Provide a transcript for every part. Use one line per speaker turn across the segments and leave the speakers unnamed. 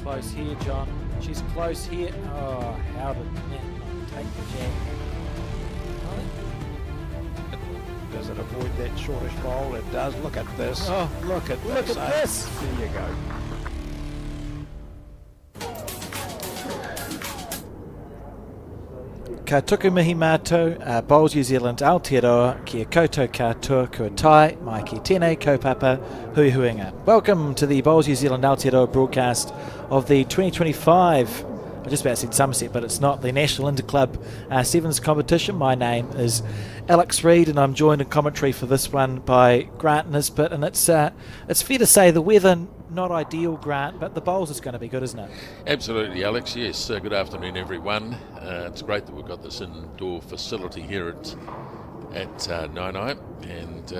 close here, John. She's close here. Oh, how did that not take the jam?
Does it avoid that shortish bowl? It does. Look at this.
Oh, look at this.
There you go.
Ka tuku mihi mātou, Bowls New Zealand Aotearoa, kia koutou katoa kua tai, mai ki tēnei kaupapa hui huinga. Welcome to the Bowls New Zealand Aotearoa broadcast of the 2025, I just about said Somerset, but it's not, the National Interclub Sevens competition. My name is Alex Reid, and I'm joined in commentary for this one by Grant Nisbet, and it's fair to say the weather not ideal, Grant, but the bowls is going to be good, isn't it?
Absolutely, Alex. Yes, good afternoon, everyone. It's great that we've got this indoor facility here at Nainai, and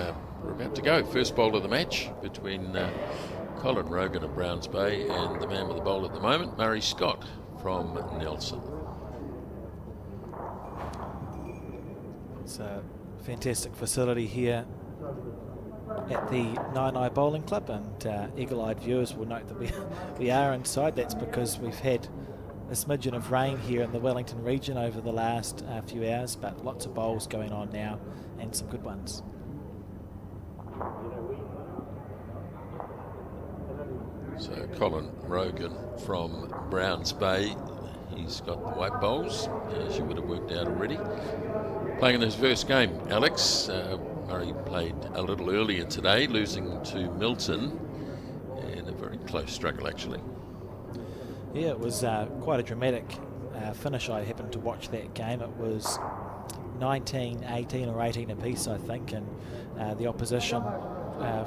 we're about to go. First bowl of the match between Colin Rogan of Browns Bay and the man with the bowl at the moment, Murray Scott from Nelson.
It's a fantastic facility here at the Nainai Bowling Club, and eagle-eyed viewers will note that we are inside. That's because we've had a smidgen of rain here in the Wellington region over the last few hours, but lots of bowls going on now and some good ones.
So Colin Rogan from Browns Bay, he's got the white bowls, as you would have worked out already. Playing in his first game, Alex. Murray played a little earlier today, losing to Milton in a very close struggle, actually.
Yeah, it was quite a dramatic finish. I happened to watch that game. It was 19, 18 or 18 apiece, I think, and the opposition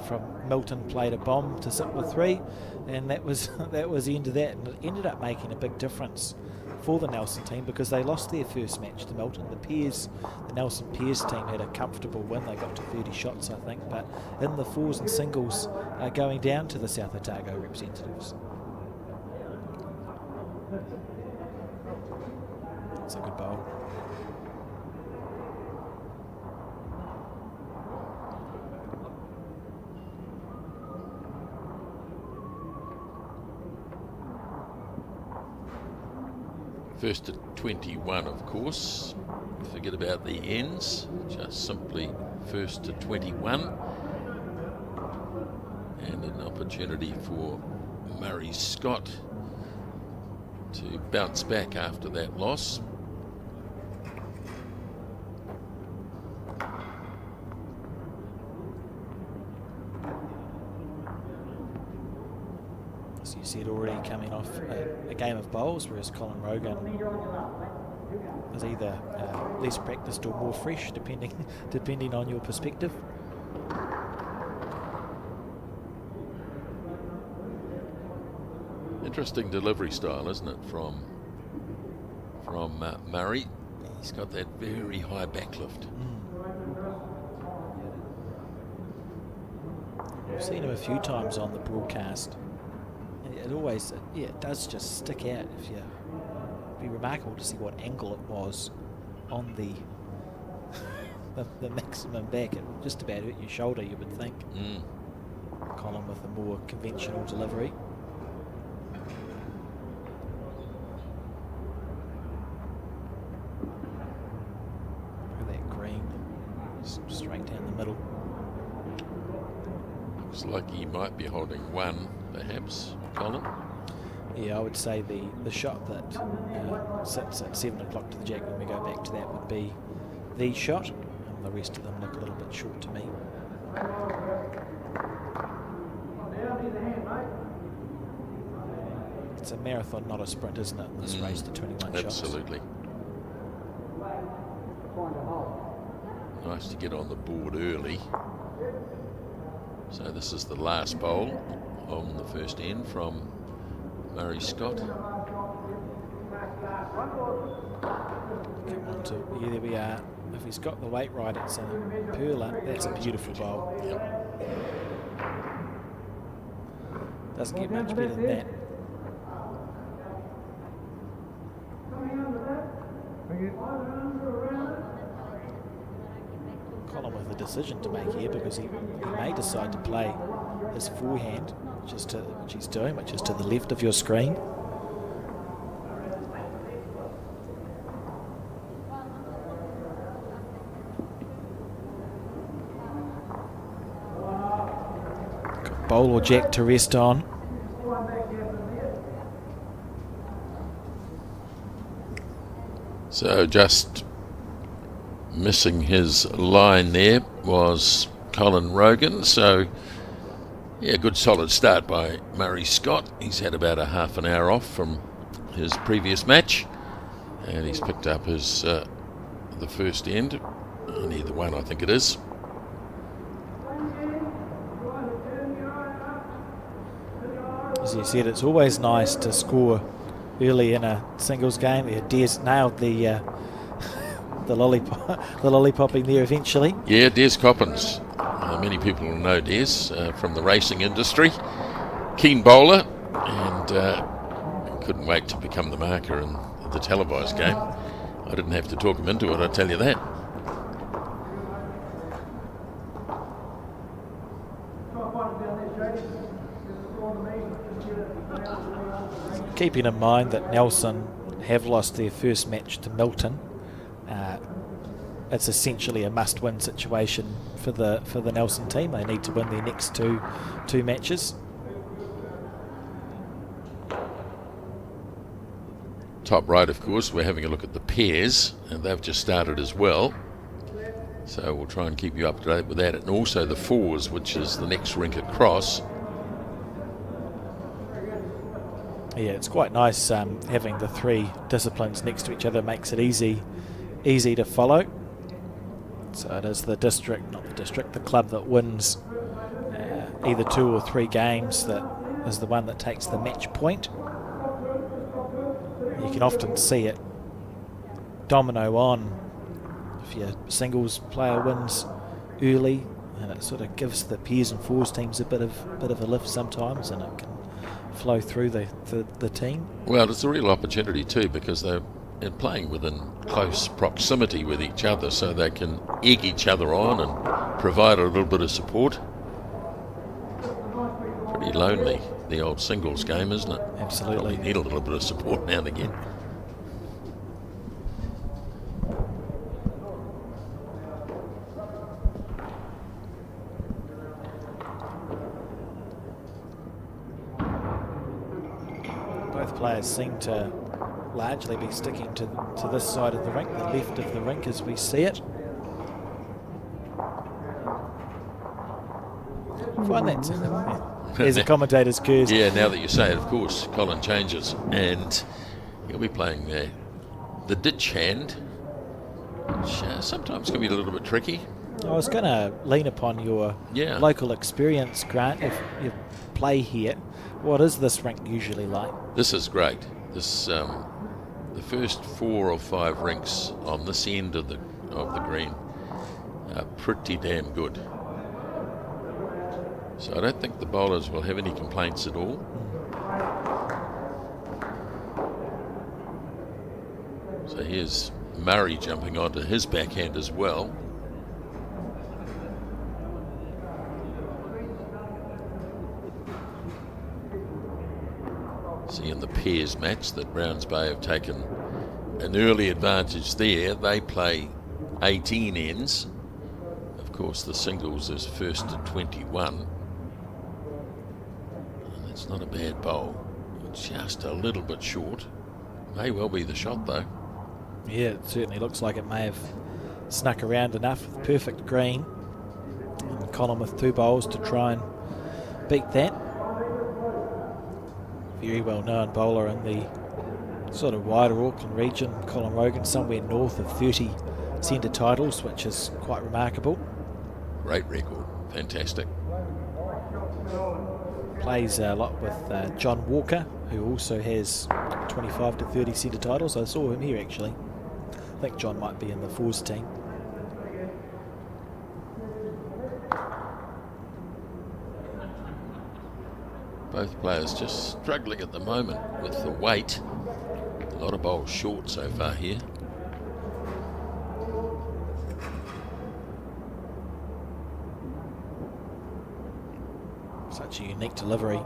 from Milton played a bomb to sit with three, and that was the end of that, and it ended up making a big difference for the Nelson team because they lost their first match to Milton. The Nelson Peers team had a comfortable win. They got to 30 shots, I think, but in the fours and singles going down to the South Otago representatives. It's a good bowl.
First to 21, of course. Forget about the ends. Just simply first to 21. And an opportunity for Murray Scott to bounce back after that loss.
As you said, already coming off a game of bowls, whereas Colin Rogan is either less practiced or more fresh, depending on your perspective.
Interesting delivery style, isn't it, from Murray? He's got that very high backlift.
We've seen him a few times on the broadcast. It always, it does just stick out. It'd be remarkable to see what angle it was on the maximum back. It would just about hurt your shoulder, you would think. Colin with a more conventional delivery. Look at that green, straight down the middle.
Looks like he might be holding one, perhaps, Colin.
Yeah, I would say the shot that sits at 7 o'clock to the jack when we go back to that would be the shot, and the rest of them look a little bit short to me. It's a marathon, not a sprint, isn't it? This race to 21 shots.
Absolutely. Nice to get on the board early. So this is the last bowl on the first end from Murray Scott.
Come on to, yeah, there we are. If he's got the weight right, it's a perler. That's a beautiful bowl.
Yep.
Doesn't get much better than that. Colin with a decision to make here because he may decide to play his forehand, which he's doing, which is to the left of your screen. Got bowl or jack to rest on.
So just missing his line there was Colin Rogan. So yeah, good solid start by Murray Scott. He's had about a half an hour off from his previous match, and he's picked up his the first end, and either one I think it is.
As you said, it's always nice to score early in a singles game. Des nailed the lollipopping there eventually.
Yeah, Des Coppins. Many people will know Des from the racing industry. Keen bowler, and couldn't wait to become the marker in the televised game. I didn't have to talk him into it, I tell you that.
Keeping in mind that Nelson have lost their first match to Milton, it's essentially a must-win situation for the Nelson team. They need to win their next two matches.
Top right, of course, we're having a look at the pairs, and they've just started as well. So we'll try and keep you up to date with that, and also the fours, which is the next rink across.
Yeah, it's quite nice having the three disciplines next to each other. Makes it easy to follow. So it is the club that wins either 2 or 3 games that is the one that takes the match point. You can often see it domino on if your singles player wins early, and it sort of gives the pairs and fours teams a bit of a lift sometimes, and it can flow through the team.
Well, it's a real opportunity too, because they're playing within close proximity with each other, so they can egg each other on and provide a little bit of support. Pretty lonely, the old singles game, isn't it?
Absolutely.
Probably need a little bit of support now and again.
Both players seem to largely be sticking to this side of the rink, the left of the rink as we see it. I find that there's a commentator's curse.
Yeah, now that you say it, of course, Colin changes, and he'll be playing the ditch hand, which sometimes can be a little bit tricky.
I was going to lean upon your local experience, Grant. If you play here, what is this rink usually like?
This is great. This the first 4 or 5 rinks on this end of the green are pretty damn good. So I don't think the bowlers will have any complaints at all. So here's Murray jumping onto his backhand as well. See, in the pairs match that Browns Bay have taken an early advantage there. They play 18 ends. Of course, the singles is first to 21. And that's not a bad bowl. Just a little bit short. May well be the shot, though.
Yeah, it certainly looks like it may have snuck around enough with perfect green. And Colin with 2 bowls to try and beat that. Very well known bowler in the sort of wider Auckland region, Colin Rogan, somewhere north of 30 centre titles, which is quite remarkable.
Great record, fantastic.
Plays a lot with John Walker, who also has 25 to 30 centre titles. I saw him here actually. I think John might be in the fours team.
Both players just struggling at the moment with the weight. A lot of bowls short so far here.
Such Such a unique delivery.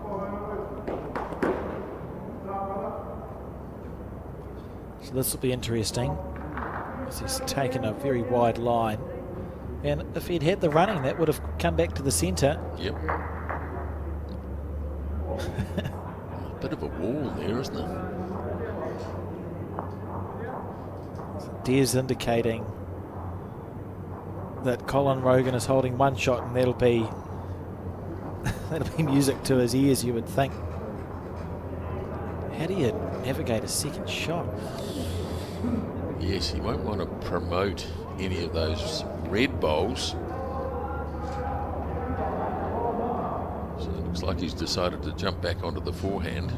So this will be interesting, as he's taken a very wide line. And if he'd had the running, that would have come back to the centre.
Yep. A bit of a wall there, isn't it?
Des indicating that Colin Rogan is holding one shot, and that'll be music to his ears, you would think. How do you navigate a second shot?
Yes, he won't want to promote any of those red bowls. So it looks like he's decided to jump back onto the forehand.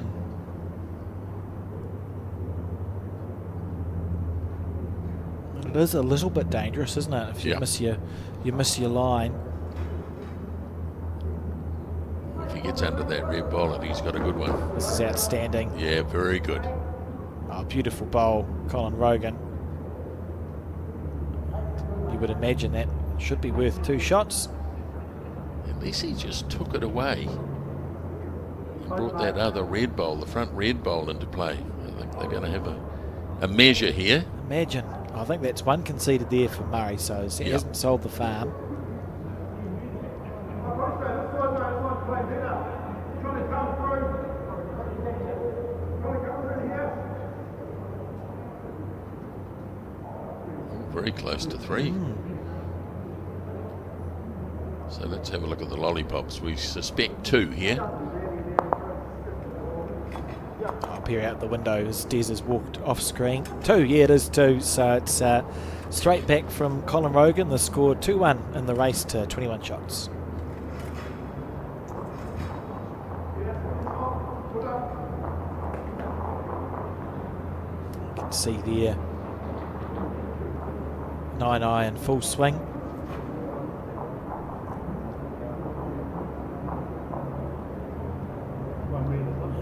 It is a little bit dangerous, isn't it? If you miss your line.
If he gets under that red bowl, I think he's got a good one.
This is outstanding.
Yeah, very good.
Oh, beautiful bowl, Colin Rogan. You would imagine that should be worth 2 shots.
Unless he just took it away and brought that other red bowl, the front red bowl, into play. I think they're going to have a measure here.
Imagine. I think that's one conceded there for Murray, so he hasn't sold the farm.
Very close to 3. So let's have a look at the lollipops. We suspect 2 here.
I'll peer out the window as Des has walked off screen. 2, yeah, it is 2. So it's straight back from Colin Rogan. The score 2-1 in the race to 21 shots. You can see there 9-eye in full swing.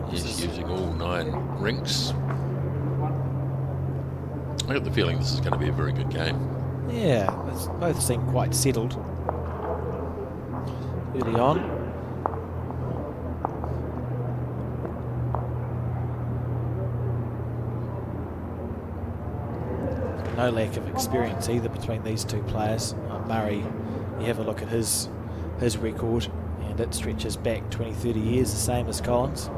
He's using all 9 rinks. I got the feeling this is going to be a very good game.
Yeah, both seem quite settled early on. No lack of experience either between these two players. Murray, you have a look at his record, and it stretches back 20-30 years, the same as Collins.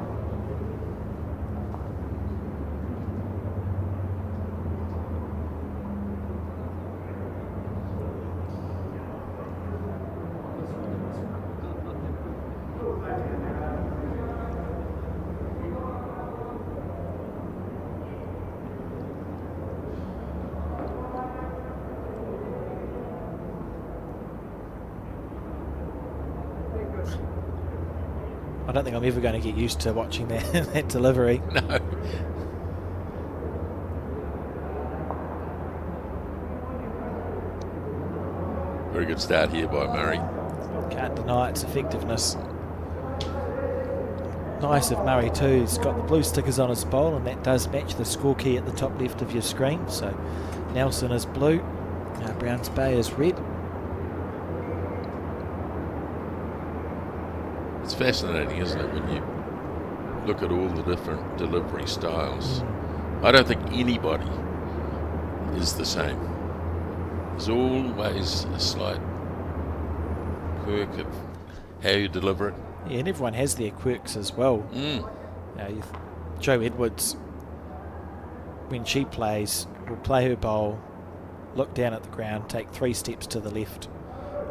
I don't think I'm ever going to get used to watching that delivery.
No. Very good start here by Murray.
Can't deny its effectiveness. Nice of Murray too. He's got the blue stickers on his bowl, and that does match the score key at the top left of your screen. So Nelson is blue, Browns Bay is red.
It's fascinating, isn't it, when you look at all the different delivery styles. I don't think anybody is the same. There's always a slight quirk of how you deliver it.
Yeah, and everyone has their quirks as well. Jo Edwards, when she plays, will play her bowl, look down at the ground, take 3 steps to the left,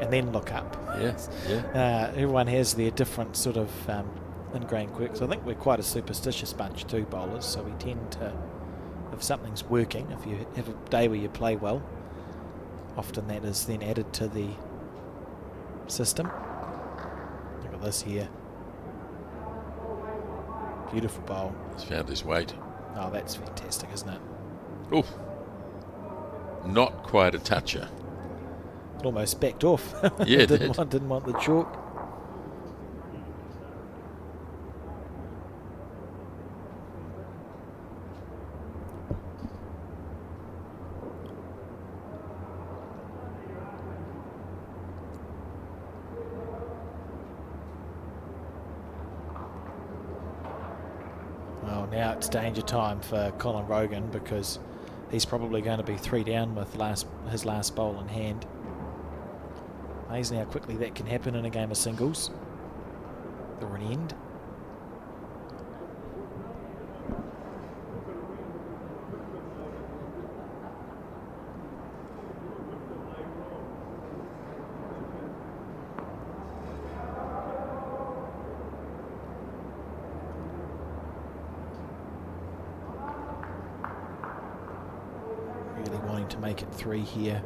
and then look up.
Yes,
everyone has their different sort of ingrained quirks. I think we're quite a superstitious bunch too, bowlers, so we tend to, if something's working, if you have a day where you play well, often that is then added to the system. Look at this here. Beautiful bowl.
He's found his weight.
Oh, that's fantastic, isn't it?
Oof. Not quite a toucher.
It almost backed off.
Yeah,
didn't want the chalk. now it's danger time for Colin Rogan, because he's probably going to be 3 down with his last bowl in hand. Amazing how quickly that can happen in a game of singles or an end. Really wanting to make it 3 here.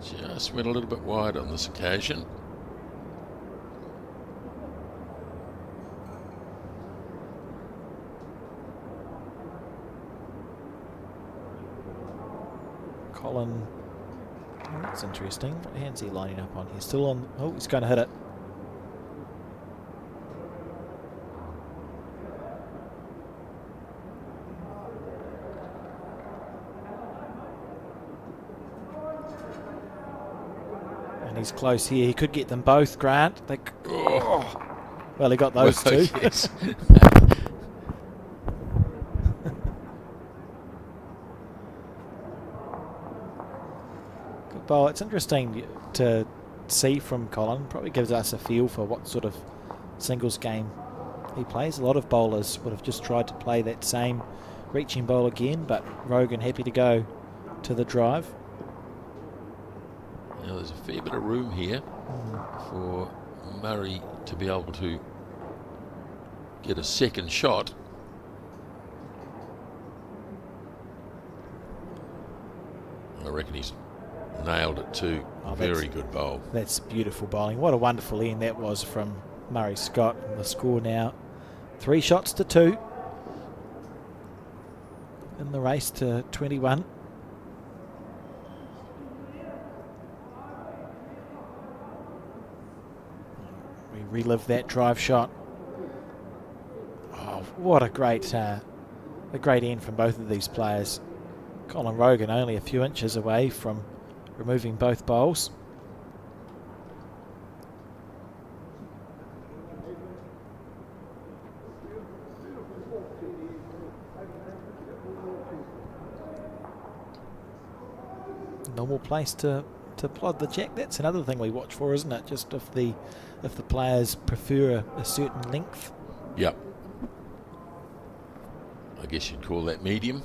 Just went a little bit wide on this occasion.
Colin, oh, that's interesting. What hand's he lining up on? He's still on. Oh, he's going to hit it. He's close here. He could get them both, Grant. Well, he got those two.
Yes.
Good bowl. It's interesting to see from Colin. Probably gives us a feel for what sort of singles game he plays. A lot of bowlers would have just tried to play that same reaching bowl again, but Rogan happy to go to the drive.
Now there's a fair bit of room here for Murray to be able to get a second shot. I reckon he's nailed it too. Very good bowl.
That's beautiful bowling. What a wonderful end that was from Murray Scott. And the score now 3 shots to 2 in the race to 21. Relive that drive shot. Oh, what a great end from both of these players. Colin Rogan only a few inches away from removing both bowls. Normal place to plod the jack. That's another thing we watch for, isn't it? Just if the players prefer a certain length.
Yep. I guess you'd call that medium.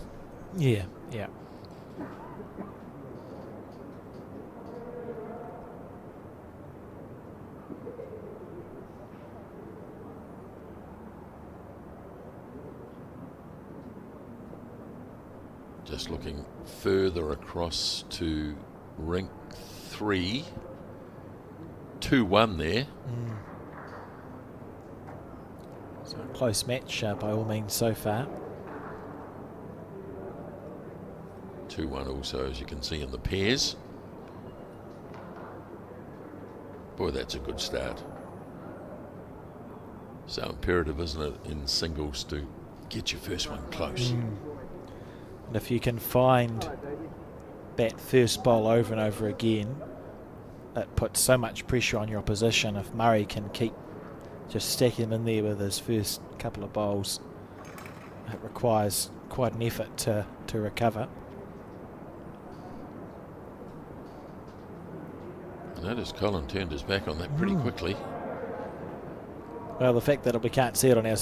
Yeah.
Just looking further across to rink 3. 2-1 there.
So a close match by all means so far.
2-1 also, as you can see in the pairs. Boy, that's a good start. So imperative, isn't it, in singles to get your first one close.
And if you can find that first bowl over and over again, it puts so much pressure on your opposition. If Murray can keep just stacking him in there with his first couple of bowls, it requires quite an effort to recover.
Notice Colin turned his back on that pretty quickly.
Well, the fact that we can't see it on our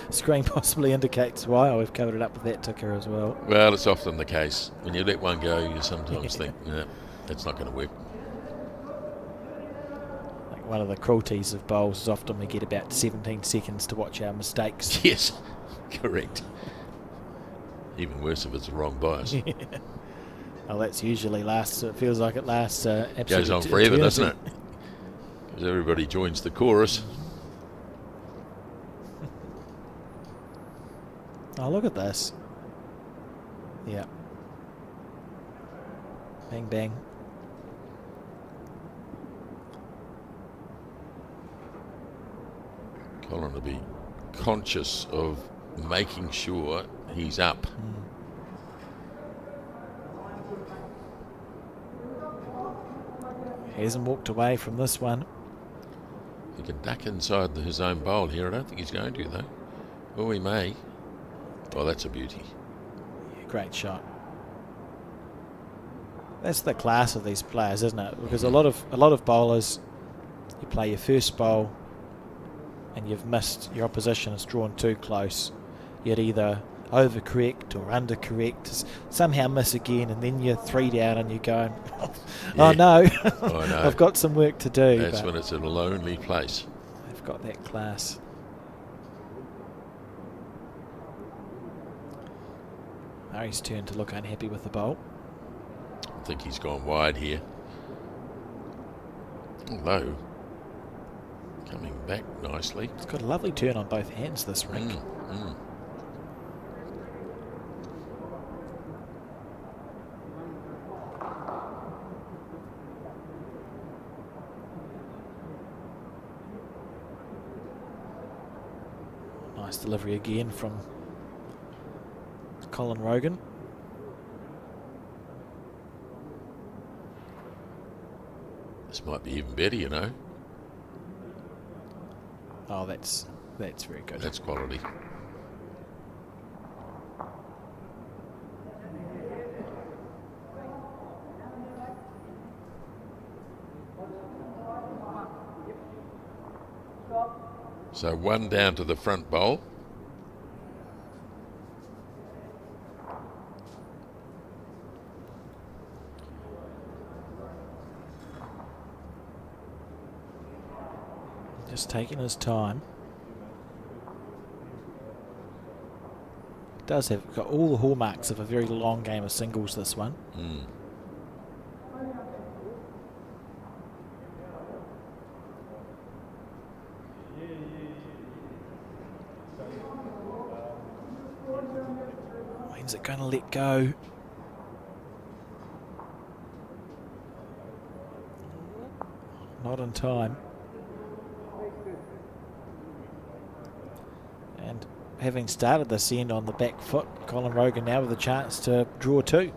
screen possibly indicates why. We've covered it up with that ticker as well.
Well, it's often the case. When you let one go, you sometimes think, no, that's not going to work.
Like one of the cruelties of bowls is often we get about 17 seconds to watch our mistakes.
Yes, correct. Even worse if it's the wrong bias.
Well, that's usually lasts. It feels like it lasts. Absolutely
goes on forever, doesn't it? Because everybody joins the chorus.
Oh, look at this. Yeah. Bang, bang.
Colin will be conscious of making sure he's up.
He hasn't walked away from this one.
He can duck inside his own bowl here. I don't think he's going to, though. Oh, he may. Oh, that's a beauty.
Yeah, great shot. That's the class of these players, isn't it? Because a lot of bowlers, you play your first bowl and you've missed, your opposition has drawn too close. You'd either overcorrect or undercorrect, somehow miss again, and then you're 3 down and you're going, oh no,
I know.
I've got some work to do.
That's when it's a lonely place.
They've got that class. Murray's turn to look unhappy with the bowl.
I think he's gone wide here. Although, coming back nicely.
It's got a lovely turn on both hands, this rink. Nice delivery again from Colin Rogan.
This might be even better, you know.
Oh, that's very good.
That's quality. So 1 down to the front bowl.
Just taking his time. Does have got all the hallmarks of a very long game of singles, this one. When's it going to let go? Not in time. And having started this end on the back foot, Colin Rogan now with a chance to draw 2.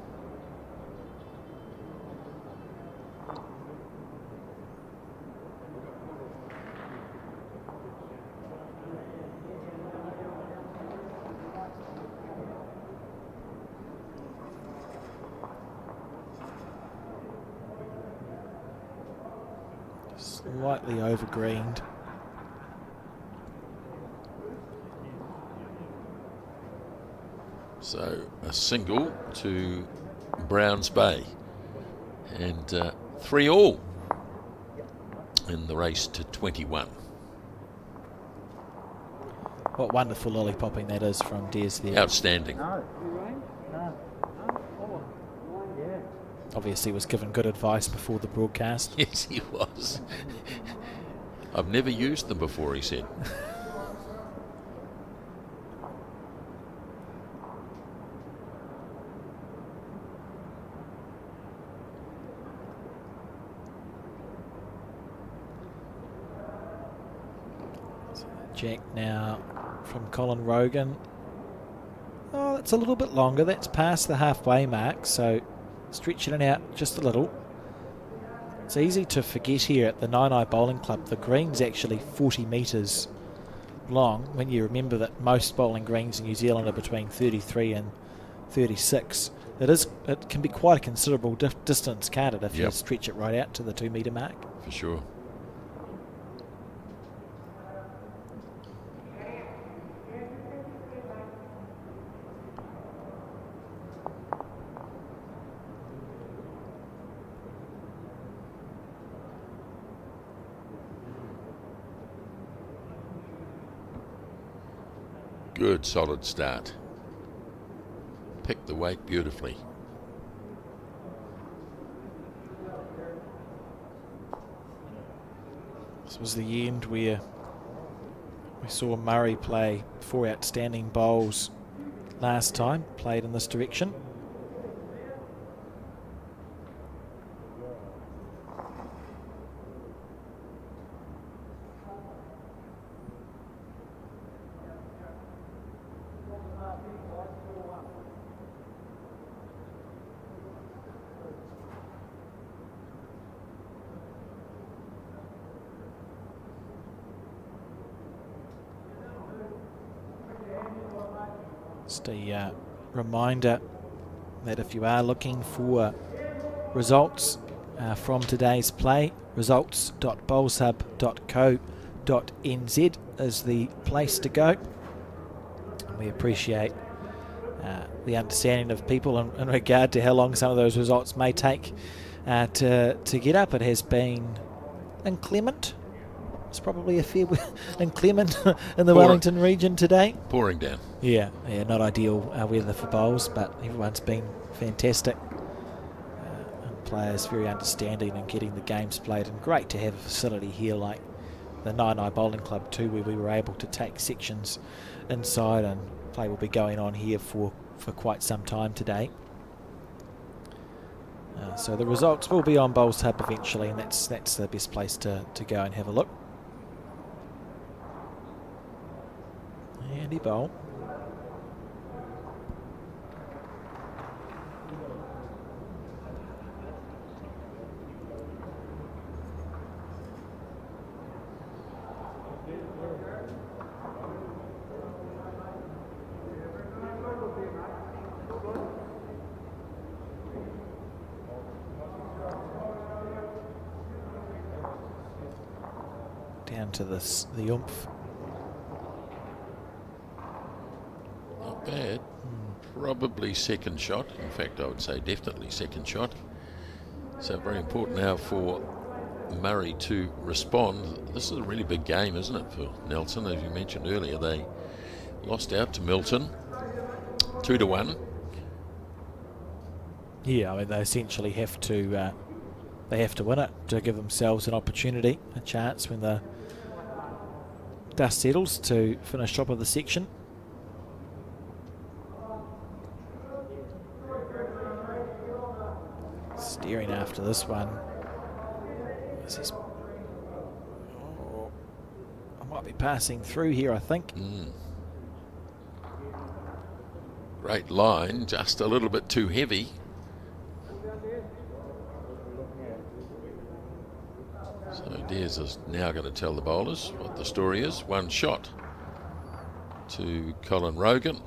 Slightly overgreened.
So a single to Browns Bay, and 3 all in the race to 21.
What wonderful lollipopping that is from Des there.
Outstanding.
Obviously was given good advice before the broadcast.
Yes, he was. I've never used them before, he said.
Jack now from Colin Rogan. Oh, that's a little bit longer. That's past the halfway mark, so stretching it out just a little. It's easy to forget here at the Nine Eye Bowling Club, the green's actually 40 metres long, when you remember that most bowling greens in New Zealand are between 33 and 36. It can be quite a considerable distance, can't it, if you stretch it right out to the 2 metre mark?
For sure. Good solid start. Picked the weight beautifully.
This was the end where we saw Murray play 4 outstanding bowls last time, played in this direction. Just a reminder that if you are looking for results from today's play, results.bowlshub.co.nz is the place to go. We appreciate the understanding of people in regard to how long some of those results may take to get up. It has been inclement. It's probably a fair inclement in the Wellington region today.
Pouring down.
Yeah, not ideal weather for bowls, but everyone's been fantastic. And players very understanding and getting the games played, and great to have a facility here like the 99 Bowling Club too, where we were able to take sections inside, and play will be going on here for quite some time today. So the results will be on Bowls Hub eventually, and that's the best place to go and have a look. Andy Bowl. Down to the oomph.
Not bad. Probably second shot. In fact, I would say definitely second shot. So very important now for Murray to respond. This is a really big game, isn't it, for Nelson? As you mentioned earlier, they lost out to Milton 2-1.
Yeah, I mean, they essentially have to win it to give themselves an opportunity, a chance when the dust settles to finish top of the section. Steering after this one. I might be passing through here, I think.
Great line, just a little bit too heavy. So Diaz is now going to tell the bowlers what the story is. One shot to Colin Rogan.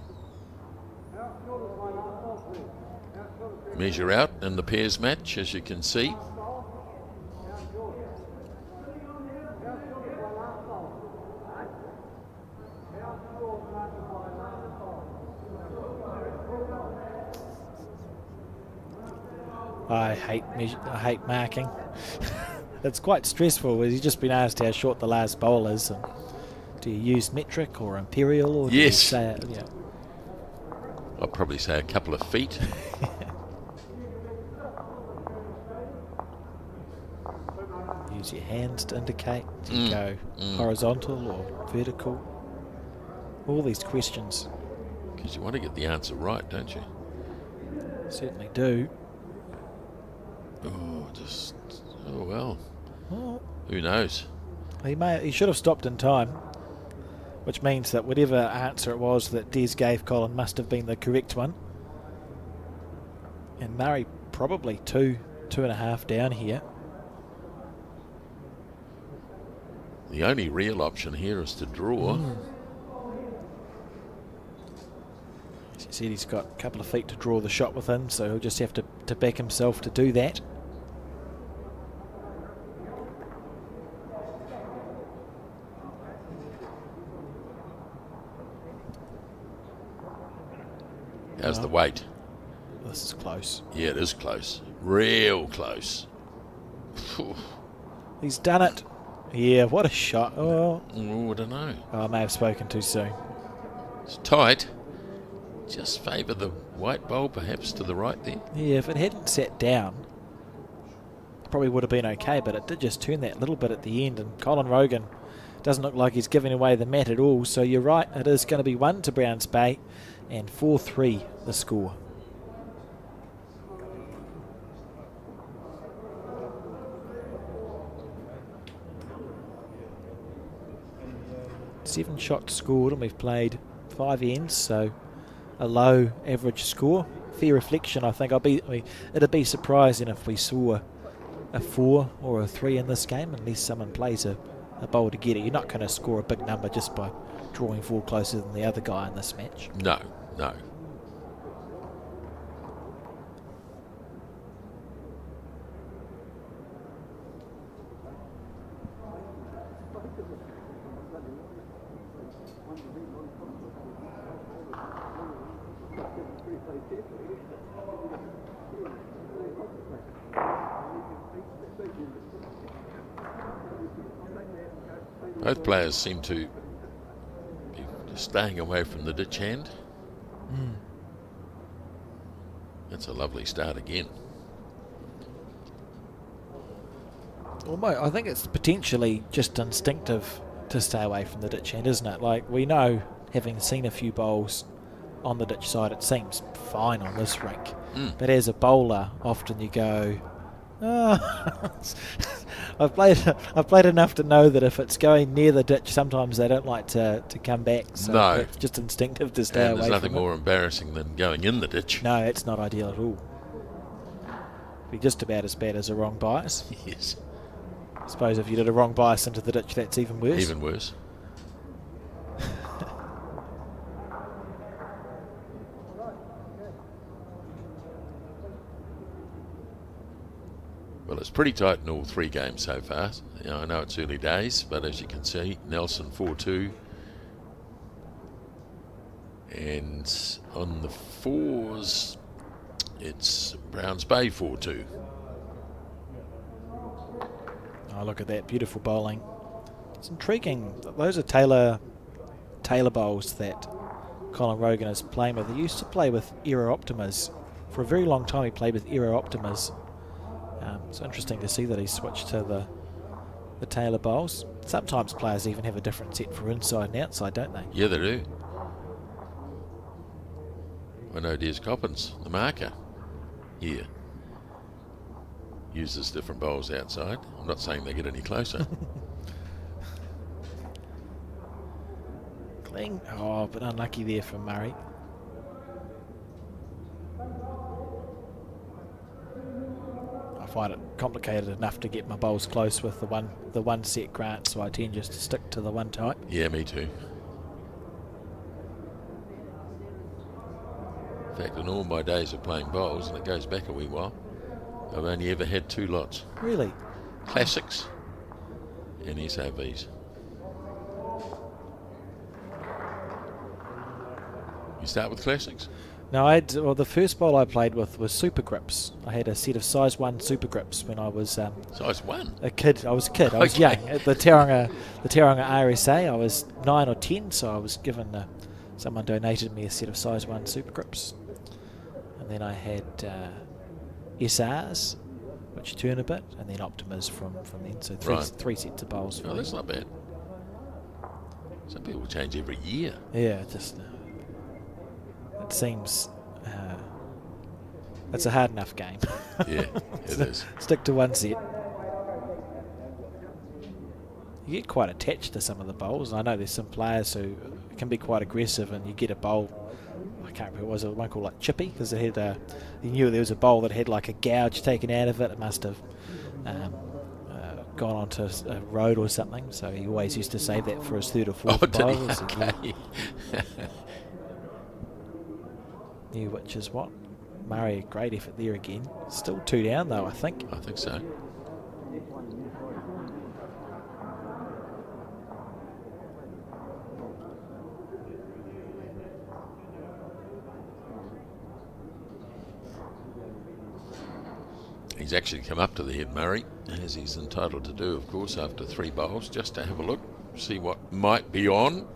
Measure out in the pairs match, as you can see.
I hate marking. It's quite stressful. You've just been asked how short the last bowl is. And do you use metric or imperial, or do you say it? Yeah.
I'll probably say a couple of feet.
Use your hands to indicate. Do you go horizontal or vertical? All these questions.
Because you want to get the answer right, don't you?
Certainly do.
Oh well. Who knows?
He should have stopped in time, which means that whatever answer it was that Des gave Colin must have been the correct one. And Murray probably 2.5 down here.
The only real option here is to draw.
As you said, he's got a couple of feet to draw the shot within, so he'll just have to back himself to do that.
How's the weight?
This is close.
Yeah, it is close. Real close.
He's done it. Yeah, what a shot. Oh,
I don't know.
I may have spoken too soon.
It's tight. Just favour the white bowl perhaps to the right there.
Yeah, if it hadn't sat down, it probably would have been okay, but it did just turn that little bit at the end, and Colin Rogan doesn't look like he's giving away the mat at all, so you're right, it is going to be 1 to Browns Bay and 4-3 the score. Seven shots scored, and we've played 5 ends, so a low average score. Fair reflection, I think. It'd be surprising if we saw a 4 or a 3 in this game, unless someone plays a bowl to get it. You're not going to score a big number just by drawing 4 closer than the other guy in this match.
No, No. Both players seem to be staying away from the ditch hand. That's a lovely start again.
Almost, I think it's potentially just instinctive to stay away from the ditch hand, isn't it? Like, we know, having seen a few bowls on the ditch side, it seems fine on this rink. But as a bowler, often you go, I've played enough to know that if it's going near the ditch, sometimes they don't like to come back. So
No.
it's just instinctive to stay away from it.
There's nothing more embarrassing than going in the ditch.
No, it's not ideal at all. Be just about as bad as a wrong bias.
Yes.
I suppose if you did a wrong bias into the ditch, that's even worse.
Even worse. Well, it's pretty tight in all three games so far. I know it's early days, but as you can see, Nelson 4-2. And on the fours, it's Browns Bay 4-2.
Oh, look at that beautiful bowling. It's intriguing. Those are Taylor bowls that Colin Rogan is playing with. He used to play with Aero Optimas. For a very long time he played with Aero Optimas. It's interesting to see that he switched to the Taylor bowls. Sometimes players even have a different set for inside and outside, don't they?
Yeah, they do. I know Des Coppins, the marker here, uses different bowls outside. I'm not saying they get any closer.
Cling. Oh, but unlucky there for Murray. I find it complicated enough to get my bowls close with the one set grant, so I tend just to stick to the one type.
Yeah, me too. In fact, in all my days of playing bowls, and it goes back a wee while, I've only ever had two lots.
Really?
Classics and SRVs. You start with classics?
No, the first bowl I played with was Super Grips. I had a set of size 1 Super Grips when I was
Size 1?
a kid. I was young. At the Tauranga RSA, I was 9 or 10, so I was given, someone donated me a set of size 1 Super Grips. And then I had SRs, which turn a bit, and then Optimas from then. So three sets of bowls.
Oh, that's not bad. Some people change every year.
Yeah, just... it seems it's a hard enough game.
Yeah, it is.
Stick to one set. You get quite attached to some of the bowls. I know there's some players who can be quite aggressive, and you get a bowl, I can't remember, was it one called like Chippy, because it had you knew there was a bowl that had like a gouge taken out of it. It must have gone onto a road or something, so he always used to save that for his third or fourth bowl.
Okay.
Knew which is what. Murray, great effort there again. Still 2 down though, I think.
I think so. He's actually come up to the head, Murray, as he's entitled to do, of course, after 3 bowls, just to have a look, see what might be on.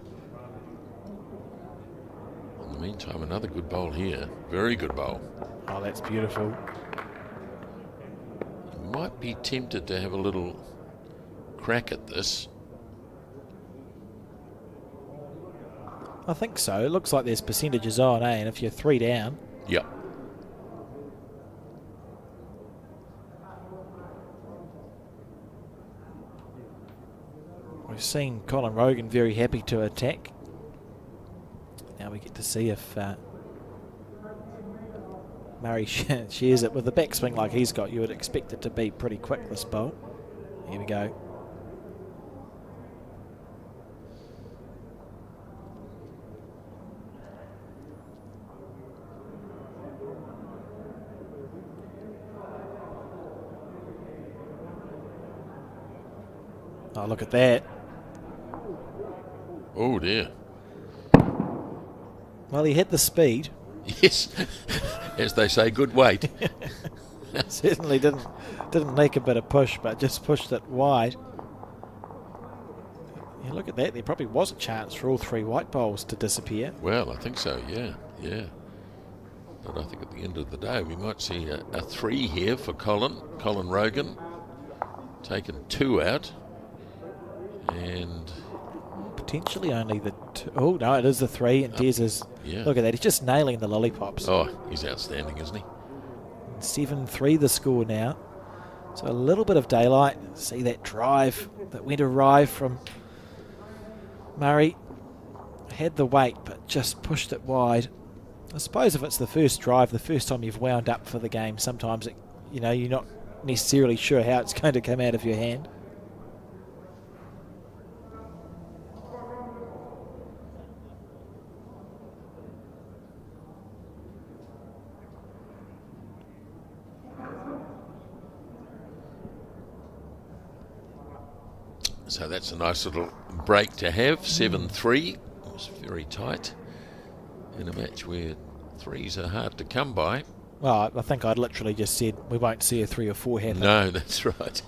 In the meantime, another good bowl here. Very good bowl.
Oh, that's beautiful.
You might be tempted to have a little crack at this.
I think so. It looks like there's percentages on, and if you're 3 down...
Yep.
We've seen Colin Rogan very happy to attack. Now we get to see if Murray shares it with the backswing like he's got. You would expect it to be pretty quick, this bowl. Here we go. Oh, look at that.
Oh dear.
Well, he had the speed.
Yes, as they say, good weight.
Certainly didn't make a bit of push, but just pushed it wide. Yeah, look at that. There probably was a chance for all three white bowls to disappear.
Well, I think so, yeah. But I think at the end of the day, we might see a 3 here for Colin Rogan. Taken 2 out. And
potentially only the 2. Oh, no, it is the 3. And Des is, look at that. He's just nailing the lollipops.
Oh, he's outstanding, isn't he?
7-3 the score now. So a little bit of daylight. See that drive that went awry from Murray. Had the weight, but just pushed it wide. I suppose if it's the first drive, the first time you've wound up for the game, sometimes you're not necessarily sure how it's going to come out of your hand.
So that's a nice little break to have. 7-3. It was very tight in a match where 3s are hard to come by.
Well, I think I'd literally just said we won't see a 3 or 4 happen.
No, that's right.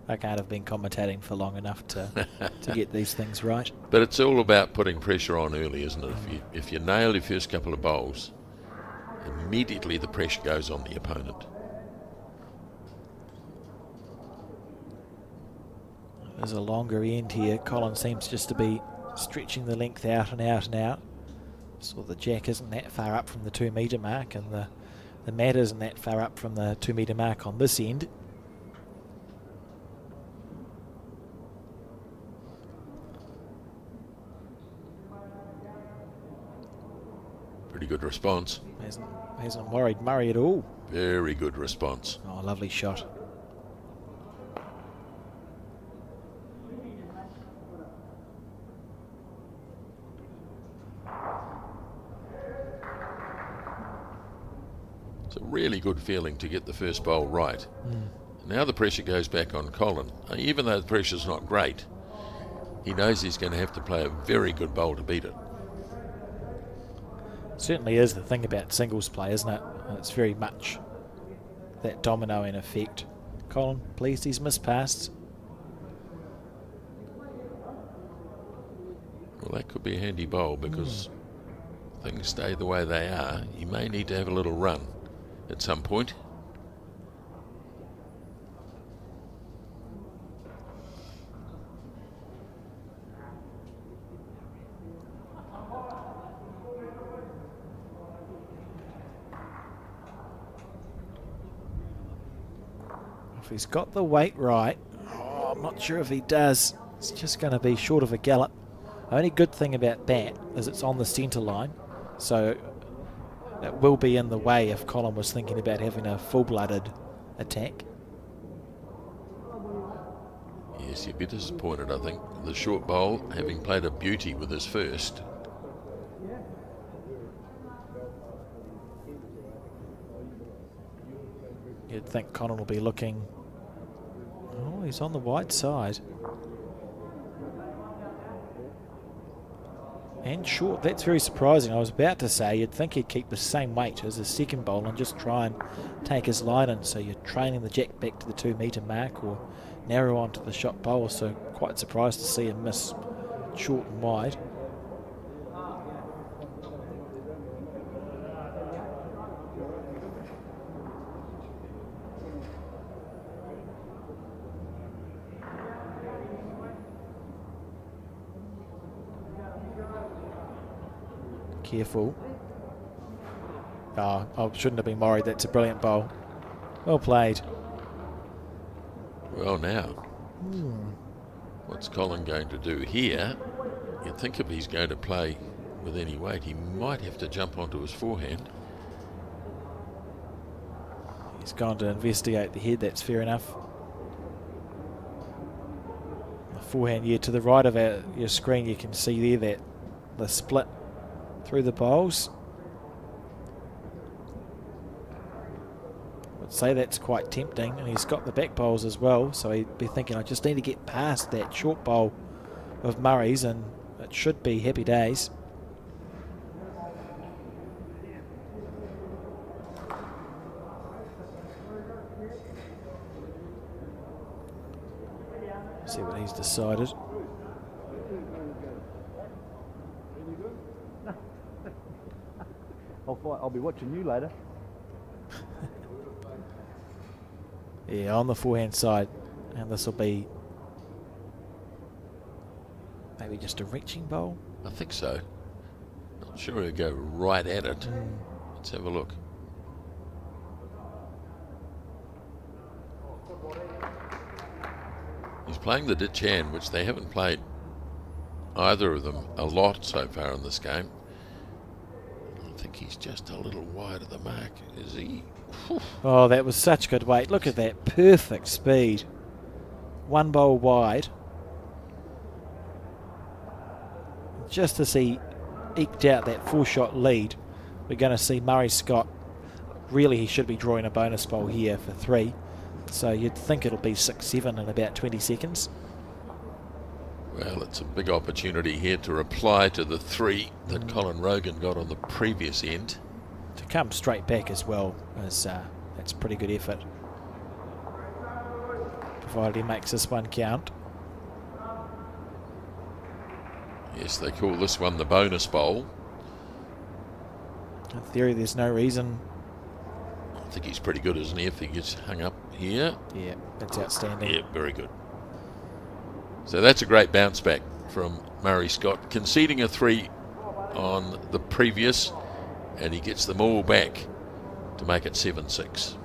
I can't have been commentating for long enough to get these things right.
But it's all about putting pressure on early, isn't it? If you nail your first couple of bowls, immediately the pressure goes on the opponent.
There's a longer end here. Colin seems just to be stretching the length out and out and out. So the jack isn't that far up from the 2 metre mark, and the mat isn't that far up from the 2 metre mark on this end.
Pretty good response.
Hasn't worried Murray at all.
Very good response.
Oh, lovely shot.
It's a really good feeling to get the first bowl right. Now the pressure goes back on Colin. Even though the pressure's not great, he knows he's going to have to play a very good bowl to beat it.
Certainly is the thing about singles play, isn't it? It's very much that domino in effect. Colin, pleased he's mispassed.
Well, that could be a handy bowl because things stay the way they are. You may need to have a little run at some point.
If he's got the weight right, I'm not sure if he does. It's just going to be short of a gallop. The only good thing about that is it's on the centre line, so it will be in the way if Colin was thinking about having a full-blooded attack.
Yes, you'd be disappointed, I think. The short bowl, having played a beauty with his first.
You'd think Colin will be looking... Oh, he's on the wide side. And short, that's very surprising. I was about to say you'd think he'd keep the same weight as his second bowl and just try and take his line in, so you're training the jack back to the 2 metre mark or narrow onto the shot bowl, so quite surprised to see him miss short and wide. Careful. Oh, I shouldn't have been worried. That's a brilliant bowl. Well played.
Well, now, what's Colin going to do here? You'd think if he's going to play with any weight, he might have to jump onto his forehand.
He's gone to investigate the head. That's fair enough. The forehand, yeah, to the right of your screen, you can see there that the split through the bowls. say that's quite tempting, and he's got the back bowls as well, so he'd be thinking, I just need to get past that short bowl of Murray's and it should be happy days. See what he's decided.
I'll be watching you later.
Yeah, on the forehand side, and this will be maybe just a reaching bowl.
I think so. Not sure he'll go right at it. Let's have a look. He's playing the ditch hand, which they haven't played, either of them, a lot so far in this game. I think he's just a little wide of the mark, is he?
Oh, that was such good weight. Look at that, perfect speed. One bowl wide. Just as he eked out that 4-shot lead, we're going to see Murray Scott. Really, he should be drawing a bonus bowl here for 3. So you'd think it'll be 6-7 in about 20 seconds.
Well, it's a big opportunity here to reply to the 3 that Colin Rogan got on the previous end.
To come straight back as well, as that's pretty good effort. Provided he makes this one count.
Yes, they call this one the bonus bowl.
In theory, there's no reason.
I think he's pretty good, isn't he, if he gets hung up here?
Yeah, that's outstanding.
Yeah, very good. So that's a great bounce back from Murray Scott, conceding a 3 on the previous, and he gets them all back to make it 7-6.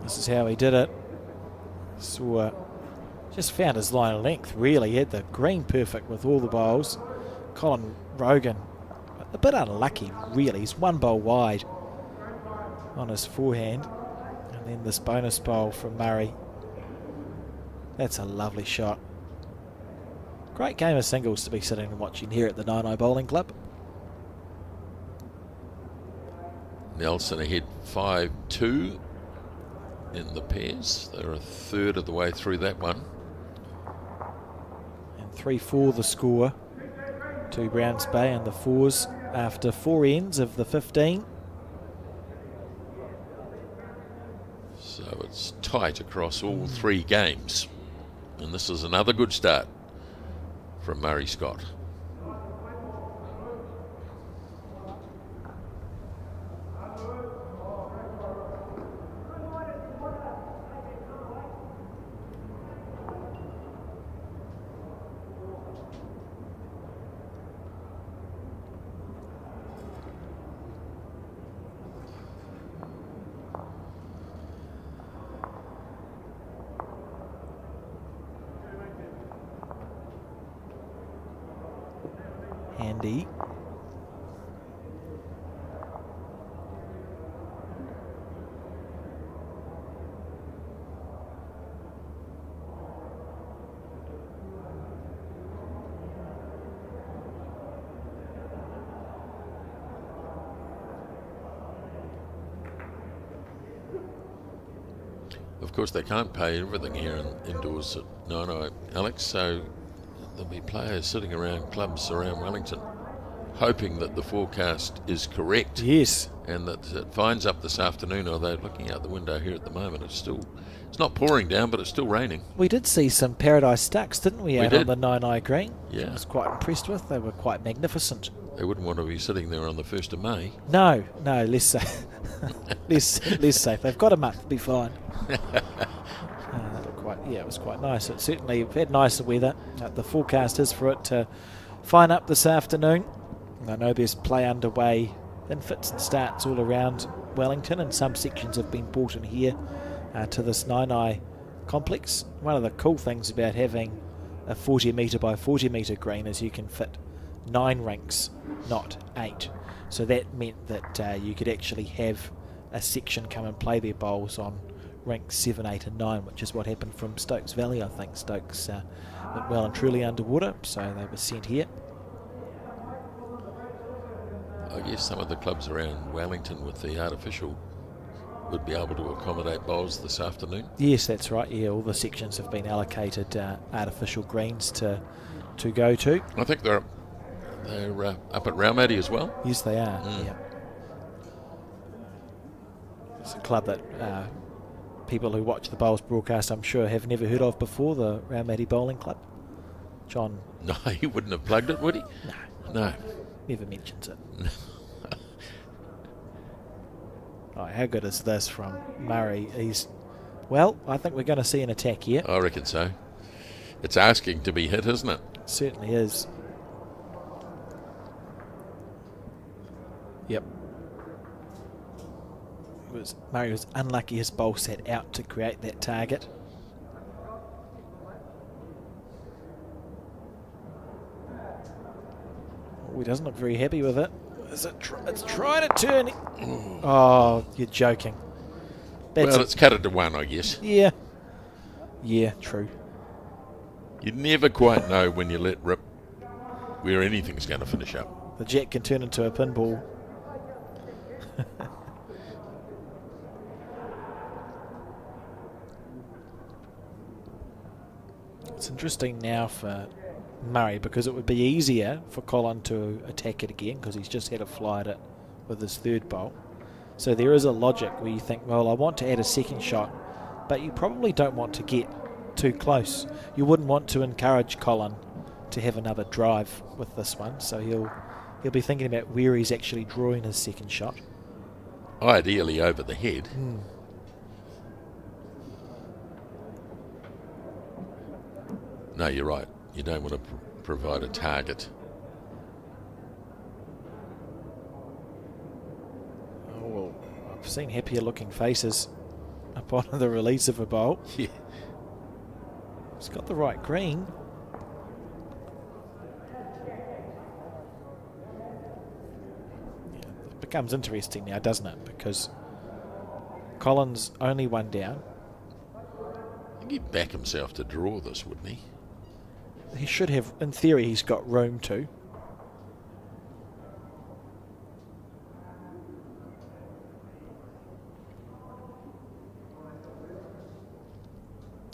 This is how he did it. So just found his line of length, really. He had the green perfect with all the bowls. Colin Rogan, a bit unlucky, really. He's one bowl wide on his forehand. And then this bonus bowl from Murray. That's a lovely shot. Great game of singles to be sitting and watching here at the 9i Bowling Club.
Nelson ahead 5-2 in the pairs. They're a third of the way through that one.
And 3-4 the score to Browns Bay and the 4s after 4 ends of the 15.
So it's tight across all 3 games. And this is another good start from Murray Scott.
Handy.
Of course, they can't pay everything here indoors at 9i, Alex, so there'll be players sitting around clubs around Wellington hoping that the forecast is correct.
Yes.
And that it finds up this afternoon, although looking out the window here at the moment, it's not pouring down, but it's still raining.
We did see some Paradise Ducks, didn't we, out on the 9i green?
Yeah.
I was quite impressed with. They were quite magnificent.
They wouldn't want to be sitting there on the 1st of May.
No, less safe. less safe. They've got them up, they'll be fine. It was quite nice. It certainly had nicer weather. The forecast is for it to fine up this afternoon. I know there's play underway in fits and starts all around Wellington, and some sections have been brought in here to this 9i complex. One of the cool things about having a 40 metre by 40 metre green is you can fit 9 rinks, not 8. So that meant that you could actually have a section come and play their bowls on ranked 7, 8 and 9, which is what happened from Stokes Valley. I think Stokes went well and truly underwater, so they were sent here.
I guess some of the clubs around Wellington with the artificial would be able to accommodate bowls this afternoon.
Yes, that's right. Yeah, all the sections have been allocated artificial greens to go to.
I think they're up at Raumati as well.
Yes, they are. Yeah. It's a club that people who watch the Bowls broadcast, I'm sure, have never heard of before, the Raumati Bowling Club. John?
No, he wouldn't have plugged it, would he? No.
Never mentions it. Oh, how good is this from Murray? Well, I think we're going to see an attack here.
I reckon so. It's asking to be hit, isn't it?
It certainly is. Yep. Murray was unlucky his bowl sat out to create that target. Oh, he doesn't look very happy with it. It's trying to turn. Oh, you're joking.
It's cut it to 1, I guess.
Yeah. Yeah, true.
You never quite know when you let rip where anything's going to finish up.
The jack can turn into a pinball. It's interesting now for Murray because it would be easier for Colin to attack it again because he's just had a fly at it with his third bowl. So there is a logic where you think, well, I want to add a second shot, but you probably don't want to get too close. You wouldn't want to encourage Colin to have another drive with this one, so he'll be thinking about where he's actually drawing his second shot.
Ideally over the head. No, you're right. You don't want to provide a target.
Oh, well, I've seen happier looking faces upon the release of a bowl.
Yeah.
It's got the right green. Yeah, it becomes interesting now, doesn't it? Because Colin's only one down.
I think he'd back himself to draw this, wouldn't he?
He should have, in theory, he's got room to.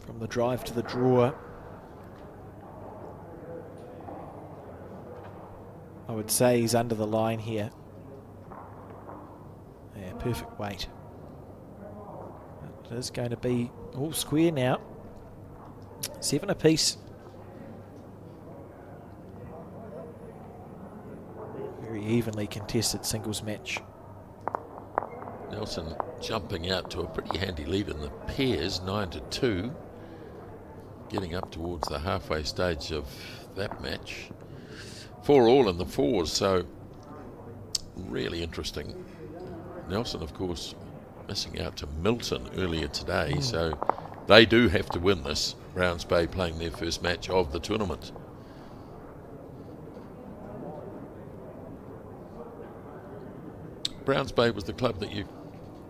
From the drive to the draw, I would say he's under the line here. Yeah, perfect weight. It is going to be all square now. 7 apiece. Very evenly contested singles match.
Nelson jumping out to a pretty handy lead in the pairs, 9-2. Getting up towards the halfway stage of that match. 4-all in the fours, so really interesting. Nelson, of course, missing out to Milton earlier today, so they do have to win this. Browns Bay playing their first match of the tournament. Browns Bay was the club that you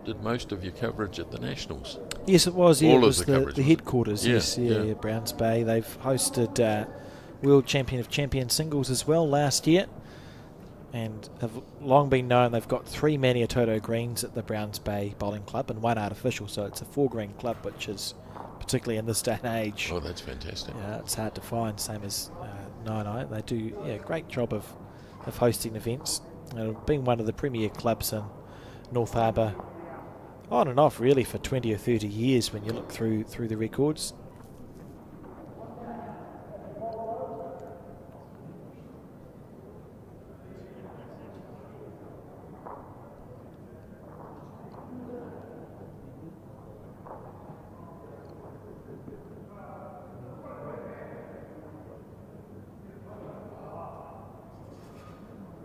did most of your coverage at the Nationals.
Yes, it was. Yeah,
All
it
of
was the headquarters.
Yeah,
yes,
yeah.
Browns Bay. They've hosted World Champion of Champions singles as well last year, and have long been known. They've got 3 Maniatoto greens at the Browns Bay Bowling Club and 1 artificial, so it's a 4-green club, which is particularly in this day and age.
Oh, that's fantastic.
Yeah, it's hard to find. Same as Nine. They do a great job of hosting events. Being one of the premier clubs in North Harbour, on and off really for 20 or 30 years when you look through the records.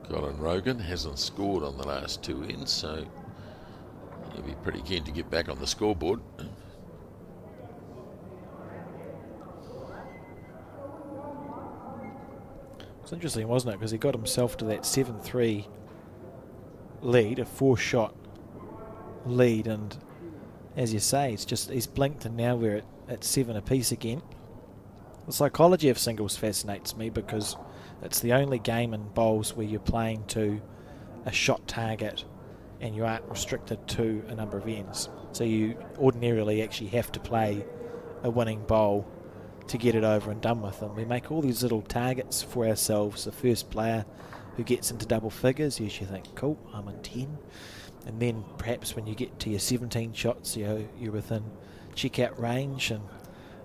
Colin Rogan hasn't scored on the last 2 ends, so he'll be pretty keen to get back on the scoreboard.
It's interesting, wasn't it? Because he got himself to that 7-3 lead, a 4-shot lead, and as you say, he's blinked and now we're at 7 apiece again. The psychology of singles fascinates me because it's the only game in bowls where you're playing to a shot target and you aren't restricted to a number of ends. So you ordinarily actually have to play a winning bowl to get it over and done with. And we make all these little targets for ourselves. The first player who gets into double figures, you usually think, cool, I'm in 10. And then perhaps when you get to your 17 shots, you're within check-out range, and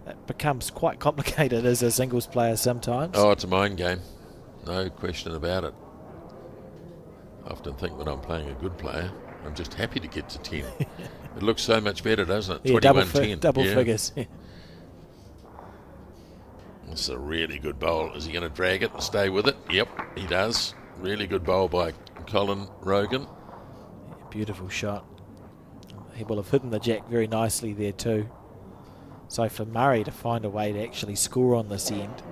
it becomes quite complicated as a singles player sometimes.
Oh, it's a mind game. No question about it. I often think when I'm playing a good player, I'm just happy to get to 10. It looks so much better, doesn't it?
Yeah,
21-10.
double figures.
This is a really good bowl. Is he going to drag it and stay with it? Yep, he does. Really good bowl by Colin Rogan.
Beautiful shot. He will have hidden the jack very nicely there too. So for Murray to find a way to actually score on this end.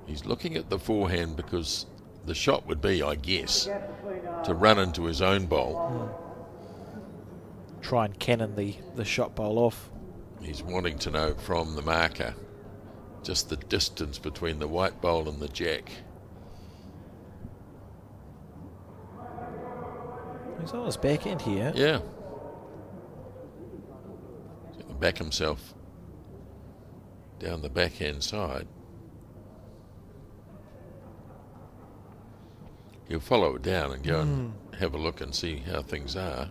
He's looking at the forehand because the shot would be, I guess, to run into his own bowl.
Try and cannon the shot bowl off.
He's wanting to know from the marker just the distance between the white bowl and the jack.
He's on his back end here.
Yeah. He can back himself down the backhand side. He'll follow it down and go and have a look and see how things are.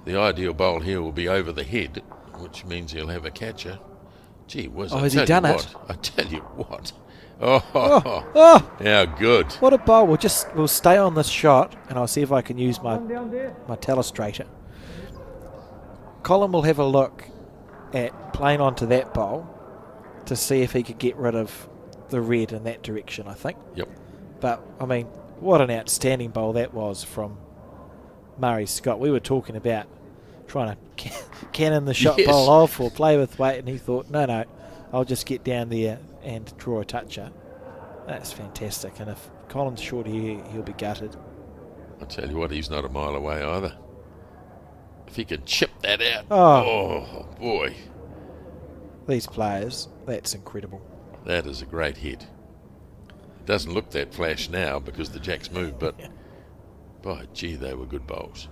The ideal bowl here will be over the head, which means he'll have a catcher. Gee whiz,
has he done it?
I tell you what.
Oh.
How good.
What a bowl. We'll stay on this shot and I'll see if I can use my telestrator. Colin will have a look at playing onto that bowl to see if he could get rid of the red in that direction, I think.
Yep.
But, I mean, what an outstanding bowl that was from Murray Scott. We were talking about trying to cannon the shot bowl off or play with weight, and he thought, no, I'll just get down there and draw a toucher. That's fantastic. And if Colin's short here, he'll be gutted.
I'll tell you what, he's not a mile away either. If he could chip that out.
Oh
boy.
These players, that's incredible.
That is a great hit. It doesn't look that flash now because the jack's moved, but by gee, they were good bowls.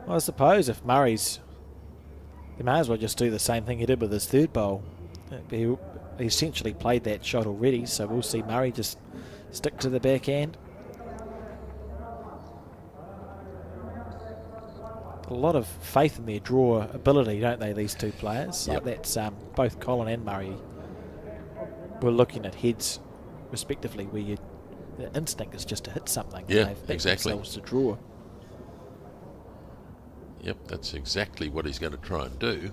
Well, I suppose if Murray's, he may as well just do the same thing he did with his third bowl. He essentially played that shot already, so we'll see Murray just stick to the backhand. A lot of faith in their draw ability, don't they, these two players?
Yep.
Like that's both Colin and Murray were looking at heads respectively, where the instinct is just to hit something.
Yeah,
and they've backed
exactly.
themselves to draw.
Yep, that's exactly what he's going to try and do.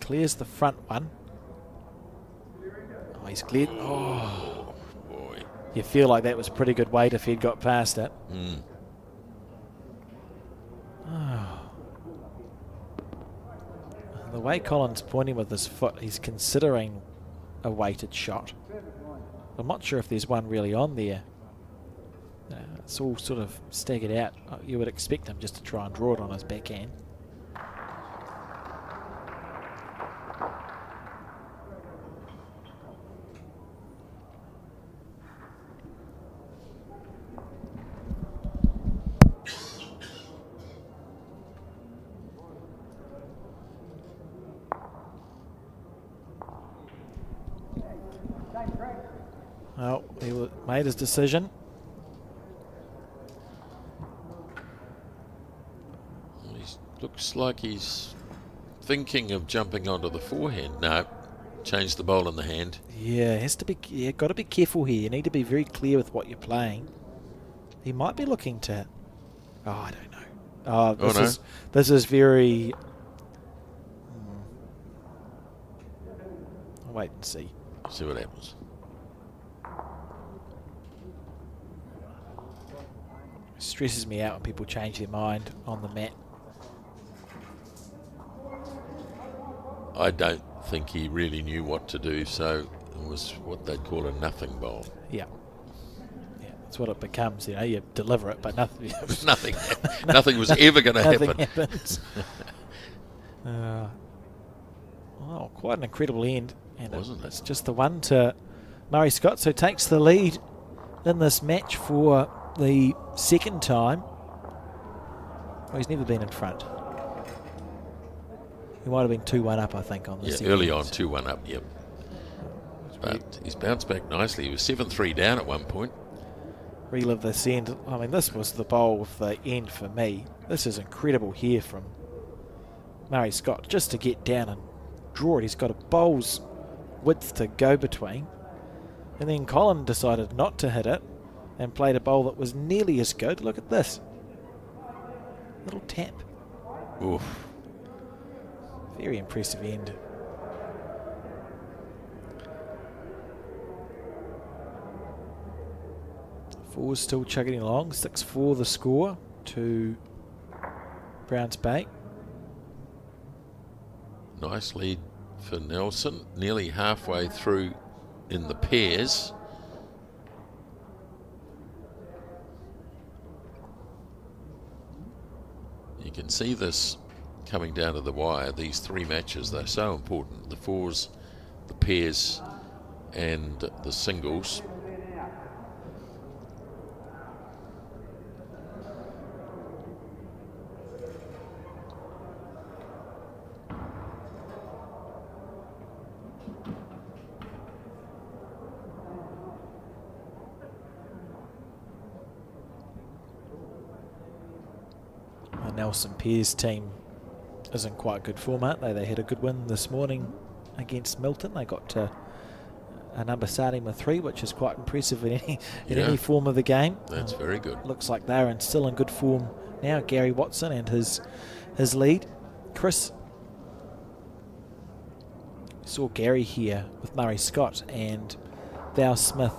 Clears the front one. Oh, he's cleared. Oh,
boy.
You feel like that was pretty good weight if he'd got past it. Oh. The way Colin's pointing with his foot, he's considering a weighted shot. I'm not sure if there's one really on there. It's all sort of staggered out. You would expect him just to try and draw it on his backhand. Well, he made his decision.
Looks like he's thinking of jumping onto the forehand. No, change the bowl in the hand.
Yeah, has to be. Yeah, got to be careful here. You need to be very clear with what you're playing. He might be looking to. Oh, I don't know. This is very. I'll wait and see.
See what happens.
Stresses me out when people change their mind on the mat.
I don't think he really knew what to do, so it was what they'd call a nothing bowl.
Yeah. Yeah, that's what it becomes. You know, you deliver it, but nothing.
Nothing was ever going to happen.
Nothing happens. Oh, quite an incredible end. And
Wasn't it?
It's just the one to Murray Scott, so takes the lead in this match for the second time. Well, he's never been in front. He might have been 2-1 up, I think, on the second.
Early on, 2-1 up, yep. But he's bounced back nicely. He was 7-3 down at one point.
Relive this end. I mean, this was the bowl of the end for me. This is incredible here from Murray Scott, just to get down and draw it. He's got a bowl's width to go between. And then Colin decided not to hit it and played a bowl that was nearly as good. Look at this. Little tap.
Oof.
Very impressive end. Four's still chugging along. 6-4 the score to Browns Bay.
Nice lead for Nelson. Nearly halfway through in the pairs. You can see this coming down to the wire. These three matches, they're so important. The fours, the pairs, and the singles.
Nelson Pear's team is in quite good form, aren't they? They had a good win this morning against Milton. They got to a number starting with 3, which is quite impressive in any form of the game.
That's very good.
Looks like they're still in good form now. Gary Watson and his lead. Chris, saw Gary here with Murray Scott and Val Smith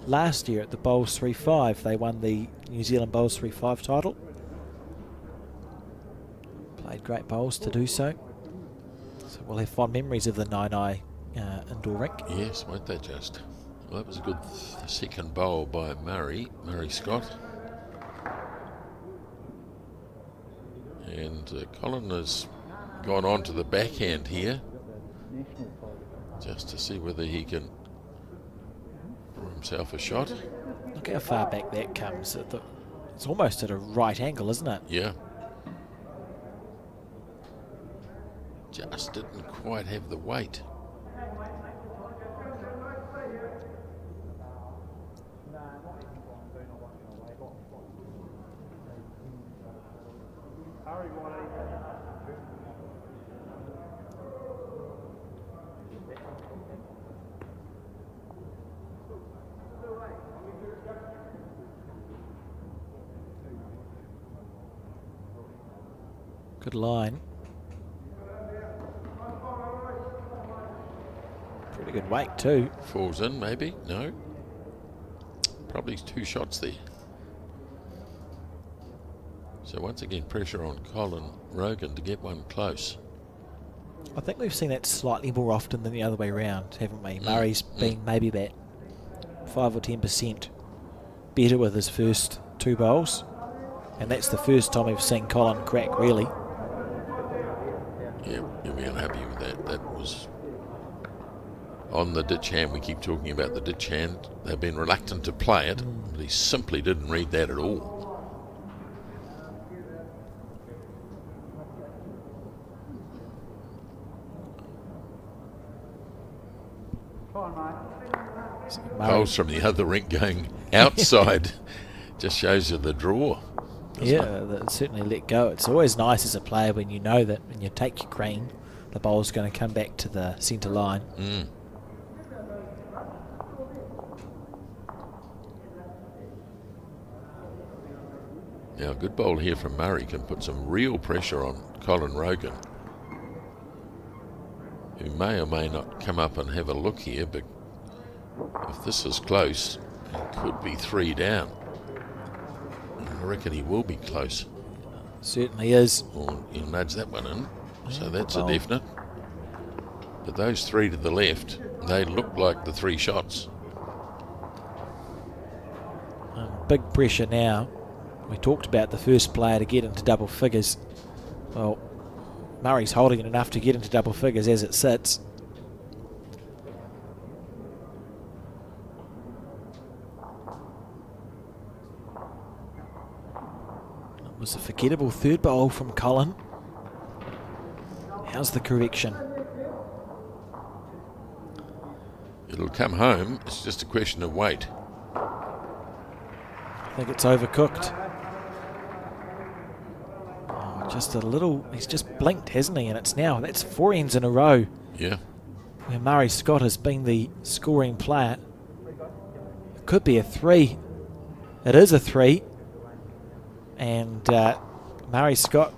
last year at the Bowls 3-5. They won the New Zealand Bowls 3-5 title. Played great bowls to do so. So we'll have fond memories of the 9i indoor rink.
Yes, won't they just? Well, that was a good second bowl by Murray Scott. And Colin has gone on to the backhand here, just to see whether he can draw himself a shot.
Look how far back that comes. It's almost at a right angle, isn't it?
Yeah. Just didn't quite have the weight.
Good line. Pretty good weight too.
Falls in, maybe? No. Probably 2 shots there. So once again, pressure on Colin Rogan to get one close.
I think we've seen that slightly more often than the other way around, haven't we? Murray's been maybe about 5 or 10% better with his first 2 bowls. And that's the first time we've seen Colin crack, really.
Yeah, you'll be unhappy with that. That was on the ditch hand. We keep talking about the ditch hand. They've been reluctant to play it, but he simply didn't read that at all. Bowls from the other rink going outside just shows you the draw.
Yeah, certainly let go. It's always nice as a player when you know that when you take your green, the bowl's going to come back to the centre line.
Now, a good bowl here from Murray can put some real pressure on Colin Rogan, who may or may not come up and have a look here, but if this is close, it could be 3 down. I reckon he will be close.
Certainly is.
Or he'll nudge that one in, so that's a definite. But those three to the left, they look like the three shots.
Big pressure now. We talked about the first player to get into double figures. Well, Murray's holding it enough to get into double figures as it sits. It was a forgettable third bowl from Colin. How's the correction?
It'll come home. It's just a question of weight.
I think it's overcooked. Oh, just a little. He's just blinked, hasn't he? And it's now, that's 4 ends in a row.
Yeah.
Where Murray Scott has been the scoring player. It could be a 3. It is a 3. And Murray Scott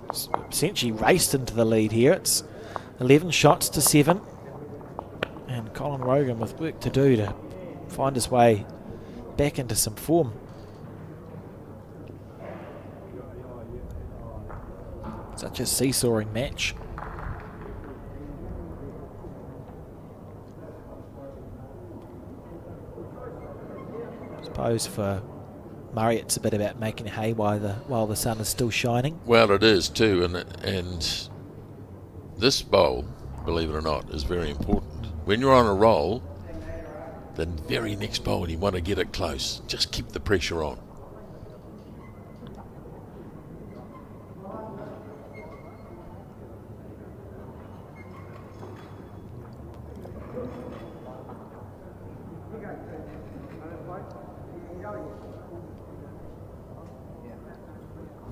essentially raced into the lead here. It's 11 shots to 7. And Colin Rogan with work to do to find his way back into some form. Such a seesawing match. I suppose for Murray it's a bit about making hay while the sun is still shining.
Well, it is too, and this bowl, believe it or not, is very important. When you're on a roll, the very next bowl you want to get it close. Just keep the pressure on.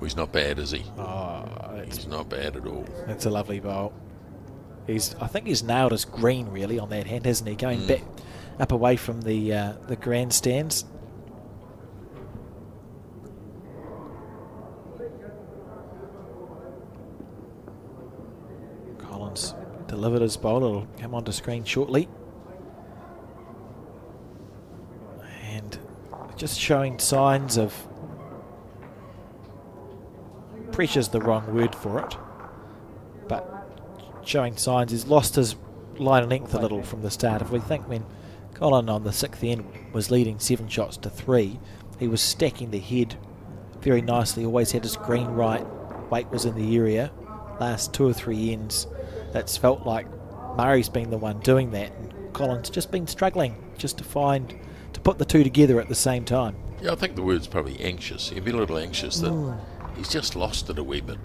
He's not bad, is he?
Oh,
he's not bad at all.
That's a lovely bowl. I think he's nailed his green really on that hand, hasn't he? Going back up away from the grandstands. Collins delivered his bowl. It'll come onto screen shortly. And just showing signs of, pressure's the wrong word for it, but showing signs he's lost his line of length a little from the start. If we think when Colin on the 6th end was leading 7 shots to 3, he was stacking the head very nicely, always had his green right, weight was in the area. Last 2 or 3 ends, it's felt like Murray's been the one doing that, and Colin's just been struggling just to put the two together at the same time.
Yeah, I think the word's probably anxious. He'd be a little anxious that he's just lost it a wee bit.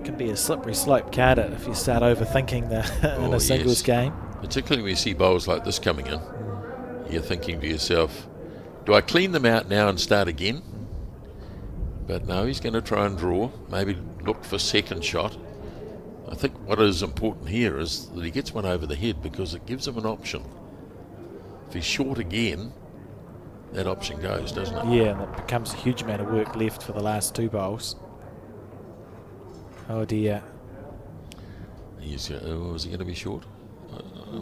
Can be a slippery slope, can't it, if you start overthinking in a singles game.
Particularly when you see bowls like this coming in, you're thinking to yourself, do I clean them out now and start again? But no, he's going to try and draw, maybe look for second shot. I think what is important here is that he gets one over the head because it gives him an option. If he's short again, that option goes, doesn't it?
Yeah, and it becomes a huge amount of work left for the last 2 bowls. Oh dear.
Is he going to be short?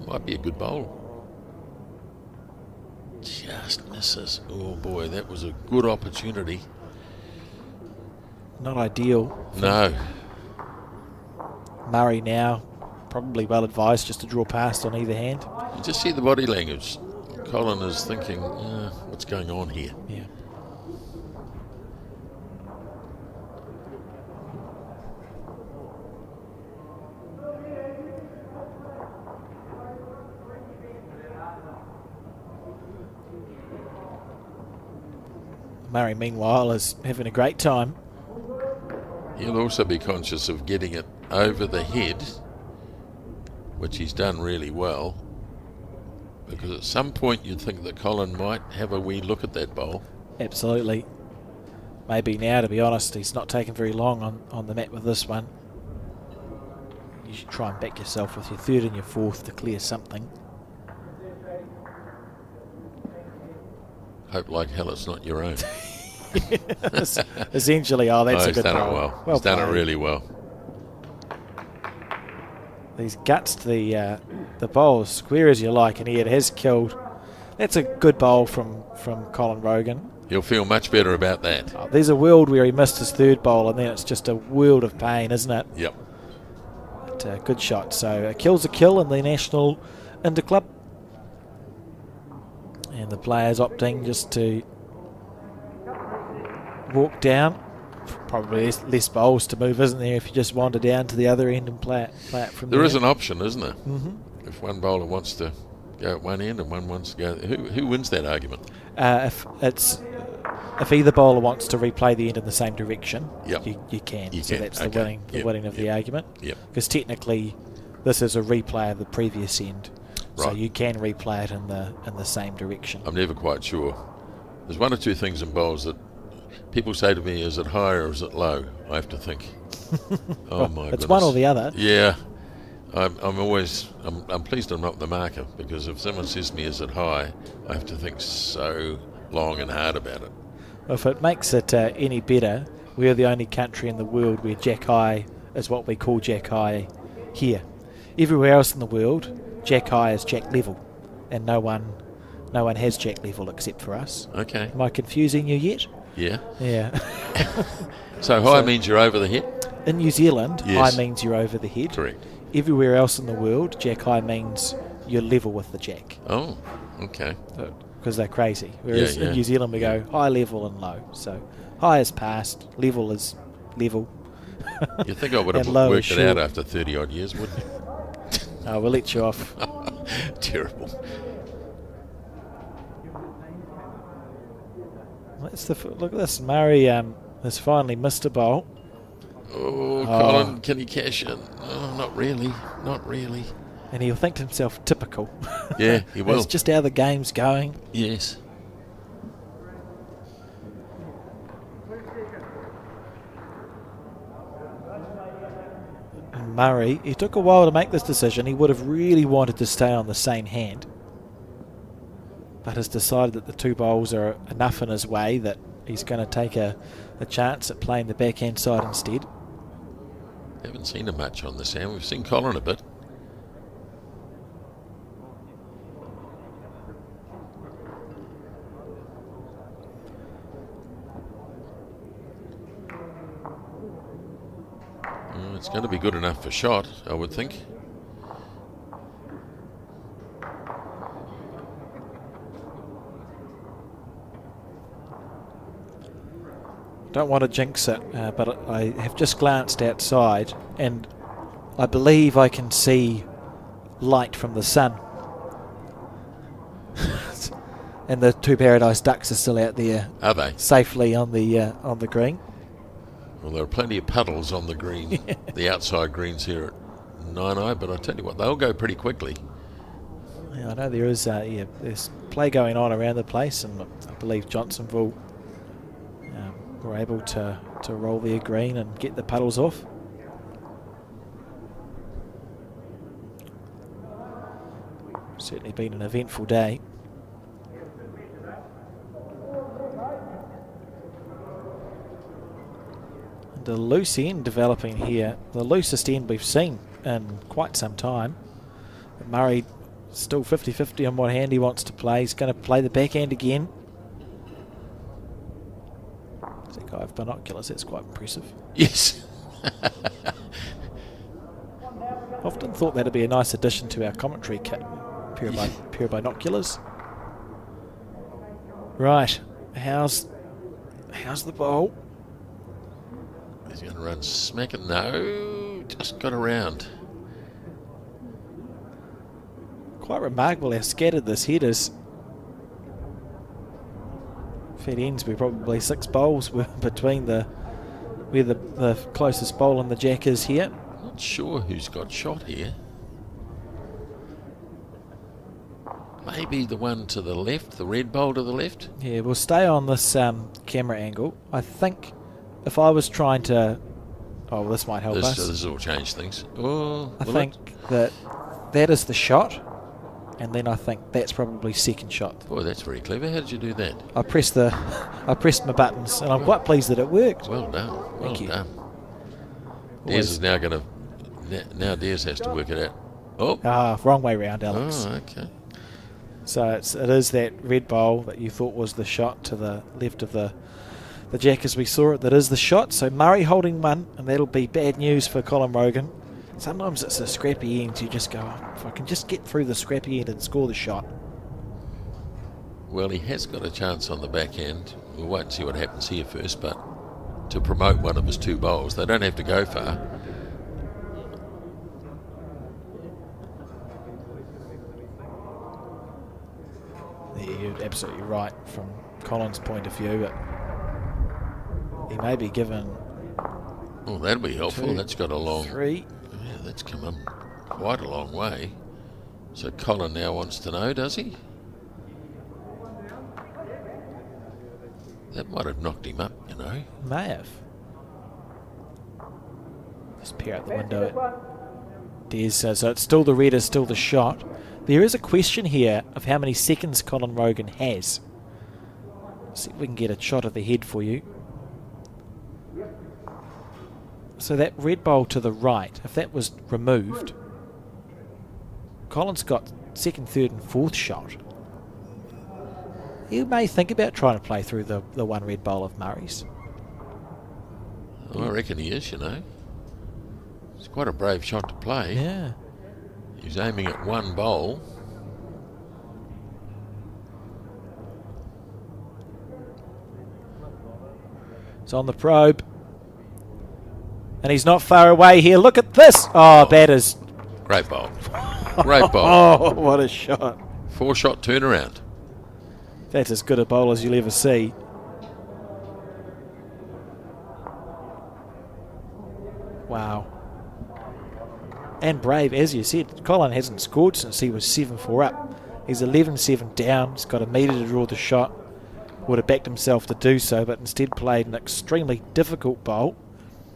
Might be a good bowl. Just misses. Oh boy, that was a good opportunity.
Not ideal.
No.
Murray now, probably well advised just to draw past on either hand.
You just see the body language. Colin is thinking, what's going on here?
Yeah. Murray, meanwhile, is having a great time.
He'll also be conscious of getting it over the head, which he's done really well, because at some point you'd think that Colin might have a wee look at that bowl.
Absolutely. Maybe now, to be honest, he's not taken very long on the mat with this one. You should try and back yourself with your 3rd and your 4th to clear something.
Hope like hell it's not your own.
Essentially, that's a good
done
bowl.
it well. He's done it really well.
He's gutsed the bowl as square as you like, and he has killed. That's a good bowl from Colin Rogan.
He'll feel much better about that.
There's a world where he missed his 3rd bowl, and then it's just a world of pain, isn't it?
Yep.
But good shot. So a kill's a kill in the National Interclub. And the players opting just to walk down. Probably less bowls to move, isn't there, if you just wander down to the other end and play it from there.
There is an option, isn't there?
Mm-hmm.
If one bowler wants to go at one end and one wants to go... Who wins that argument?
If either bowler wants to replay the end in the same direction,
Yep.
you can.
You
so
can.
that's
Okay.
the winning of the argument.
Yep.
Because technically, this is a replay of the previous end, so
Right.
you can replay it in the same direction.
I'm never quite sure. There's one or two things in bowls that people say to me, is it high or is it low? I have to think. Oh my goodness.
It's one or the other.
Yeah. I'm pleased I'm not the marker, because if someone says to me, is it high, I have to think so long and hard about it.
If it makes it any better, we're the only country in the world where jack high is what we call jack high here. Everywhere else in the world, jack high is jack level, and no one has jack level except for us.
Okay.
Am I confusing you yet?
Yeah.
Yeah.
So high means you're over the head?
In New Zealand,
Yes.
high means you're over the head.
Correct.
Everywhere else in the world, jack high means you're level with the jack,
Oh, okay.
because they're crazy. Whereas
Yeah.
in New Zealand, we go high, level, and low. So high is past, level is level.
You think I would have
And low
worked
is
it out
short.
after 30 odd years, wouldn't you?
We'll let you off.
Terrible.
Look at this. Murray has finally missed a bowl.
Oh, Colin, can he cash in? Oh, not really. Not really.
And he'll think to himself, typical.
Yeah, he will.
It's just how the game's going.
Yes.
And Murray, he took a while to make this decision. He would have really wanted to stay on the same hand, but has decided that the two bowls are enough in his way that he's going to take a chance at playing the backhand side instead.
Haven't seen him much on this hand. We've seen Colin a bit. It's going to be good enough for shot, I would think.
Don't want to jinx it, but I have just glanced outside and I believe I can see light from the sun. And the two Paradise Ducks are still out there,
Are they?
safely on the green.
Well, there are plenty of puddles on the green, the outside greens here at 9 but I tell you what, they'll go pretty quickly.
Yeah, I know there is there's play going on around the place, and I believe Johnsonville were able to roll their green and get the puddles off. Certainly been an eventful day. And a loose end developing here, the loosest end we've seen in quite some time. Murray still 50-50 on what hand he wants to play. He's going to play the backhand again. It's a guy with binoculars, that's quite impressive.
Yes.
Often thought that'd be a nice addition to our commentary kit. Pair of binoculars. Right, how's the bowl?
He's going to run smack it. No, just got around.
Quite remarkable how scattered this head is. If it ends, we're probably 6 bowls between where the closest bowl and the jack is here.
Not sure who's got shot here. Maybe the one to the left, the red bowl to the left.
Yeah, we'll stay on this camera angle. I think if I was trying to... Oh, well, this might help us.
This will change things. Oh,
I think that is the shot, and then I think that's probably second shot.
Oh, that's very clever. How did you do that?
I pressed my buttons, and I'm quite pleased that it worked.
Well done. Well
Thank you.
done. Des is now going to... Now Des has to work it out. Oh.
Wrong way round, Alex.
Oh, okay.
So it is that red bowl that you thought was the shot to the left of the jack as we saw it. That is the shot. So Murray holding one, and that'll be bad news for Colin Rogan. Sometimes it's the scrappy ends. You just go, oh, if I can just get through the scrappy end and score the shot.
Well, he has got a chance on the back end. We'll wait and see what happens here first, but to promote one of his 2 bowls, they don't have to go far.
Yeah, you're absolutely right from Colin's point of view. But he may be given.
Oh, that'll be helpful.
2,
That's got a long...
3.
Yeah, that's come in quite a long way. So Colin now wants to know, does he? That might have knocked him up, you know.
May have. Just peer out the window at Des. So it's still the red, is still the shot. There is a question here of how many seconds Colin Rogan has. See if we can get a shot of the head for you. So that red bowl to the right, if that was removed, Colin's got 2nd, 3rd and 4th shot. You may think about trying to play through the 1 red bowl of Murray's.
Well, I reckon he is, you know. It's quite a brave shot to play.
Yeah.
He's aiming at 1 bowl.
It's on the probe. And he's not far away here. Look at this. Oh, batters.
Great bowl. Great bowl.
Oh, what a shot.
4-shot turnaround.
That's as good a bowl as you'll ever see. Wow. And brave, as you said. Colin hasn't scored since he was 7-4 up. He's 11-7 down. He's got a metre to draw the shot. Would have backed himself to do so, but instead played an extremely difficult bowl.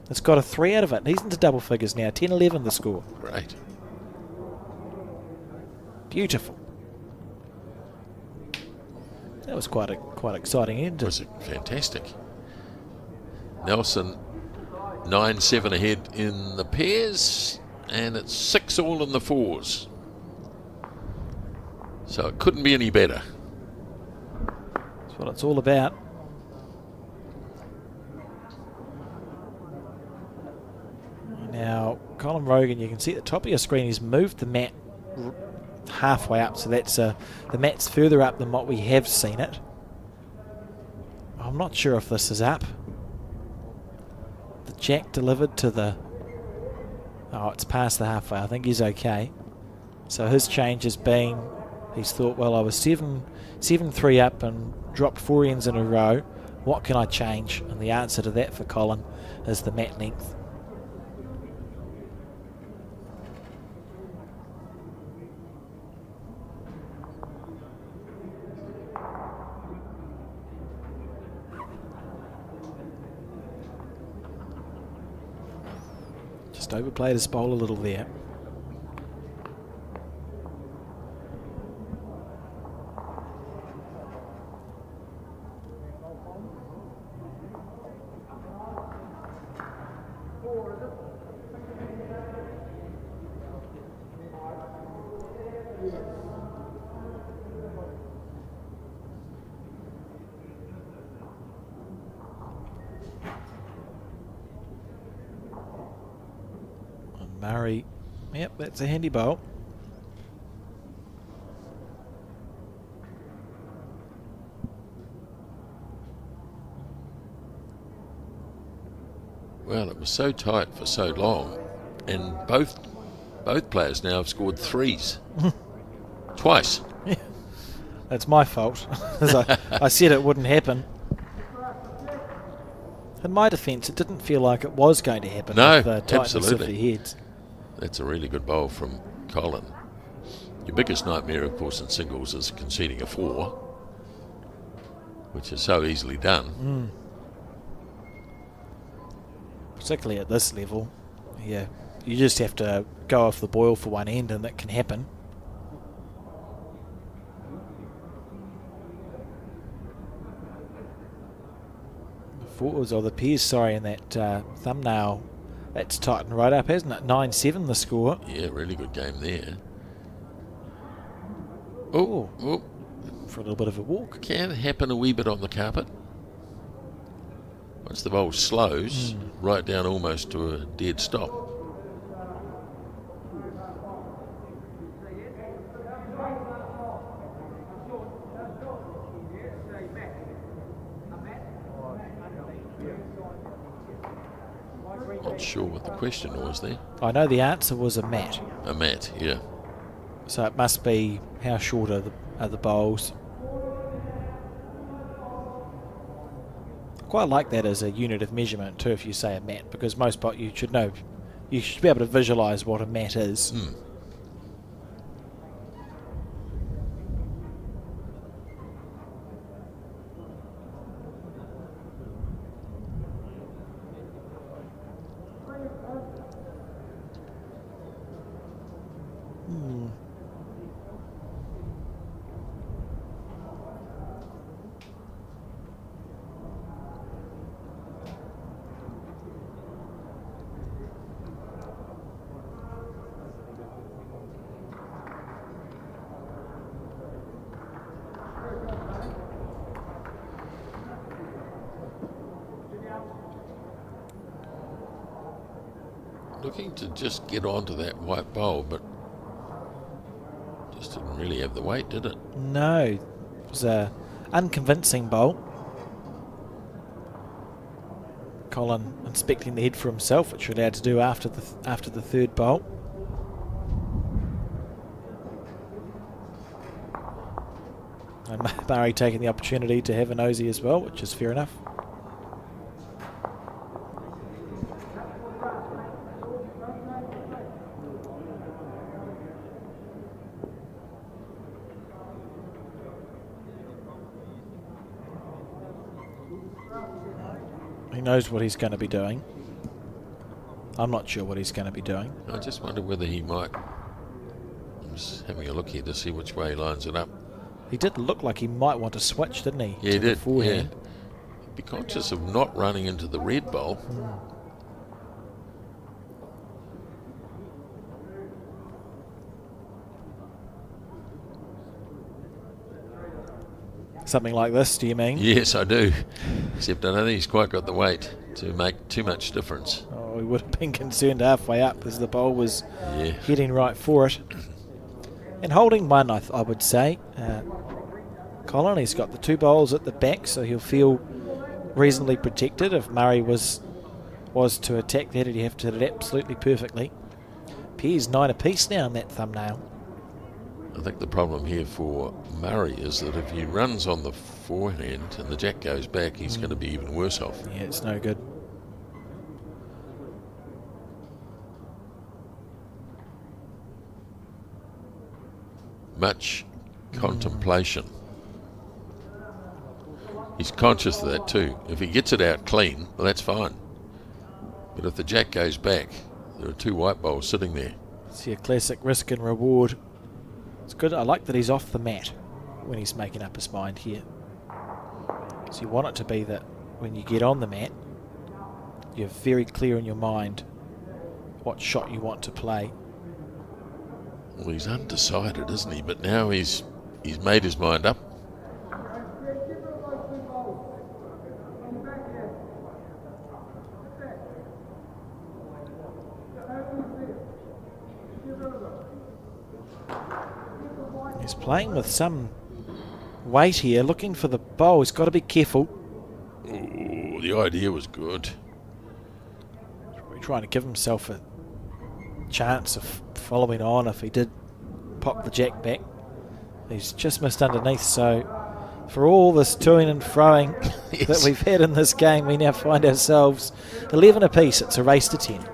It's got a 3 out of it. He's into double figures now. 10-11 the score.
Great.
Beautiful. That was quite exciting end.
Was it fantastic? Nelson 9-7 ahead in the pairs, and it's 6 all in the 4s. So it couldn't be any better.
That's what it's all about. Now, Colin Rogan, you can see at the top of your screen, he's moved the mat halfway up, so that's the mat's further up than what we have seen it. I'm not sure if this is up. The jack delivered to the... Oh, it's past the halfway. I think he's okay. So his change has been, he's thought, well, I was 7-3 up and dropped 4 ends in a row. What can I change? And the answer to that for Colin is the mat length. Just overplayed his bowl a little there. Murray, yep, that's a handy bowl.
Well, it was so tight for so long, and both players now have scored 3s. Twice.
Yeah, that's my fault. As I said it wouldn't happen. In my defence, it didn't feel like it was going to happen.
No,
with the tightness
absolutely.
of the heads.
That's a really good bowl from Colin. Your biggest nightmare, of course, in singles is conceding a 4, which is so easily done.
Particularly at this level. Yeah, you just have to go off the boil for one end and that can happen. The fours, or the pairs, sorry, in that thumbnail, that's tightened right up, hasn't it? 9-7 the score.
Yeah, really good game there. Oh,
For a little bit of a walk.
can happen a wee bit on the carpet. Once the bowl slows, right down almost to a dead stop. Not sure what the question was there.
I know the answer was a mat.
A mat, yeah.
So it must be how short are the bowls. Quite like that as a unit of measurement too, if you say a mat, because most you should know, you should be able to visualise what a mat is.
Looking to just get onto that white bowl, but just didn't really have the weight, did it?
No, it was a unconvincing bowl. Colin inspecting the head for himself, which you're allowed to do after the third bowl. And Murray taking the opportunity to have a nosy as well, which is fair enough. He knows what he's going to be doing. I'm not sure what he's going to be doing.
I just wonder whether he might. I'm just having a look here to see which way he lines it up.
He did look like he might want to switch, didn't he?
Yeah, he did.
Forehand.
Yeah. Be conscious of not running into the red bowl.
Something like this, do you mean?
Yes, I do. Except I don't think he's quite got the weight to make too much difference.
Oh, we would have been concerned halfway up as the bowl was heading right for it. And holding one, I would say. Colin, he's got the two bowls at the back, so he'll feel reasonably protected. If Murray was to attack that, he'd have to hit it absolutely perfectly. Pairs 9 apiece now in that thumbnail.
I think the problem here for Murray is that if he runs on the forehand and the jack goes back, he's going to be even worse off.
Yeah, it's no good.
Much contemplation. He's conscious of that too. If he gets it out clean, well, that's fine. But if the jack goes back, there are two white bowls sitting there.
See a classic risk and reward. It's good. I like that he's off the mat when he's making up his mind here. So you want it to be that when you get on the mat, you're very clear in your mind what shot you want to play.
Well, he's undecided, isn't he? But now he's made his mind up.
He's playing with some weight here, looking for the bowl. He's got to be careful.
Ooh, the idea was good.
He's trying to give himself a chance of following on if he did pop the jack back. He's just missed underneath, so for all this toing and froing
Yes.
that we've had in this game, we now find ourselves 11 apiece. It's a race to 10.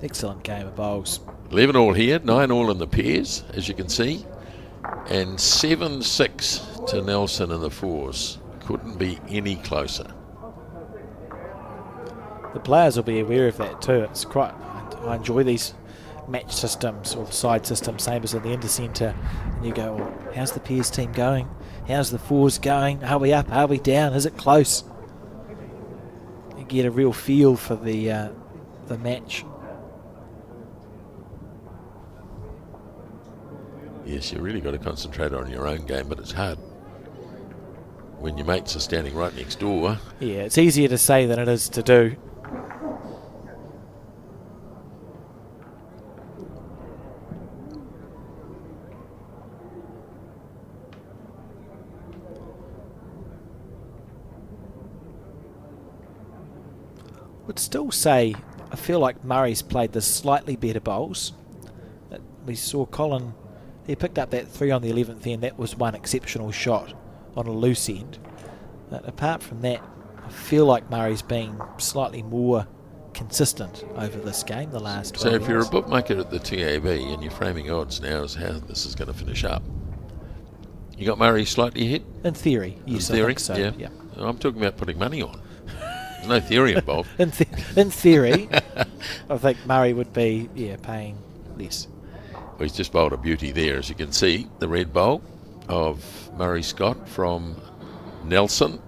Excellent game of bowls.
11 all here, 9 all in the pairs, as you can see. And 7-6 to Nelson in the fours. Couldn't be any closer.
The players will be aware of that too. It's quite. I enjoy these match systems or the side system, same as in the intercentre. And you go, well, how's the pairs team going? How's the fours going? Are we up? Are we down? Is it close? You get a real feel for the match.
Yes, you really got to concentrate on your own game, but it's hard when your mates are standing right next door.
Yeah, it's easier to say than it is to do. would still say I feel like Murray's played the slightly better bowls. We saw Colin, he picked up that 3 on the 11th end. That was one exceptional shot on a loose end. But apart from that, I feel like Murray's been slightly more consistent over this game, the last 12
So if you're a
years.
bookmaker at the TAB and you're framing odds now as how this is going to finish up, you got Murray slightly ahead?
In theory, yes,
In theory,
I think so.
yeah. I'm talking about putting money on. There's no theory involved.
In theory, I think Murray would be, paying less.
Well, he's just bowled a beauty there, as you can see, the red bowl of Murray Scott from Nelson.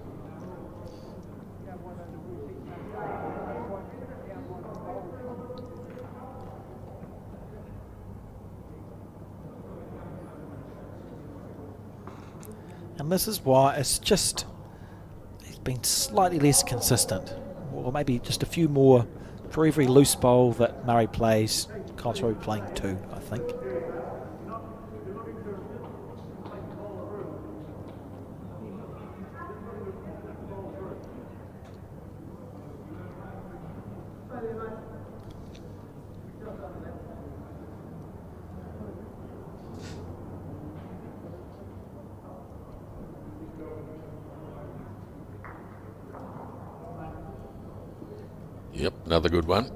And this is why it's been slightly less consistent, or maybe just a few more for every loose bowl that Murray plays. Colin's probably playing 2, I think.
Yep, another good one.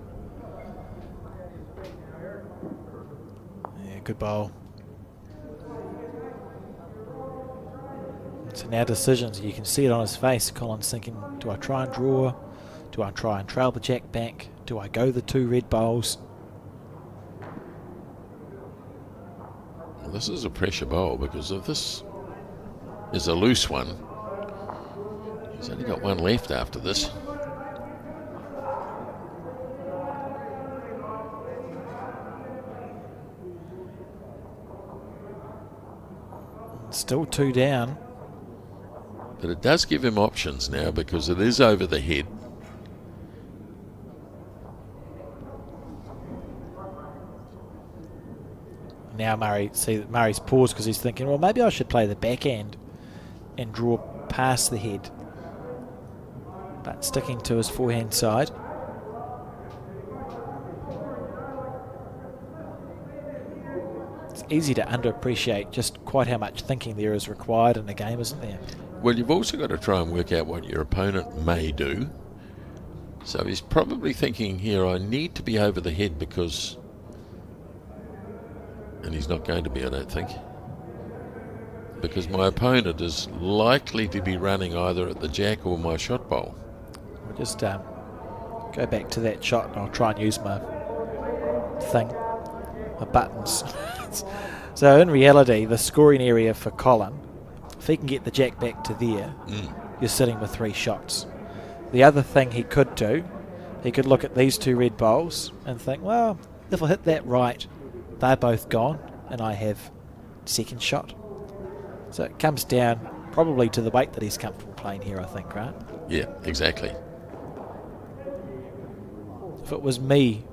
Yeah, good bowl. So now decisions. You can see it on his face. Colin's thinking, do I try and draw? Do I try and trail the jack back? Do I go the 2 red bowls?
Well, this is a pressure bowl because if this is a loose one, he's only got 1 left after this.
Still 2 down.
But it does give him options now because it is over the head.
Now Murray's paused because he's thinking, well, maybe I should play the backhand and draw past the head. But sticking to his forehand side. It's easy to underappreciate just quite how much thinking there is required in a game, isn't there?
Well, you've also got to try and work out what your opponent may do. So he's probably thinking here, I need to be over the head because... And he's not going to be, I don't think. Because my opponent is likely to be running either at the jack or my shot bowl.
We'll just go back to that shot and I'll try and use my thing, my buttons. So in reality, the scoring area for Colin, if he can get the jack back to there, you're sitting with 3 shots. The other thing he could do, he could look at these 2 red bowls and think, well, if I hit that right, they're both gone and I have second shot. So it comes down probably to the weight that he's comfortable playing here, I think, right?
Yeah, exactly.
If it was me,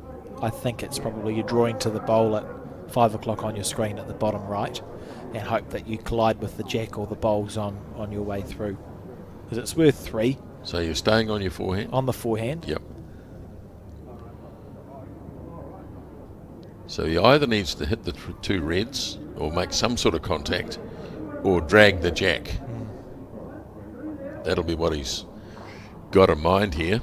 I think it's probably you're drawing to the bowl at 5 o'clock on your screen at the bottom right and hope that you collide with the jack or the bowls on your way through. Because it's worth 3.
So you're staying on your forehand?
On the forehand.
Yep. So he either needs to hit the 2 reds or make some sort of contact or drag the jack. That'll be what he's got in mind here.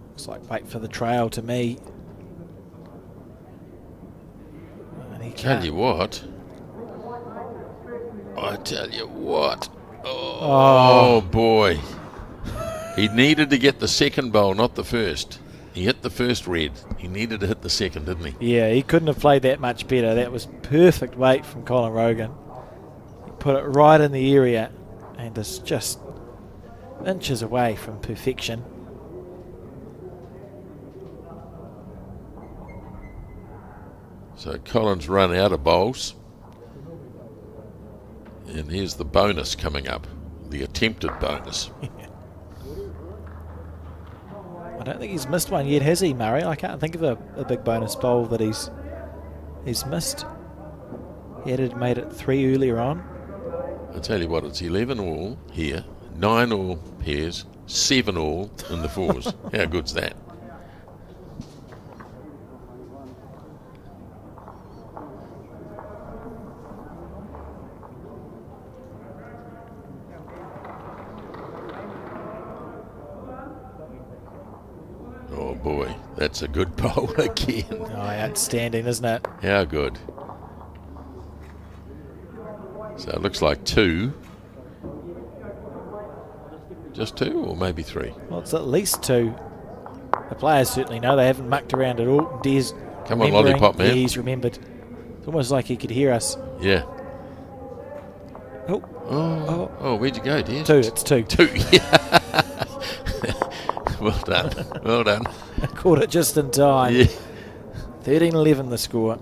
Looks like wait for the trail to me. And he
Tell
can't.
you what. I tell you what. Oh, boy. He needed to get the second bowl, not the first. He hit the first red. He needed to hit the second, didn't he?
Yeah, he couldn't have played that much better. That was perfect weight from Colin Rogan. He put it right in the area and is just inches away from perfection.
So Colin's run out of bowls. And here's the bonus coming up. The attempted bonus.
I don't think he's missed one yet, has he, Murray? I can't think of a big bonus bowl that he's missed. He had made it 3 earlier on.
I tell you what, it's 11 all here, 9 all pairs, 7 all in the fours. How good's that? Oh boy, that's a good bowl again.
Oh, outstanding, isn't it?
How good. So it looks like 2. Just 2 or maybe 3?
Well, it's at least 2. The players certainly know. They haven't mucked around at all. Des
Come on, lollipop man.
Yeah, he's remembered. It's almost like he could hear us.
Yeah.
Oh.
Oh, where'd you go, dear?
2, it's 2.
2, yeah. Well done. Well done.
Caught it just in time.
Yeah.
13-11 the score.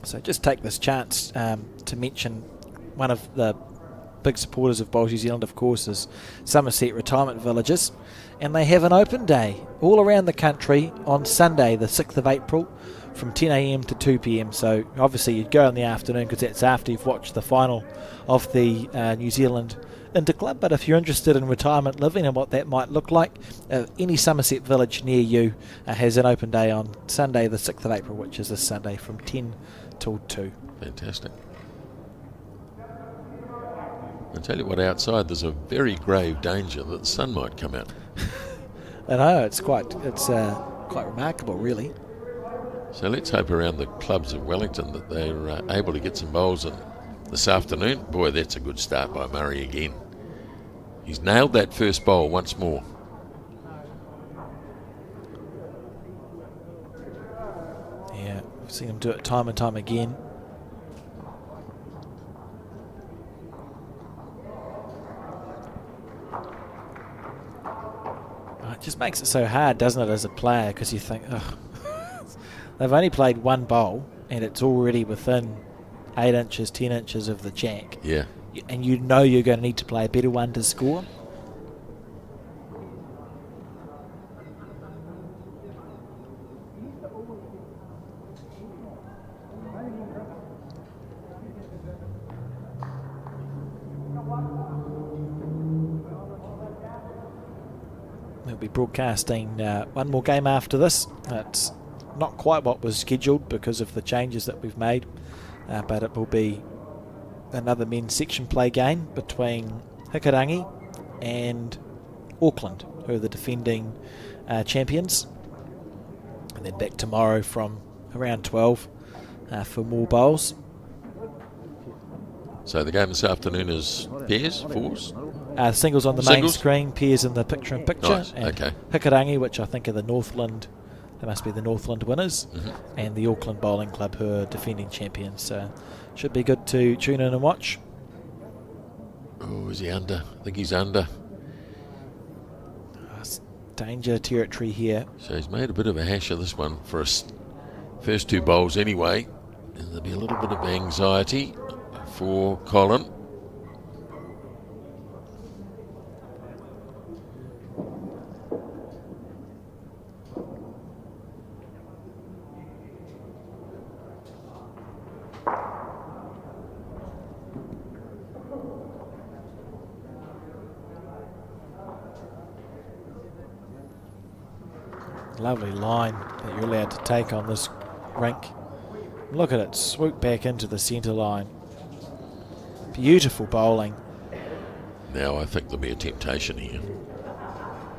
So just take this chance to mention one of the big supporters of Bowls New Zealand, of course, is Somerset Retirement Villages. And they have an open day all around the country on Sunday, the 6th of April, from 10 a.m. to 2 p.m. So obviously you'd go in the afternoon because that's after you've watched the final of the New Zealand Interclub. But if you're interested in retirement living and what that might look like, any Somerset village near you has an open day on Sunday, the 6th of April, which is this Sunday from 10 till 2.
Fantastic. I tell you what, outside there's a very grave danger that the sun might come out.
I know, it's quite remarkable, really.
So let's hope around the clubs of Wellington that they're able to get some bowls in this afternoon. Boy, that's a good start by Murray again. He's nailed that first bowl once more.
Yeah, we've seen him do it time and time again. It just makes it so hard, doesn't it, as a player, because you think, ugh, they've only played one bowl and it's already within 8 inches, 10 inches of the jack.
Yeah.
And you know you're going to need to play a better one to score. We'll be broadcasting one more game after this. It's not quite what was scheduled because of the changes that we've made, but it will be another men's section play game between Hikurangi and Auckland, who are the defending champions. And then back tomorrow from around 12 for more bowls.
So the game this afternoon is pairs, fours?
Singles on the main screen, pairs in the picture-in-picture.
Nice,
and
okay.
Hikurangi, which I think are the Northland, they must be the Northland winners, and the Auckland Bowling Club, who are defending champions. So should be good to tune in and watch.
Oh, is he under? I think he's under.
It's danger territory here.
So he's made a bit of a hash of this one for us first 2 bowls anyway. And there'll be a little bit of anxiety for Colin.
Lovely line that you're allowed to take on this rink. Look at it, swoop back into the centre line. Beautiful bowling.
Now I think there'll be a temptation here.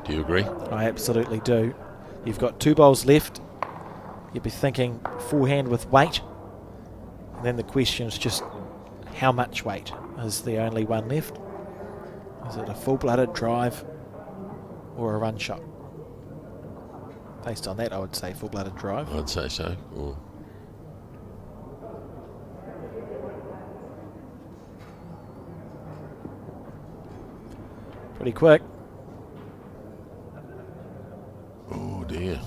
Do you agree?
I absolutely do. You've got 2 bowls left. You'd be thinking forehand with weight. And then the question is just how much weight is the only one left? Is it a full-blooded drive or a run shot? Based on that, I would say full-blooded drive.
I'd say so. Or
pretty quick.
oh dear.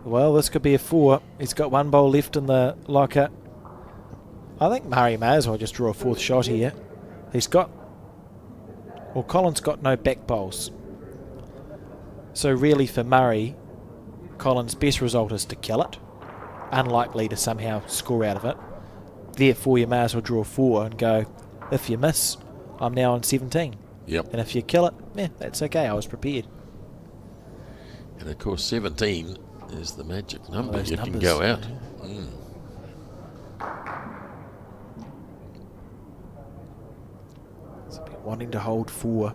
Well, this could be a 4. He's got 1 bowl left in the locker. I think Murray may as well just draw a 4th shot here. Colin's got no back bowls. So really for Murray, Colin's best result is to kill it. Unlikely to somehow score out of it. Therefore, you may as well draw 4 and go, if you miss, I'm now on 17.
Yep.
And if you kill it, that's okay, I was prepared.
And of course, 17 is the magic number.
Those
You
numbers,
can go out.
yeah. So wanting to hold 4.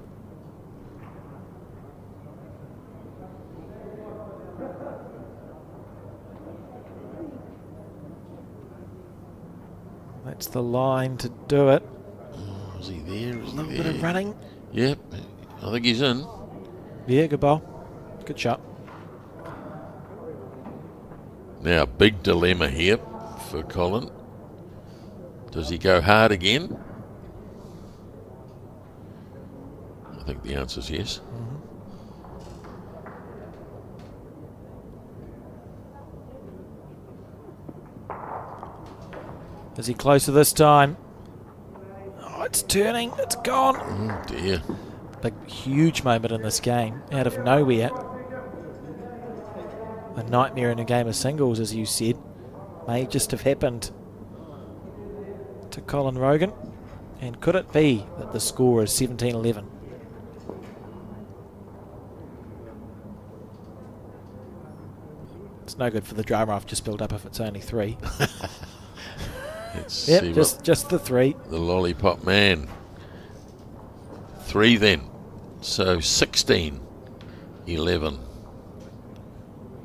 That's the line to do it.
Oh, is he there? Is
A little
he
bit
there?
of running.
Yep. I think he's in.
Yeah, good ball. Good shot.
Now, big dilemma here for Colin. Does he go hard again? I think the answer is yes.
Is he closer this time? Oh, it's turning. It's gone.
Oh, dear.
Big, huge moment in this game. Out of nowhere. A nightmare in a game of singles, as you said, may just have happened to Colin Rogan. And could it be that the score is 17-11? It's no good for the drama I've just built up if it's only 3.
Let's see
Yep, just the 3.
the lollipop man. 3 then. So 16, 11.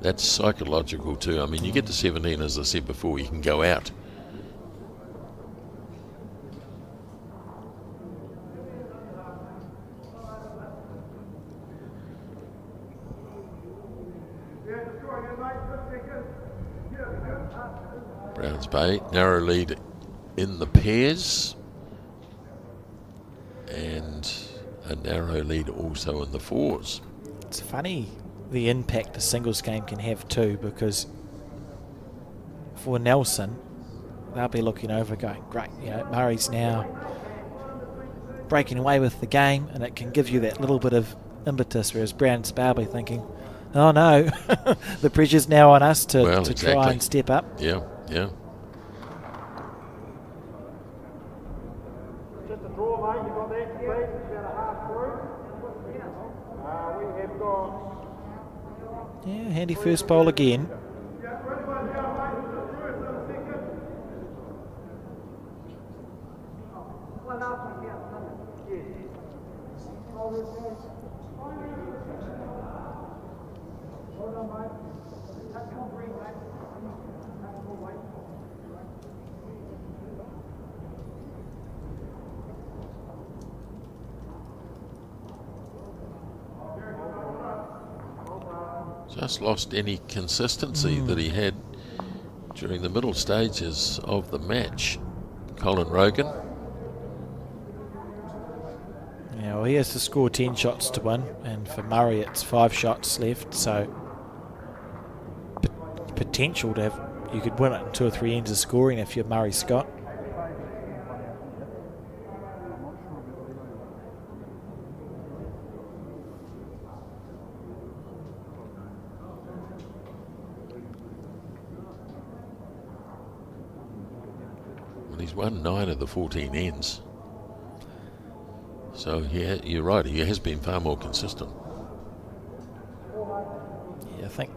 That's psychological too. I mean, you get to 17, as I said before, you can go out. Browns Bay, narrow lead in the pairs, and a narrow lead also in the fours.
It's funny the impact a singles game can have too, because for Nelson, they'll be looking over going, great, Murray's now breaking away with the game, and it can give you that little bit of impetus, whereas Browns Bay will be thinking, oh no, the pressure's now on us to
Exactly.
try and step up.
Yeah.
Just a draw, mate. You got that, please? About a half through. We have got.
Yeah, handy first bowl again.
Just lost any consistency that he had during the middle stages of the match. Colin Rogan.
Yeah, well, he has to score 10 shots to win, and for Murray it's 5 shots left, so potential to have, you could win it in 2 or 3 ends of scoring if you're Murray Scott.
He's won 9 of the 14 ends. So yeah, you're right, he has been far more consistent.
Yeah, I think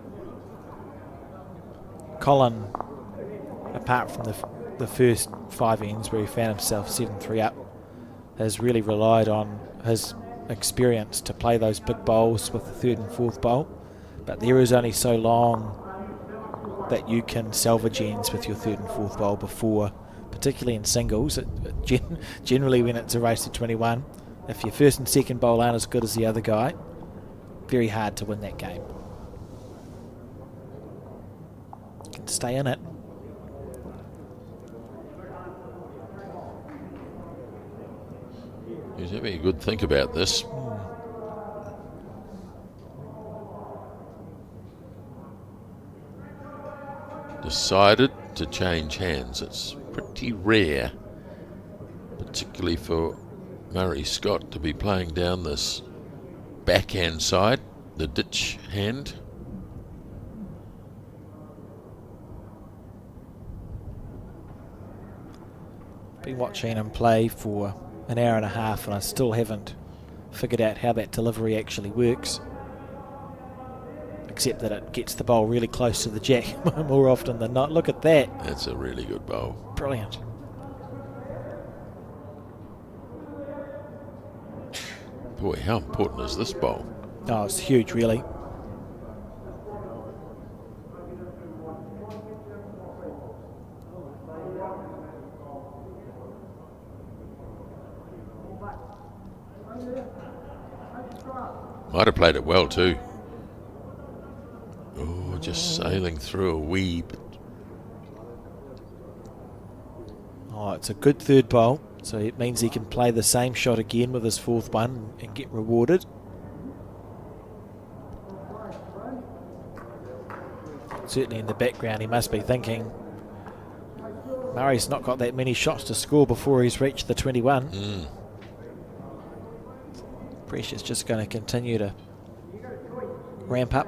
Colin, apart from the first 5 ends where he found himself 7-3 up, has really relied on his experience to play those big bowls with the 3rd and 4th bowl. But there is only so long that you can salvage ends with your 3rd and 4th bowl before, particularly in singles, generally when it's a race to 21, if your 1st and 2nd bowl aren't as good as the other guy, very hard to win that game. You can stay in it.
He's having a good think about this. Decided to change hands. It's pretty rare, particularly for Murray Scott, to be playing down this backhand side, the ditch hand.
Been watching him play for an hour and a half and I still haven't figured out how that delivery actually works. Except that it gets the bowl really close to the jack more often than not. Look at that.
That's a really good bowl.
Brilliant.
Boy, how important is this bowl?
Oh, it's huge, really.
Might have played it well too. Oh, just sailing through a wee bit.
Oh, it's a good third bowl, so it means he can play the same shot again with his fourth one and get rewarded. Certainly in the background he must be thinking, Murray's not got that many shots to score before he's reached the 21. Pressure's just going to continue to ramp up.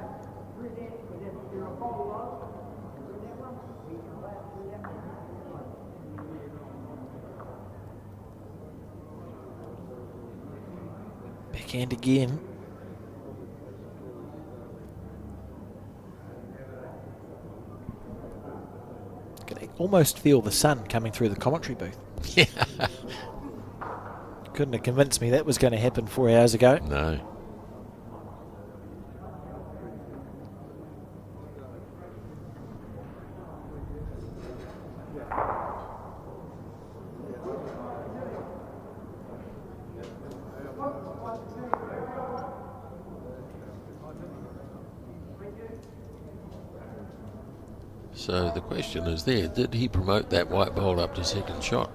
Backhand again. Can almost feel the sun coming through the commentary booth.
Yeah.
Couldn't have convinced me that was going to happen 4 hours ago.
No. So the question is there, did he promote that white ball up to second shot?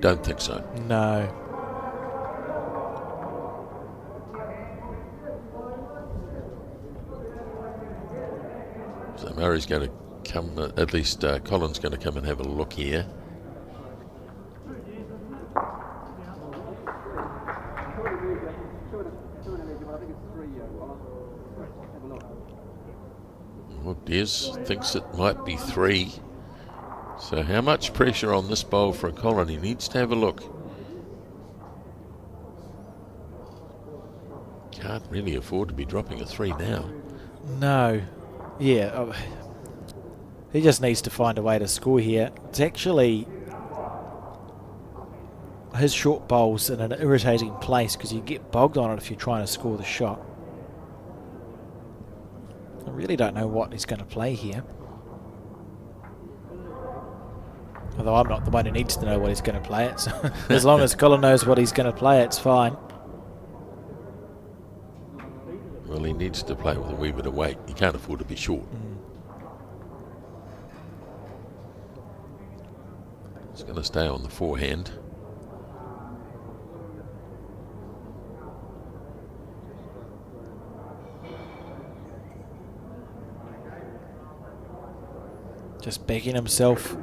Don't think so.
No.
So Murray's going to come, at least Colin's going to come and have a look here. Well, Des thinks it might be 3. So how much pressure on this bowl for Colin? He needs to have a look. Can't really afford to be dropping a 3 now.
No. Yeah. He just needs to find a way to score here. It's actually his short bowl's in an irritating place because you get bogged on it if you're trying to score the shot. I really don't know what he's going to play here. Although I'm not the one who needs to know what he's going to play. So as long as Colin knows what he's going to play, it's fine.
Well, he needs to play with a wee bit of weight. He can't afford to be short. He's going to stay on the forehand.
Just backing himself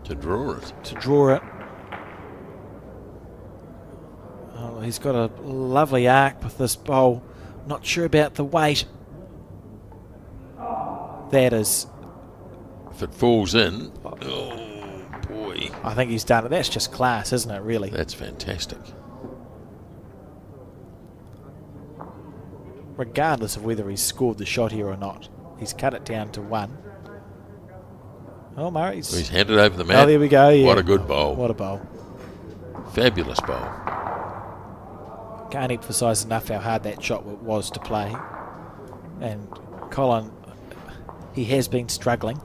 to draw it.
Oh, he's got a lovely arc with this bowl. Not sure about the weight. That is.
If it falls in, oh boy.
I think he's done it. That's just class, isn't it, really?
That's fantastic.
Regardless of whether he's scored the shot here or not, he's cut it down to 1. Oh, Murray's.
He's handed over the mat.
Oh, there we go. Yeah.
What a good bowl.
What a bowl.
Fabulous bowl.
Can't emphasise enough how hard that shot was to play. And Colin, he has been struggling.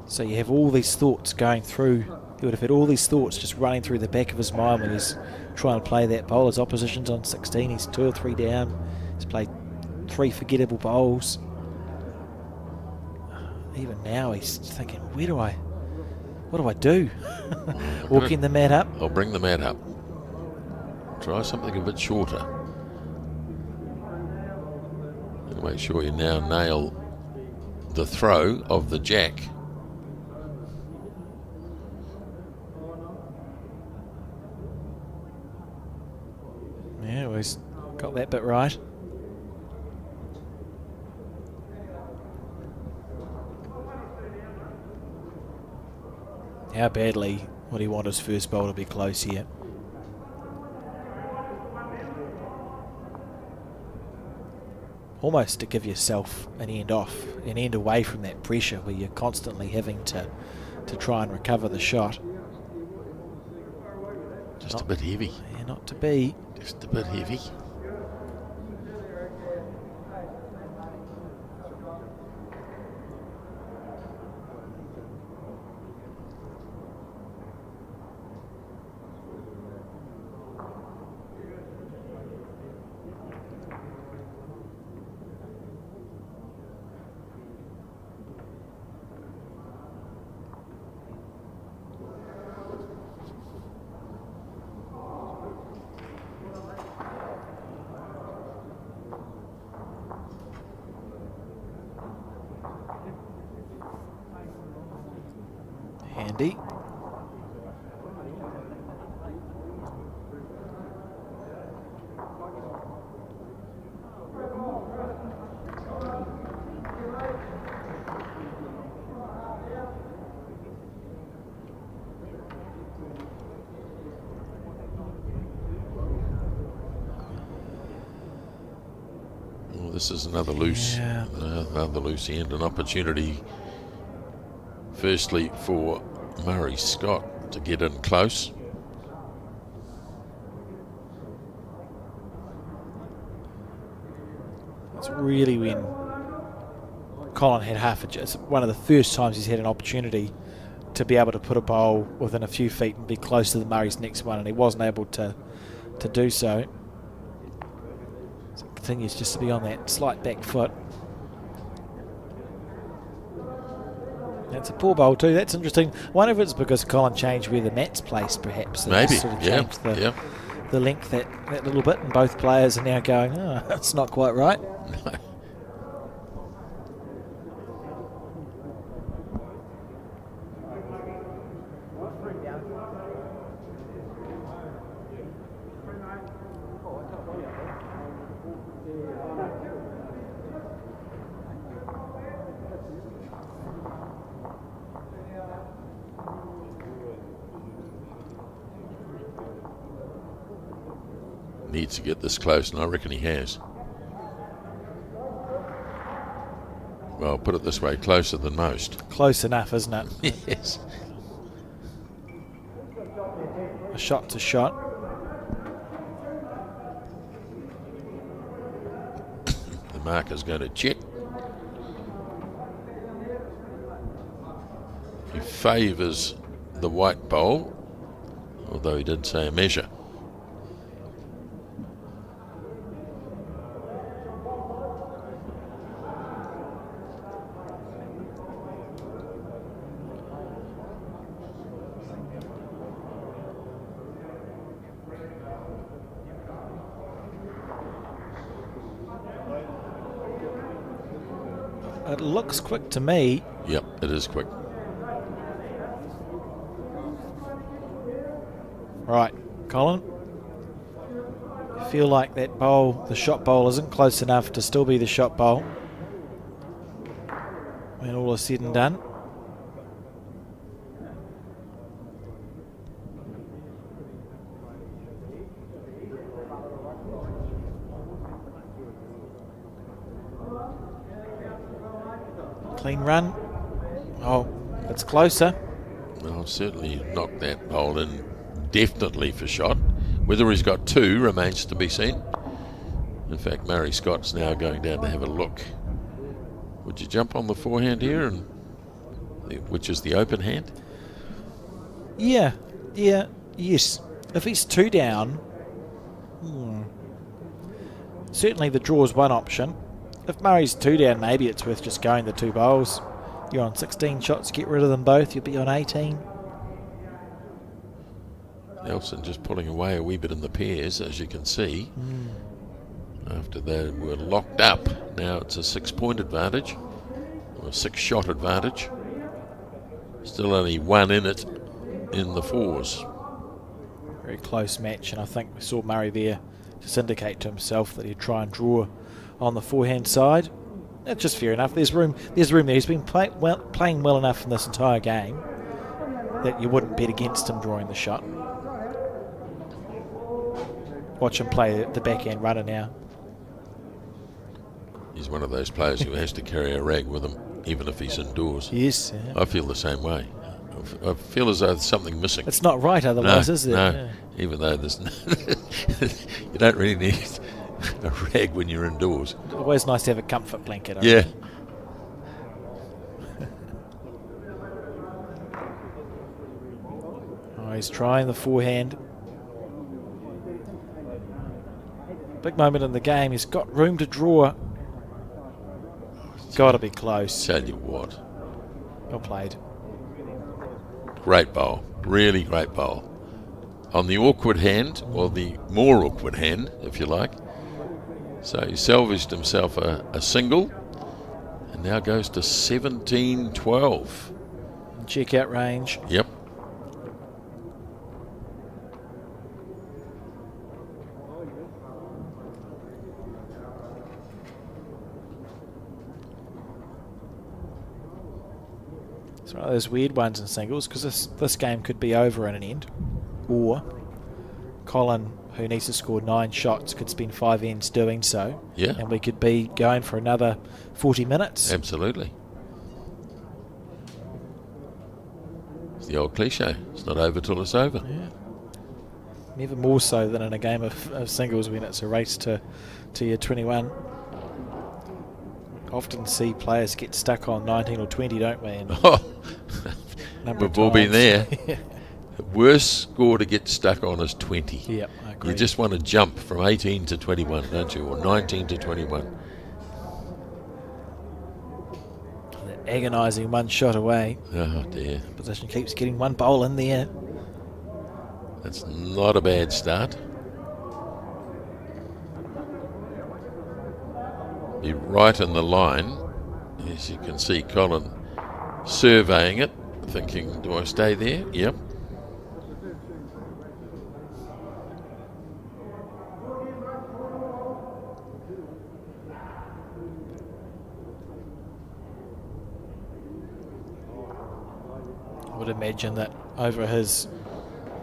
So you have all these thoughts going through. He would have had all these thoughts just running through the back of his mind when he's trying to play that bowl. His opposition's on 16. He's 2 or 3 down. He's played 3 forgettable bowls. Even now he's thinking, what do I do? Walking the mat up?
I'll bring the mat up. Try something a bit shorter. And make sure you now nail the throw of the jack.
Yeah, well, he's got that bit right. How badly Would he want his first bowl to be close here? Almost to give yourself an end off, an end away from that pressure where you're constantly having to try and recover the shot.
Just a bit heavy.
Yeah, not to be.
Just a bit heavy.
Handy.
Well, this is another loose,
Yeah.
another loose end, an opportunity. Firstly, for Murray Scott to get in close.
It's really when Colin had half a chance. One of the first times he's had an opportunity to be able to put a bowl within a few feet and be close to the Murray's next one, and he wasn't able to do so. So it continues just to be on that slight back foot. That's a poor bowl too. That's interesting. I wonder if it's because Colin changed where the mat's placed, perhaps.
Maybe,
Sort of
yeah,
changed
yeah.
the length that little bit, and both players are now going, oh, that's not quite right.
Needs to get this close, and I reckon he has. Well, put it this way, closer than most.
Close enough, isn't it?
Yes.
A shot to shot.
The marker's going to check. He favours the white bowl, although he did say a measure.
It looks quick to me.
Yep, it is quick.
Right, Colin. I feel like that bowl, the shot bowl, isn't close enough to still be the shot bowl when all is said and done. Clean run. Oh, it's closer.
Well, certainly knocked that bowl in definitely for shot. Whether he's got two remains to be seen. In fact, Murray Scott's now going down to have a look. Would you jump on the forehand here, and which is the open hand?
Yeah, yes. If he's two down, certainly the draw is one option. If Murray's two down, maybe it's worth just going the two bowls. You're on 16 shots, get rid of them both, you'll be on 18.
Nelson just pulling away a wee bit in the pairs, as you can see. After they were locked up, now it's a 6-point advantage, or a 6-shot advantage. Still only one in it in the fours.
Very close match, and I think we saw Murray there just indicate to himself that he'd try and draw on the forehand side. That's just fair enough. There's room there. He's been playing well enough in this entire game. that you wouldn't bet against him drawing the shot. Watch him play the backhand runner now.
He's one of those players who has to carry a rag with him, even if he's indoors.
Yes. Yeah.
I feel the same way. I feel as though there's something missing.
It's not right otherwise,
No,
is it?
no.
Yeah.
Even though there's you don't really need a rag when you're indoors.
Always nice to have a comfort blanket. I
Yeah.
reckon. Oh, he's trying the forehand. Big moment in the game. He's got room to draw. Got to be close.
Tell you what,
Well played.
great bowl, really great bowl. On the awkward hand, or the more awkward hand, if you like. So he salvaged himself a single, and now goes to 17-12.
Check out range.
Yep.
It's one of those weird ones in singles because this game could be over in an end, or Colin, who needs to score 9 shots, could spend 5 ends doing so.
Yeah.
And we could be going for another 40 minutes.
Absolutely. It's the old cliche. It's not over till it's over.
Yeah. Never more so than in a game of singles when it's a race to year 21. Often see players get stuck on 19 or 20, don't we? And
We've all been there.
Yeah.
The worst score to get stuck on is 20.
Yep, I agree.
You just want to jump from 18 to 21, don't you? Or 19 to 21.
They're agonising one shot away.
Oh, dear.
Position keeps getting one bowl in there.
That's not a bad start. Be right in the line. As you can see Colin surveying it, thinking, do I stay there? Yep.
I would imagine that over his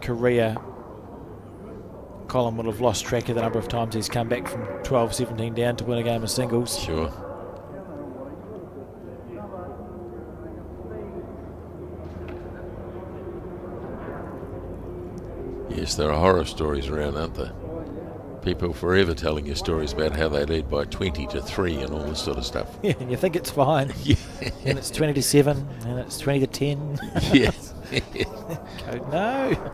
career, Colin would have lost track of the number of times he's come back from 12-17 down to win a game of singles.
Sure. Yes, there are horror stories around, aren't there? People forever telling you stories about how they lead by 20-3 and all this sort of stuff.
Yeah, and you think it's fine.
Yeah.
And it's 20-7, and it's 20-10.
Yes.
Go, no.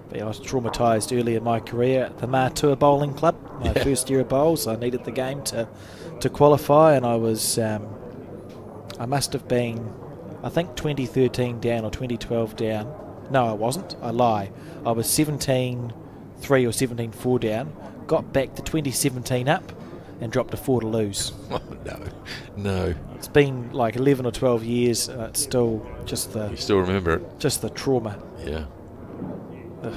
But I was traumatised early in my career at the Matua Bowling Club. My first year of bowls, I needed the game to qualify, and I was, I must have been, I think 2013 down or 2012 down. No, I wasn't. I lie. I was 17-3 or 17-4 down, got back to 2017 up, and dropped to 4 to lose.
Oh, no.
It's been like 11 or 12 years, and it's still just
You still remember it?
the trauma.
Yeah.
Ugh.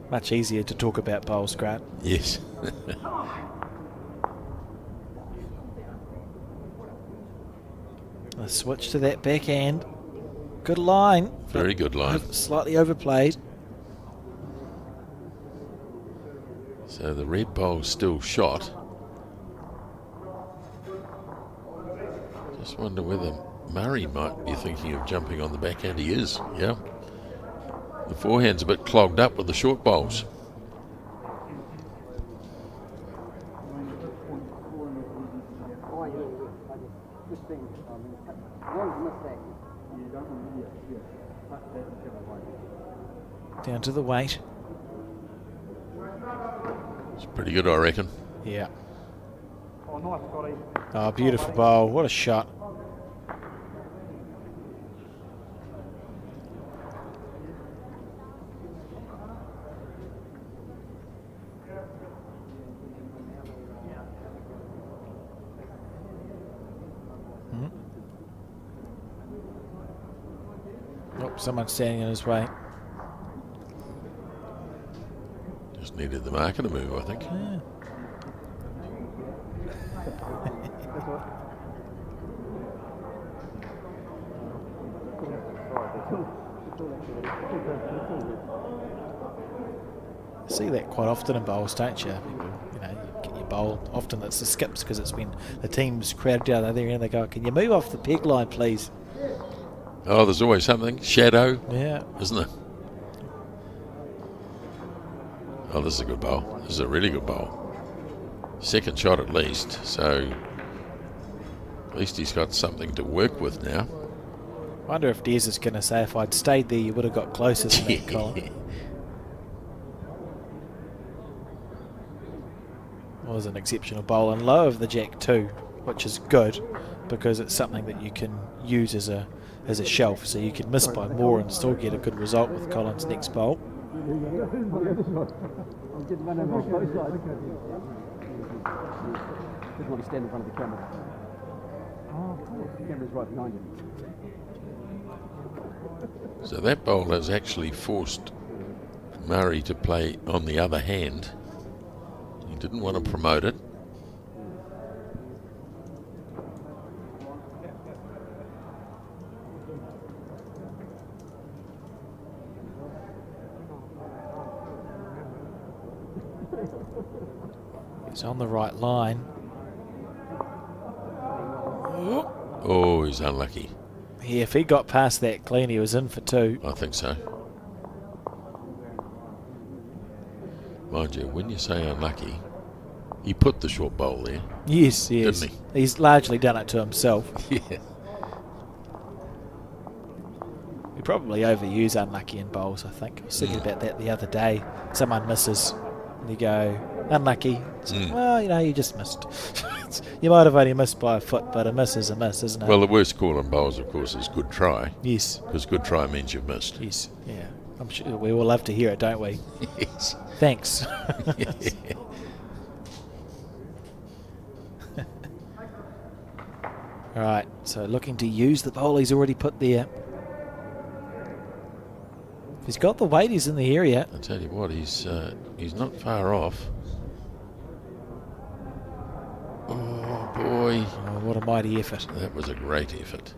Much easier to talk about bowls, Grant.
Yes.
A switch to that backhand. Good line.
Very good line.
Slightly overplayed.
So the red bowl's still shot. Just wonder whether Murray might be thinking of jumping on the backhand. He is, yeah. The forehand's a bit clogged up with the short bowls.
Down to the weight.
It's pretty good, I reckon.
Yeah.
Oh, nice, Scotty.
Oh, beautiful bowl. What a shot. Oh, someone's standing in his way.
Just needed the marker to move, I think.
Yeah. See that quite often in bowls, don't you? People, you know, you get your bowl. Often it's the skips because it's when the team's crowded down there and they go, "Can you move off the peg line, please?"
Oh, there's always something. Shadow.
Yeah.
Isn't there? Oh, this is a good bowl. This is a really good bowl. Second shot at least. So at least he's got something to work with now.
I wonder if Des is going to say, if I'd stayed there, you would have got closer to that, Colin. Was an exceptional bowl and low of the jack too, which is good because it's something that you can use as a shelf, so you can miss by more and still get a good result with Colin's next bowl.
Stand in front of the camera. Oh, of course. The camera's right behind you.
So that bowl has actually forced Murray to play on the other hand. He didn't want to promote it.
He's on the right line.
Oh, he's unlucky.
Yeah, if he got past that clean, he was in for two.
I think so. Mind you, when you say unlucky, he put the short bowl there.
Yes,
Didn't he?
He's largely done it to himself.
Yeah.
We probably overuse unlucky in bowls, I think. I was thinking about that the other day. Someone misses, and you go, unlucky. Well, you know, you just missed. You might have only missed by a foot, but a miss is a miss, isn't it?
Well, the worst call in bowls, of course, is good try.
Yes.
Because good try means you've missed.
Yes, yeah. I'm sure we all love to hear it, don't we?
Yes.
Thanks. All right, so looking to use the bowl he's already put there. He's got the weight, he's in the area.
I tell you what, he's not far off. Oh boy,
Oh, what a mighty effort.
that was a great effort.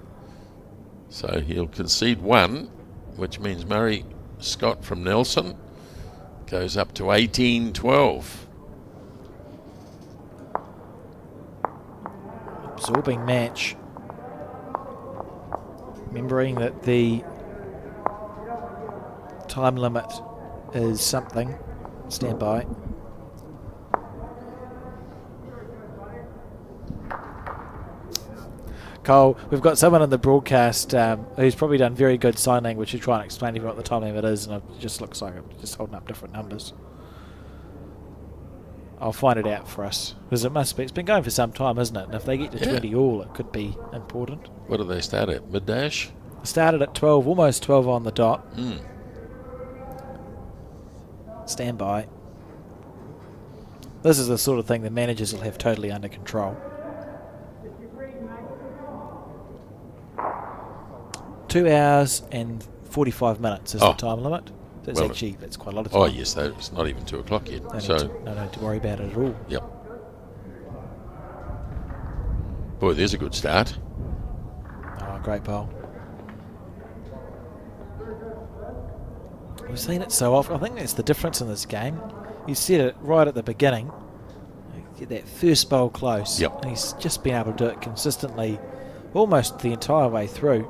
So he'll concede one, which means Murray Scott from Nelson goes up to 18-12.
Absorbing match. Remembering that the time limit is something. Stand by. Cole, we've got someone in the broadcast who's probably done very good sign language to try and explain to you what the time limit is, and it just looks like I'm just holding up different numbers. I'll find it out for us, because it must be. It's been going for some time, isn't it? And if they get to 20 all, it could be important.
What do they start at? Mid-dash?
Started at 12, almost 12 on the dot. Stand by. This is the sort of thing the managers will have totally under control. 2 hours and 45 minutes is the time limit. That's
well,
actually, that's quite a lot of time.
Oh yes, it's not even 2 o'clock yet.
No need to worry about it at all.
Yep. Boy, there's a good start.
Oh, great bowl. We've seen it so often. I think that's the difference in this game. You said it right at the beginning. You get that first bowl close.
Yep.
And he's just been able to do it consistently almost the entire way through.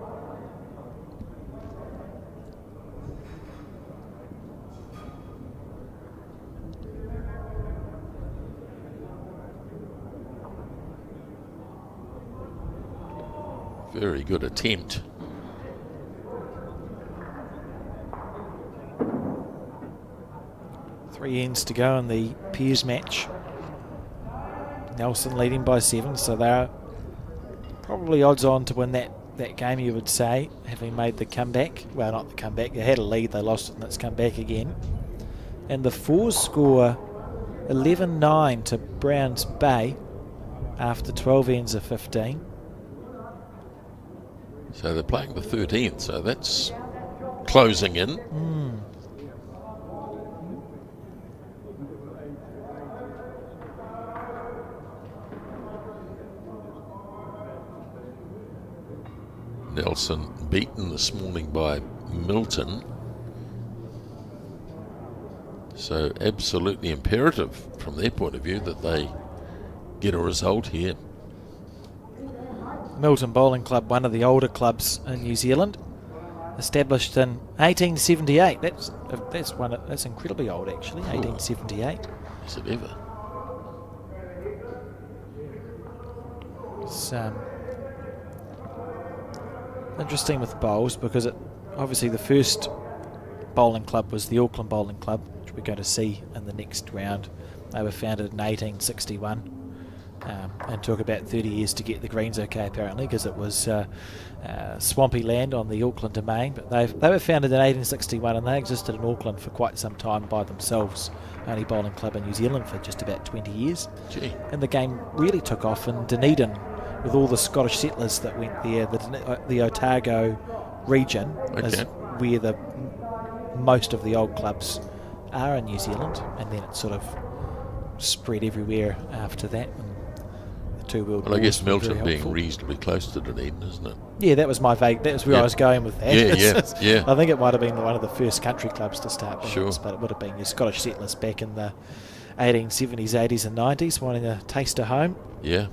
Very good attempt.
Three ends to go in the Piers match. Nelson leading by 7, so they're probably odds on to win that game, you would say, having made the comeback. Well, not the comeback. They had a lead, they lost it, and it's come back again. And the Fours score 11-9 to Browns Bay after 12 ends of 15.
So they're playing the 13th, so that's closing in. Nelson beaten this morning by Milton. So absolutely imperative from their point of view that they get a result here.
Milton Bowling Club, one of the older clubs in New Zealand, established in 1878. That's incredibly old, actually. 1878.
Is it ever?
It's interesting with bowls because obviously the first bowling club was the Auckland Bowling Club, which we're going to see in the next round. They were founded in 1861 and took about 30 years to get the greens okay, apparently, because it was swampy land on the Auckland domain. But they were founded in 1861 and they existed in Auckland for quite some time by themselves. Only bowling club in New Zealand for just about 20 years.
Gee.
And the game really took off in Dunedin with all the Scottish settlers that went there. The Otago region is where most of the old clubs are in New Zealand, and then it sort of spread everywhere after that. And the two world
Well, I
wars
guess
were very
Milton being
helpful.
Reasonably close to Dunedin, isn't it?
Yeah, that was my vague. That was where I was going with that.
Yeah.
I think it might have been one of the first country clubs to start with,
Sure.
but it would have been your Scottish settlers back in the 1870s, 80s, and 90s wanting a taste of home.
Yeah.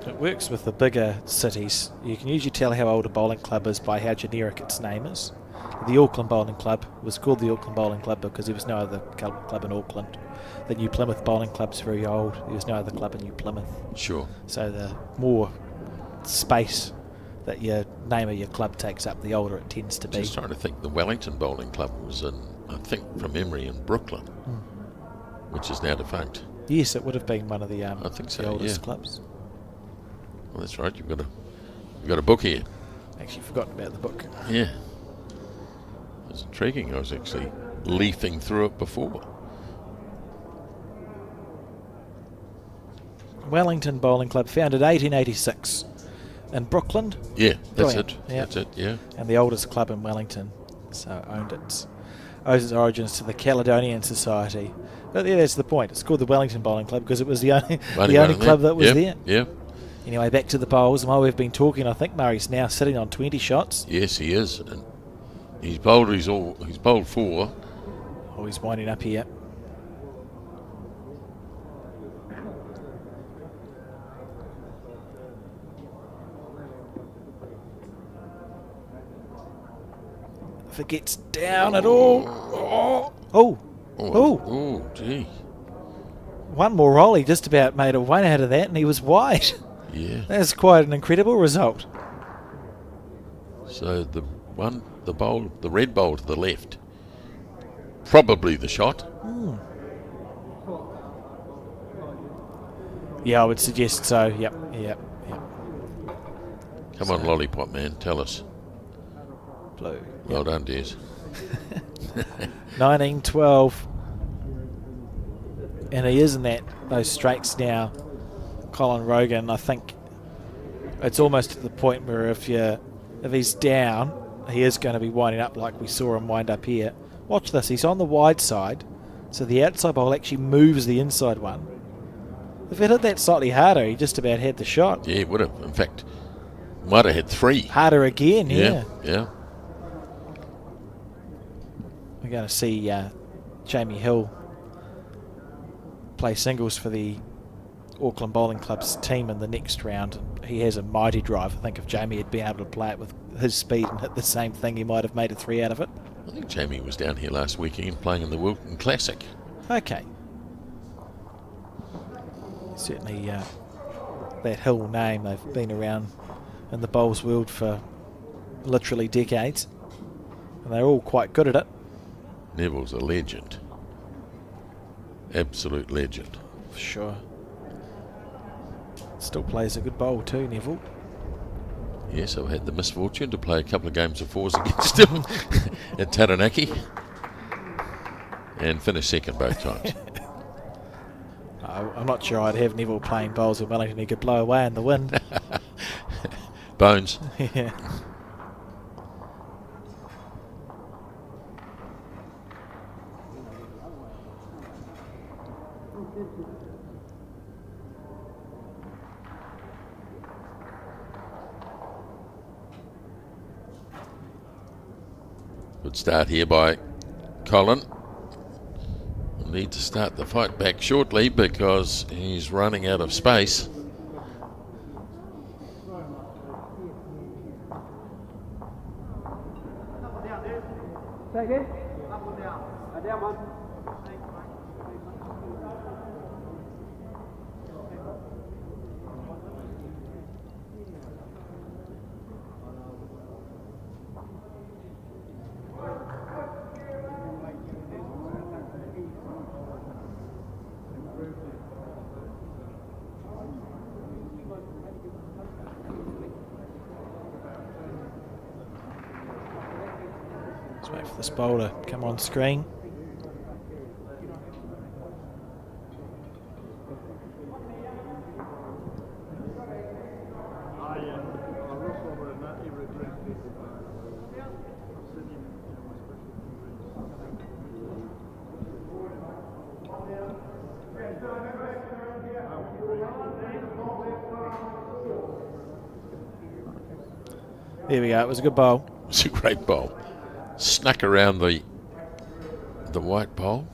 It works with the bigger cities. You can usually tell how old a bowling club is by how generic its name is. The Auckland Bowling Club was called the Auckland Bowling Club because there was no other club in Auckland. The New Plymouth Bowling Club's very old. There was no other club in New Plymouth.
Sure.
So the more space that your name of your club takes up, the older it tends to be.
Just trying to think. The Wellington Bowling Club was in, I think, from memory, in Brooklyn, which is now defunct.
Yes, it would have been one of the,
I think so,
the oldest
yeah.
clubs.
Well, that's right. You've got a book here.
Actually forgotten about the book.
Yeah. It's intriguing. I was actually leafing through it before.
Wellington Bowling Club, founded 1886 in Brooklyn.
Yeah, that's
Brilliant.
it.
Yeah.
That's it, yeah.
And the oldest club in Wellington. So owes its origins to the Caledonian Society. But yeah, that's the point. It's called the Wellington Bowling Club because it was the only club that was there.
Yeah.
Anyway, back to the bowls. And while we've been talking, I think Murray's now sitting on 20 shots.
Yes, he is. And he's bowled 4.
Oh, he's winding up here. If it gets down at all.
Oh, gee.
One more roll, he just about made a one out of that, and he was wide.
Yeah.
That's quite an incredible result.
So the red bowl to the left, probably the shot.
Yeah, I would suggest so. Yep.
Come on, Lollipop Man, tell us.
Blue.
Well done, Des.
19-12. And he is in those straights now, Colin Rogan. I think it's almost at the point where if he's down, he is going to be winding up like we saw him wind up here. Watch this, he's on the wide side, so the outside bowl actually moves the inside one. If it hit that slightly harder, he just about had the shot.
Yeah, he would have. In fact, might have had 3.
Harder again, yeah.
Yeah.
We're going to see Jamie Hill play singles for the Auckland Bowling Club's team in the next round. He has a mighty drive. I think if Jamie had been able to play it with his speed and hit the same thing, he might have made a 3 out of it.
I think Jamie was down here last weekend playing in the Wilton Classic.
Okay. Certainly that Hill name, they've been around in the bowls world for literally decades. And they're all quite good at it.
Neville's a legend. Absolute legend.
For sure. Still plays a good bowl too, Neville.
Yes, I've had the misfortune to play a couple of games of 4s against him at Taranaki and finish second both times.
I'm not sure I'd have Neville playing bowls in Wellington. He could blow away in the wind.
Bones.
Yeah.
Good start here by Colin. We'll need to start the fight back shortly because he's running out of space.
Say again? Up or down? Down one.
Let's wait for this ball to come on screen. There we go, it was a good bowl.
It's a great bowl. Snuck around the white bowl.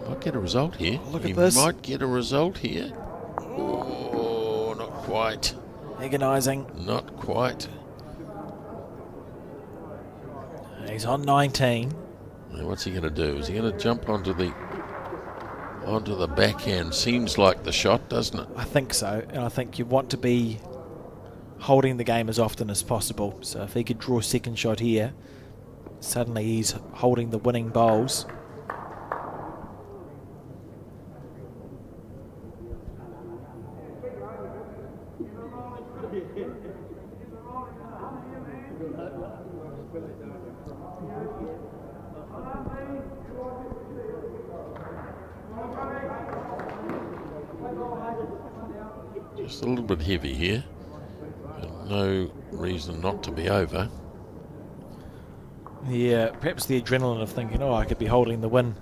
Might get a result here.
Look at this.
Might get a result here. Oh, not quite.
Agonising.
Not quite.
He's on 19.
Now what's he going to do? Is he going to jump onto the backhand? Seems like the shot, doesn't it?
I think so, and I think you want to be holding the game as often as possible. So if he could draw a second shot here, suddenly he's holding the winning bowls.
Just a little bit heavy here. No reason not to be over.
Yeah, perhaps the adrenaline of thinking, oh, I could be holding the win.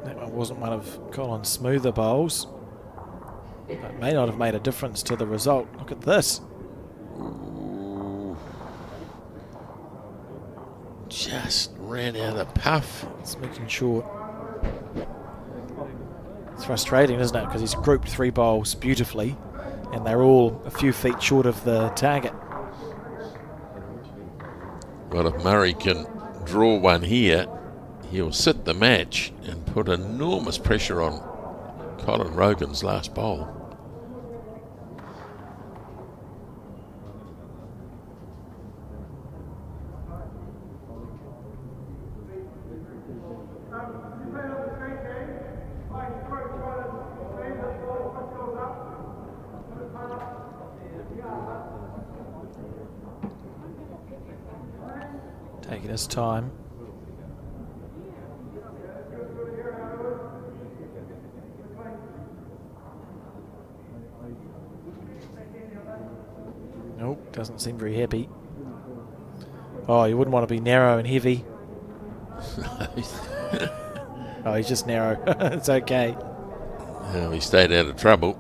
That one wasn't one of Colin's smoother bowls. It may not have made a difference to the result. Look at this.
Ooh. Just ran out of puff.
Smidgen short. It's frustrating, isn't it? Because he's grouped 3 bowls beautifully, and they're all a few feet short of the target.
Well, if Murray can draw one here, he'll sit the match and put enormous pressure on Colin Rogan's last bowl.
Taking his time. Nope, doesn't seem very happy. Oh, you wouldn't want to be narrow and heavy. Oh, he's just narrow. It's okay.
He stayed out of trouble.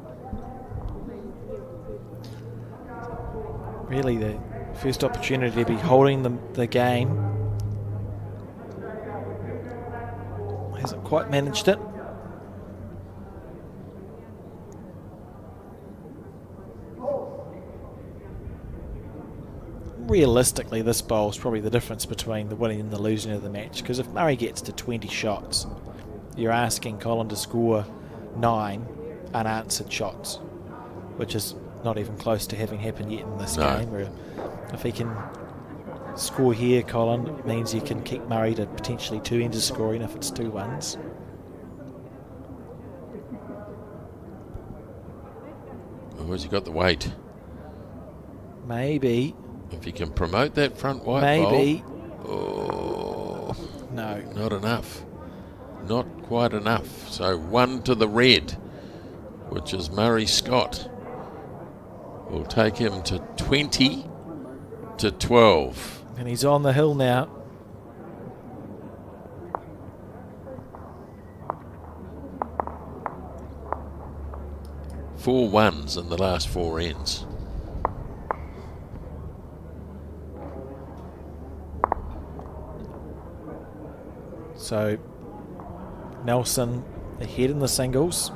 Really, the first opportunity to be holding the game. Hasn't quite managed it. Realistically, this bowl is probably the difference between the winning and the losing of the match, because if Murray gets to 20 shots, you're asking Colin to score 9 unanswered shots, which is not even close to having happened yet in this game. Where if he can score here, Colin, it means you can keep Murray to potentially 2 ends of scoring if it's 2 ones.
Oh, has he got the weight?
Maybe.
If he can promote that front white
Maybe.
bowl. Oh,
No.
not enough. Not quite enough. So 1 to the red, which is Murray Scott. will take him to 20-12.
And he's on the hill now.
Four ones in the last four ends.
So Nelson ahead in the singles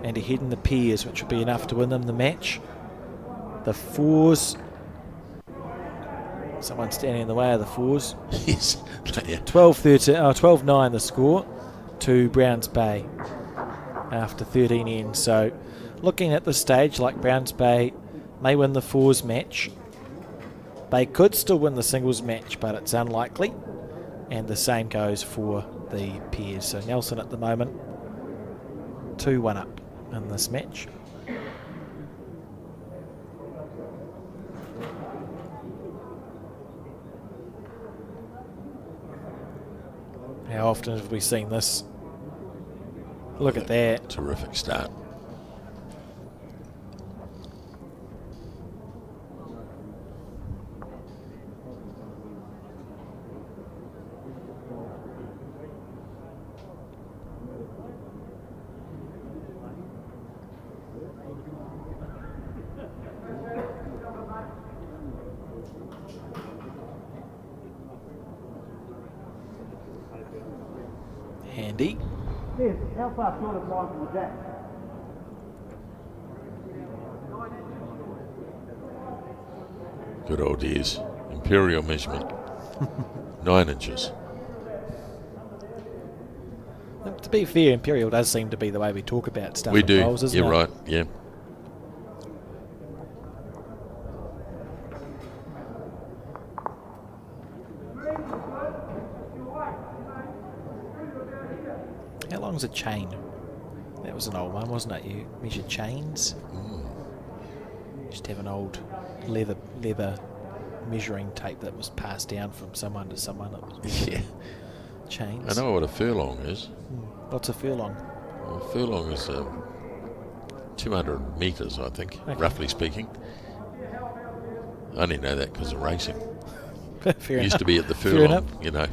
and ahead in the pairs, which will be enough to win them the match. The fours, someone standing in the way of the fours.
Yes. Yeah.
12-9 the score to Browns Bay after 13 ends. So looking at this stage, like Browns Bay may win the fours match. They could still win the singles match, but it's unlikely. And the same goes for the pairs. So Nelson at the moment 2-1 up in this match. How often have we seen this? Look at that.
Terrific start.
Handy.
Yes, how far short of line from the jack?
Good old days. Imperial measurement. 9 inches.
To be fair, Imperial does seem to be the way we talk about stuff.
We do.
Bowls, isn't
You're
it?
right. Yeah.
How long's a chain? That was an old one, wasn't it? You measure chains. Just have an old leather measuring tape that was passed down from someone to someone. That was
Yeah.
chains.
I know what a furlong is.
What's a furlong?
Well, a furlong is 200 metres, I think,
Okay.
roughly speaking. I only know that because of racing.
Fair
Used
enough.
to be at the
Fair
furlong,
enough.
you know.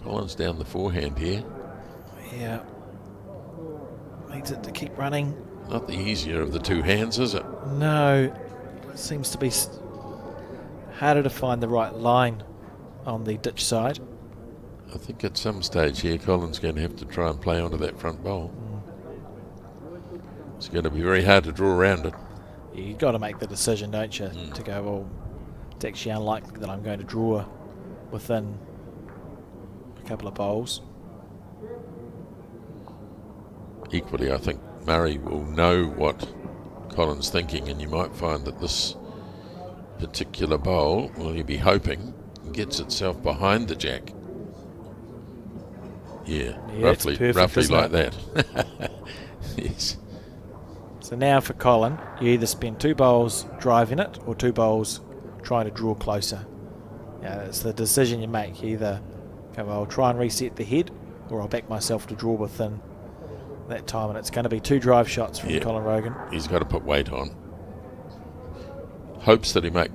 Collins down the forehand here.
Yeah. Needs it to keep running.
Not the easier of the two hands, is it?
No. Seems to be harder to find the right line on the ditch side.
I think at some stage here, Collins going to have to try and play onto that front bowl. It's going to be very hard to draw around it.
You've got to make the decision, don't you? To go, well, it's actually unlikely that I'm going to draw within a couple of bowls.
Equally, I think Murray will know what Collins' thinking, and you might find that this particular bowl, well, you'll be hoping, gets itself behind the jack. Yeah,
It's perfect,
roughly
isn't
like
it?
that. Yes.
So now for Colin, you either spend 2 bowls driving it or 2 bowls trying to draw closer. Yeah, it's the decision you make. You either go, well, I'll try and reset the head, or I'll back myself to draw within that time. And it's going to be 2 drive shots from Colin Rogan.
He's got to put weight on. Hopes that he make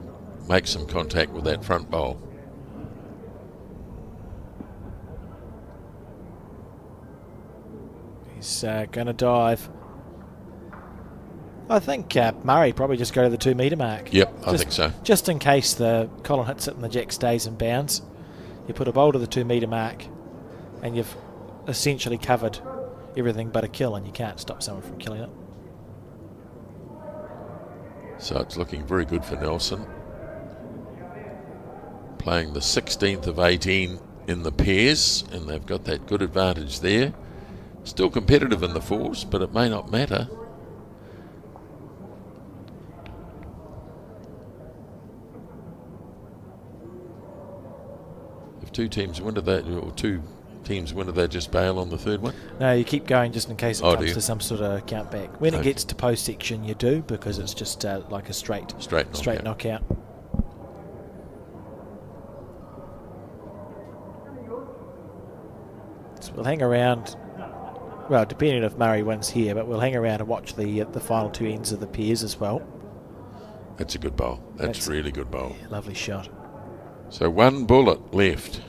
some contact with that front bowl.
He's going to dive. I think Murray probably just go to the 2 metre mark.
Yep, I think so.
Just in case the Colin hits it and the jack stays in bounds, you put a bowl to the 2 metre mark and you've essentially covered everything but a kill, and you can't stop someone from killing it.
So it's looking very good for Nelson. Playing the 16th of 18 in the pairs, and they've got that good advantage there. Still competitive in the fours, but it may not matter. If 2 teams win, do they just bail on the third one?
No, you keep going just in case it
Oh, do
comes
you?
to some sort of count back. When it
Okay.
gets to post section, you do, because it's just like a straight
Straight knockout.
knockout. we'll hang around. Well, depending if Murray wins here, but we'll hang around and watch the final two ends of the pairs as well.
That's a good bowl. That's really good bowl.
Yeah, lovely shot.
So one bullet left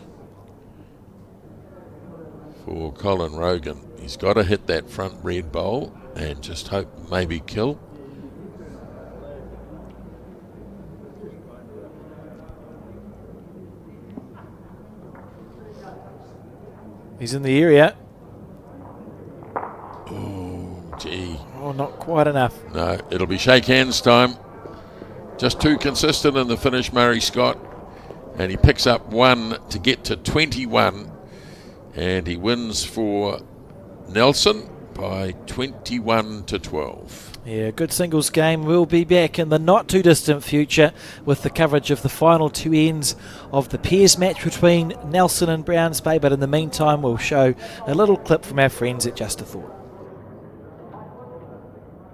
for Colin Rogan. He's got to hit that front red bowl and just hope maybe kill.
He's in the area.
Oh, gee.
Oh, not quite enough.
No, it'll be shake hands time. Just too consistent in the finish, Murray Scott. And he picks up one to get to 21. And he wins for Nelson by 21-12.
Yeah, good singles game. We'll be back in the not too distant future with the coverage of the final two ends of the pairs match between Nelson and Browns Bay. But in the meantime, we'll show a little clip from our friends at Just a Thought.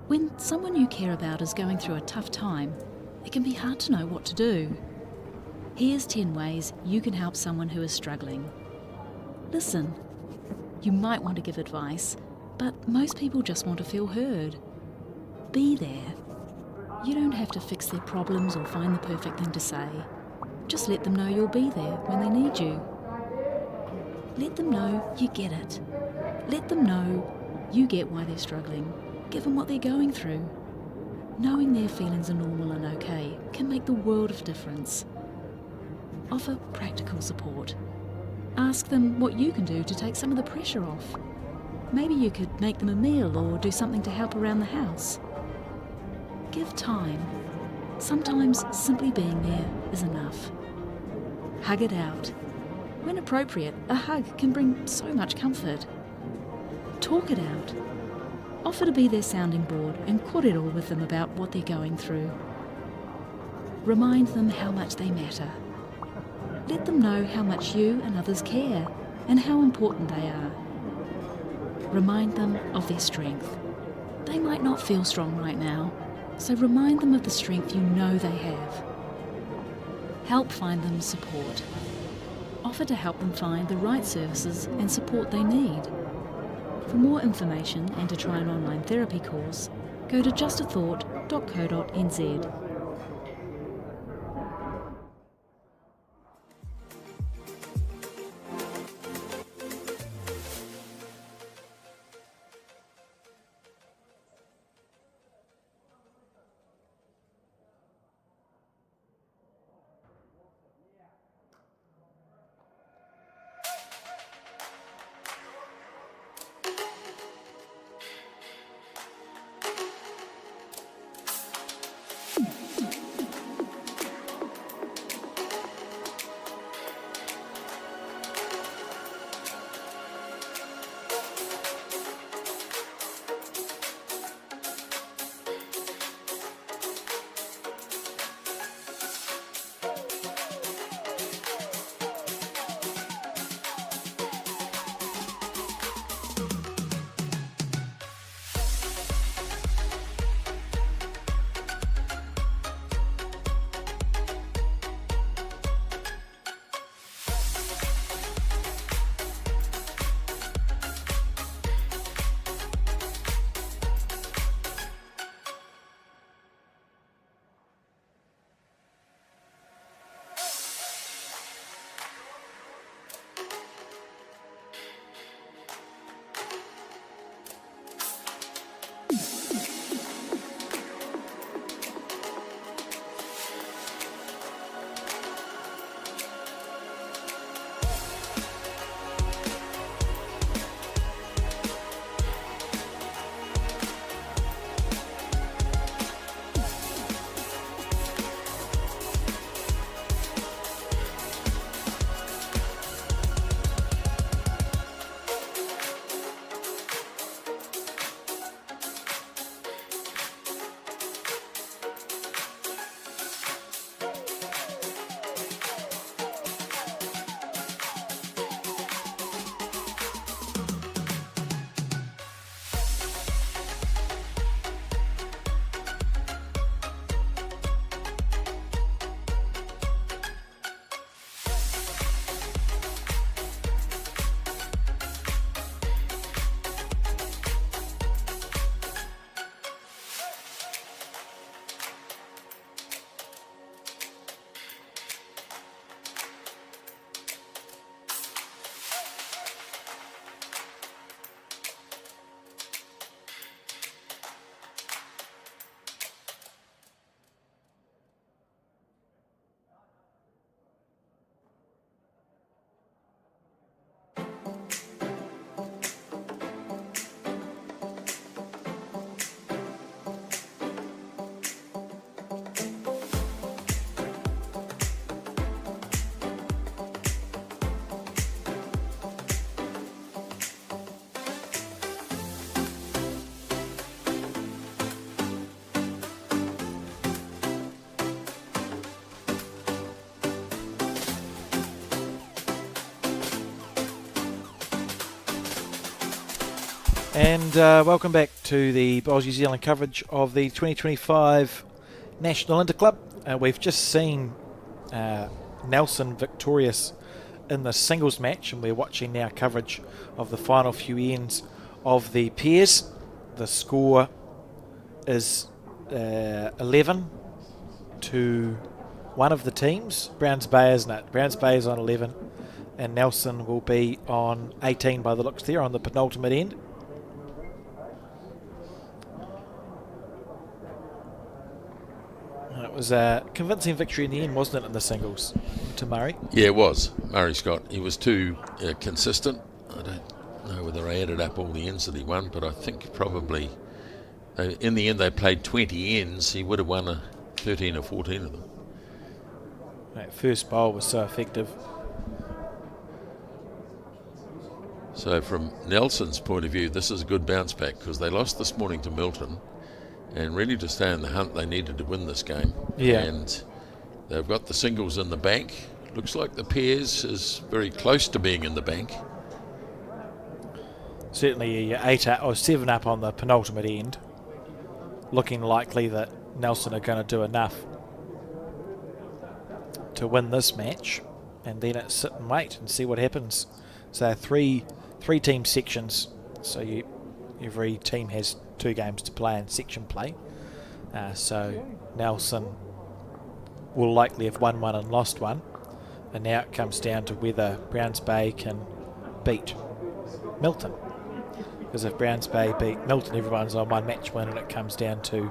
When someone you care about is going through a tough time, it can be hard to know what to do. Here's 10 ways you can help someone who is struggling. Listen. You might want to give advice, but most people just want to feel heard. Be there. You don't have to fix their problems or find the perfect thing to say. Just let them know you'll be there when they need you. Let them know you get it. Let them know you get why they're struggling. Give them what they're going through. Knowing their feelings are normal and okay can make the world of difference. Offer practical support. Ask them what you can do to take some of the pressure off. Maybe you could make them a meal or do something to help around the house. Give time. Sometimes simply being there is enough. Hug it out. When appropriate, a hug can bring so much comfort. Talk it out. Offer to be their sounding board and kōrero with them about what they're going through. Remind them how much they matter. Let them know how much you and others care and how important they are. Remind them of their strength. They might not feel strong right now, so remind them of the strength you know they have. Help find them support. Offer to help them find the right services and support they need. For more information and to try an online therapy course, go to justathought.co.nz.
And welcome back to the Bowls New Zealand coverage of the 2025 National Interclub. We've just seen Nelson victorious in the singles match, and we're watching now coverage of the final few ends of the pairs. The score is 11 to one of the teams. Browns Bay, isn't it? Browns Bay is on 11, and Nelson will be on 18 by the looks there on the penultimate end. And it was a convincing victory in the end, wasn't it, in the singles to Murray?
Yeah, it was. Murray Scott. He was too consistent. I don't know whether I added up all the ends that he won, but I think probably in the end they played 20 ends. He would have won 13 or 14 of them.
That first bowl was so effective.
So from Nelson's point of view, this is a good bounce back because they lost this morning to Milton, and really to stay in the hunt they needed to win this game.
Yeah.
And they've got the singles in the bank. Looks like the pairs is very close to being in the bank.
Certainly you're 8 or 7 up on the penultimate end. Looking likely that Nelson are going to do enough to win this match, and then it's sit and wait and see what happens. So three team sections, so every team has 2 games to play in section play. So Nelson will likely have won one and lost one, and now it comes down to whether Browns Bay can beat Milton. Because if Browns Bay beat Milton, everyone's on one match win, and it comes down to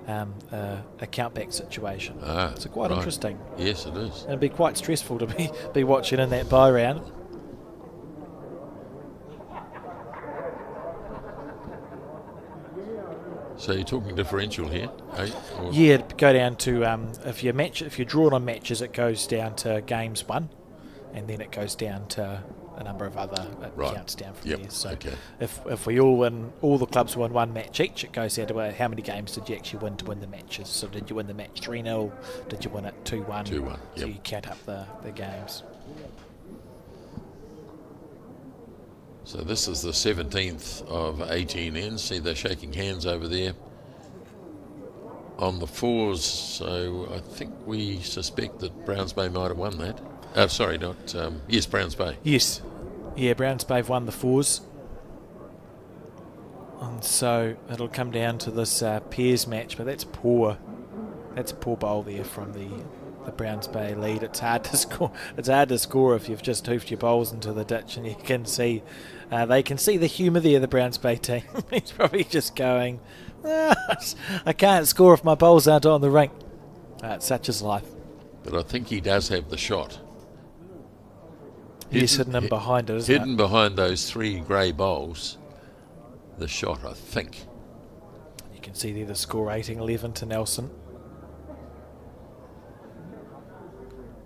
a countback situation. It's quite interesting.
Yes, it is.
And it'd be quite stressful to be watching in that bye round.
So you're talking differential here, eh? Or
Yeah, it'd go down to if you're drawn on matches, it goes down to games won, and then it goes down to a number of other counts down from there. So
okay.
if we all win, all the clubs win one match each, it goes down to how many games did you actually win to win the matches. So did you win the match 3-0? Did you win it 2-1?
2-1.
So you count up the games.
So this is the 17th of 18 ends. See, they're shaking hands over there on the 4s. So I think we suspect that Browns Bay might have won that. Sorry, not... yes, Browns Bay.
Yes. Yeah, Browns Bay have won the 4s. And so it'll come down to this pairs match, but that's poor. That's a poor bowl there from the Browns Bay lead. It's hard to score. It's hard to score if you've just hoofed your bowls into the ditch, and you can see they can see the humour there. The Browns Bay team. He's probably just going, I can't score if my bowls aren't on the rink. Such is life.
But I think he does have the shot.
He's hidden in behind it, isn't it?
Hidden behind those 3 grey bowls. The shot, I think.
You can see there the score 18-11 to Nelson.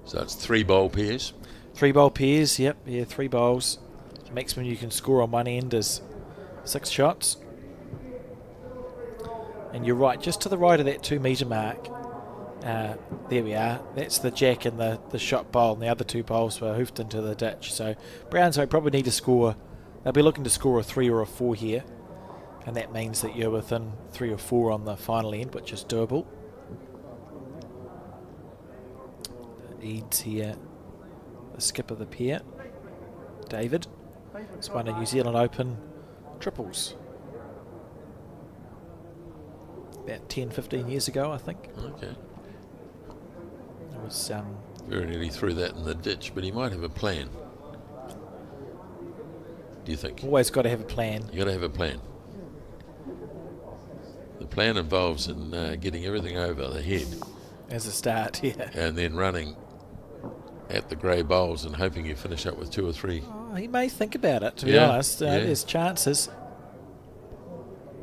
So it's 3 bowl pairs.
3 bowl pairs, yep. Yeah, 3 bowls. The maximum you can score on one end is 6 shots. And you're right, just to the right of that 2 metre mark. There we are. That's the jack and the shot bowl, and the other 2 bowls were hoofed into the ditch. So Browns will probably need to score. They'll be looking to score a 3 or a 4 here, and that means that you're within 3 or 4 on the final end, which is doable. Eads here, the skip of the pair, David. It's won a New Zealand Open triples about 10-15 years ago, I think.
Okay.
It was
very nearly threw that in the ditch, but he might have a plan. Do you think?
Always got to have a plan.
You got to have a plan. The plan involves in getting everything over the head
As a start, yeah.
and then running at the grey bowls and hoping you finish up with 2 or 3.
Oh, he may think about it, to be
Yeah,
honest.
yeah.
There's chances.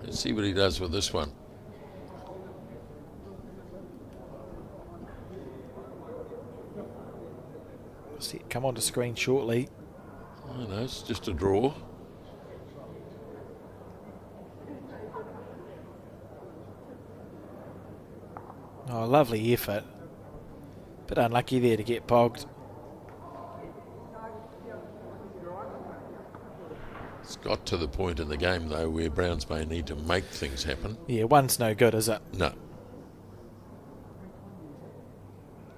Let's see what he does with this one.
We'll see it come onto screen shortly.
I know, it's just a draw.
Oh, lovely effort. Bit unlucky there to get bogged.
got to the point in the game, though, where Browns may need to make things happen.
Yeah, one's no good, is it?
No.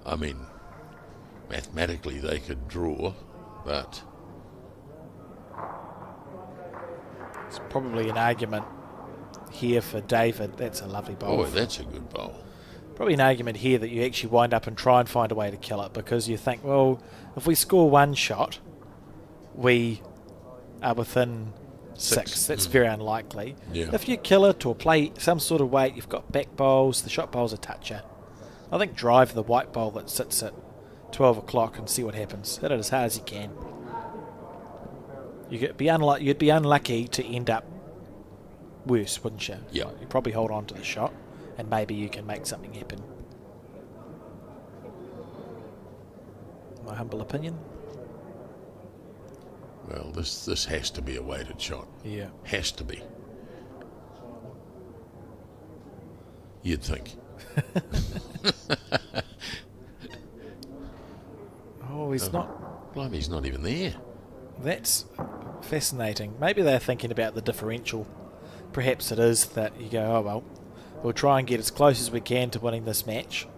I mean, mathematically they could draw, but...
It's probably an argument here for David. That's a lovely bowl.
Oh, that's a good bowl.
Probably an argument here that you actually wind up and try and find a way to kill it, because you think, well, if we score one shot, we are within six. That's very unlikely.
Yeah.
If you kill it or play some sort of weight, you've got back bowls, the shot bowl's a toucher. I think drive the white bowl that sits at 12 o'clock and see what happens. Hit it as hard as you can. You'd be unlucky to end up worse, wouldn't you?
Yeah.
You probably hold on to the shot, and maybe you can make something happen. My humble opinion.
Well, this has to be a weighted shot.
Yeah.
Has to be. You'd think.
Oh, he's not.
Blimey, he's not even there.
That's fascinating. Maybe they're thinking about the differential. Perhaps it is that you go, oh well, we'll try and get as close as we can to winning this match,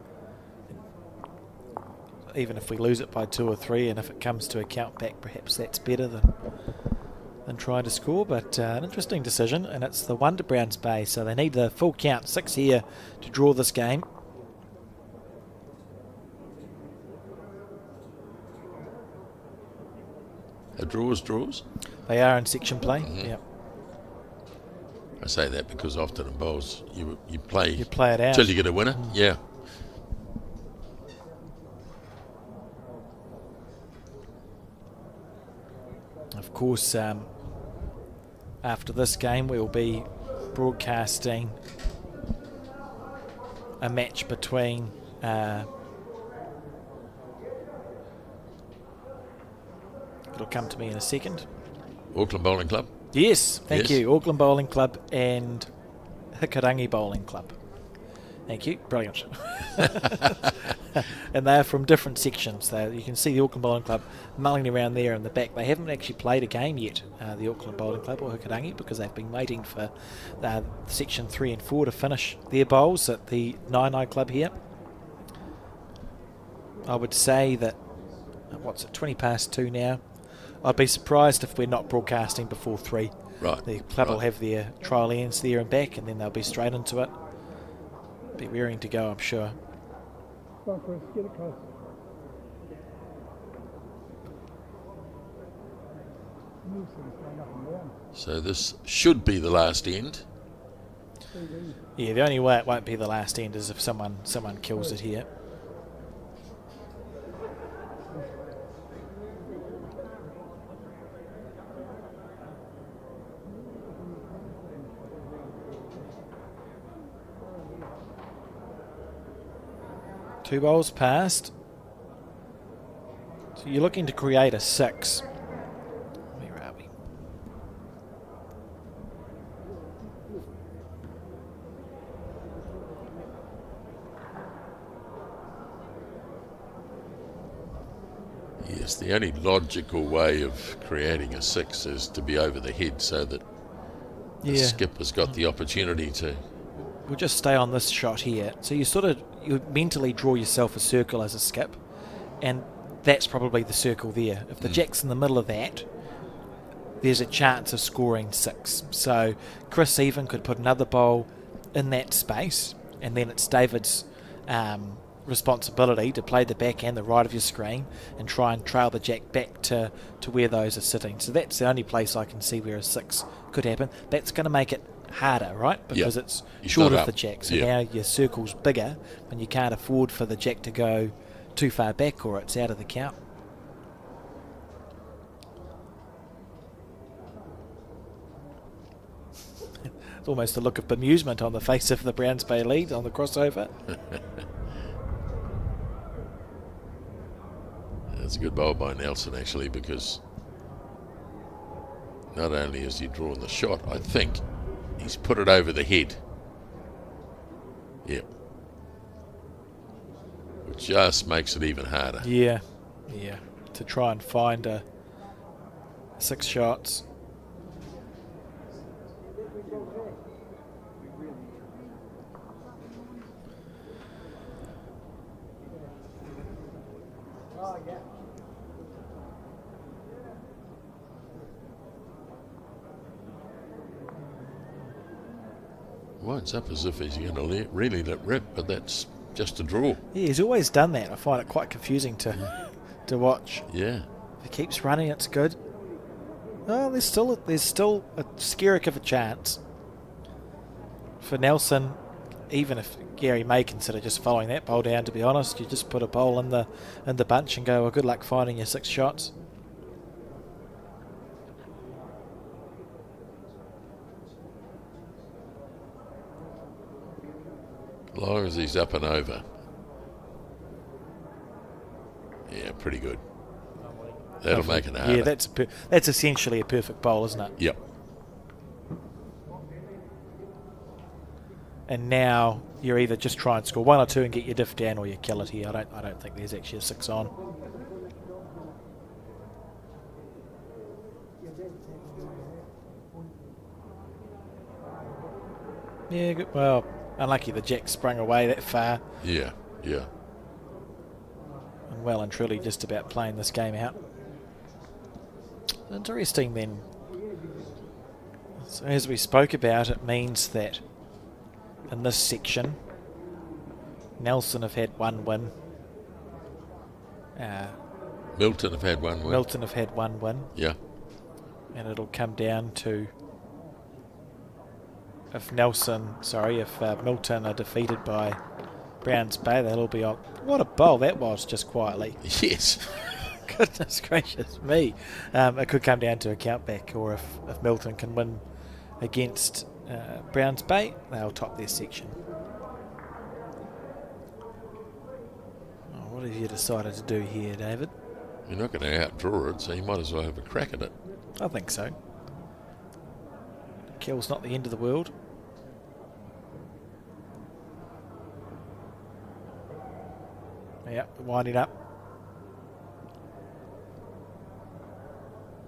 even if we lose it by 2 or 3, and if it comes to a count back, perhaps that's better than trying to score. But an interesting decision, and it's the one to Browns Bay, so they need the full count, 6 here, to draw this game.
Draws?
They are in section play. Yeah.
I say that because often in bowls you play
it out
till you get a winner. Yeah.
Of course, after this game we will be broadcasting a match between it'll come to me in a second.
Auckland Bowling Club.
Yes, thank
Yes.
you. Auckland Bowling Club and Hikarangi Bowling Club. Thank you. Brilliant. And they're from different sections. You can see the Auckland Bowling Club mulling around there in the back. They haven't actually played a game yet, the Auckland Bowling Club or Hikarangi, because they've been waiting for section 3 and 4 to finish their bowls at the Nainai Club here. I would say that, 20 past 2 now? I'd be surprised if we're not broadcasting before 3.
Right.
The club will have their trial ends there and back, and then they'll be straight into it. Be raring to go, I'm sure.
So this should be the last end.
Yeah, the only way it won't be the last end is if someone kills it here. Two bowls passed. So you're looking to create a 6. Where are we?
Yes, the only logical way of creating a 6 is to be over the head so that the skipper's got the opportunity to...
We'll just stay on this shot here. So you mentally draw yourself a circle as a skip, and that's probably the circle there. If the jack's in the middle of that, there's a chance of scoring 6. So Chris even could put another bowl in that space, and then it's David's responsibility to play the back and the right of your screen and try and trail the jack back to where those are sitting. So that's the only place I can see where a 6 could happen. That's going to make it harder, right? Because it's short of the jack. So now your circle's bigger, and you can't afford for the jack to go too far back or it's out of the count. It's almost a look of bemusement on the face of the Browns Bay lead on the crossover.
That's a good bowl by Nelson, actually, because not only has he drawn the shot, I think he's put it over the head. Yep. Which just makes it even harder.
Yeah. To try and find 6 shots.
Winds up as if he's going to really let rip, but that's just a draw.
Yeah, he's always done that. I find it quite confusing to watch.
Yeah.
If he keeps running, it's good. Oh, there's still a skerrick of a chance for Nelson. Even if Gary may consider just following that bowl down, to be honest, you just put a bowl in the bunch and go, well, good luck finding your 6 shots.
As long as he's up and over. Yeah, pretty good. That'll make it harder.
Yeah, that's essentially a perfect bowl, isn't it?
Yep.
And now you're either just try and score 1 or 2 and get your diff down, or you kill it here. I don't think there's actually a 6 on. Yeah, good. Well, unlucky the jack sprung away that far.
Yeah, yeah.
And well and truly just about playing this game out. Interesting then. So as we spoke about, it means that in this section, Nelson have had 1 win.
Milton have had 1 win.
Milton have had 1 win.
Yeah.
And it'll come down to if Milton are defeated by Browns Bay, that'll be on. What a bowl that was, just quietly.
Yes.
Goodness gracious me. It could come down to a countback, or if Milton can win against Browns Bay, they'll top their section. What have you decided to do here, David?
You're not going to outdraw it, so you might as well have a crack at it.
I think so. Kill's not the end of the world. Yeah, winding up.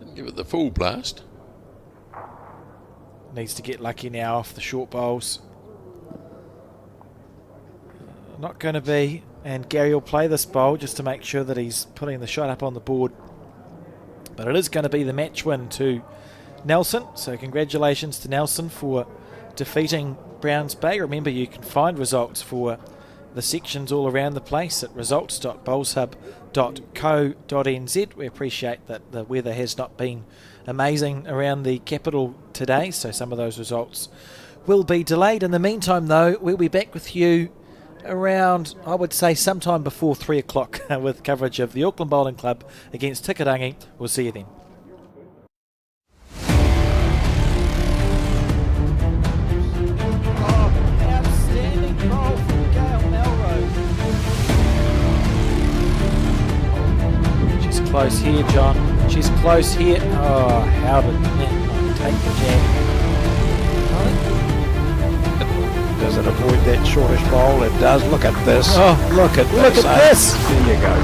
Didn't give it the full blast.
Needs to get lucky now off the short bowls. Not going to be. And Gary will play this bowl just to make sure that he's putting the shot up on the board. But it is going to be the match win to Nelson. So congratulations to Nelson for defeating Browns Bay. Remember, you can find results for the sections all around the place at results.bowlshub.co.nz. We appreciate that the weather has not been amazing around the capital today, so some of those results will be delayed. In the meantime, though, we'll be back with you around, I would say, sometime before 3 o'clock with coverage of the Auckland Bowling Club against Tikarangi. We'll see you then. Outstanding bowl from Gail Melrose. She's close here, John. She's close here. Oh, how did Net not take the jab?
Does it avoid that shortish bowl? It does. Look at this.
Oh, look at this.
There you go.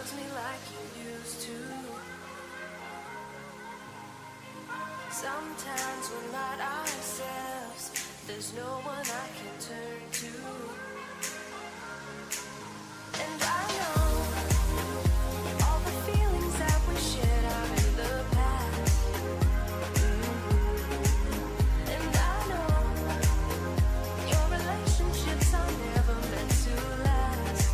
loves me like you used to. Sometimes we're not ourselves. There's no one I can turn to. And I know all the feelings that we shared are in the past. And I know your relationships are never meant to last.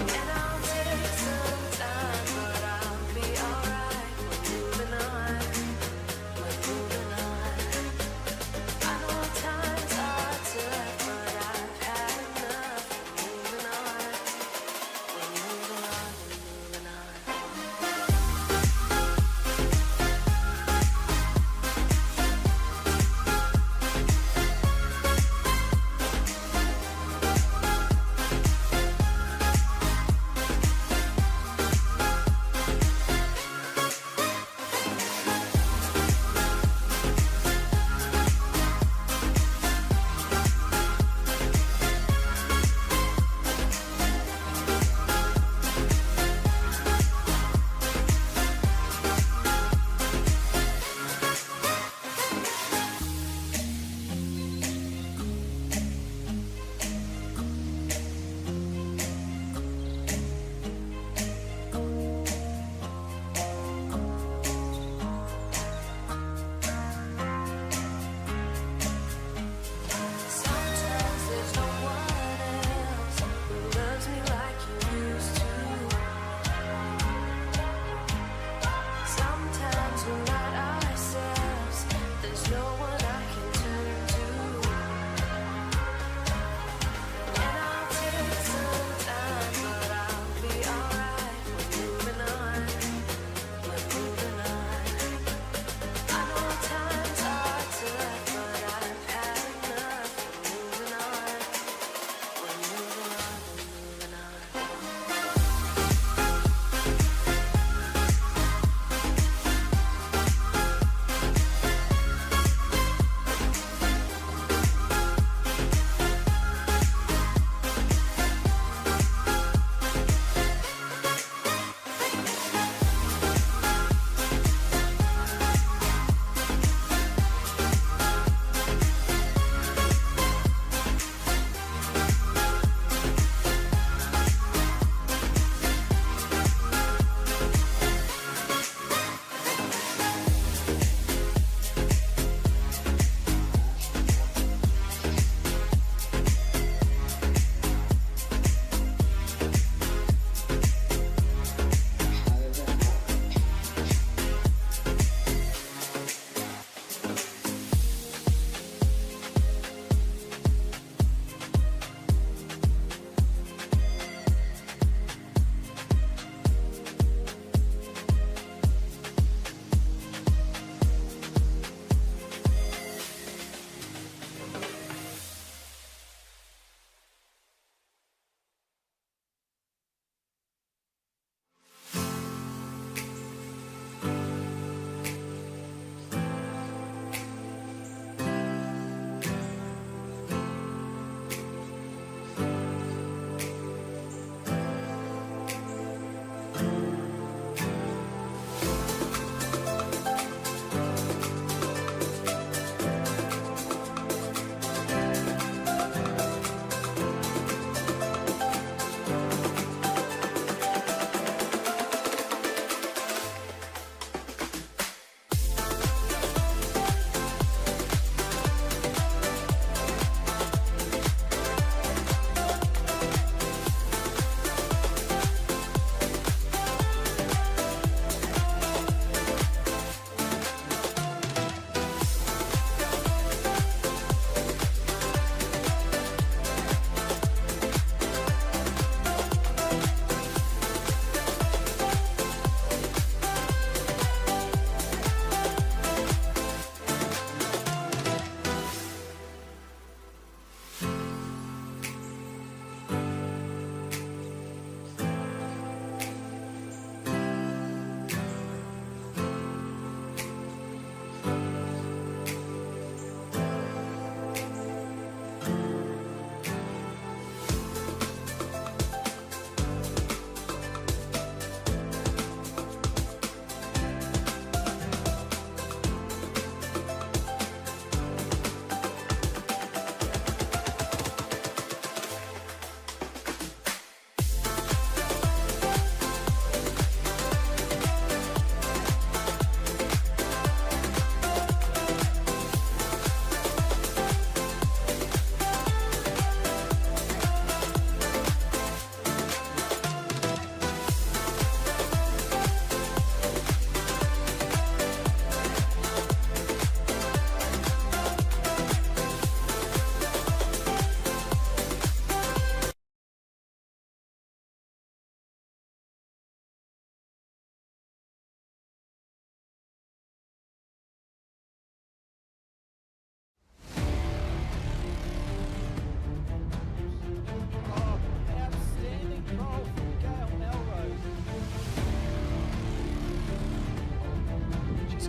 And I'll take some time, but I'll be alright. We're moving on. I know times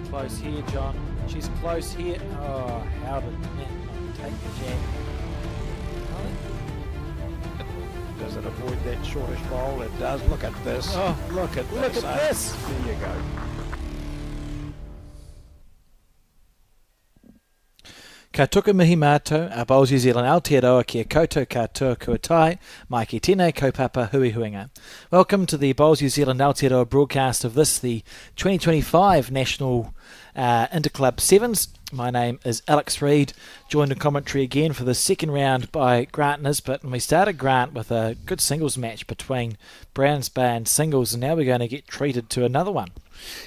close here, John. She's close here. Oh, how did that not take the jam?
Does it avoid that shortish bowl? It does. Look at this.
Oh, look at this.
There you go.
Ka tuku mihi mātou, a Bowls New Zealand Aotearoa kia koutou katoa kua tai, mai ki tēnei kaupapa hui huinga. Welcome to the Bowls New Zealand Aotearoa broadcast of this, the 2025 National Interclub Sevens. My name is Alex Reid, joined in commentary again for the second round by Grant Nisbet, and we started, Grant, with a good singles match between Browns Bay and singles, and now we're going to get treated to another one.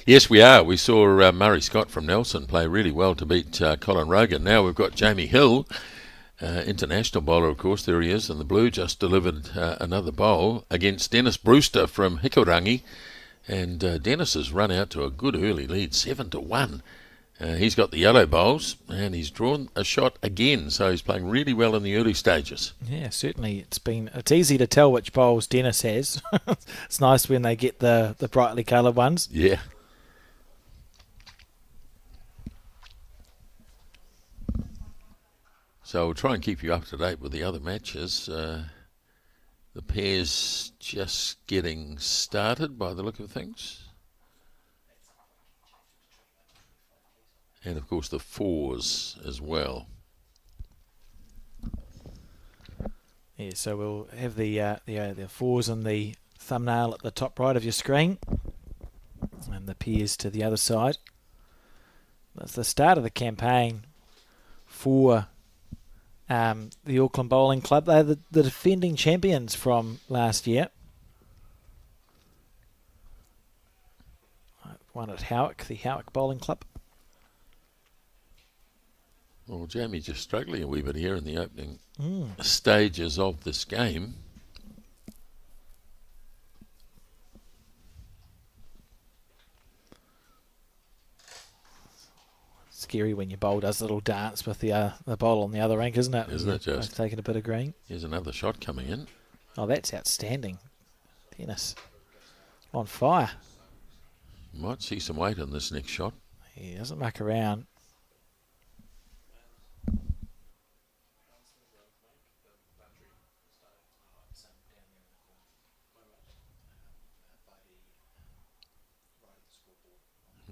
Yes, we are. We saw Murray Scott from Nelson play really well to beat Colin Rogan. Now we've got Jamie Hill, international bowler, of course. There he is in the blue, just delivered another bowl against Dennis Brewster from Hikurangi. And Dennis has run out to a good early lead, 7-1. He's got the yellow bowls, and he's drawn a shot again, so he's playing really well in the early stages.
Yeah, certainly. It's easy to tell which bowls Dennis has. It's nice when they get the brightly coloured ones.
Yeah. So we'll try and keep you up to date with the other matches. The pairs just getting started by the look of things. And of course the fours as well.
Yeah, so we'll have the fours in the thumbnail at the top right of your screen, and the pairs to the other side. That's the start of the campaign for the Auckland Bowling Club. They're the defending champions from last year. Won at Howick, the Howick Bowling Club.
Well, Jamie's just struggling a wee bit here in the opening stages of this game.
Scary when your bowl does a little dance with the bowl on the other rank, isn't it?
Isn't it just?
Taking a bit of green.
Here's another shot coming in.
Oh, that's outstanding. Dennis on fire.
Might see some weight on this next shot.
He doesn't muck around.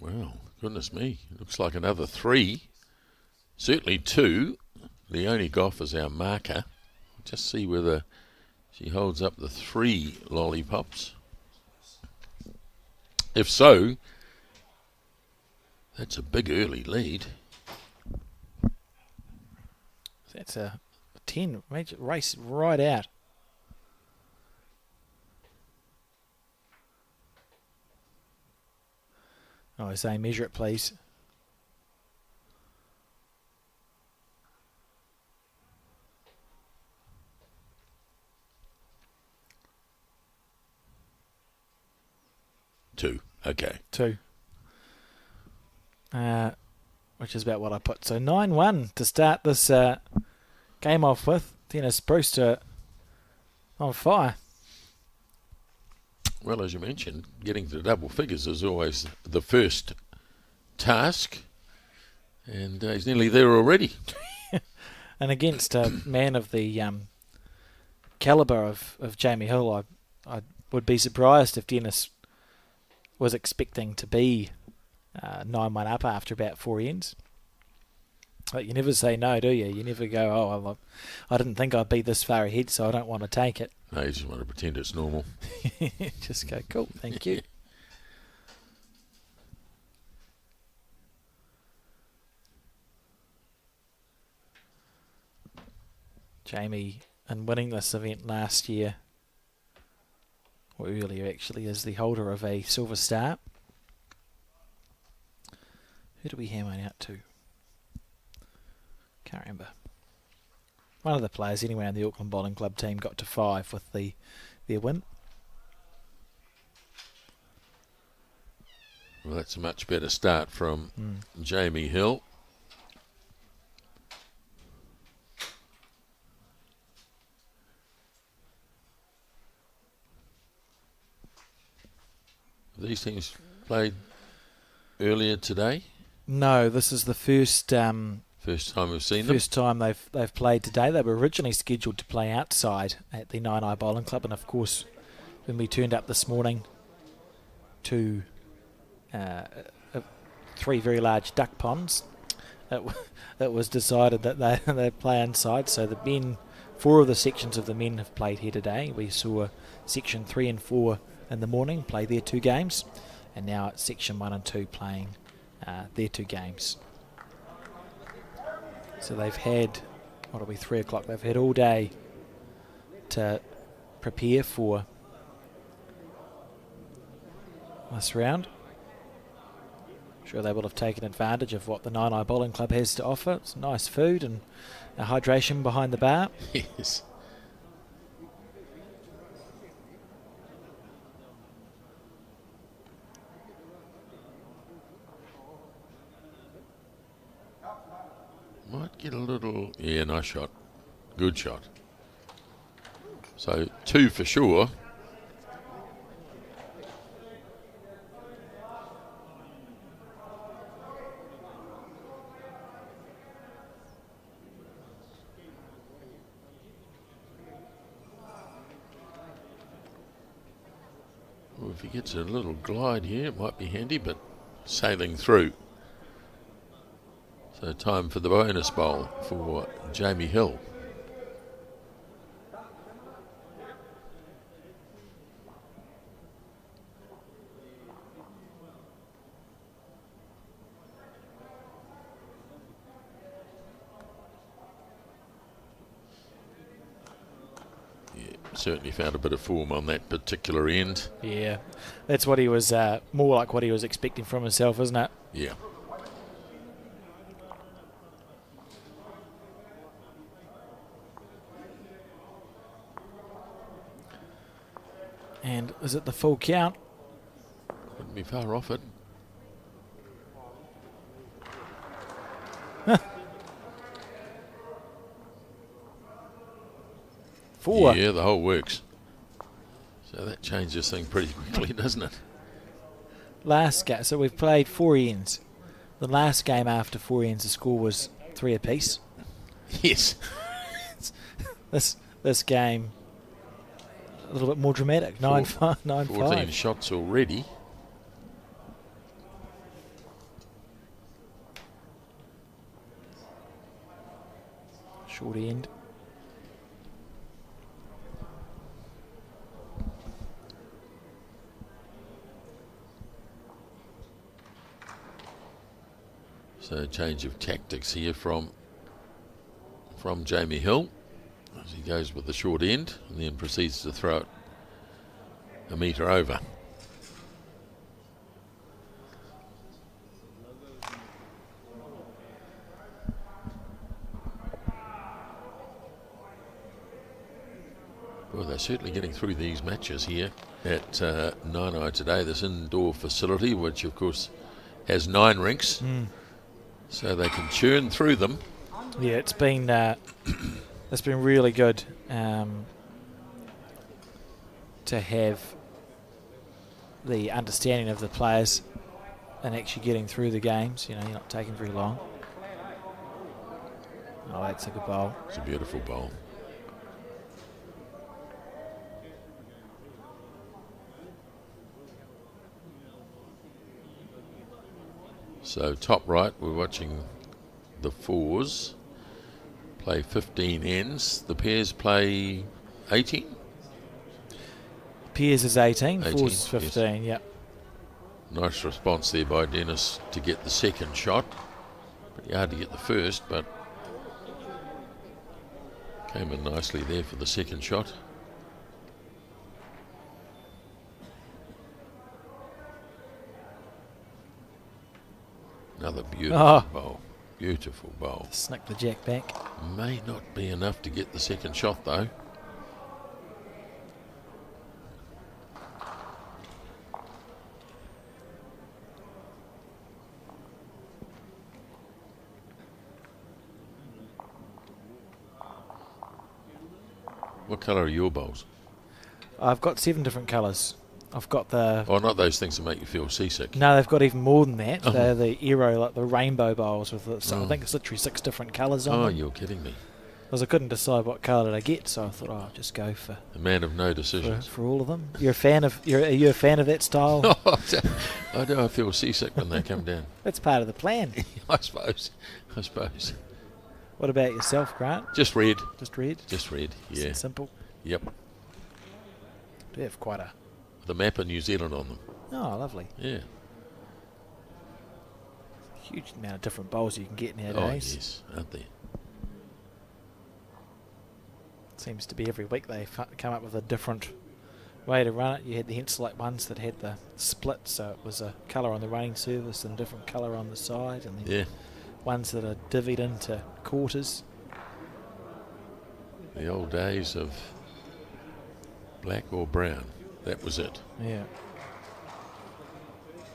Well, goodness me. Looks like another 3. Certainly 2. Leonie Goff is our marker. Just see whether she holds up the 3 lollipops. If so, that's a big early lead.
That's a 10. Major race right out. Oh, I say measure it, please.
Two. Okay.
2. Which is about what I put. So 9-1 to start this game off with. Dennis Brewster on fire.
Well, as you mentioned, getting to double figures is always the first task. And he's nearly there already.
And against a man of the calibre of Jamie Hill, I would be surprised if Dennis was expecting to be 9-1 up after about 4 ends. But you never say no, do you? You never go, oh, well, I didn't think I'd be this far ahead, so I don't want to take it.
No, you just want to pretend it's normal.
Just go, cool, thank you. Jamie, in winning this event last year, or earlier actually, is the holder of a Silver Star. Who do we hammer out to? Can't remember. One of the players anyway on the Auckland Bowling Club team got to 5 with their win.
Well, that's a much better start from Jamie Hill. These things played earlier today.
No, this is the first
First time we've seen them.
first time they've played today. They were originally scheduled to play outside at the Nine Eye Bowling Club, and of course, when we turned up this morning to 3 very large duck ponds, it was decided that they play inside. So the men, 4 of the sections of the men have played here today. We saw section 3 and 4 in the morning play their 2 games, and now it's section 1 and 2 playing their 2 games. So they've had, what'll be 3 o'clock, they've had all day to prepare for this round. I'm sure they will have taken advantage of what the Nine Eye Bowling Club has to offer. It's nice food and hydration behind the bar.
Yes. Might get a little... Yeah, nice shot. Good shot. So 2 for sure. Well, if he gets a little glide here, it might be handy, but sailing through. So time for the bonus bowl for Jamie Hill. Yeah, certainly found a bit of form on that particular end.
Yeah, that's what he was, more like what he was expecting from himself, isn't it?
Yeah.
And is it the full count?
Wouldn't be far off it.
Four.
Yeah, the whole works. So that changes things pretty quickly, doesn't it?
Last game, so we've played 4 ends. The last game after 4 ends, the score was 3 apiece.
Yes.
This game, a little bit more dramatic. 9-5, 9-5.
14 shots already.
Short end.
So change of tactics here from Jamie Hill as he goes with the short end and then proceeds to throw it a metre over. Well, they're certainly getting through these matches here at Nine Eye today, this indoor facility, which of course has 9 rinks, so they can churn through them.
Yeah, it's been really good to have the understanding of the players and actually getting through the games. You know, you're not taking very long. Oh, that's a good bowl.
It's a beautiful bowl. So top right, we're watching the fours play 15 ends. The pairs play 18.
Piers is 18,
18,
fours is 15, yep.
Nice response there by Dennis to get the second shot. Pretty hard to get the first, but came in nicely there for the second shot. Another beautiful bowl. Beautiful bowl.
Snick the jack back.
May not be enough to get the second shot though. What colour are your bowls?
I've got 7 different colours. I've got the...
Oh, not those things that make you feel seasick.
No, they've got even more than that.
Oh.
They're the Aero, like the rainbow bowls with, I think it's literally 6 different colours on
Oh,
them.
you're kidding me.
Because I couldn't decide what colour to get, so I thought, I'll just go for
A man of no decisions.
for all of them. Are you a fan of that style?
I do. I feel seasick when they come down.
That's part of the plan.
I suppose.
What about yourself, Grant?
Just red.
Just red?
Just red.
Nice
Yeah.
and simple.
Yep.
They have quite a...
The map of New Zealand on them.
Oh, lovely.
Yeah.
Huge amount of different bowls you can get
Oh,
nowadays.
yes. Aren't there?
Seems to be every week they come up with a different way to run it. You had the Henselite ones that had the split, so it was a colour on the running surface and a different colour on the side, and then
Yeah.
ones that are divvied into quarters.
The old days of black or brown. That was it.
Yeah.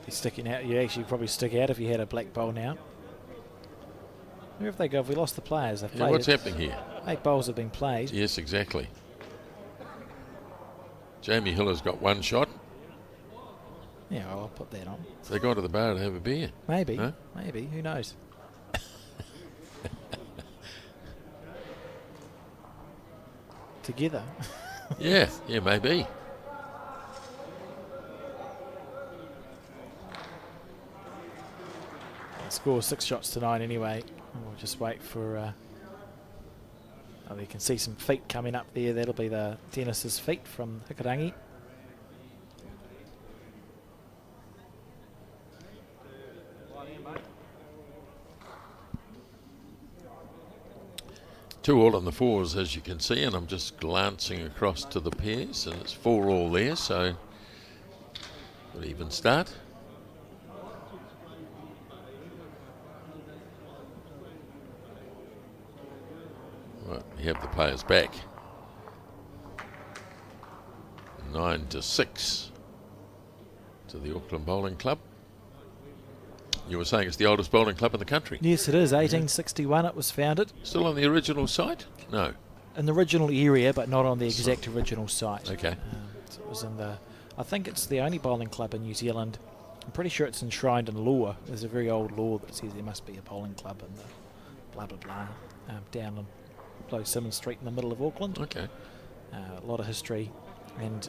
You're sticking out. You actually probably stick out if you had a black bowl now. Where have they gone? Have we lost the players? They've
Yeah,
played
what's
it.
happening here?
8 bowls have been played.
Yes, exactly. Jamie Hill has got one shot.
Yeah, well, I'll put that on.
They go to the bar to have a beer.
Maybe.
Huh?
Maybe. Who knows? Together.
Yeah, maybe.
The score 6 shots to 9 anyway. We'll just wait for... oh, you can see some feet coming up there. That'll be the Dennis's feet from Hikarangi.
Two all on the fours, as you can see, and I'm just glancing across to the pairs, and it's 4 all there, so good even start. Right, we have the players back. 9-6 to the Auckland Bowling Club. You were saying it's the oldest bowling club in the country.
Yes, it is. 1861 it was founded.
Still on the original site? No.
In the original area, but not on the exact original site.
Okay.
So it was in the... I think it's the only bowling club in New Zealand. I'm pretty sure it's enshrined in law. There's a very old law that says there must be a bowling club in the blah, blah, blah, down on below Simmons Street in the middle of Auckland.
Okay.
A lot of history. And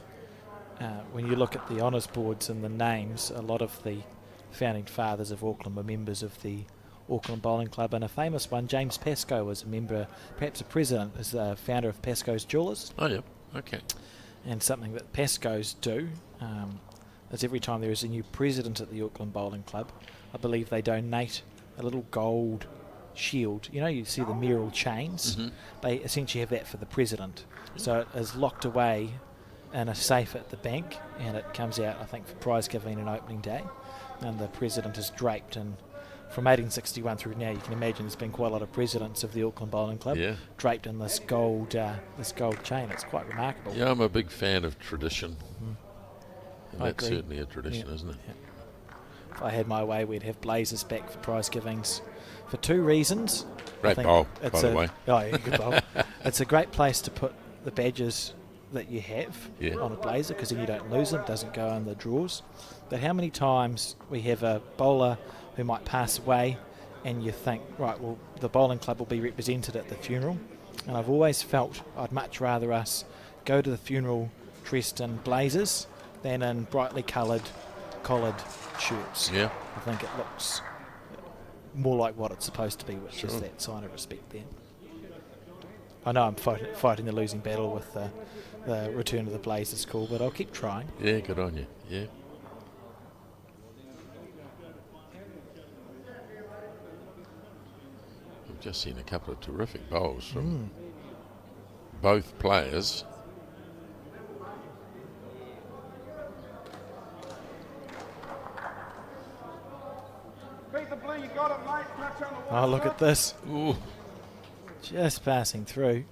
when you look at the honours boards and the names, a lot of the founding fathers of Auckland were members of the Auckland Bowling Club, and a famous one, James Pascoe, was a member, perhaps a president, is the founder of Pascoe's Jewellers.
Oh, yeah. Okay.
And something that Pascoe's do is every time there is a new president at the Auckland Bowling Club, I believe they donate a little gold shield. You know, you see the mural chains.
Mm-hmm.
They essentially have that for the president. So it is locked away in a safe at the bank, and it comes out, I think, for prize giving and opening day. And the president is draped, and from 1861 through now, you can imagine there's been quite a lot of presidents of the Auckland Bowling Club draped in this gold chain. It's quite remarkable.
Yeah, I'm a big fan of tradition. And
I
that's
agree.
certainly a tradition, isn't it?
Yeah. If I had my way, we'd have blazers back for prize givings for 2 reasons.
Great
I think
bowl,
it's
by the way.
Oh, yeah, good bowl. It's a great place to put the badges that you have on a blazer, because then you don't lose them, it doesn't go in the drawers. But how many times we have a bowler who might pass away and you think, right, well, the bowling club will be represented at the funeral, and I've always felt I'd much rather us go to the funeral dressed in blazers than in brightly collared shirts.
Yeah.
I think it looks more like what it's supposed to be, which is that sign of respect there. I know I'm fighting the losing battle with the return of the blazers call, but I'll keep trying.
Yeah, good on you. Yeah. I've just seen a couple of terrific bowls from both players.
Beat the blue, you got it, mate. Touch on the
Oh, look at this.
Ooh.
Just passing through.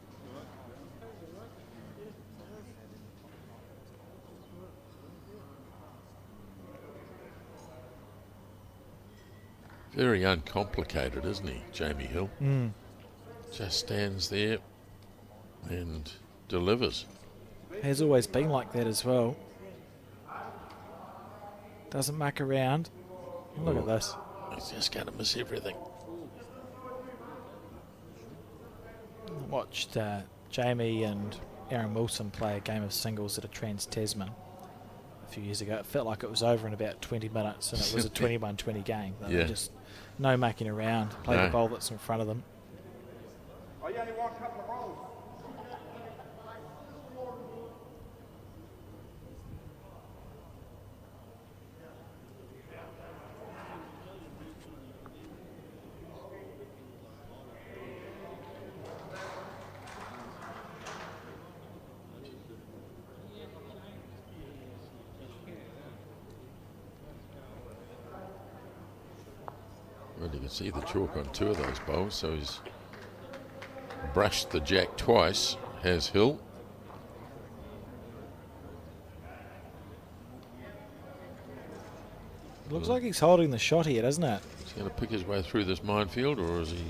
Very uncomplicated, isn't he, Jamie Hill? Just stands there and delivers.
Has always been like that as well. Doesn't muck around. Look at
Oh.
this.
He's just going to miss everything.
Watched Jamie and Aaron Wilson play a game of singles at a Trans-Tasman a few years ago. It felt like it was over in about 20 minutes, and it was a 21-20 game. They were
Yeah.
just no mucking around. Play
No.
the bowl that's in front of them.
Oh, you only want a couple of rolls.
Well, you can see the chalk on 2 of those bowls, so he's brushed the jack twice, has Hill.
Looks like he's holding the shot here, doesn't it?
He's going to pick his way through this minefield, or is he...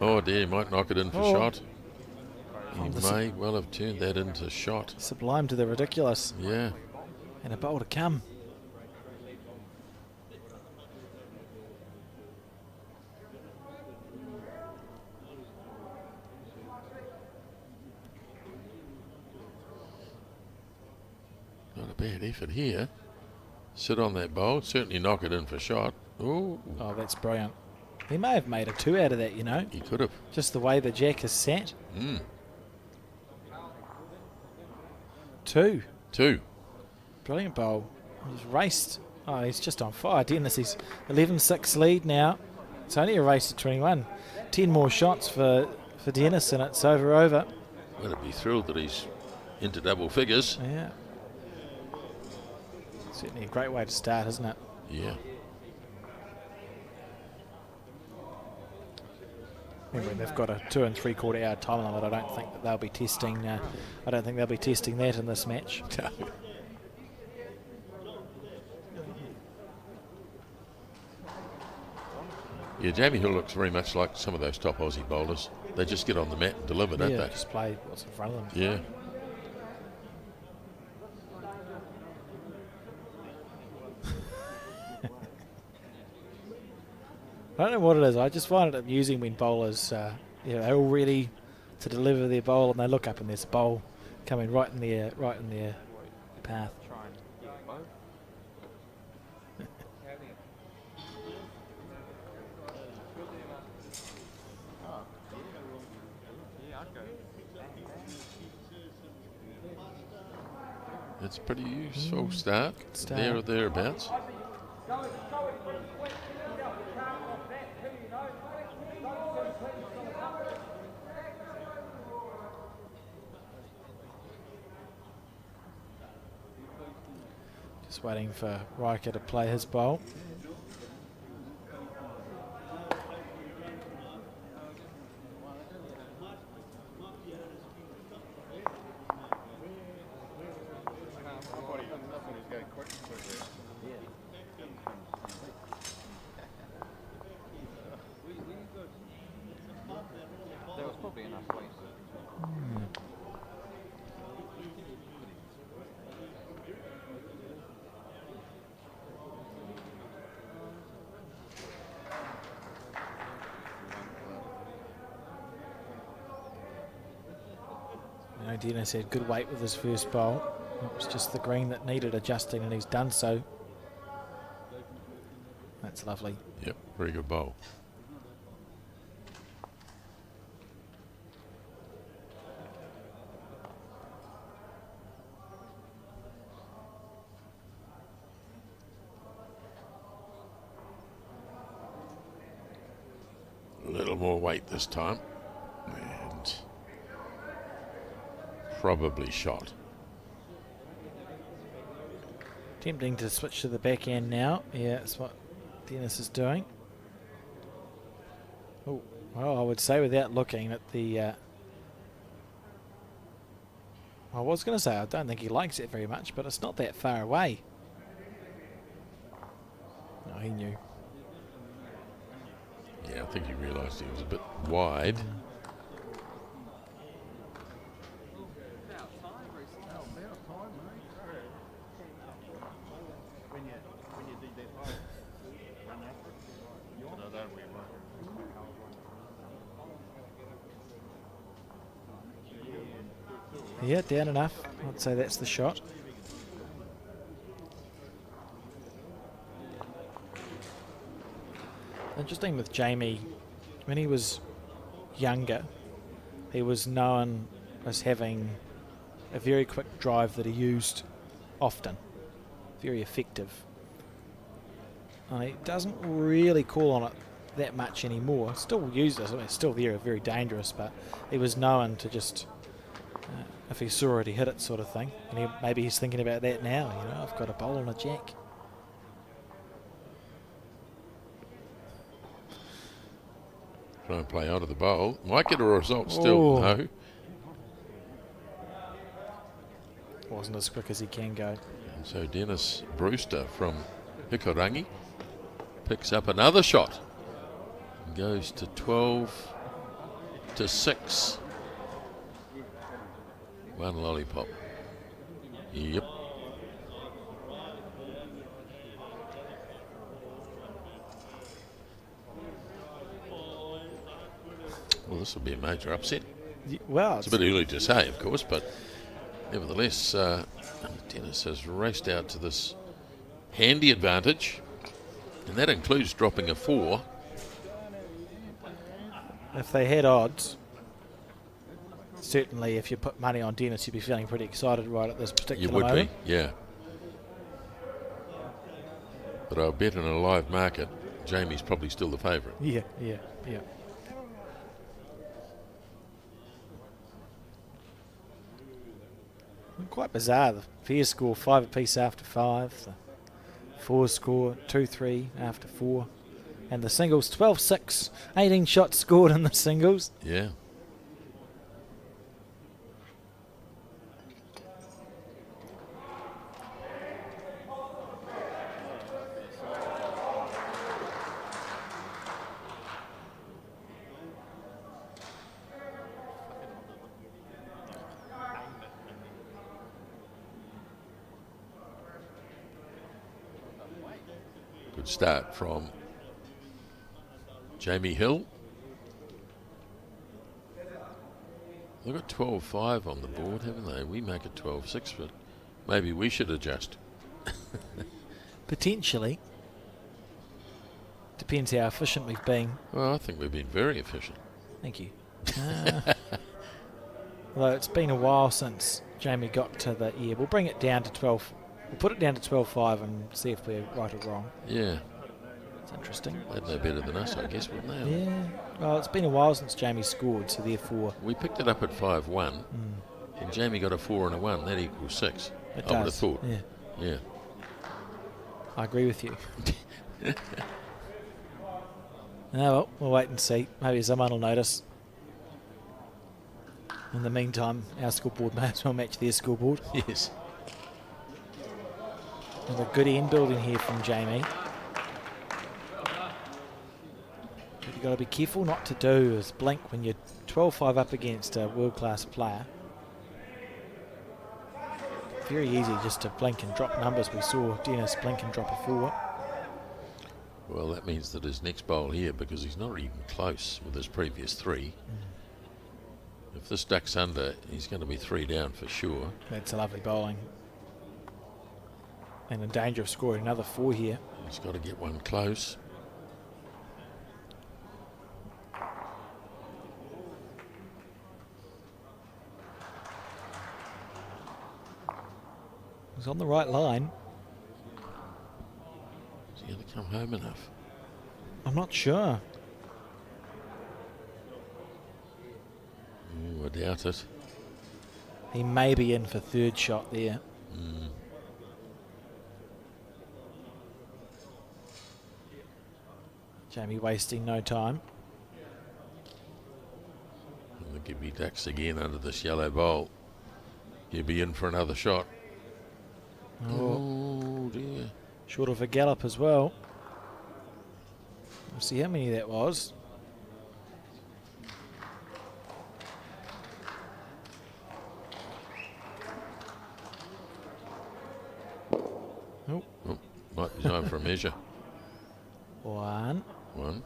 Oh, dear, he might knock it in for
Oh.
shot. He
this-
may well have turned that into shot.
Sublime to the ridiculous.
Yeah.
And a bowl to come.
Not a bad effort here. Sit on that bowl, certainly knock it in for shot. Oh,
Oh, that's brilliant. He may have made a 2 out of that, you know.
he could have.
Just the way the jack is sat.
Mm.
2.
2.
Brilliant bowl. He's raced. Oh, he's just on fire. Dennis, he's 11-6 lead now. It's only a race to 21. 10 more shots for Dennis, and it's over.
Well, I'd be thrilled that he's into double figures.
Yeah. Certainly a great way to start, isn't it?
Yeah.
Anyway, they've got a 2 3/4 hour time limit. I don't think that they'll be testing. I don't think they'll be testing that in this match.
Yeah, Jamie Hill looks very much like some of those top Aussie bowlers. They just get on the mat and deliver, don't
Yeah,
they?
just play what's in front of them.
Yeah.
I don't know what it is. I just find it amusing when bowlers, they're all ready to deliver their bowl, and they look up and there's a bowl coming right in their path.
It's a pretty useful start.
start.
There or thereabouts.
Just waiting for Riker to play his bowl.
There was probably enough waste.
You know, Dennis had good weight with his first bowl. It was just the green that needed adjusting, and he's done so. That's lovely.
Yep, very good bowl. A little more weight this time. And probably shot.
Tempting to switch to the backhand now. Yeah, that's what Dennis is doing. Oh, well, I would say without looking at the... I was going to say I don't think he likes it very much, but it's not that far away. No, he knew.
Yeah, I think he realised he was a bit wide.
Yeah, down enough. I'd say that's the shot. Interesting with Jamie, when he was younger, he was known as having a very quick drive that he used often, very effective. And he doesn't really call on it that much anymore. Still uses it, it's still very, very dangerous, but he was known to just, if he saw it, he hit it sort of thing. And maybe he's thinking about that now, you know, I've got a bowl and a jack.
Try and play out of the bowl. Might get a result still, no.
Wasn't as quick as he can go.
And so Dennis Brewster from Hikurangi picks up another shot. And goes to 12-6. One lollipop. Yep. Well, this will be a major upset.
Well,
it's a bit early to say, of course, but nevertheless, Dennis has raced out to this handy advantage, and that includes dropping a 4.
If they had odds, certainly if you put money on Dennis, you'd be feeling pretty excited right at this particular moment.
You would be, yeah. But I'll bet in a live market, Jamie's probably still the favourite.
Yeah. Quite bizarre. The fair score 5 apiece after 5. The fours score 2-3 after 4. And the singles 12-6. 18 shots scored in the singles.
Yeah. Good start from Jamie Hill. They've got 12-5 on the board, haven't they? We make it 12-6, but maybe we should adjust.
Potentially. Depends how efficient we've been.
Well, I think we've been very efficient.
Thank you. Although it's been a while since Jamie got to the air. We'll bring it down to 12. We'll put it down to 12-5 and see if we're right or wrong.
Yeah.
It's interesting.
They'd know better than us, I guess, wouldn't they?
Yeah. Well, it's been a while since Jamie scored, so therefore...
We picked it up at 5-1, and Jamie got a 4 and a 1. That equals 6.
It
I would have
does.
thought.
Yeah. I agree with you. Well, we'll wait and see. Maybe someone will notice. In the meantime, our scoreboard may as well match their scoreboard.
Yes.
And a good end building here from Jamie. What you've got to be careful not to do is blink when you're 12-5 up against a world-class player. Very easy just to blink and drop numbers. We saw Dennis blink and drop a 4.
Well, that means that his next bowl here, because he's not even close with his previous 3. If this ducks under, he's going to be 3 down for sure.
That's a lovely bowling. And in danger of scoring another 4 here.
He's got to get one close.
He's on the right line.
Is he going to come home enough?
I'm not sure.
I doubt it.
He may be in for third shot there. Jamie wasting no time.
And the Gibby ducks again under this yellow bowl. Gibby in for another shot. Oh dear.
Short of a gallop as well. We'll see how many that was.
Oh, might be time for a measure.
1,
1.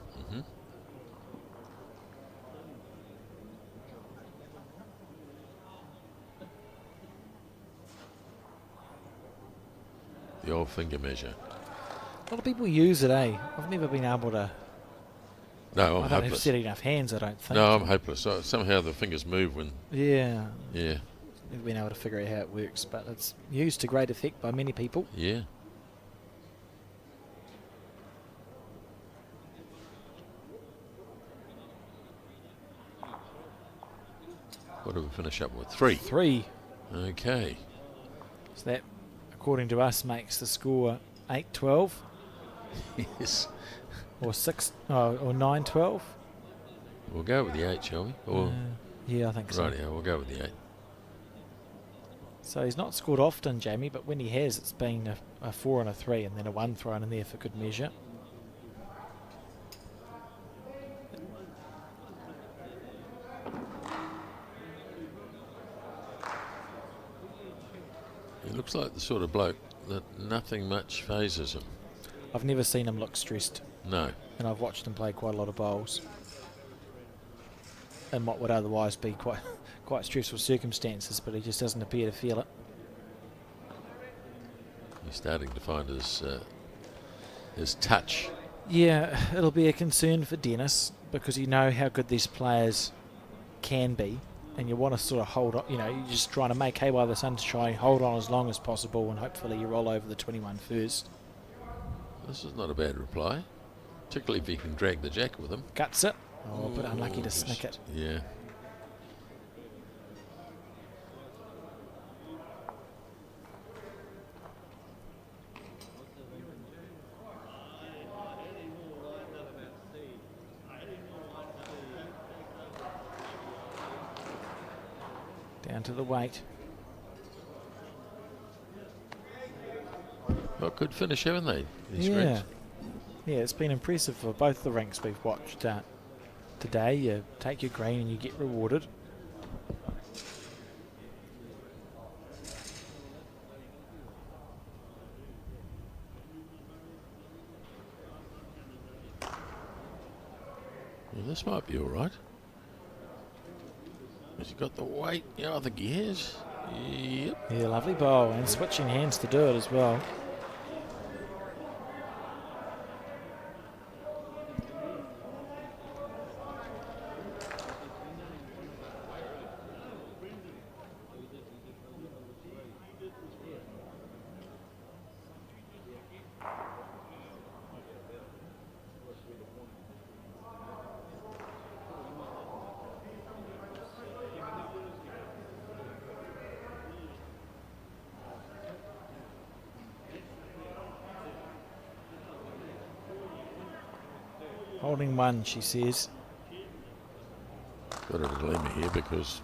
The old finger measure.
A lot of people use it, eh? I've never been able to.
No,
I
I'm
don't have
hopeless.
steady enough hands, I don't think.
No, I'm hopeless. So somehow the fingers move when.
Yeah.
Yeah.
Never been able to figure out how it works, but it's used to great effect by many people.
Yeah. What do we finish up with? 3.
3.
Okay.
So that, according to us, makes the score 8-12
Yes.
or 9-12.
We'll go with the 8, shall we? Or
Yeah, I think so.
right, yeah, we'll go with the 8.
So he's not scored often, Jamie, but when he has, it's been a 4 and a 3, and then a 1 thrown in there for good measure.
He looks like the sort of bloke that nothing much phases him.
I've never seen him look stressed,
No.
and I've watched him play quite a lot of bowls in what would otherwise be quite stressful circumstances, but he just doesn't appear to feel it.
He's starting to find his touch.
Yeah, it'll be a concern for Dennis because you know how good these players can be, and you want to sort of hold on. You know, you're just trying to make hay while the sun's shining, hold on as long as possible, and hopefully you roll over the 21 first.
This is not a bad reply, particularly if he can drag the jack with him.
Guts it. Oh, but unlucky to snick it.
Yeah.
Down to the weight.
Well, good finish, haven't they? These
Yeah.
rings?
Yeah, it's been impressive for both the rinks we've watched today. You take your green and you get rewarded.
Well, this might be all right. Has he got the weight? Yeah, I think he has. Yep.
Yeah, lovely bowl, and switching hands to do it as well. Holding 1, she says.
Got a dilemma here because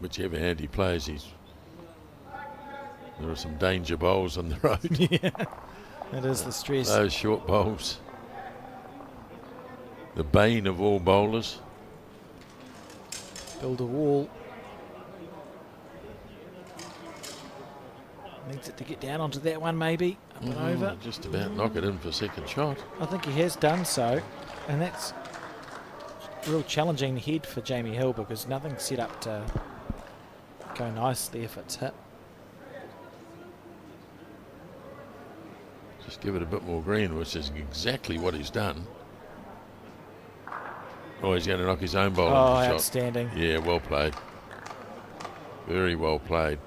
whichever hand he plays, there are some danger bowls on the road.
Yeah, it is the stress.
Those short bowls. The bane of all bowlers.
Build a wall. Needs it to get down onto that one, maybe. Up and over.
Just about knock it in for second shot.
I think he has done so, and that's a real challenging head for Jamie Hill because nothing's set up to go nicely if it's hit.
Just give it a bit more green, which is exactly what he's done. Oh, he's going to knock his own bowl
Oh,
off the shot.
outstanding.
Yeah, well played. Very well played.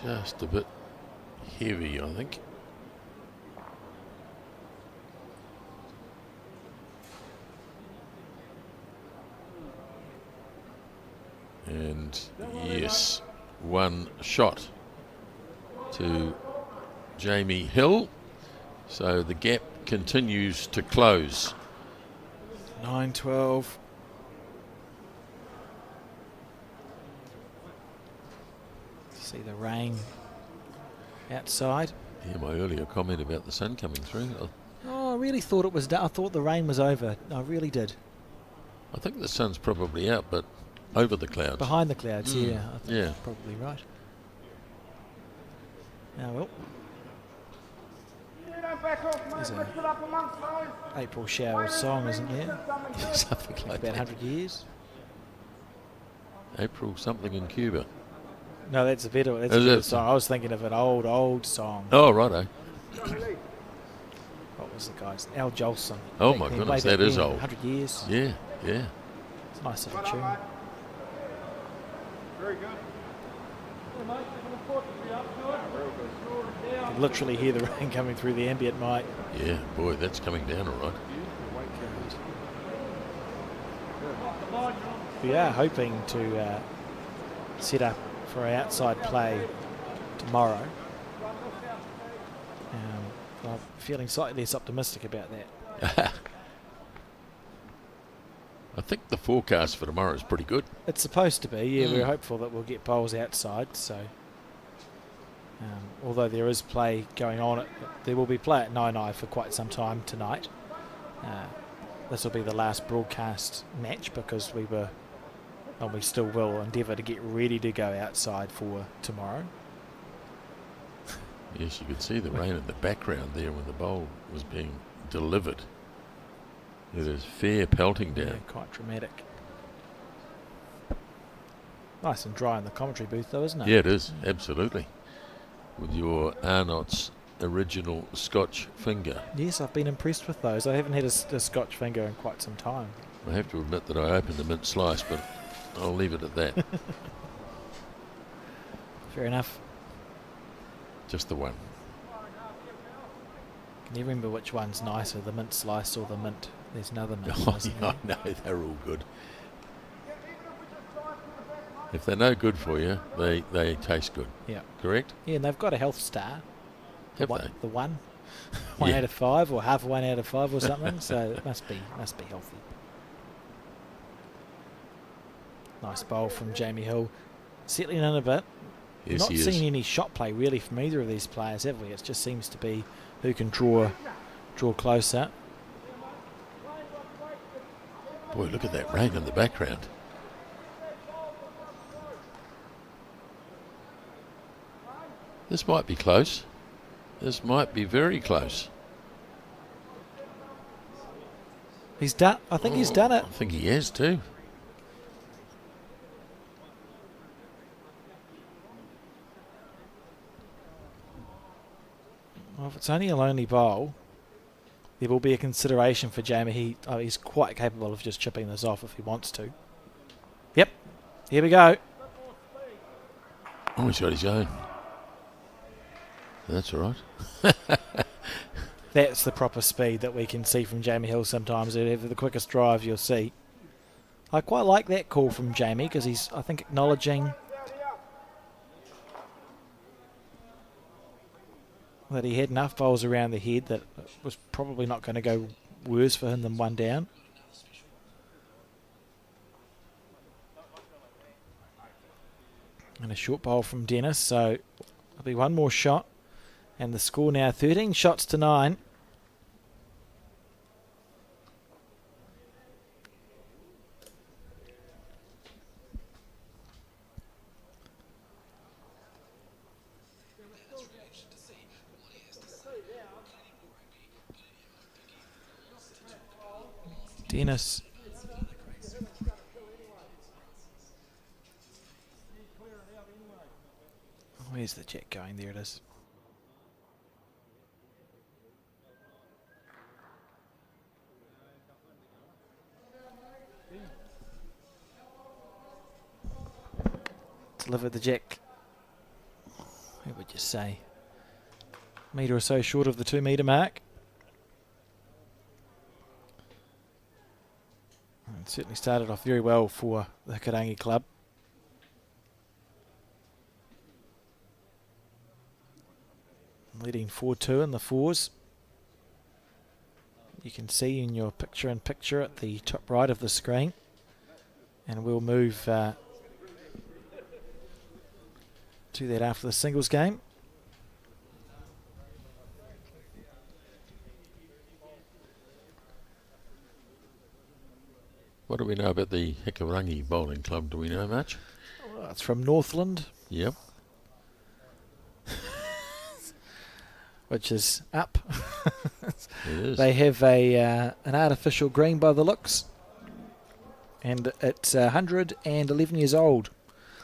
Just a bit heavy, I think. And yes, 1 shot to Jamie Hill. So the gap continues to close.
9-12. See the rain outside.
Yeah, my earlier comment about the sun coming through.
Oh, I really thought it was done. I thought the rain was over. I really did.
I think the sun's probably out, but over the clouds.
Behind the clouds, yeah. I think
Yeah.
you're probably right. Now, well, there's a April Showers song, isn't there?
Something like
About
that.
100 years.
April something in Cuba.
No, that's a better,
Is it?
song. I was thinking of an old song.
Oh, righto.
What was the guy's? Al Jolson.
Oh, my goodness, that is old.
100 years.
Yeah, yeah.
It's a nice little tune.
Very good.
You can literally hear the rain coming through the ambient mic.
Yeah, boy, that's coming down all right.
We are hoping to set up for our outside play tomorrow. I'm feeling slightly less optimistic about that.
I think the forecast for tomorrow is pretty good.
It's supposed to be, yeah. We're hopeful that we'll get bowls outside. So, although there is play going on, there will be play at 9 for quite some time tonight. This will be the last broadcast match because we still will endeavour to get ready to go outside for tomorrow.
Yes, you could see the rain in the background there when the bowl was being delivered. It is fair pelting down.
Yeah, quite dramatic. Nice and dry in the commentary booth though, isn't it?
Yeah, it is, absolutely. With your Arnott's original Scotch finger.
Yes, I've been impressed with those. I haven't had a Scotch finger in quite some time.
I have to admit that I opened the mint slice, but I'll leave it at that.
Fair enough.
Just the one.
Can you remember which one's nicer, the mint slice or the mint? There's another mint.
Oh,
isn't
yeah,
there?
no, they're all good. If they're no good for you, they taste good.
Yeah.
Correct?
Yeah, and they've got a health star.
Have
one,
they?
The one. One
Yeah.
out of 5 or half 1 out of 5 or something. So it must be healthy. Nice bowl from Jamie Hill. Settling in a bit.
Yes,
Not
he is.
seen any shot play really from either of these players, have we? It just seems to be who can draw closer.
Boy, look at that rain in the background. This might be close. This might be very close.
He's done. I think he's done it.
I think he has too.
Well, if it's only a lonely bowl, there will be a consideration for Jamie. He's quite capable of just chipping this off if he wants to. Yep. Here we go.
Oh, he's got his own. That's all right.
That's the proper speed that we can see from Jamie Hill sometimes. The quickest drive you'll see. I quite like that call from Jamie because he's, I think, acknowledging that he had enough bowls around the head that it was probably not going to go worse for him than one down. And a short bowl from Dennis, so there'll be one more shot. And the score now 13 shots to 9. Dennis. Where's the jet going? There it is. Delivered the jack. Who would you say? Metre or so short of the 2 metre mark. And certainly started off very well for the Karangi club. Leading 4-2 in the fours. You can see in your picture-in-picture at the top right of the screen. And we'll move to that after the singles game.
What do we know about the Hikarangi Bowling Club? Do we know much?
Well, it's from Northland,
Yep.
which is up.
It is.
They have an artificial green by the looks, and it's 111 years old.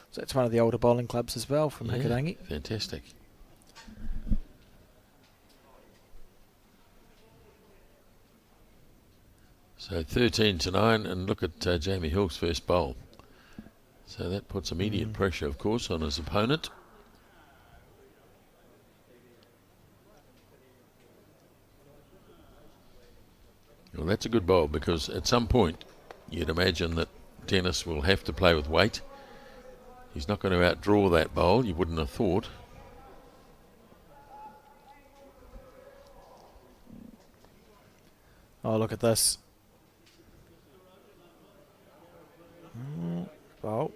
So it's one of the older bowling clubs as well from Hikarangi.
Fantastic. So 13-9, and look at Jamie Hill's first bowl. So that puts immediate pressure, of course, on his opponent. Well, that's a good bowl, because at some point you'd imagine that Dennis will have to play with weight. He's not going to outdraw that bowl, you wouldn't have thought.
Oh, look at this. Bowl.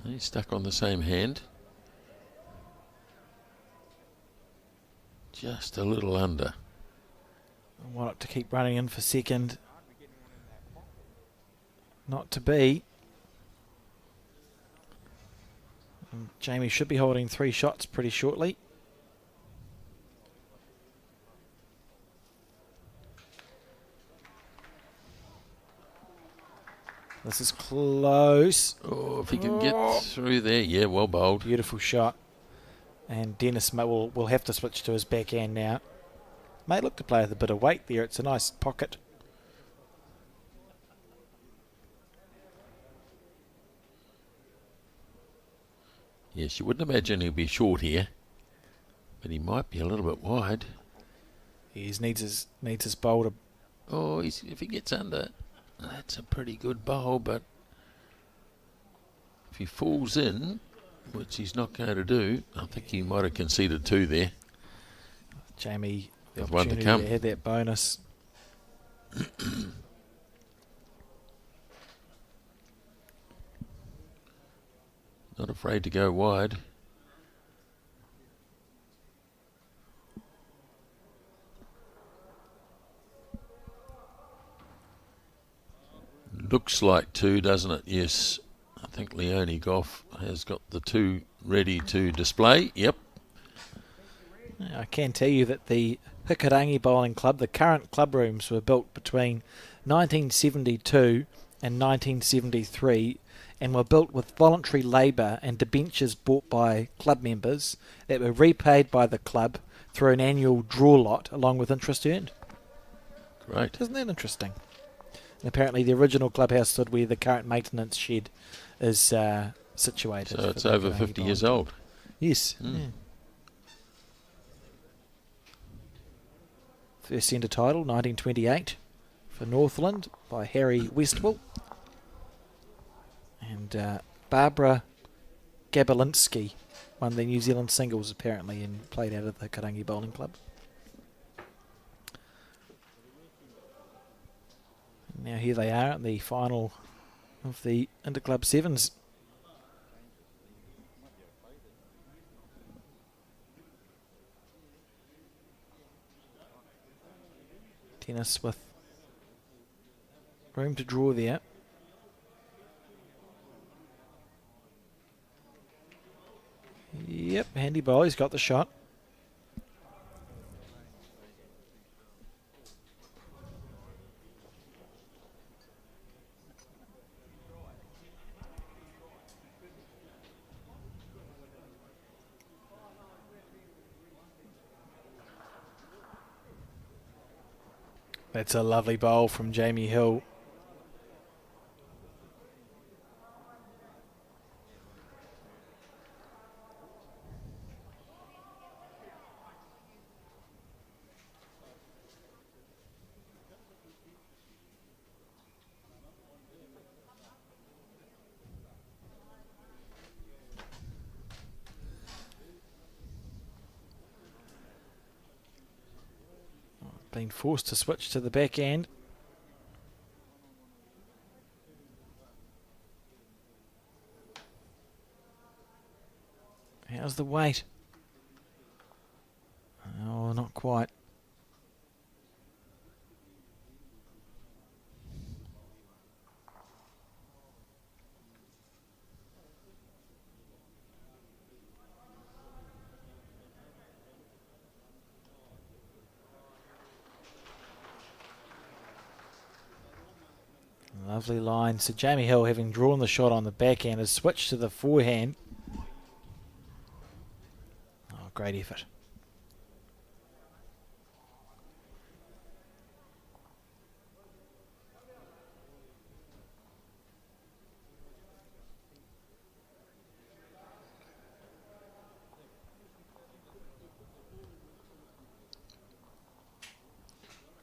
He's stuck on the same hand. Just a little under.
I want it to keep running in for second. Not to be. And Jamie should be holding 3 shots pretty shortly. This is close.
Oh, if he can get through there. Yeah, well bowled.
Beautiful shot. And Dennis will have to switch to his backhand now. May look to play with a bit of weight there. It's a nice pocket.
Yes, you wouldn't imagine he'll be short here, but he might be a little bit wide.
He needs his bowl to.
Oh, if he gets under, that's a pretty good bowl, but if he falls in, which he's not going to do, I think he might have conceded 2 there.
Jamie, the
With one to
opportunity
come.
to add that bonus.
Not afraid to go wide. Looks like 2, doesn't it? Yes. I think Leone Goff has got the 2 ready to display. Yep.
I can tell you that the Hikarangi Bowling Club, the current club rooms, were built between 1972 and 1973 and were built with voluntary labour and debentures bought by club members that were repaid by the club through an annual draw lot along with interest earned.
Great.
Isn't that interesting? And apparently the original clubhouse stood where the current maintenance shed is situated.
So
for
it's
the
over
Hikarangi
50
Bowling
years
Club.
old.
Yes. Yeah. First centre title, 1928, for Northland by Harry Westwell. And Barbara Gabelinski won the New Zealand singles apparently and played out of the Hikarangi Bowling Club. And now here they are at the final of the Interclub Sevens. Tennis with room to draw there. Yep, handy ball. He's got the shot. That's a lovely bowl from Jamie Hill. Been forced to switch to the backhand. How's the weight? Oh, not quite. Lovely line. So Jamie Hill, having drawn the shot on the backhand, has switched to the forehand. Oh, great effort.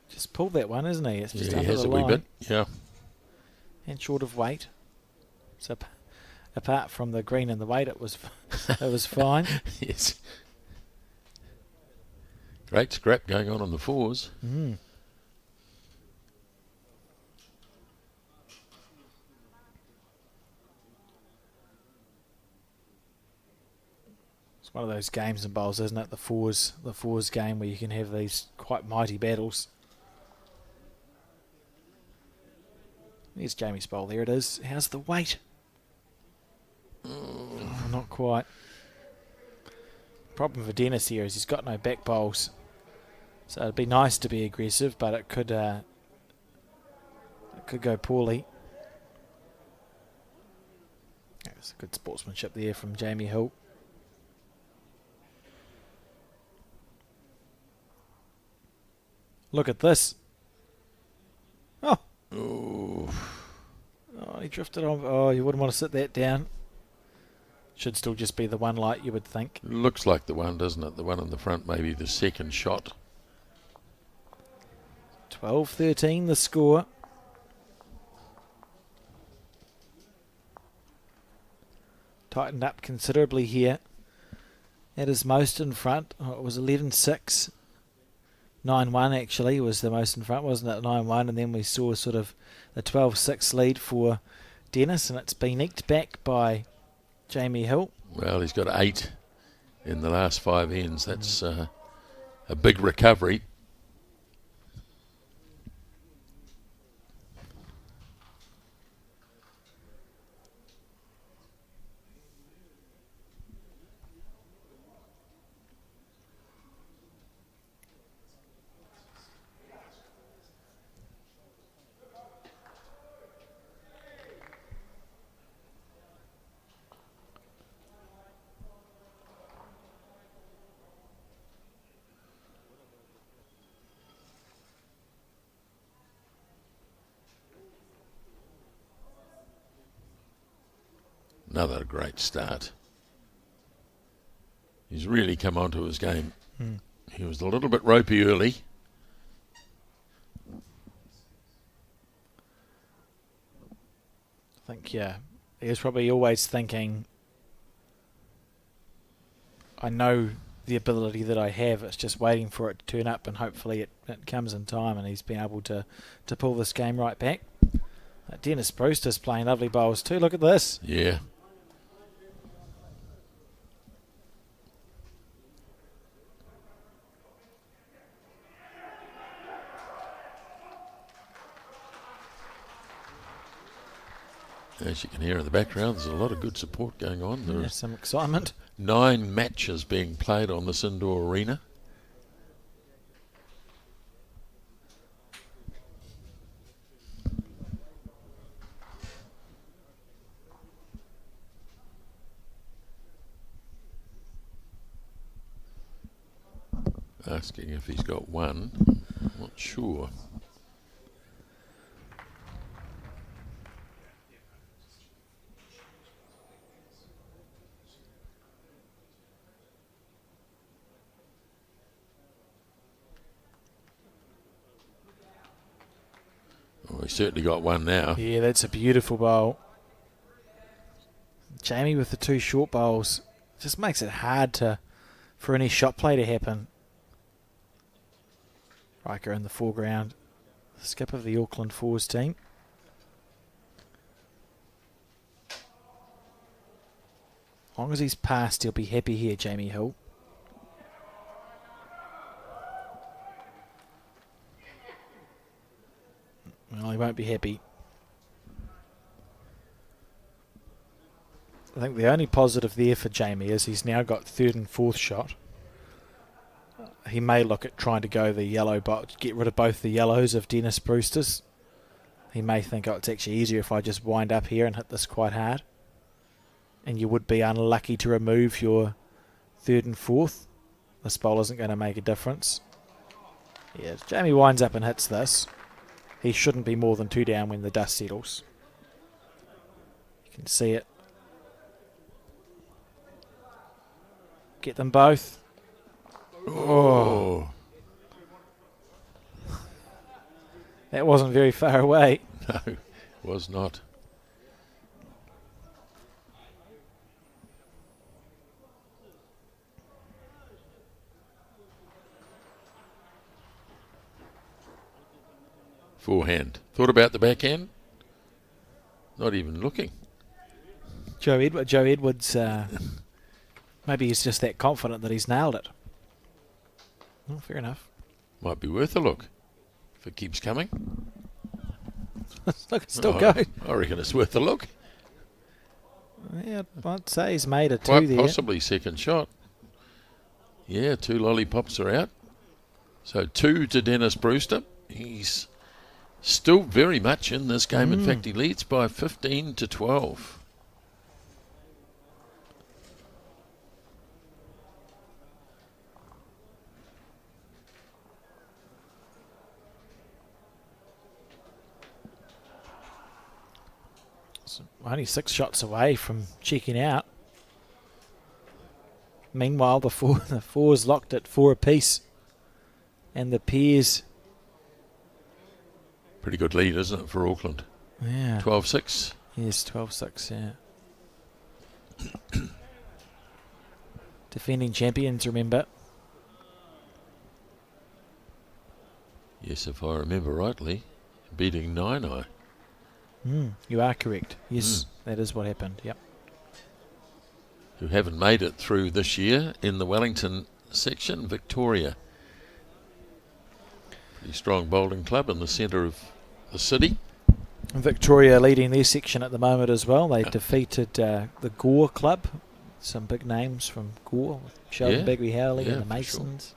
Just pulled that one, isn't he? It's just
Yeah, he
under
has
the
a wee
line.
bit. Yeah.
And short of weight. So apart from the green and the weight, it was fine.
Yes. Great scrap going on the fours.
Mm. It's one of those games in bowls, isn't it? The fours game where you can have these quite mighty battles. There's Jamie's bowl. There it is. How's the weight? Oh, not quite. Problem for Dennis here is he's got no back bowls. So it'd be nice to be aggressive, but it could go poorly. That's good sportsmanship there from Jamie Hill. Look at this. Oh.
Oh.
Oh, he drifted on. Oh, you wouldn't want to sit that down. Should still just be the one light, you would think.
Looks like the one, doesn't it? The one in the front, maybe the second shot.
12-13 the score. Tightened up considerably here. At his most in front. Oh, it was 11-6. 9-1 actually was the most in front, wasn't it? 9-1, and then we saw sort of the 12-6 lead for Dennis, and it's been eked back by Jamie Hill.
Well, he's got 8 in the last 5 ends. That's a big recovery. Another great start. He's really come onto his game. He was a little bit ropey early.
I think, yeah, he was probably always thinking, I know the ability that I have, it's just waiting for it to turn up, and hopefully it comes in time, and he's been able to pull this game right back. Dennis Brewster's playing lovely bowls too. Look at this.
Yeah. As you can hear in the background, there's a lot of good support going on. There's
Some excitement.
9 matches being played on this indoor arena. Asking if he's got one. I'm not sure. Oh, he's certainly got one now.
Yeah, that's a beautiful bowl. Jamie with the 2 short bowls just makes it hard for any shot play to happen. Riker in the foreground, the skip of the Auckland Fours team. As long as he's passed, he'll be happy here, Jamie Hill. Well, he won't be happy. I think the only positive there for Jamie is he's now got third and fourth shot. He may look at trying to go the yellow, but get rid of both the yellows of Dennis Brewster's. He may think, oh, it's actually easier if I just wind up here and hit this quite hard. And you would be unlucky to remove your third and fourth. This bowl isn't going to make a difference. Yeah, if Jamie winds up and hits this, he shouldn't be more than 2 down when the dust settles. You can see it. Get them both. Oh. That wasn't very far away.
No, was not. Forehand. Thought about the backhand? Not even looking.
Joe Edwards, maybe he's just that confident that he's nailed it. Oh, fair enough.
Might be worth a look if it keeps coming.
Look, it's still going.
I reckon it's worth a look.
Yeah, I'd say he's made a 2
Quite
there.
possibly second shot. Yeah, 2 lollipops are out. So 2 to Dennis Brewster. He's still very much in this game. In fact, he leads by 15 to 12.
Only 6 shots away from checking out. Meanwhile, the fours locked at 4 apiece. And the pairs.
Pretty good lead, isn't it, for Auckland?
Yeah.
12-6.
Yes, 12-6, yeah. Defending champions, remember.
Yes, if I remember rightly, beating 9-eye.
You are correct. Yes, that is what happened. Yep.
Who haven't made it through this year in the Wellington section, Victoria. Pretty strong bowling club in the centre of the city.
Victoria leading their section at the moment as well. They defeated the Gore Club. Some big names from Gore. Sheldon Bagby Howley and the Masons.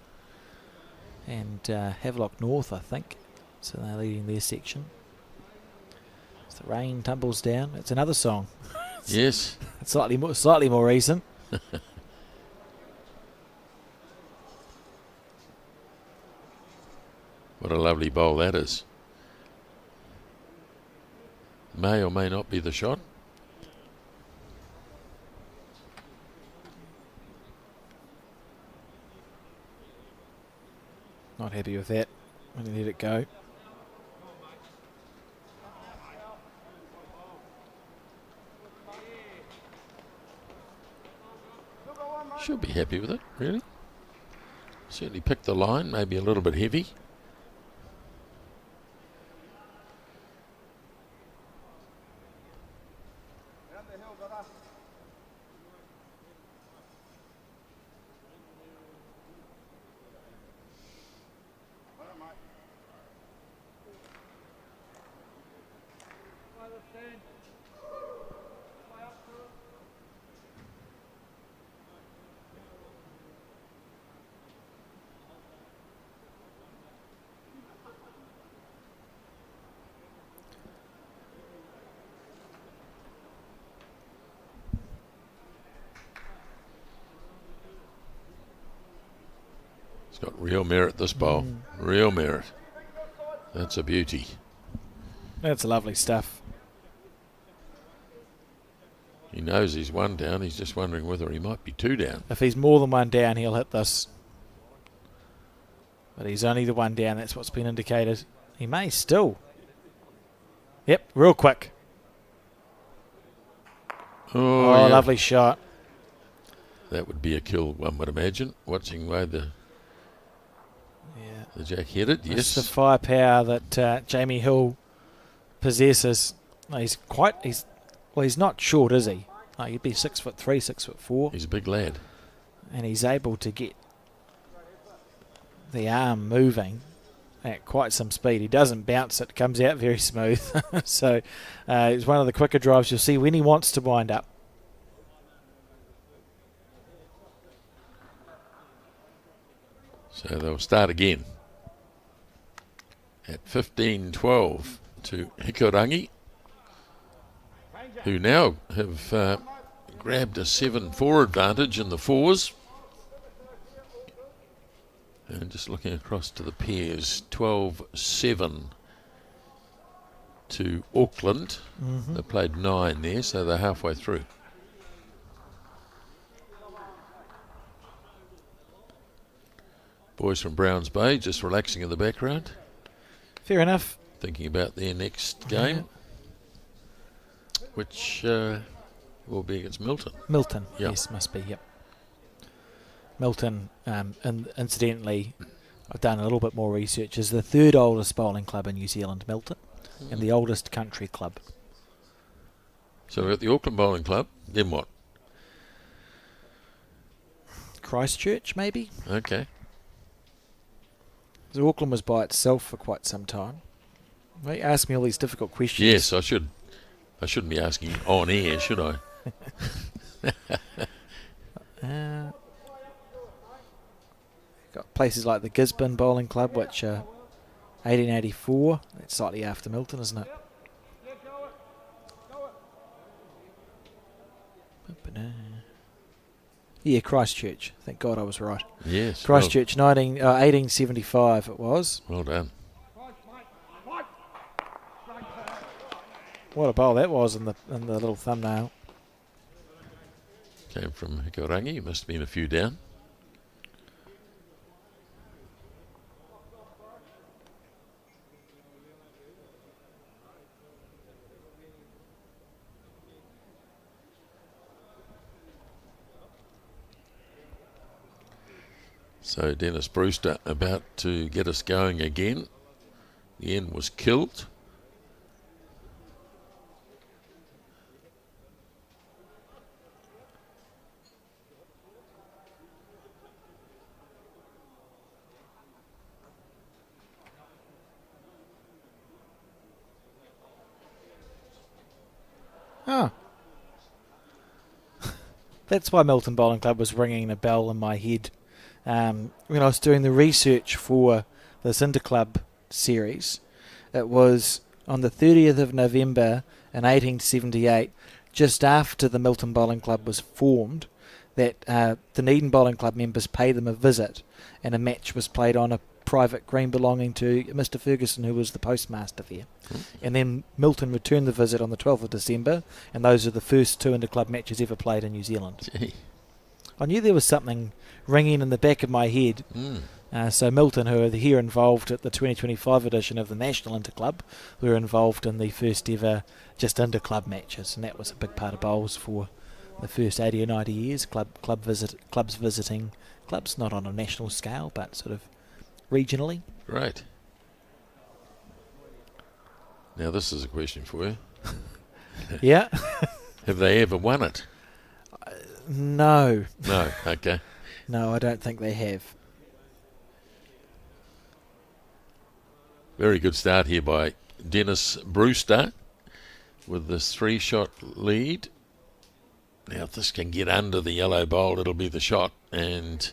Sure. And Havelock North, I think. So they're leading their section. The rain tumbles down. It's another song.
Yes.
It's slightly more recent.
What a lovely bowl that is. May or may not be the shot.
Not happy with that. I'm going to let it go.
Should be happy with it, really. Certainly picked the line, maybe a little bit heavy. It's got real merit, this bowl. Real merit. That's a beauty.
That's lovely stuff.
He knows he's 1 down. He's just wondering whether he might be 2 down.
If he's more than 1 down, he'll hit this. But he's only the 1 down. That's what's been indicated. He may still. Yep, real quick.
Oh, yeah.
Lovely shot.
That would be a kill, one would imagine. Watching where the Jack headed, yes.
That's the firepower that Jamie Hill possesses. He's not short, is he? Oh, you'd be 6'3", 6'4",
He's a big lad.
and he's able to get the arm moving at quite some speed. He doesn't bounce it, comes out very smooth. So it's one of the quicker drives you'll see when he wants to wind up.
So they'll start again at 15-12 to Hikurangi, who now have grabbed a 7-4 advantage in the fours. And just looking across to the pairs, 12-7 to Auckland. They played 9 there, so they're halfway through. Boys from Browns Bay just relaxing in the background,
Fair enough.
thinking about their next game, which will be against Milton.
Milton,
Yeah.
yes, must be, yep. Milton, incidentally, I've done a little bit more research, is the third oldest bowling club in New Zealand, Milton, and the oldest country club.
So we're at the Auckland Bowling Club, then what?
Christchurch, maybe?
Okay.
So Auckland was by itself for quite some time. They ask me all these difficult questions.
Yes, I shouldn't be asking on air, should I?
Got places like the Gisborne Bowling Club, which 1884. That's slightly after Milton, isn't it? Yeah, Christchurch. Thank God I was right.
Yes.
Christchurch, 1875 it was.
Well done.
What a bowl that was in the little thumbnail.
Came from Hikurangi, must have been a few down. So Dennis Brewster about to get us going again. The end was killed.
Oh. That's why Milton Bowling Club was ringing a bell in my head. When I was doing the research for this Interclub series, it was on the 30th of November in 1878, just after the Milton Bowling Club was formed, that the Needham Bowling Club members paid them a visit, and a match was played on a private green belonging to Mr. Ferguson, who was the postmaster there. And then Milton returned the visit on the 12th of December, and those are the first 2 Interclub matches ever played in New Zealand.
Gee.
I knew there was something ringing in the back of my head. So Milton, who are here involved at the 2025 edition of the National Interclub, were involved in the first ever just Interclub matches, and that was a big part of bowls for the first 80 or 90 years. Clubs visiting clubs, not on a national scale, but sort of regionally.
Great. Now this is a question for you.
Yeah.
Have they ever won it?
No.
No. Okay.
No, I don't think they have.
Very good start here by Dennis Brewster with this 3-shot lead. Now if this can get under the yellow bowl, it'll be the shot. And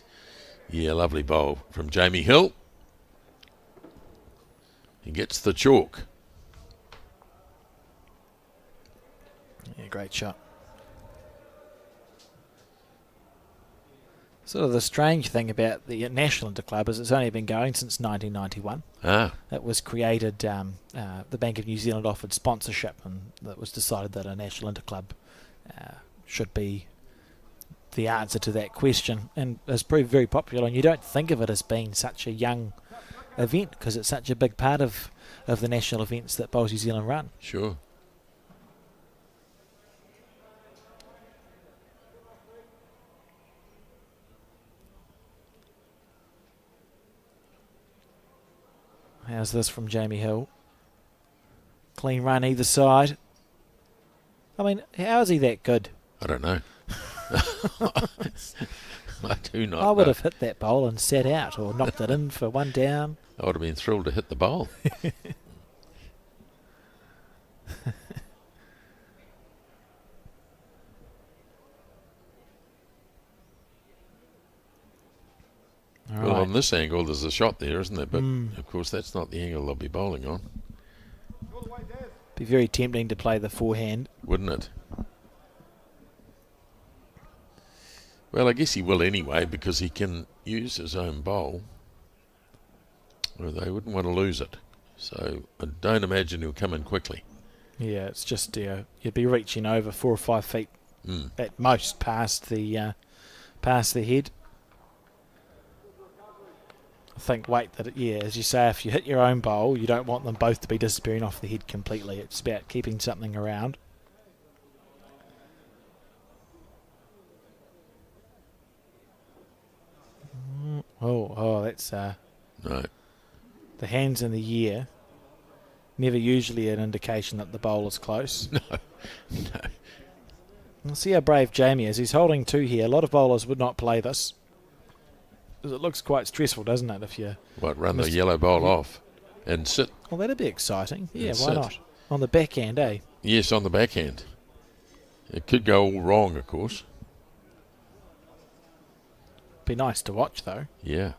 yeah, lovely bowl from Jamie Hill. He gets the chalk.
Yeah, great shot. Sort of the strange thing about the National Interclub is it's only been going since 1991. It was created, the Bank of New Zealand offered sponsorship, and it was decided that a National Interclub should be the answer to that question, and has proved very popular. And you don't think of it as being such a young event because it's such a big part of the national events that Bowls New Zealand run.
Sure.
How's this from Jamie Hill? Clean run either side. I mean, how is he that good?
I don't know. I do not
I would
know.
have hit that bowl and sat out or knocked it in for one down.
I would have been thrilled to hit the bowl.
All
Well,
right.
on this angle, there's a shot there, isn't there? But, of course, that's not the angle they'll be bowling on,
Be very tempting to play the forehand.
wouldn't it? Well, I guess he will anyway, because he can use his own bowl. Or they wouldn't want to lose it. So I don't imagine he'll come in quickly.
Yeah, it's just you'd be reaching over 4 or 5 feet at most past the head. I think as you say, if you hit your own bowl, you don't want them both to be disappearing off the head completely. It's about keeping something around. That's
No.
the hands in the air. Never usually an indication that the bowl is close.
No.
Let's see how brave Jamie is. He's holding 2 here. A lot of bowlers would not play this, because it looks quite stressful, doesn't it? If you
Run the yellow bowl off and sit.
well, that'd be exciting. Yeah,
And
why
sit.
not? On the backhand, eh?
Yes, on the backhand. It could go all wrong, of course.
Be nice to watch, though.
Yeah.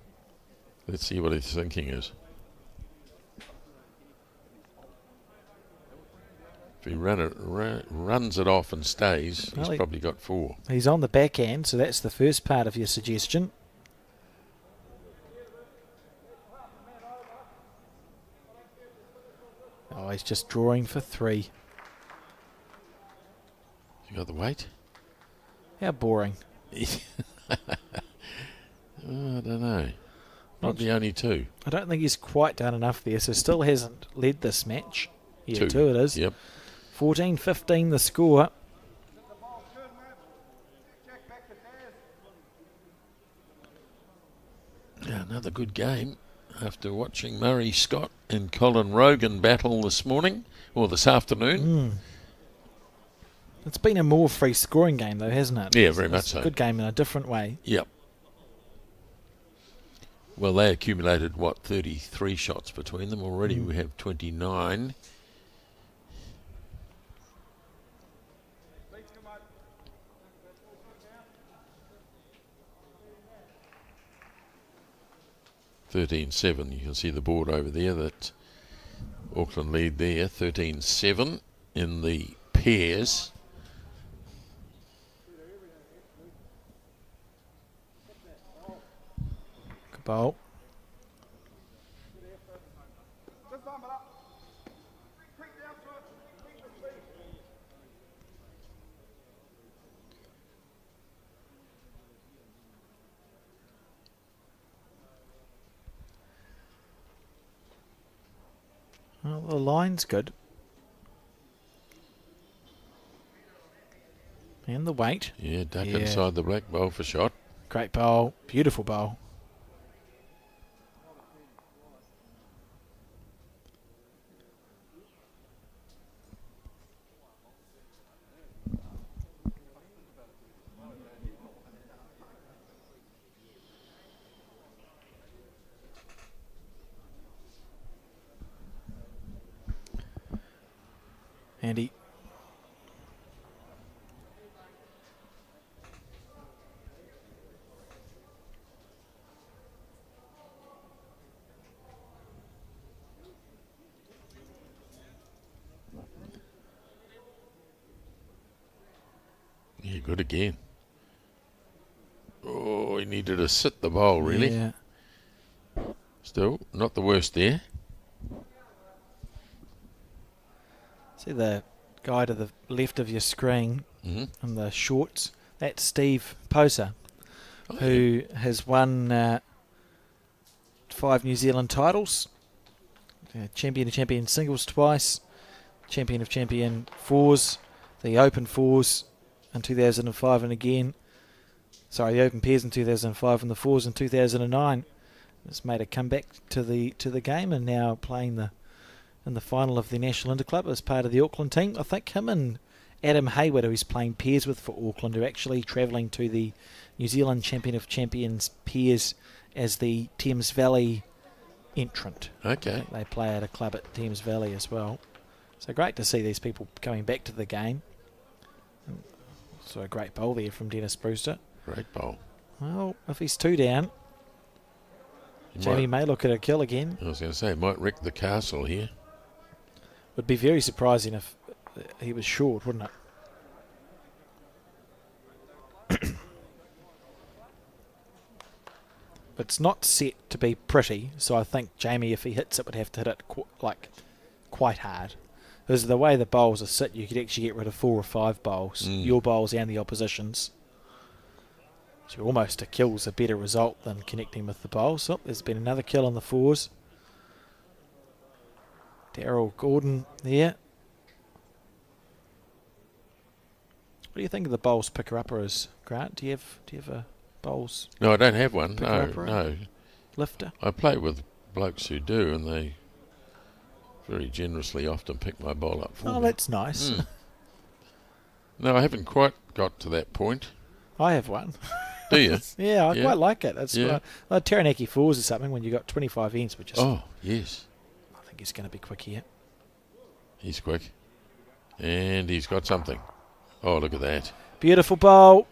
Let's see what his thinking is. If he runs it off and stays,
Well,
he's probably got 4.
He's on the backhand, so that's the first part of your suggestion. Oh, he's just drawing for 3.
You got the weight?
How boring.
I don't know. Probably only 2.
I don't think he's quite done enough there, so still hasn't led this match. Yeah,
2.
2 it is.
Yep.
14-15 the score.
Yeah, another good game after watching Murray Scott and Colin Rogan battle this morning, or this afternoon.
It's been a more free scoring game, though, hasn't it?
Yeah, very
It's
much
a
so.
good game in a different way.
Yep. Well, they accumulated, 33 shots between them. Already we have 29. (13-7). You can see the board over there that Auckland lead there, 13-7 in the pairs.
Good bowl. Well, the line's good. And the weight.
Yeah, duck
Yeah.
inside the black bowl for shot.
Great bowl. Beautiful bowl. Andy.
Yeah, good again. Oh, he needed to sit the bowl, really.
Yeah.
Still, not the worst there.
See the guy to the left of your screen in the shorts? That's Steve Poser, who has won 5 New Zealand titles. Champion of champion singles twice. Champion of champion fours. The Open fours in 2005 and again. Sorry, the Open pairs in 2005 and the fours in 2009. It's made a comeback to the game and now playing in the final of the National Interclub as part of the Auckland team. I think him and Adam Hayward, who he's playing pairs with for Auckland, are actually travelling to the New Zealand Champion of Champions pairs as the Thames Valley entrant.
Okay.
They play at a club at Thames Valley as well. So great to see these people coming back to the game. So a great bowl there from Dennis Brewster.
Great bowl.
Well, if he's 2 down,
He
Jamie
might-
may look at a kill again.
I was going to say, might wreck the castle here.
Would be very surprising if he was short, wouldn't it? It's not set to be pretty, so I think Jamie, if he hits it, would have to hit it quite hard. Because the way the bowls are sit, you could actually get rid of 4 or 5 bowls, your bowls and the opposition's. So almost a kill's a better result than connecting with the bowls. So there's been another kill on the 4s. Daryl Gordon there. What do you think of the bowls picker-uppers, Grant? Do you have a bowls
No, I don't have one.
Pick
No,
her up, right?
no.
lifter?
I play with blokes who do, and they very generously often pick my bowl up for
Oh,
me.
that's nice.
No, I haven't quite got to that point.
I have one.
Do you?
Yeah, I
Yeah.
quite like it. It's
Yeah.
like Taranaki 4s or something when you got 25 ends, which is,
Oh, yes.
I think he's going to be quick here.
He's quick. And he's got something. Oh, look at that.
Beautiful bowl.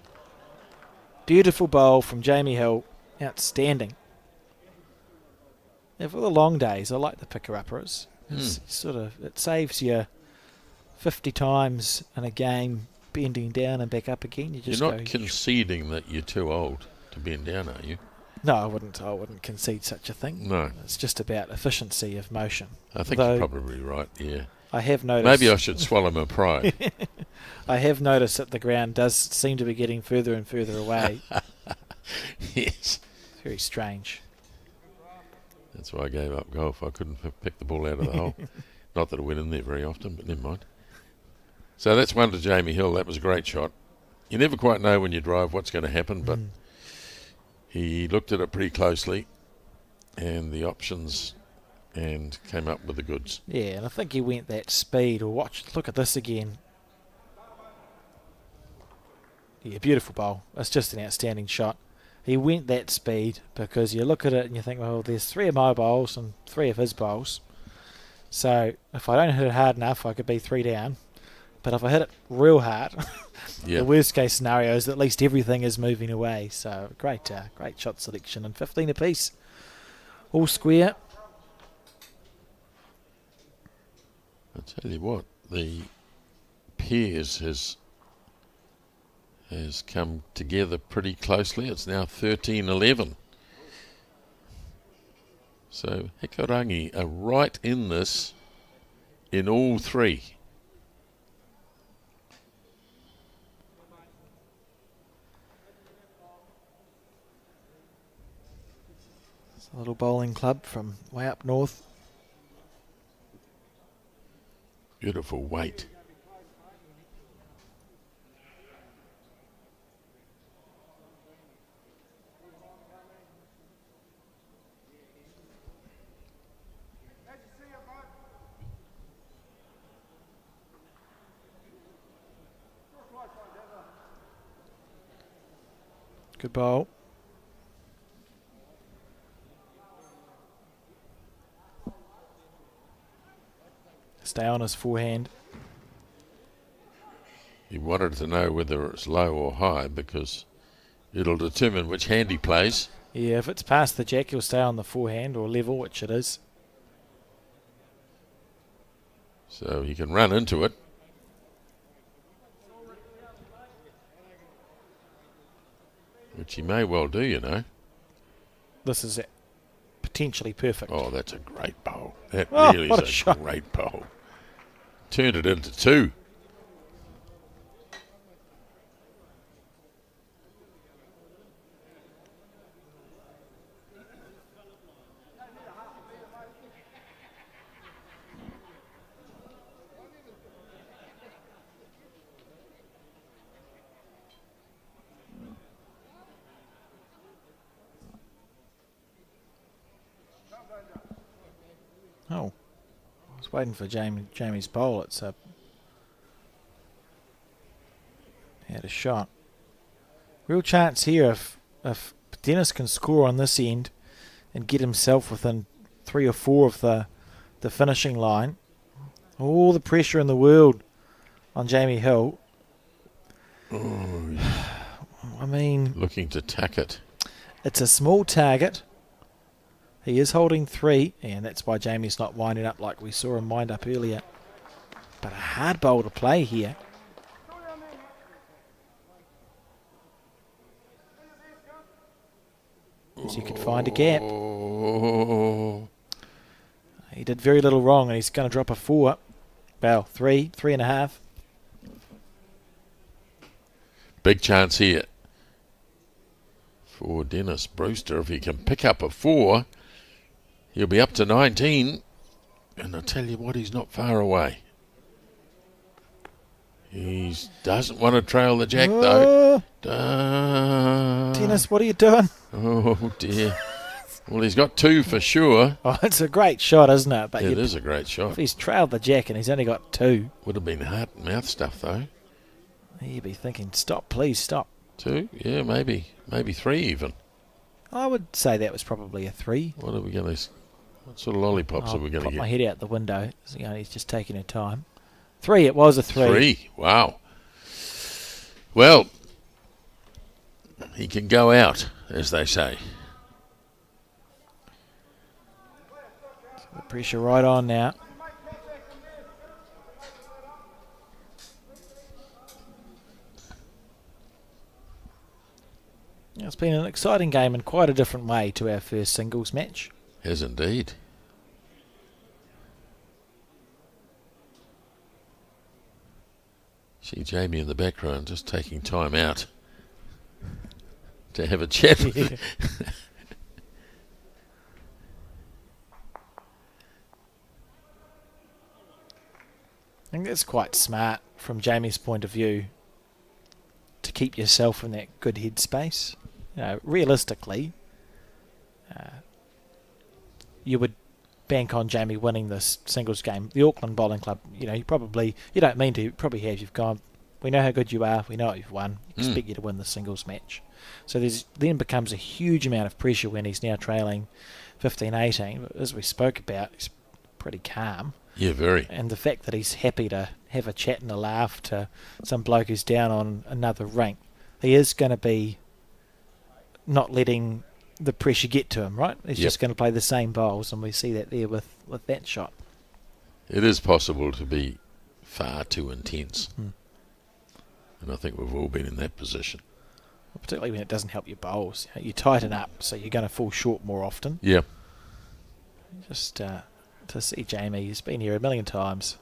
Beautiful bowl from Jamie Hill. Outstanding. Yeah, for the long days, I like the picker-uppers. It's sort of, it saves you 50 times in a game bending down and back up again. You just
You're not
go,
conceding that you're too old to bend down, are you?
No, I wouldn't concede such a thing.
No.
It's just about efficiency of motion.
I think
Though
you're probably right, yeah.
I have noticed.
Maybe I should swallow my pride.
I have noticed that the ground does seem to be getting further and further away.
Yes.
It's very strange.
That's why I gave up golf. I couldn't pick the ball out of the hole. Not that I went in there very often, but never mind. So that's one to Jamie Hill. That was a great shot. You never quite know when you drive what's going to happen, but he looked at it pretty closely and the options and came up with the goods.
Yeah, and I think he went that speed. Or look at this again. Yeah, beautiful bowl. It's just an outstanding shot. He went that speed because you look at it and you think, well, there's 3 of my bowls and 3 of his bowls. So if I don't hit it hard enough, I could be 3 down. But if I hit it real hard,
Yeah.
the worst case scenario is that at least everything is moving away. So great shot selection, and 15 apiece, all square.
I tell you what, the pairs has come together pretty closely. It's now 13-11. So Hikarangi are right in this in all 3.
It's a little bowling club from way up north.
Beautiful weight.
Good bowl. Stay on his forehand.
He wanted to know whether it's low or high because it'll determine which hand he plays.
Yeah, if it's past the jack, he'll stay on the forehand or level, which it is.
So he can run into it. Which he may well do, you know.
This is potentially perfect.
Oh, that's a great bowl. That
Oh,
really
what a
is a
shot.
great bowl. Turned it into 2.
Oh, I was waiting for Jamie's bowl. It's a Had a shot. Real chance here if Dennis can score on this end and get himself within 3 or 4 of the finishing line. All the pressure in the world on Jamie Hill. I mean,
looking to tack it.
It's a small target. He is holding 3, and that's why Jamie's not winding up like we saw him wind up earlier. But a hard bowl to play here. So you could find a gap. He did very little wrong, and he's going to drop a 4. Well, 3, 3.5.
Big chance here for Dennis Brewster. If he can pick up a 4, he'll be up to 19. And I tell you what, he's not far away. He doesn't want to trail the jack, though.
Dennis, what are you doing?
Oh, dear. Well, he's got 2 for sure.
Oh, it's a great shot, isn't it? But
It is a great shot.
If he's trailed the jack and he's only got 2.
Would have been heart and mouth stuff, though.
You'd be thinking, stop, please stop.
2? Yeah, maybe 3 even.
I would say that was probably a 3.
What are we going to... What sort of lollipops are we going to
Pop
get?
my head out the window. He's just taking her time. 3, it was a 3.
3, wow. Well, he can go out, as they say.
The pressure right on now. It's been an exciting game in quite a different way to our first singles match.
Has indeed. See Jamie in the background just taking time out to have a chat.
Yeah. I think that's quite smart from Jamie's point of view to keep yourself in that good headspace. Realistically, you would bank on Jamie winning this singles game. The Auckland Bowling Club, you don't mean to, you probably have. You've gone, we know how good you are, we know what you've won, expect you to win the singles match. So then becomes a huge amount of pressure when he's now trailing 15-18. But as we spoke about, he's pretty calm.
Yeah, very.
And the fact that he's happy to have a chat and a laugh to some bloke who's down on another rank, he is going to be not letting the pressure get to him, right? He's just going to play the same bowls, and we see that there with that shot.
It is possible to be far too intense. And I think we've all been in that position.
Particularly when it doesn't help your bowls. You tighten up, so you're going to fall short more often.
Yeah.
Just to see Jamie, he's been here a million times,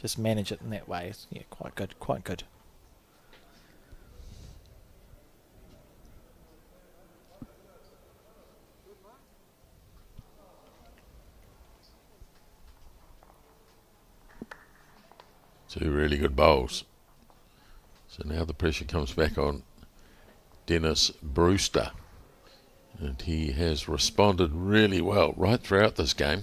just manage it in that way. Yeah, quite good, quite good.
Two really good bowls. So now the pressure comes back on Dennis Brewster. And he has responded really well right throughout this game.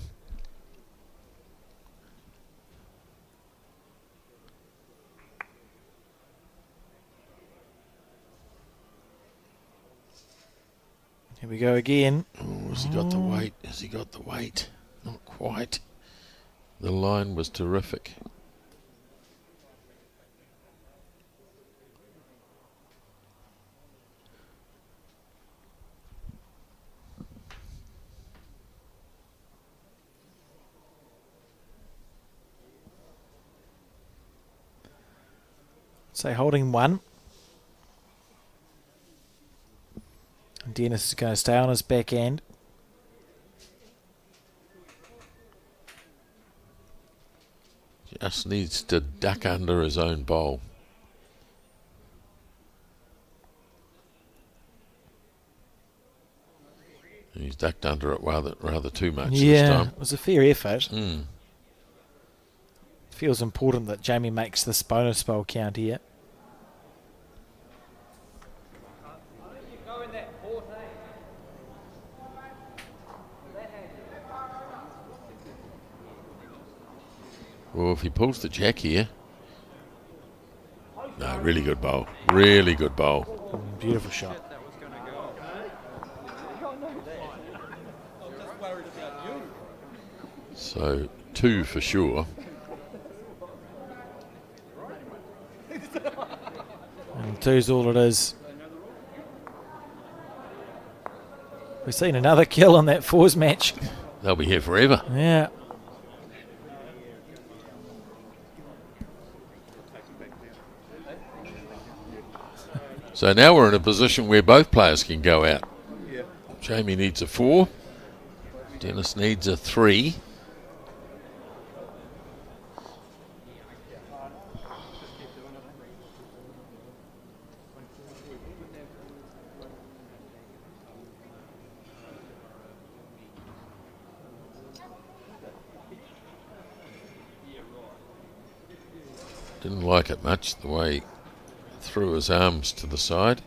Here we go again.
Oh, has he got the weight? Has he got the weight? Not quite. The line was terrific.
Say holding 1. And Dennis is going to stay on his back end.
Just needs to duck under his own bowl. And he's ducked under it rather too much this time.
It was a fair effort.
Mm.
Feels important that Jamie makes this bonus bowl count here.
Well, if he pulls the jack here, No, really good bowl. Really good bowl.
Beautiful shot.
So 2 for sure.
And 2's all it is. We've seen another kill on that 4s match.
They'll be here forever.
Yeah.
So now we're in a position where both players can go out. Jamie needs a 4. Dennis needs a 3. Didn't like it much, the way he threw his arms to the side.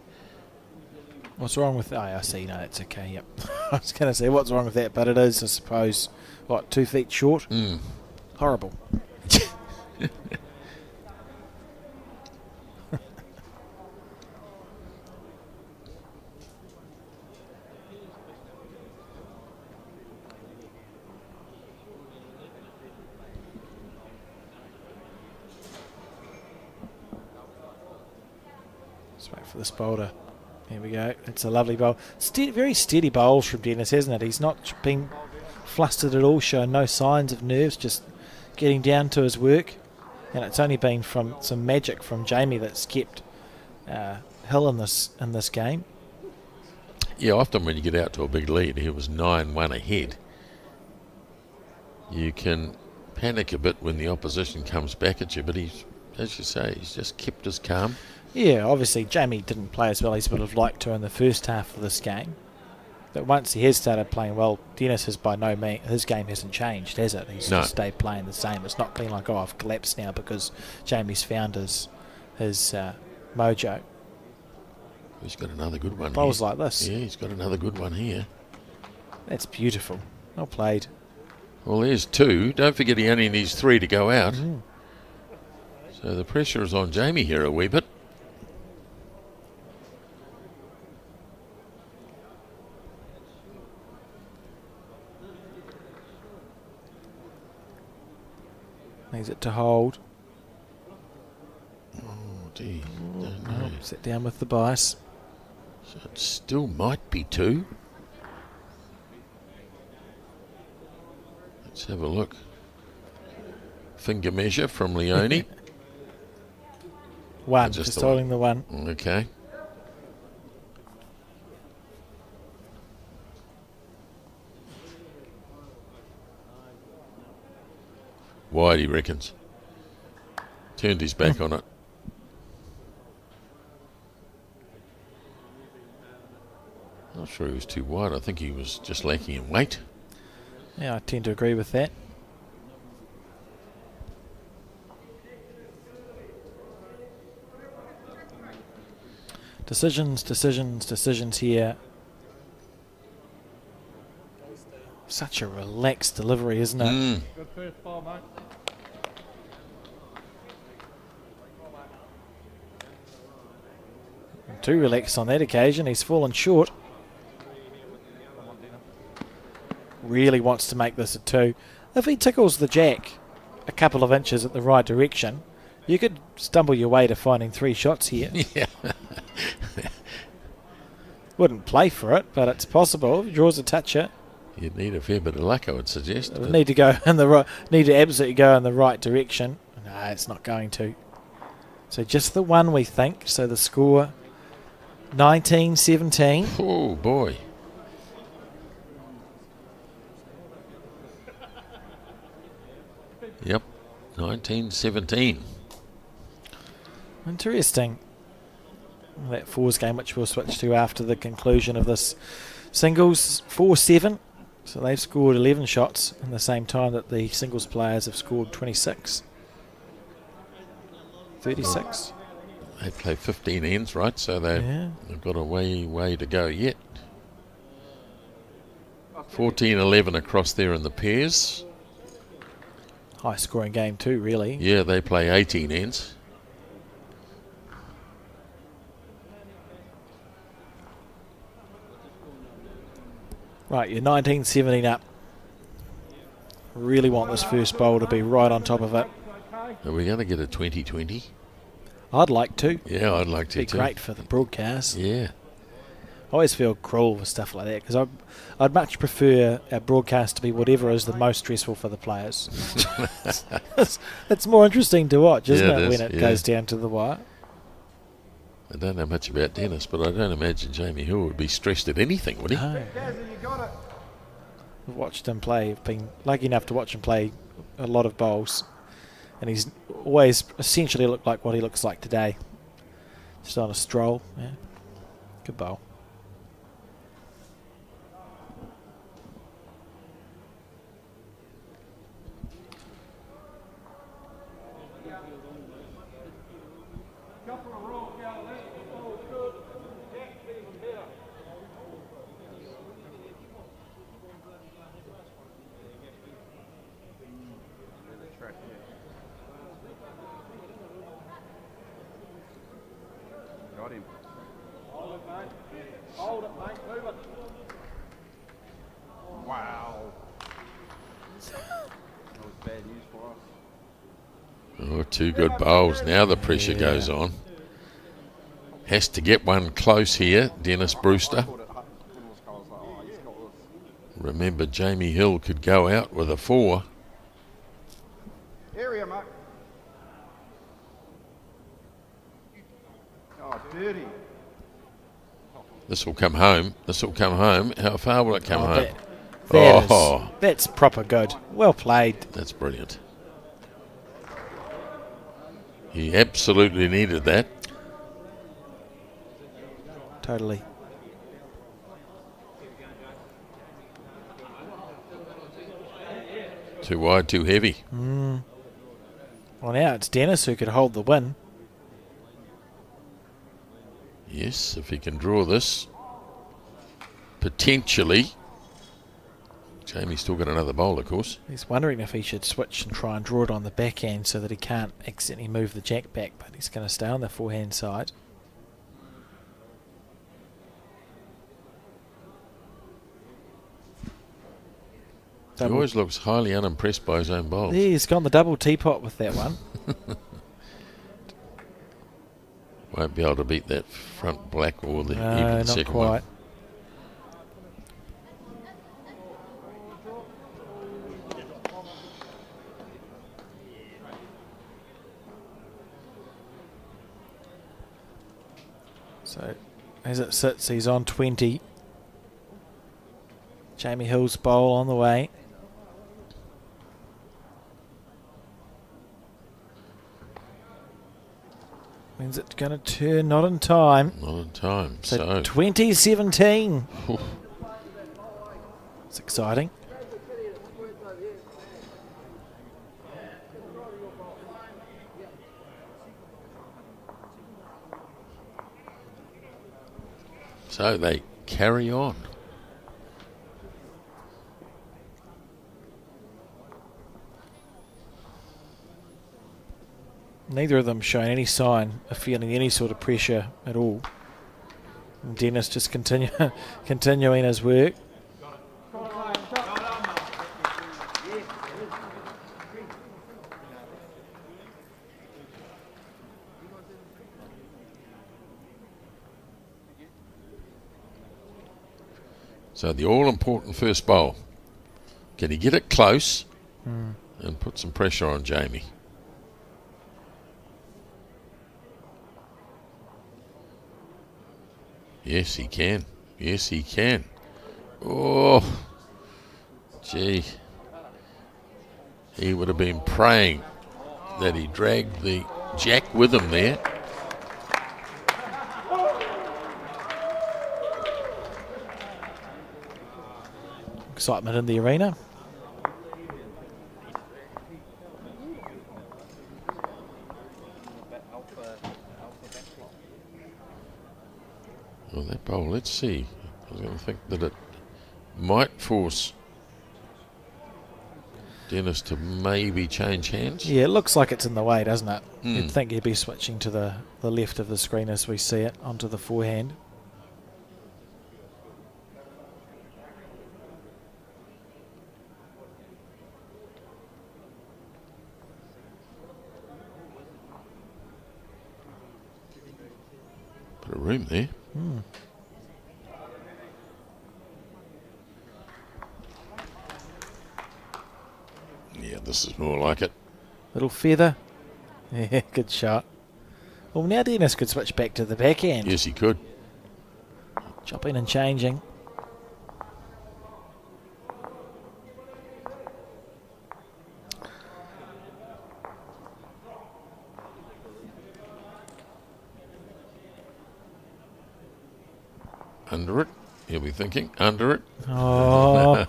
What's wrong with that? I see. No, it's okay. Yep. I was going to say, what's wrong with that? But it is, I suppose, what, 2 feet short? Horrible. Let's wait for this boulder. Here we go. It's a lovely bowl. Very steady bowls from Dennis, hasn't it? He's not been flustered at all, showing no signs of nerves, just getting down to his work. And it's only been from some magic from Jamie that's kept Hill in this game.
Yeah, often when you get out to a big lead, he was 9-1 ahead. You can panic a bit when the opposition comes back at you, but he's, as you say, he's just kept his calm.
Yeah, obviously Jamie didn't play as well as he would have liked to in the first half of this game. But once he has started playing well, Dennis has by no means, his game hasn't changed, has it? He's just stayed playing the same. It's not been like, oh, I've collapsed now because Jamie's found his mojo.
He's got another good one
Bowls
here.
like this.
Yeah, he's got another good one here.
That's beautiful. Well played.
Well, there's 2. Don't forget he only needs 3 to go out. So the pressure is on Jamie here a wee bit.
Needs it to hold.
Oh, gee. Don't know.
Sit down with the bias.
So it still might be 2. Let's have a look. Finger measure from Leone.
1, just holding the 1.
Okay. Wide, he reckons. Turned his back on it. Not sure he was too wide. I think he was just lacking in weight.
Yeah, I tend to agree with that. Decisions here. Such a relaxed delivery, isn't it?
Good first ball, mate.
Too relaxed on that occasion. He's fallen short. Really wants to make this a 2. If he tickles the jack a couple of inches at the right direction, you could stumble your way to finding 3 shots here.
Yeah.
Wouldn't play for it, but it's possible. If he draws a toucher,
You'd need a fair bit of luck, I would suggest.
it would need to go in the right. Need to absolutely go in the right direction. No, it's not going to. So just the 1, we think. So the score 19-17.
Oh, boy. Yep, 19-17.
Interesting. That 4s game, which we'll switch to after the conclusion of this singles, 4-7. So they've scored 11 shots in the same time that the singles players have scored 26. 36.
They play 15 ends, right? So they've got a way to go yet. 14-11 across there in the pairs.
High scoring game too, really.
Yeah, they play 18 ends.
Right, you're 19-17 up. Really want this first bowl to be right on top of it.
Are we going to get a 20-20?
I'd like to.
Yeah, I'd like to
Be
too.
great for the broadcast.
Yeah.
I always feel cruel with stuff like that because I'd much prefer our broadcast to be whatever is the most stressful for the players. It's more interesting to watch, isn't
Yeah, it
it,
is,
when it
yeah.
goes down to the wire?
I don't know much about Dennis, but I don't imagine Jamie Hill would be stressed at anything, would he?
No. I've watched him play. I've been lucky enough to watch him play a lot of bowls, and he's always essentially looked like what he looks like today. Just on a stroll. Yeah. Good bowl.
Got him.
Hold it, mate. Move it.
Wow. That was bad news for us.
Oh, two good bowls. Now the pressure goes on. Has to get one close here, Dennis Brewster. Remember, Jamie Hill could go out with a 4.
Area, mate. Oh, dirty.
This will come home. This will come home. How far will it come home?
That's proper good. Well played.
That's brilliant. He absolutely needed that.
Totally.
Too wide, too heavy.
Well, now it's Dennis who could hold the win.
Yes, if he can draw this, potentially. Jamie's still got another bowl, of course.
He's wondering if he should switch and try and draw it on the backhand so that he can't accidentally move the jack back, but he's going to stay on the forehand side.
He always looks highly unimpressed by his own bowls.
Yeah, he's gone the double teapot with that one.
Won't be able to beat that front black or the even
No,
the
not
second
quite.
one.
So, as it sits, he's on 20. Jamie Hill's bowl on the way. When's it going to turn? Not in time.
Not in time.
So
So
2017. It's exciting.
So they carry on.
Neither of them showing any sign of feeling any sort of pressure at all. And Dennis just continuing his work.
So the all-important first bowl. Can he get it close and put some pressure on Jamie? Yes, he can. Yes, he can. Oh, gee. He would have been praying that he dragged the jack with him there.
Excitement in the arena.
Well, that bowl, let's see. I was going to think that it might force Dennis to maybe change hands.
Yeah, it looks like it's in the way, doesn't it?
Mm.
You'd think he'd be switching to the left of the screen as we see it onto the forehand.
room there. Yeah, this is more like it.
Little feather. Yeah, good shot. Well, now Dennis could switch back to the backhand.
Yes, he could.
Chopping and changing.
Under it. He'll be thinking, under it.
Oh.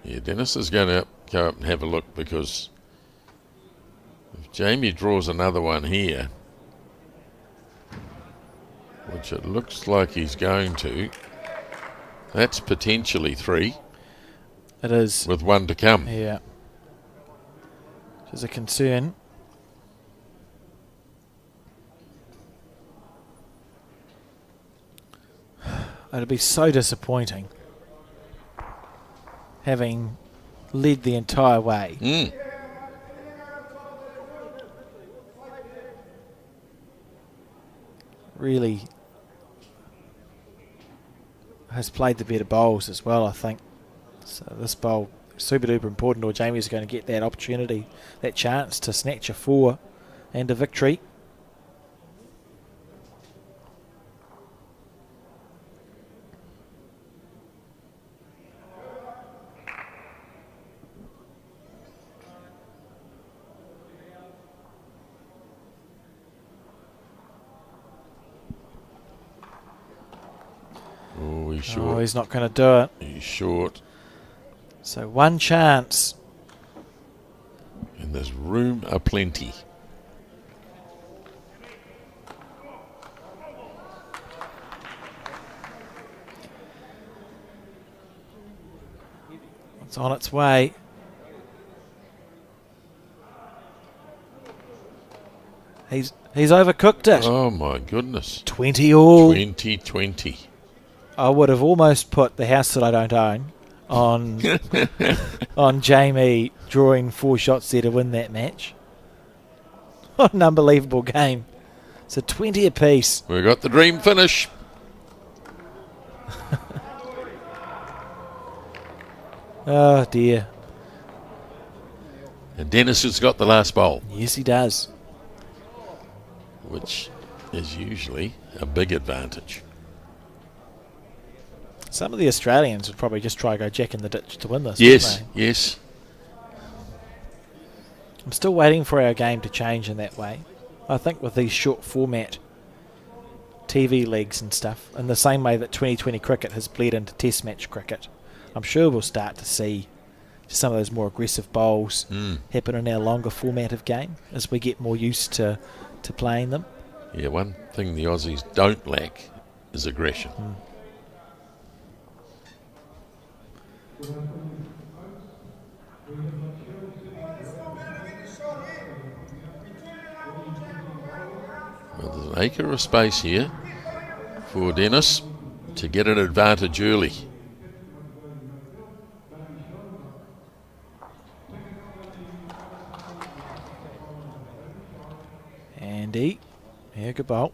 Yeah, Dennis is going to go up and have a look, because if Jamie draws another one here, which it looks like he's going to, that's potentially 3
It is.
with 1 to come.
Yeah. Which is a concern. It'd be so disappointing having led the entire way. Really has played the better bowls as well, I think. So this bowl super duper important, or Jamie's going to get that opportunity, that chance to snatch a 4 and a victory.
Oh, he's short.
Oh, he's not going to do it.
He's short.
So 1 chance.
And there's room aplenty.
It's on its way. He's overcooked it.
Oh, my goodness.
20 all.
20-20.
I would have almost put the house that I don't own on on Jamie drawing 4 shots there to win that match. What an unbelievable game. It's a 20 apiece.
We got the dream finish.
Oh dear.
And Dennis has got the last bowl,
Yes, he does.
which is usually a big advantage.
Some of the Australians would probably just try to go jack in the ditch to win this.
Yes,
wouldn't they?
yes.
I'm still waiting for our game to change in that way. I think with these short format TV leagues and stuff, in the same way that 2020 cricket has bled into test match cricket, I'm sure we'll start to see some of those more aggressive bowls happen in our longer format of game as we get more used to playing them.
Yeah, one thing the Aussies don't lack is aggression. Well, there's an acre of space here for Dennis to get an advantage early.
Andy, yeah, good bowl.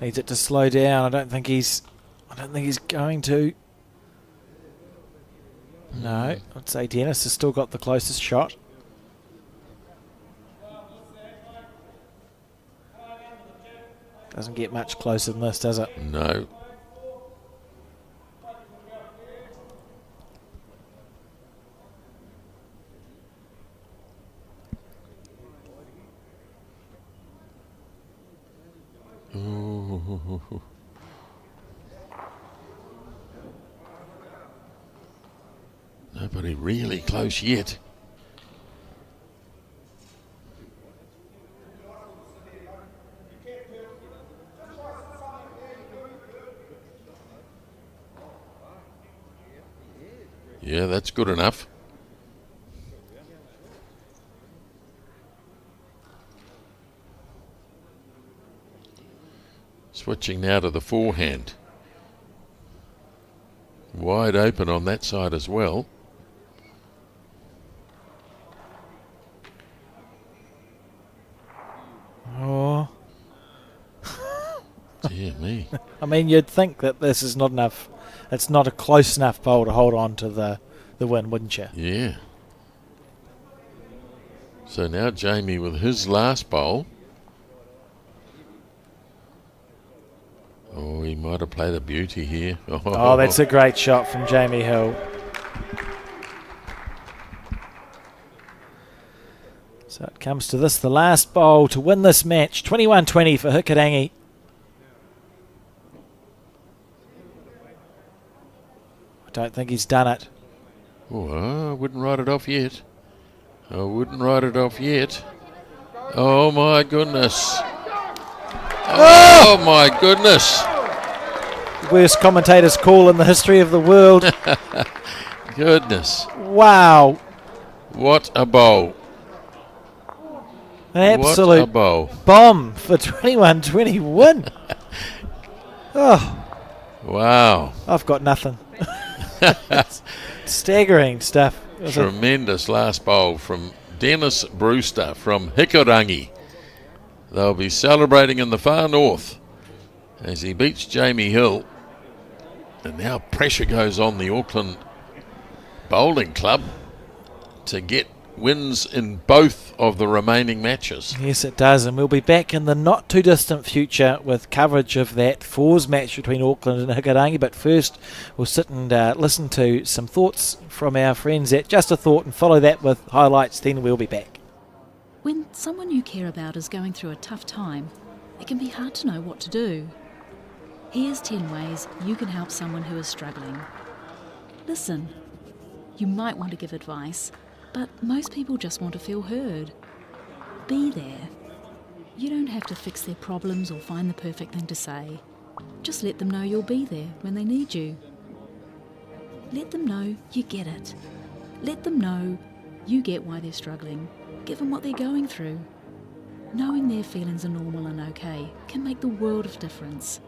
Needs it to slow down. I don't think he's going to. No, I'd say Dennis has still got the closest shot. Doesn't get much closer than this, does it?
No. Ooh. Nobody really close yet. Yeah, that's good enough. Switching now to the forehand. Wide open on that side as well.
Oh.
Dear me.
I mean, you'd think that this is not enough. It's not a close enough bowl to hold on to the win, wouldn't you?
Yeah. So now Jamie with his last bowl. Oh, he might have played a beauty here.
Oh, that's a great shot from Jamie Hill. So it comes to this, the last bowl to win this match. 21-20 for Hikurangi. I don't think he's done it.
Oh, I wouldn't write it off yet. I wouldn't write it off yet. Oh, my goodness. Oh, my goodness.
Worst commentator's call in the history of the world.
Goodness.
Wow.
What a bowl.
An
What a
absolute
bowl.
bomb for 21-20 win. Oh,
Wow.
I've got nothing. Staggering stuff. It was a-
Tremendous last bowl from Dennis Brewster from Hikurangi. They'll be celebrating in the far north as he beats Jamie Hill. And now pressure goes on the Auckland Bowling Club to get wins in both of the remaining matches.
Yes, it does, and we'll be back in the not too distant future with coverage of that fours match between Auckland and Hikurangi. But first, we'll sit and listen to some thoughts from our friends at Just a Thought and follow that with highlights. Then we'll be back.
When someone you care about is going through a tough time, it can be hard to know what to do. Here's 10 ways you can help someone who is struggling. Listen. You might want to give advice, but most people just want to feel heard. Be there. You don't have to fix their problems or find the perfect thing to say. Just let them know you'll be there when they need you. Let them know you get it. Let them know you get why they're struggling. Give them what they're going through. Knowing their feelings are normal and okay can make the world of difference.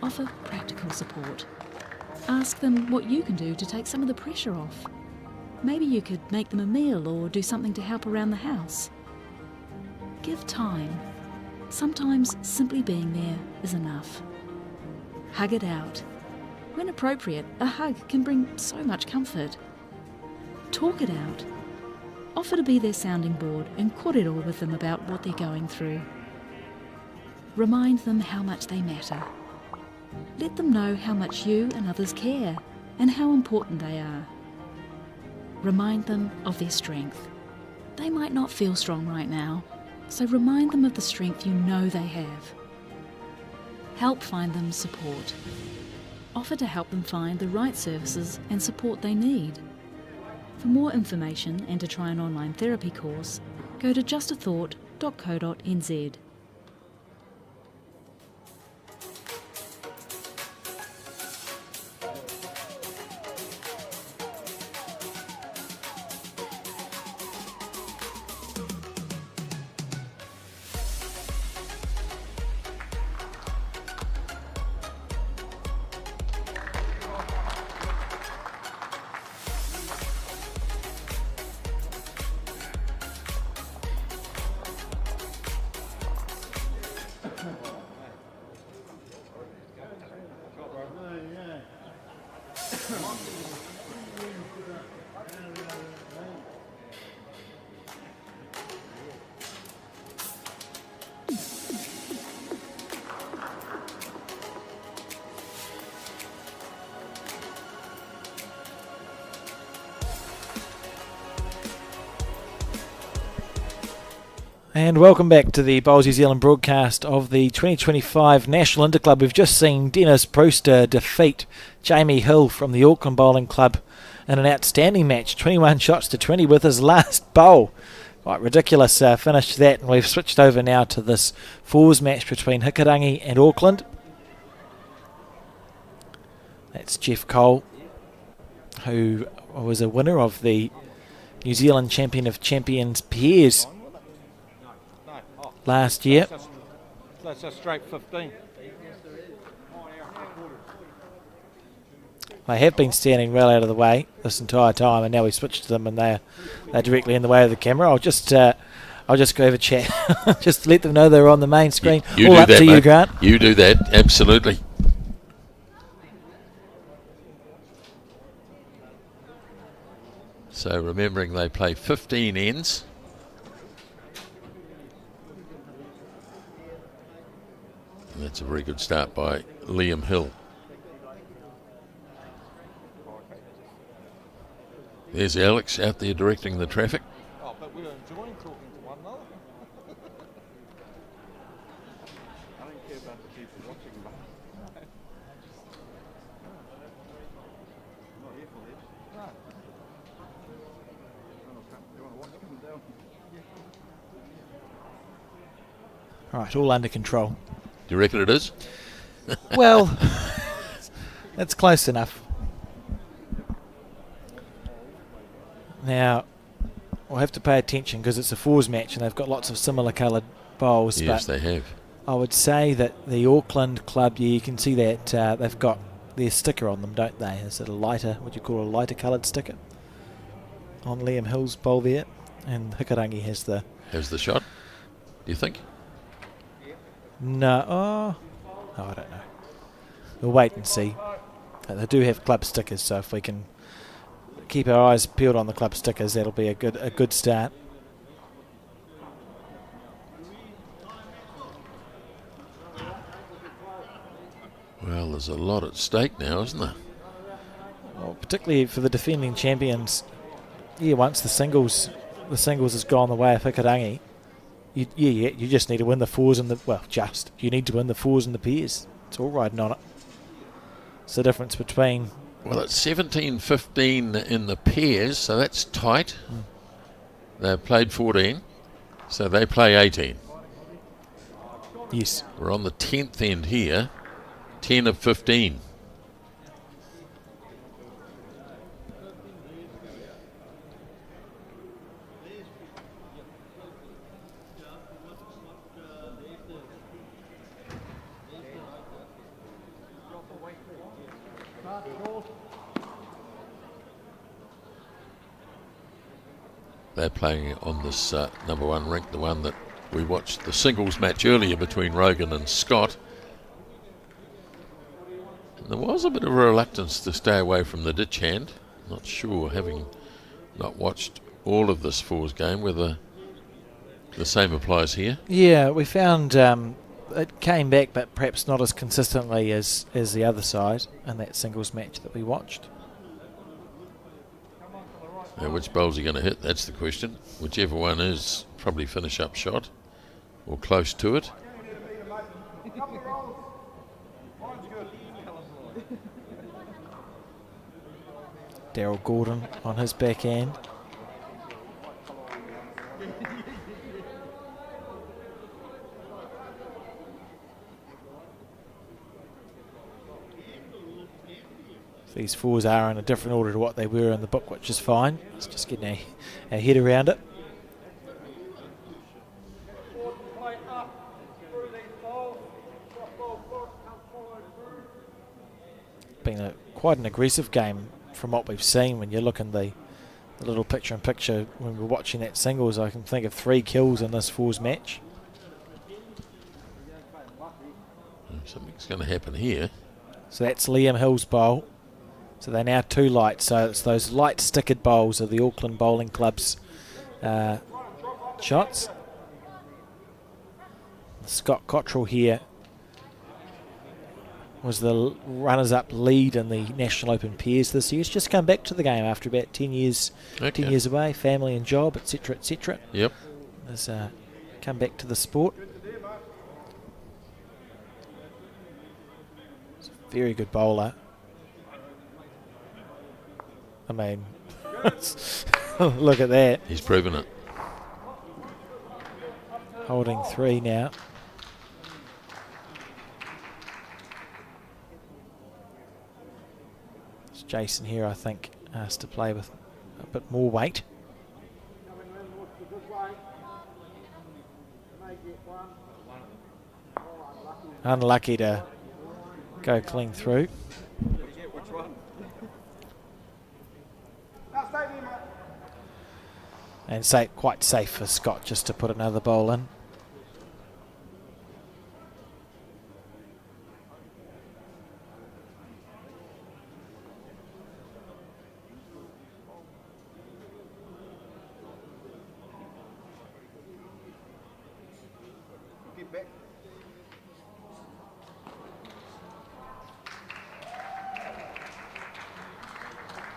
Offer practical support. Ask them what you can do to take some of the pressure off. Maybe you could make them a meal or do something to help around the house. Give time. Sometimes simply being there is enough. Hug it out. When appropriate, a hug can bring so much comfort. Talk it out. Offer to be their sounding board and kōrero with them about what they're going through. Remind them how much they matter. Let them know how much you and others care and how important they are. Remind them of their strength. They might not feel strong right now, so remind them of the strength you know they have. Help find them support. Offer to help them find the right services and support they need. For more information and to try an online therapy course, go to justathought.co.nz.
And welcome back to the Bowls New Zealand broadcast of the 2025 National Interclub. We've just seen Dennis Brewster defeat Jamie Hill from the Auckland Bowling Club in an outstanding match, 21 shots to 20 with his last bowl. Quite ridiculous finish to that, and we've switched over now to this fours match between Hikurangi and Auckland. That's Jeff Cole, who was a winner of the New Zealand Champion of Champions Pairs last year.
So it's a straight 15.
They have been standing well out of the way this entire time, and now we switch to them, and they're directly in the way of the camera. I'll just go have a chat, just let them know they're on the main screen.
You
All
do
up
that,
to you,
mate.
Grant.
You do that, absolutely. So remembering they play 15 ends. And that's a very good start by Liam Hill. There's Alex out there directing the traffic.
Oh, but we're enjoying talking to one another. I don't care about the people watching, but I'm not here for this. No. You want to watch coming down?
All right, all under control.
Do you reckon it is?
Well, that's close enough. Now, we'll have to pay attention because it's a fours match and they've got lots of similar coloured bowls.
Yes,
but
they have.
I would say that the Auckland club, you can see that they've got their sticker on them, don't they? Is it a lighter, what do you call a lighter coloured sticker on Liam Hill's bowl there? And Hikarangi has the...
Has the shot, do you think?
No, I don't know. We'll wait and see. They do have club stickers, so if we can keep our eyes peeled on the club stickers, that'll be a good start.
Well, there's a lot at stake now, isn't there?
Well, particularly for the defending champions. Yeah, once the singles has gone the way of Hikarangi, you just need to win the fours and you need to win the fours and the pairs. It's all riding on it. It's the difference between...
Well, it's 17-15 in the pairs, so that's tight. They've played 14, so they play 18.
Yes.
We're on the 10th end here, 10 of 15. They're playing on this number one rink, the one that we watched the singles match earlier between Rogan and Scott. And there was a bit of a reluctance to stay away from the ditch hand. Not sure, having not watched all of this fours game, whether the same applies here.
Yeah, we found it came back, but perhaps not as consistently as the other side in that singles match that we watched.
Now, which bowls are going to hit? That's the question. Whichever one is, probably finish up shot or close to it.
Daryl Gordon on his backhand. These fours are in a different order to what they were in the book, which is fine. It's just getting our head around it. Been quite an aggressive game from what we've seen. When you look in the little picture-in-picture when we're watching that singles, I can think of 3 kills in this fours match.
Something's going to happen here.
So that's Liam Hill's bowl. So they're now 2 light. So it's those light stickered bowls of the Auckland Bowling Club's shots. Scott Cottrell here was the runners-up lead in the National Open pairs this year. He's just come back to the game after about 10 years,
Okay.
10 years away, family and job, etc., etc.
Yep.
Has come back to the sport. He's a very good bowler. I mean, look at that.
He's proven it.
Holding 3 now. It's Jason here, I think, has to play with a bit more weight. Unlucky to go clean through. And quite safe for Scott just to put another bowl in.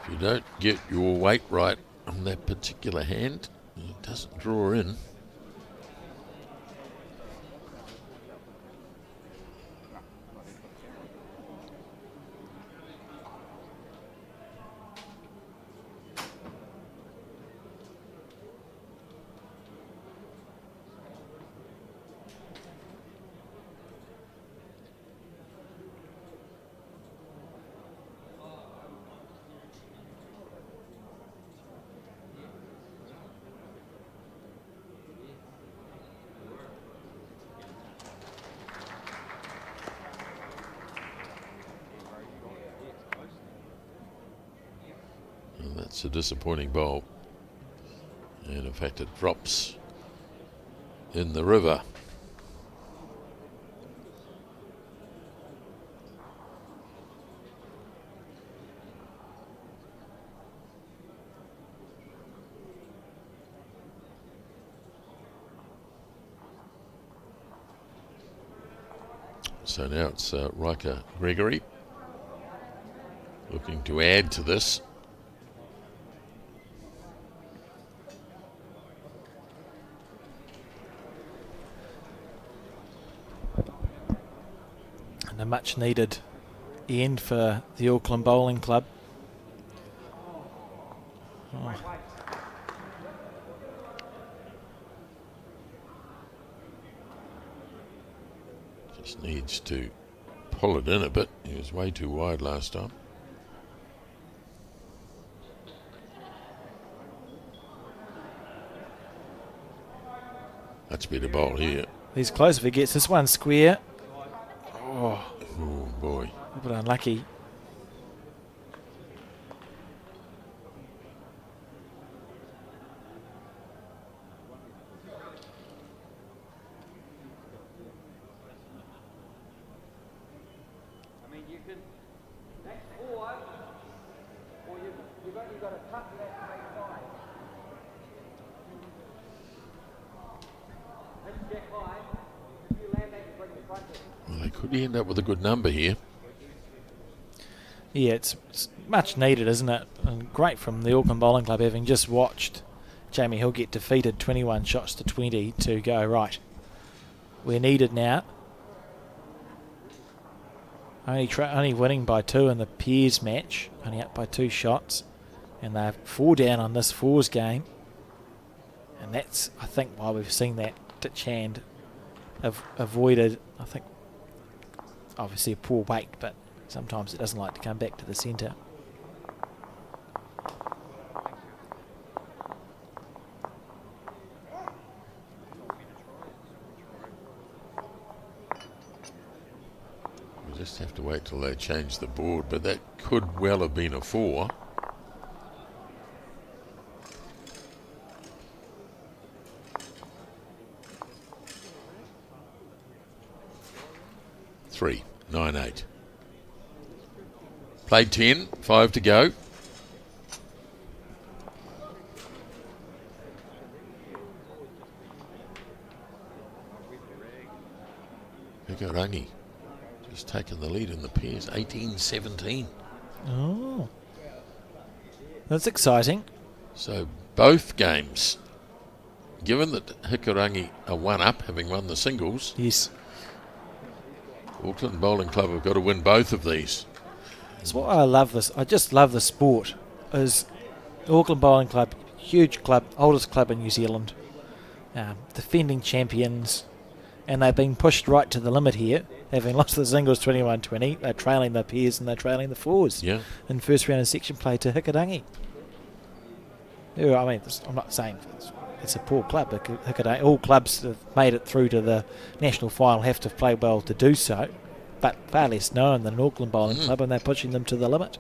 If you don't get your weight right on that particular hand, it doesn't draw in. That's a disappointing bowl, and in fact it drops in the river. So now it's Riker Gregory looking to add to this.
And a much needed end for the Auckland Bowling Club. Oh.
Just needs to pull it in a bit. He was way too wide last time. Much better bowl here.
He's close if he gets this one square. Oh,
boy.
A bit unlucky.
Well, they could end up with a good number here.
Yeah, it's much needed, isn't it? And great from the Auckland Bowling Club, having just watched Jamie Hill get defeated 21 shots to 20 to go, right, we're needed now. Only winning by 2 in the Peers match, only up by 2 shots, and they're 4 down on this fours game. And that's, I think, why we've seen that ditch hand avoided. I think, obviously, a poor weight, but sometimes it doesn't like to come back to the centre.
We just have to wait till they change the board, but that could well have been a 4. Three, 9-8. Played 10, 5 to go. Hikarangi just taken the lead in the pairs, 18-17.
Oh, that's exciting.
So both games, given that Hikarangi are 1 up, having won the singles.
Yes.
Auckland Bowling Club have got to win both of these.
That's why I love this. I just love the sport. Is Auckland Bowling Club, huge club, oldest club in New Zealand, defending champions, and they've been pushed right to the limit here, having lost the singles 21-20. They're trailing the pairs and they're trailing the fours in first round of section play to Hikarangi. I mean, I'm not saying it's a poor club. All clubs that have made it through to the national final have to play well to do so, but far less known than an Auckland bowling club, and they're pushing them to the limit.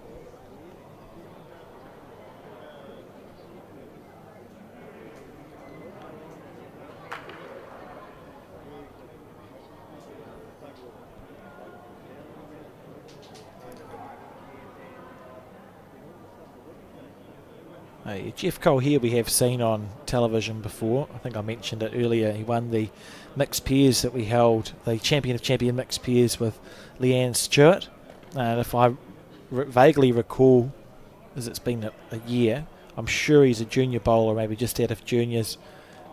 Jeff Cole here we have seen on television before. I think I mentioned it earlier. He won the mixed pairs that we held, the champion of champion mixed pairs with Leanne Stewart. And if I vaguely recall, as it's been a year, I'm sure he's a junior bowler, maybe just out of juniors.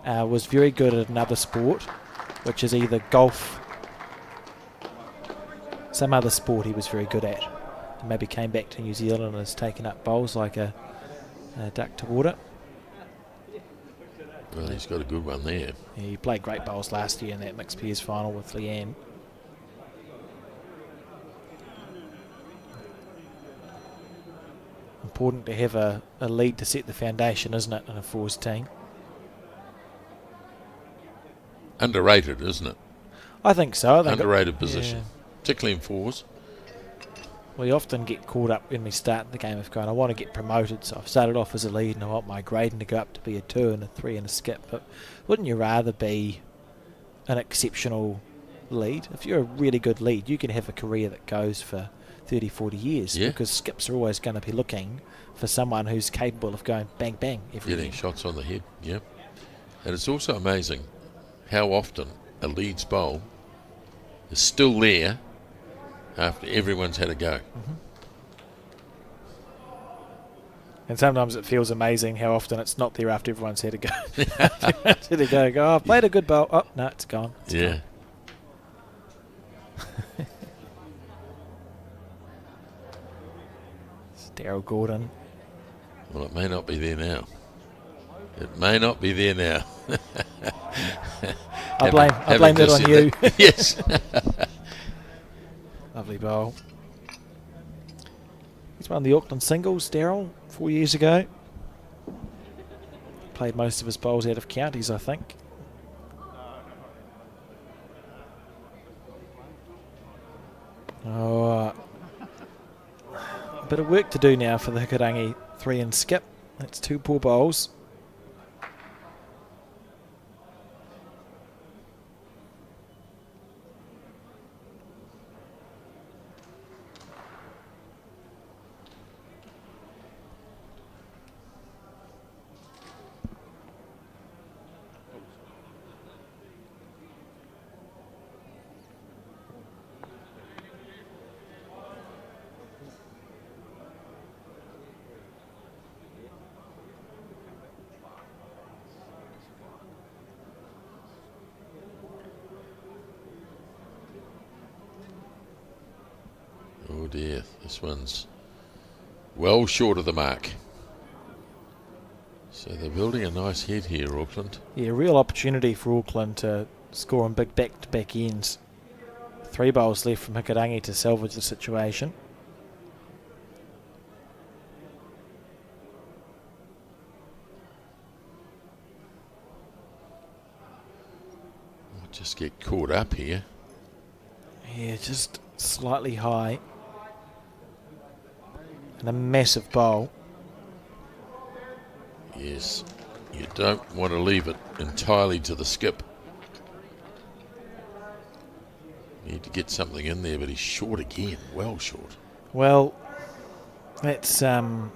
Was very good at another sport, which is either golf, some other sport he was very good at. And maybe came back to New Zealand and has taken up bowls like a duck to water.
Well, he's got a good one there.
Yeah, he played great bowls last year in that mixed pairs final with Leanne. Important to have a lead to set the foundation, isn't it, in a fours team?
Underrated, isn't it?
I think so.
Underrated position,
yeah.
particularly in fours.
We often get caught up when we start the game of going, I want to get promoted, so I've started off as a lead and I want my grading to go up to be a 2 and a 3 and a skip. But wouldn't you rather be an exceptional lead? If you're a really good lead, you can have a career that goes for 30, 40 years, because skips are always going to be looking for someone who's capable of going bang, bang every
Getting shots on the head, yeah. And it's also amazing how often a leads bowl is still there after everyone's had a go.
And sometimes it feels amazing how often it's not there after everyone's had a go. Oh, I've played a good bowl. Oh, no, it's gone. It's gone. It's Daryl Gordon.
Well, it may not be there now. It may not be there now.
I blame that on you.
Yes.
Lovely bowl. He's won the Auckland singles, Daryl, 4 years ago. Played most of his bowls out of counties, I think. Oh, a bit of work to do now for the Hikarangi 3 and skip. That's 2 poor bowls.
Oh dear, this one's well short of the mark. So they're building a nice head here, Auckland.
Yeah, real opportunity for Auckland to score on big back-to-back ends. 3 bowls left from Hikarangi to salvage the situation.
Might just get caught up here.
Yeah, just slightly high. And a massive bowl.
Yes, you don't want to leave it entirely to the skip. Need to get something in there, but he's short again, well short.
Well, that's you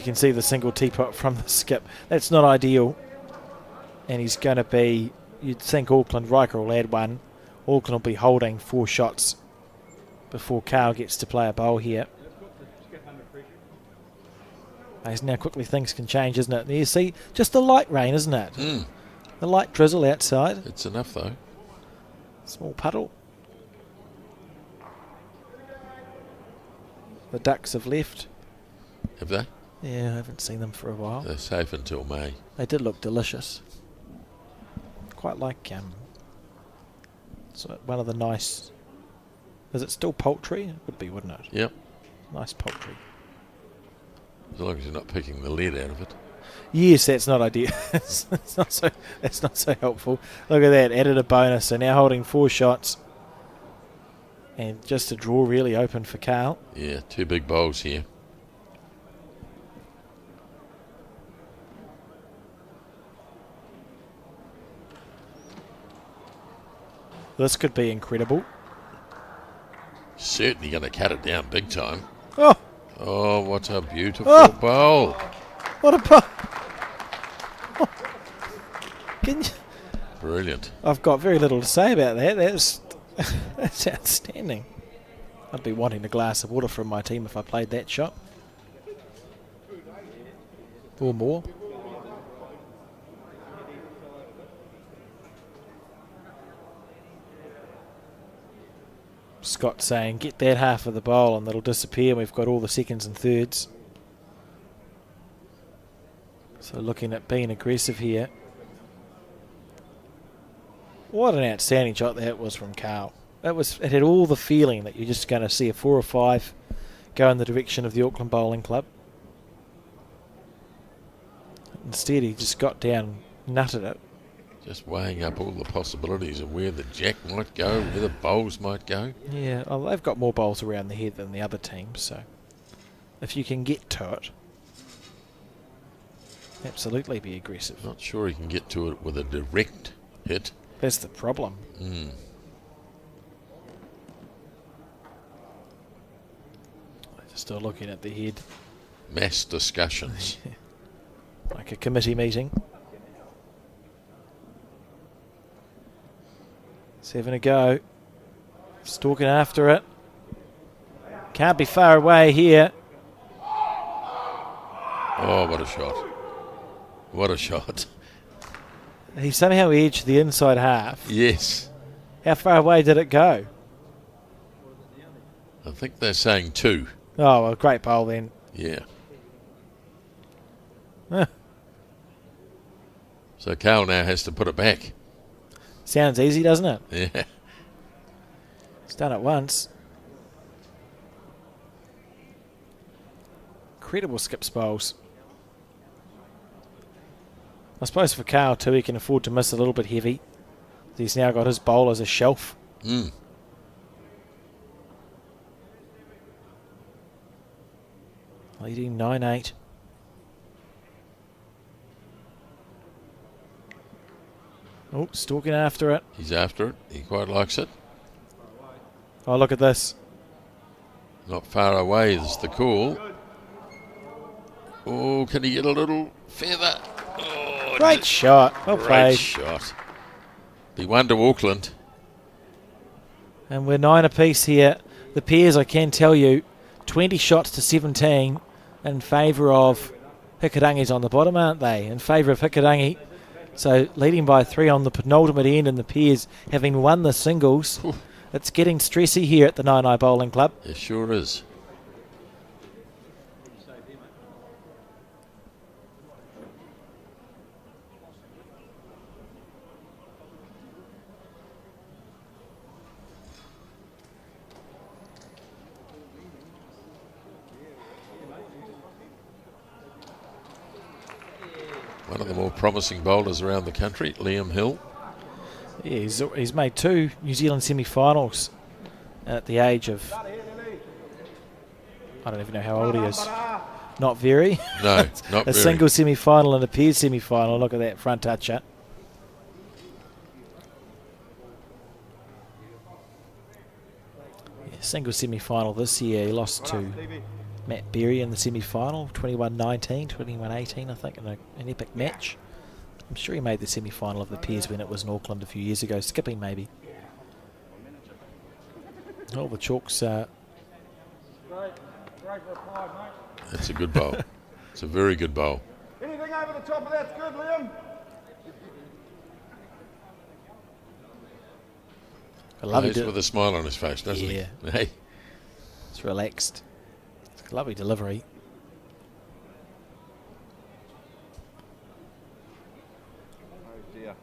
can see the single teapot from the skip. That's not ideal. And he's going to be, you'd think Auckland, Riker will add one. Auckland will be holding 4 shots before Carl gets to play a bowl here. As now quickly things can change, isn't it? You see, just the light rain, isn't it? The light drizzle outside.
It's enough though.
Small puddle. The ducks have left.
Have they?
Yeah, I haven't seen them for a while.
They're safe until May.
They did look delicious. Quite like so one of the nice. Is it still poultry? It would be, wouldn't it?
Yep.
Nice poultry.
As long as you're not picking the lead out of it.
Yes, that's not ideal. That's not so helpful. Look at that, added a bonus. So now holding 4 shots. And just a draw really open for Carl.
Yeah, 2 big bowls here.
This could be incredible.
Certainly going to cut it down big time.
Oh,
Oh, what a beautiful bowl.
what a putt. Oh. Can you?
Brilliant.
I've got very little to say about that. That's outstanding. I'd be wanting a glass of water from my team if I played that shot. Or more. Scott saying, get that half of the bowl and it'll disappear. We've got all the seconds and thirds. So looking at being aggressive here. What an outstanding shot that was from Carl. It had all the feeling that you're just going to see a 4 or 5 go in the direction of the Auckland Bowling Club. Instead, he just got down, nutted it.
Just weighing up all the possibilities of where the jack might go, where the bowls might go.
Yeah, well, they've got more bowls around the head than the other teams, so if you can get to it, absolutely be aggressive.
Not sure he can get to it with a direct hit.
That's the problem. Still looking at the head.
Mass discussions.
Like a committee meeting. 7 to go. Stalking after it. Can't be far away here.
Oh, what a shot. What a shot.
He somehow edged the inside half.
Yes.
How far away did it go?
I think they're saying 2.
Oh, well, great bowl then.
Yeah.
Huh.
So Carl now has to put it back.
Sounds easy, doesn't it?
Yeah.
It's done it once. Incredible skips bowls. I suppose for Carl too, he can afford to miss a little bit heavy. He's now got his bowl as a shelf. Leading 9-8. Oh, stalking after it.
He's after it. He quite likes it.
Oh, look at this.
Not far away is the call. Oh, can he get a little feather? Oh,
Great shot. Well
great
played.
shot. Be one to Auckland.
And we're 9 apiece here. The pairs, I can tell you, 20 shots to 17 in favour of Hikarangi's on the bottom, aren't they? In favour of Hikarangi. So leading by 3 on the penultimate end, and the pairs having won the singles.
Ooh.
It's getting stressy here at the 9i Bowling Club.
It sure is. One of the more promising bowlers around the country, Liam Hill.
Yeah, he's made 2 New Zealand semi-finals at the age of, I don't even know how old he is. Not very.
No, not
A
very.
single semi-final and a pairs semi-final. Look at that front toucher. Yeah, single semi-final this year. He lost to Matt Berry in the semi-final, 21-19, 21-18, I think, in an epic match. I'm sure he made the semi-final of the pairs when it was in Auckland a few years ago, skipping maybe. Oh, the chalk's...
That's a good bowl. It's a very good bowl.
Anything over the top of that's good, Liam.
I love
Plays
it.
with a smile on his face, doesn't
Yeah.
he? Hey,
It's relaxed. It's a lovely delivery.
Oh dear.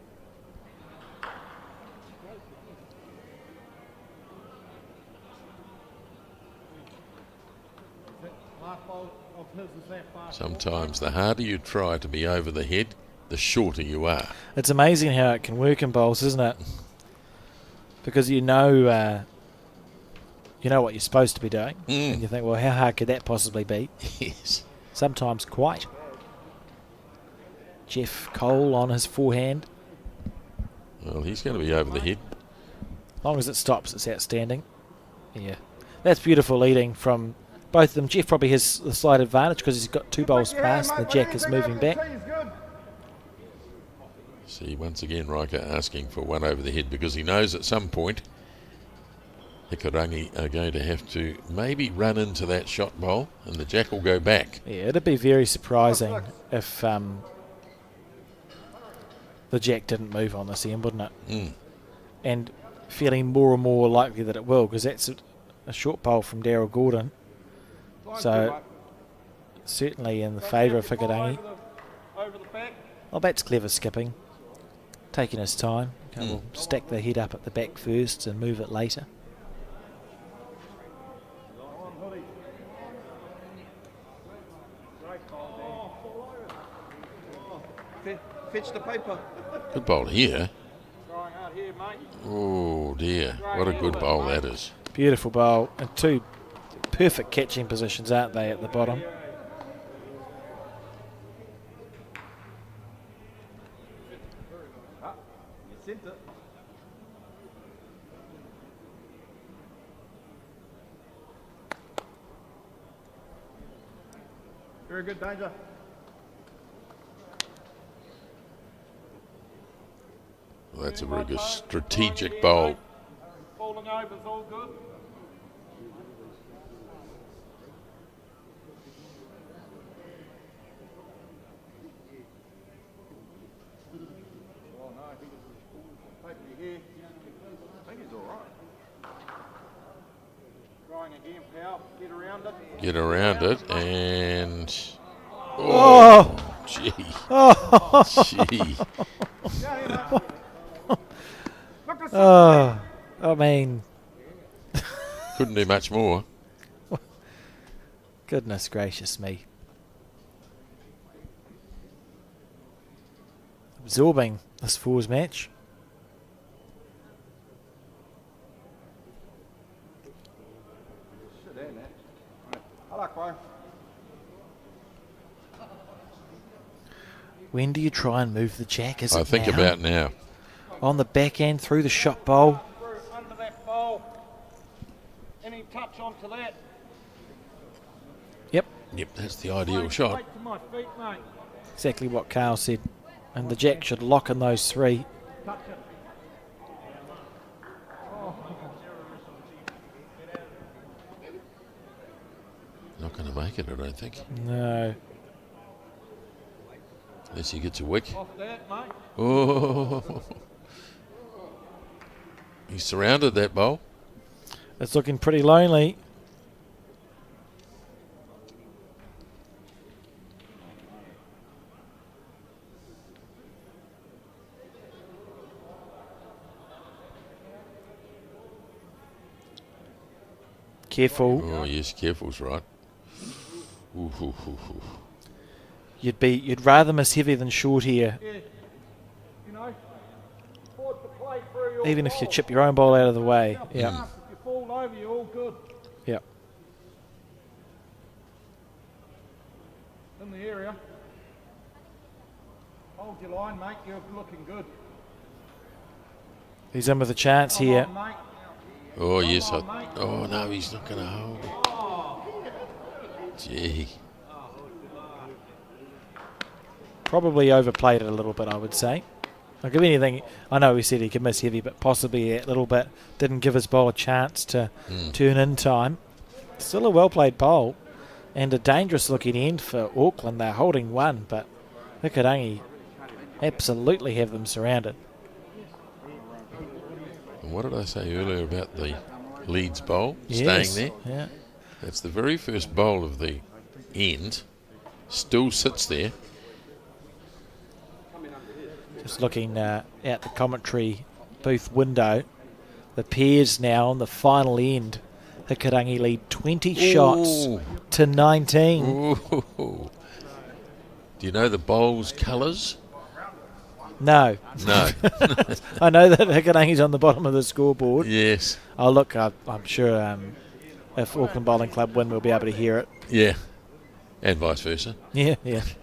Sometimes the harder you try to be over the head, the shorter you are.
It's amazing how it can work in bowls, isn't it? Because you know what you're supposed to be doing, and you think, well, how hard could that possibly be?
Yes.
Sometimes quite. Jeff Cole on his forehand.
Well, he's going to be over the head.
As long as it stops, it's outstanding. Yeah. That's beautiful leading from both of them. Jeff probably has the slight advantage because he's got 2 bowls past. The jack is moving back.
See, once again, Riker asking for one over the head because he knows at some point Hikarangi are going to have to maybe run into that shot bowl and the jack will go back.
Yeah, it'd be very surprising if the jack didn't move on this end, wouldn't it? And feeling more and more likely that it will, because that's a short bowl from Daryl Gordon. So certainly in the favour of Hikarangi. Oh, that's clever skipping. Taking his time. Okay, we'll stack the head up at the back first and move it later.
Fetch the paper.
Good bowl here. Oh dear, what a good bowl that is.
Beautiful bowl and 2 perfect catching positions, aren't they, at the bottom?
Very good, Danger.
Well, that's a very good strategic bowl.
Falling over's all good. Oh no, I think it's taking here. I think he's all right. Trying again, pal. Get around it.
Get around it and...
Oh!
Gee.
Oh!
Gee.
Oh, I mean...
Couldn't do much more.
Goodness gracious me. Absorbing this fours match. When do you try and move the jack? Is
I
it
think
now?
about now.
On the back end, through the shot bowl.
Under that bowl. Any touch onto that.
Yep,
Yep, that's the ideal shot.
Straight to my feet, mate.
exactly what Carl said. And the jack should lock in those 3.
Touch it.
Not going to make it, I don't think.
No.
Unless he gets a wick.
Off that, mate.
Oh! He surrounded that bowl.
It's looking pretty lonely. Careful.
Oh yes, careful's right. Ooh, ooh, ooh, ooh.
You'd rather miss heavy than short here.
Yeah. You know, forward to play through your
Even if you
ball.
chip your own ball out of the way.
Yourself
Yeah.
enough. If you fall over, you're all good.
Yeah.
In the area. Hold your line, mate. You're looking good.
He's in with a chance
Come
here.
on, mate.
Oh yes, oh no, he's not going to hold it. Gee.
Probably overplayed it a little bit, I would say. Like if anything, I know we said he could miss heavy, but possibly a little bit didn't give his bowl a chance to turn in time. Still a well-played bowl and a dangerous-looking end for Auckland. They're holding 1, but Hikarangi absolutely have them surrounded.
And what did I say earlier about the Leeds bowl
Yes,
staying there?
Yeah.
That's the very first bowl of the end. Still sits there.
Just looking out the commentary booth window, the pairs now on the final end Hikarangi lead 20 shots to 19.
Ooh. Do you know the bowl's colours?
No.
No.
I know that Hikarangi's on the bottom of the scoreboard.
Yes.
Oh, look, I'm sure if Auckland Bowling Club win, we'll be able to hear it.
Yeah. And vice versa.
Yeah. It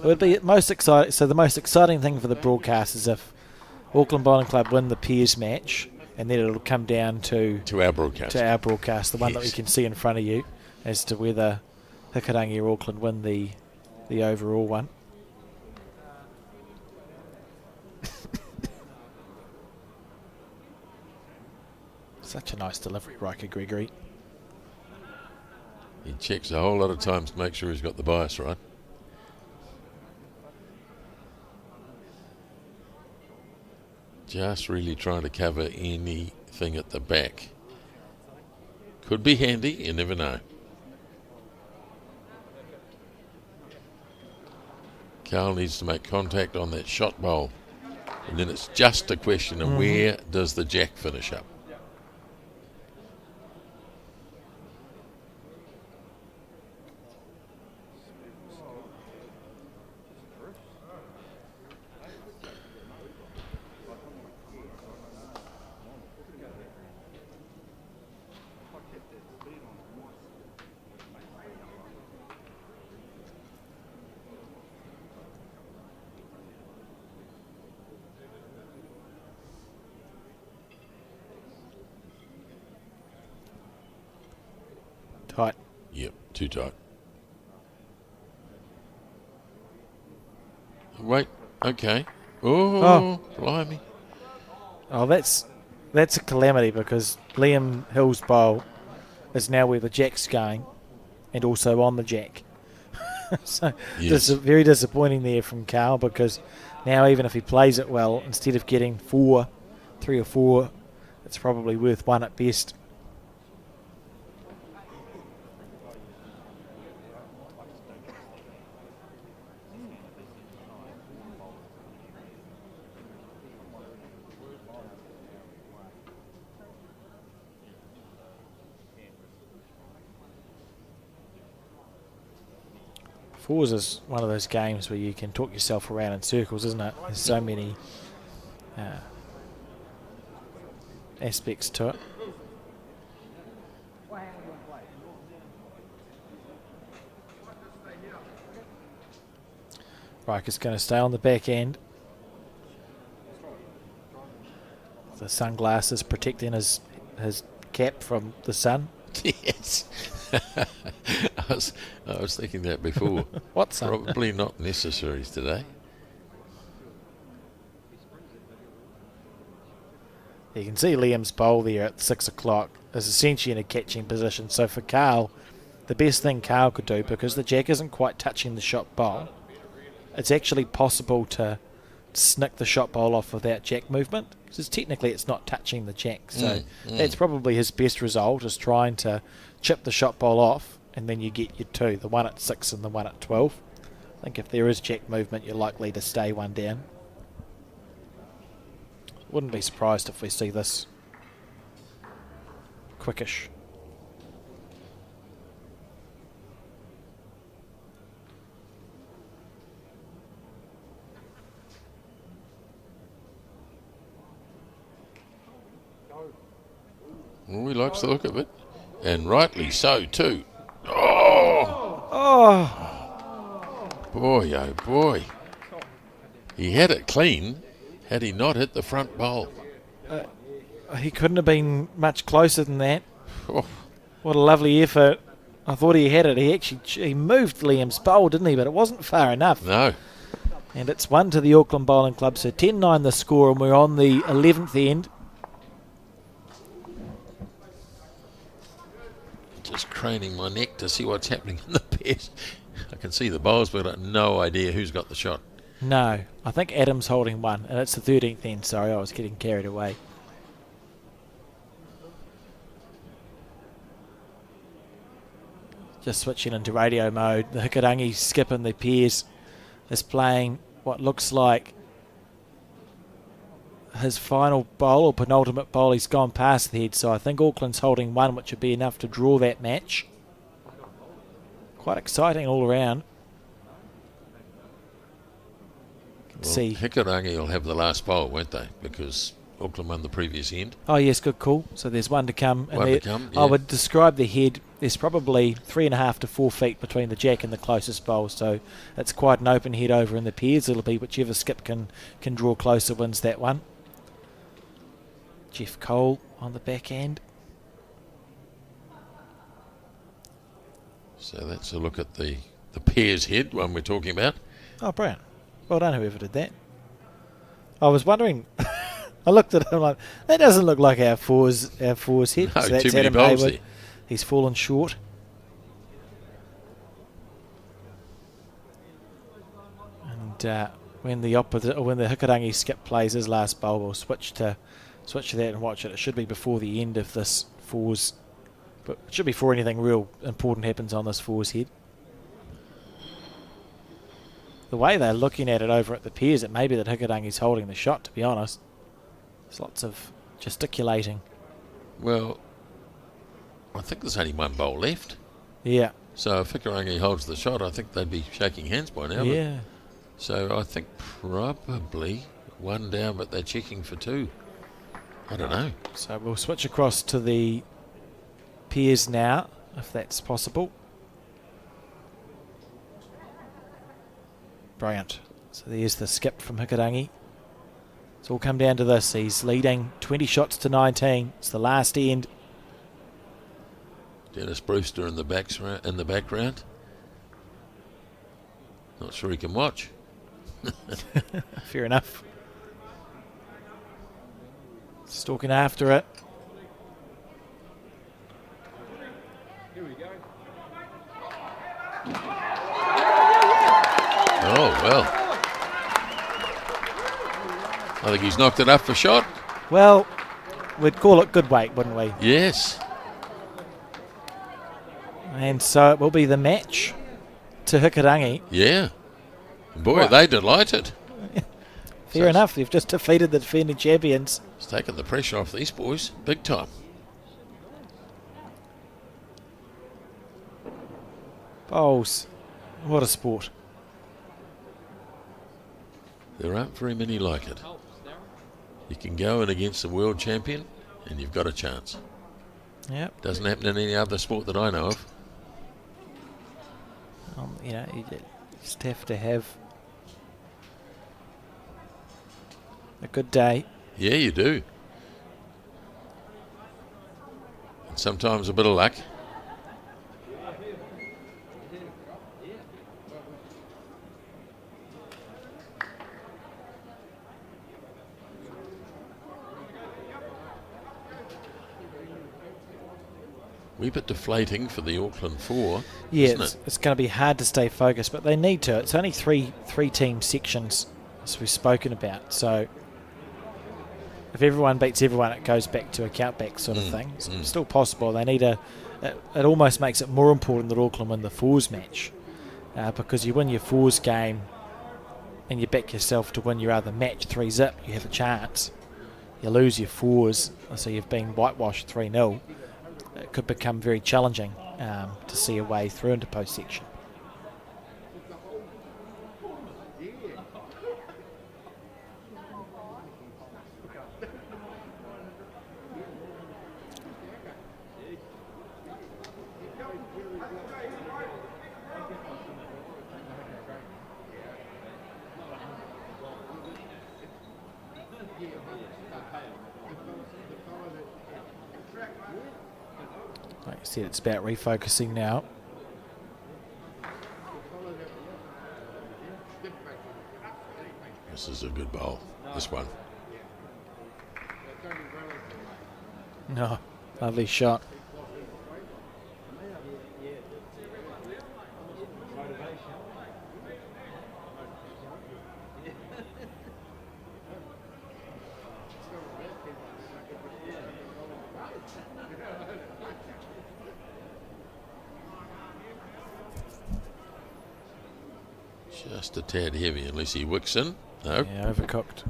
would be most exciting. So the most exciting thing for the broadcast is if Auckland Bowling Club win the Peers match, and then it'll come down to
our broadcast.
The one that we can see in front of you, as to whether Hikarangi or Auckland win the overall one. Such a nice delivery, Riker Gregory.
He checks a whole lot of times to make sure he's got the bias right. Just really trying to cover anything at the back. Could be handy, you never know. Carl needs to make contact on that shot bowl. And then it's just a question of where does the jack finish up.
Tight.
Yep, too tight. Wait, okay. Oh, blimey.
Oh, that's a calamity, because Liam Hill's bowl is now where the jack's going, and also on the jack. So
Yes.
this is very disappointing there from Carl, because now even if he plays it well, instead of getting 3 or 4, it's probably worth 1 at best. Fours is one of those games where you can talk yourself around in circles, isn't it? There's so many aspects to it. Riker's going to stay on the back end. The sunglasses protecting his cap from the sun.
Yes. I was thinking that before.
What sun?
Probably not necessary today.
You can see Liam's bowl there at 6 o'clock is essentially in a catching position. So for Carl, the best thing Carl could do, because the jack isn't quite touching the shot bowl, it's actually possible to snick the shot bowl off without jack movement, because technically it's not touching the jack. So that's probably his best result, is trying to chip the shot bowl off, and then you get your 2, the 1 at 6 and the 1 at 12. I think if there is jack movement, you're likely to stay 1 down. Wouldn't be surprised if we see this quickish.
Well, he likes the look of it. And rightly so, too. Oh! Boy, oh boy. He had it clean had he not hit the front bowl.
He couldn't have been much closer than that.
Oh,
What a lovely effort. I thought he had it. He moved Liam's bowl, didn't he? But it wasn't far enough.
no.
And it's 1 to the Auckland Bowling Club. So 10-9 the score, and we're on the 11th end.
Just craning my neck to see what's happening in the pit. I can see the bowls, but I've no idea who's got the shot.
No, I think Adam's holding 1, and it's the 13th end. Sorry, I was getting carried away. Just switching into radio mode. The Hikarangi skip in the pairs is playing what looks like his final bowl or penultimate bowl, he's gone past the head. So I think Auckland's holding one, which would be enough to draw that match. Quite exciting all around.
Well,
See.
Hikurangi will have the last bowl, won't they? Because Auckland won the previous end.
Oh yes, good call. So there's one to come.
One to come, yeah.
I would describe the head. There's probably 3.5 to 4 feet between the jack and the closest bowl. So it's quite an open head over in the pairs. It'll be whichever skip can draw closer wins that one. Jeff Cole on the back end.
So that's a look at the pairs head one we're talking about.
Oh, brilliant. Well done, whoever did that. I was wondering, I looked at it, I'm like, that doesn't look like our fours head.
No,
So that's
too many
Adam
bowls
Hayward.
there.
He's fallen short. And when the Hikurangi skip plays his last bowl, we'll switch to that and watch it. It should be before the end of this fours, but it should be before anything real important happens on this fours head. The way they're looking at it over at the piers, it may be that Hikurangi's holding the shot, to be honest. There's lots of gesticulating.
Well, I think there's only one bowl left.
Yeah.
So if Hikurangi holds the shot, I think they'd be shaking hands by now.
Yeah.
So I think probably one down, but they're checking for two. I don't know.
So we'll switch across to the piers now, if that's possible. Brilliant. So there's the skip from Hikurangi. It's all come down to this. He's leading 20 shots to 19. It's the last end.
Dennis Brewster in the background. Not sure he can watch.
Fair enough. Stalking after it.
Oh, well. I think he's knocked it up for shot.
Well, we'd call it good weight, wouldn't we?
Yes.
And so it will be the match to Hikurangi.
Yeah. Boy,
Right.
are they delighted.
Fair enough. They've just defeated the defending champions.
It's taken the pressure off these boys. Big time.
Bowls. What a sport.
There aren't very many like it. You can go in against the world champion and you've got a chance.
Yep.
Doesn't happen in any other sport that I know of.
You just have to have a good day.
Yeah, you do. And sometimes a bit of luck. Wee bit deflating for the Auckland four,
Yeah,
isn't
it's going to be hard to stay focused, but they need to. It's only three team sections, as we've spoken about. So if everyone beats everyone, it goes back to a countback sort of thing. It's still possible. They need it almost makes it more important that Auckland win the fours match, because you win your fours game and you back yourself to win your other match 3-0, you have a chance. You lose your fours, so you've been whitewashed 3-0. It could become very challenging to see a way through into post-section. Like I said, it's about refocusing now.
This is a good bowl, this one.
No, lovely shot.
Just a tad heavy unless he wicks in. No.
Yeah, overcooked.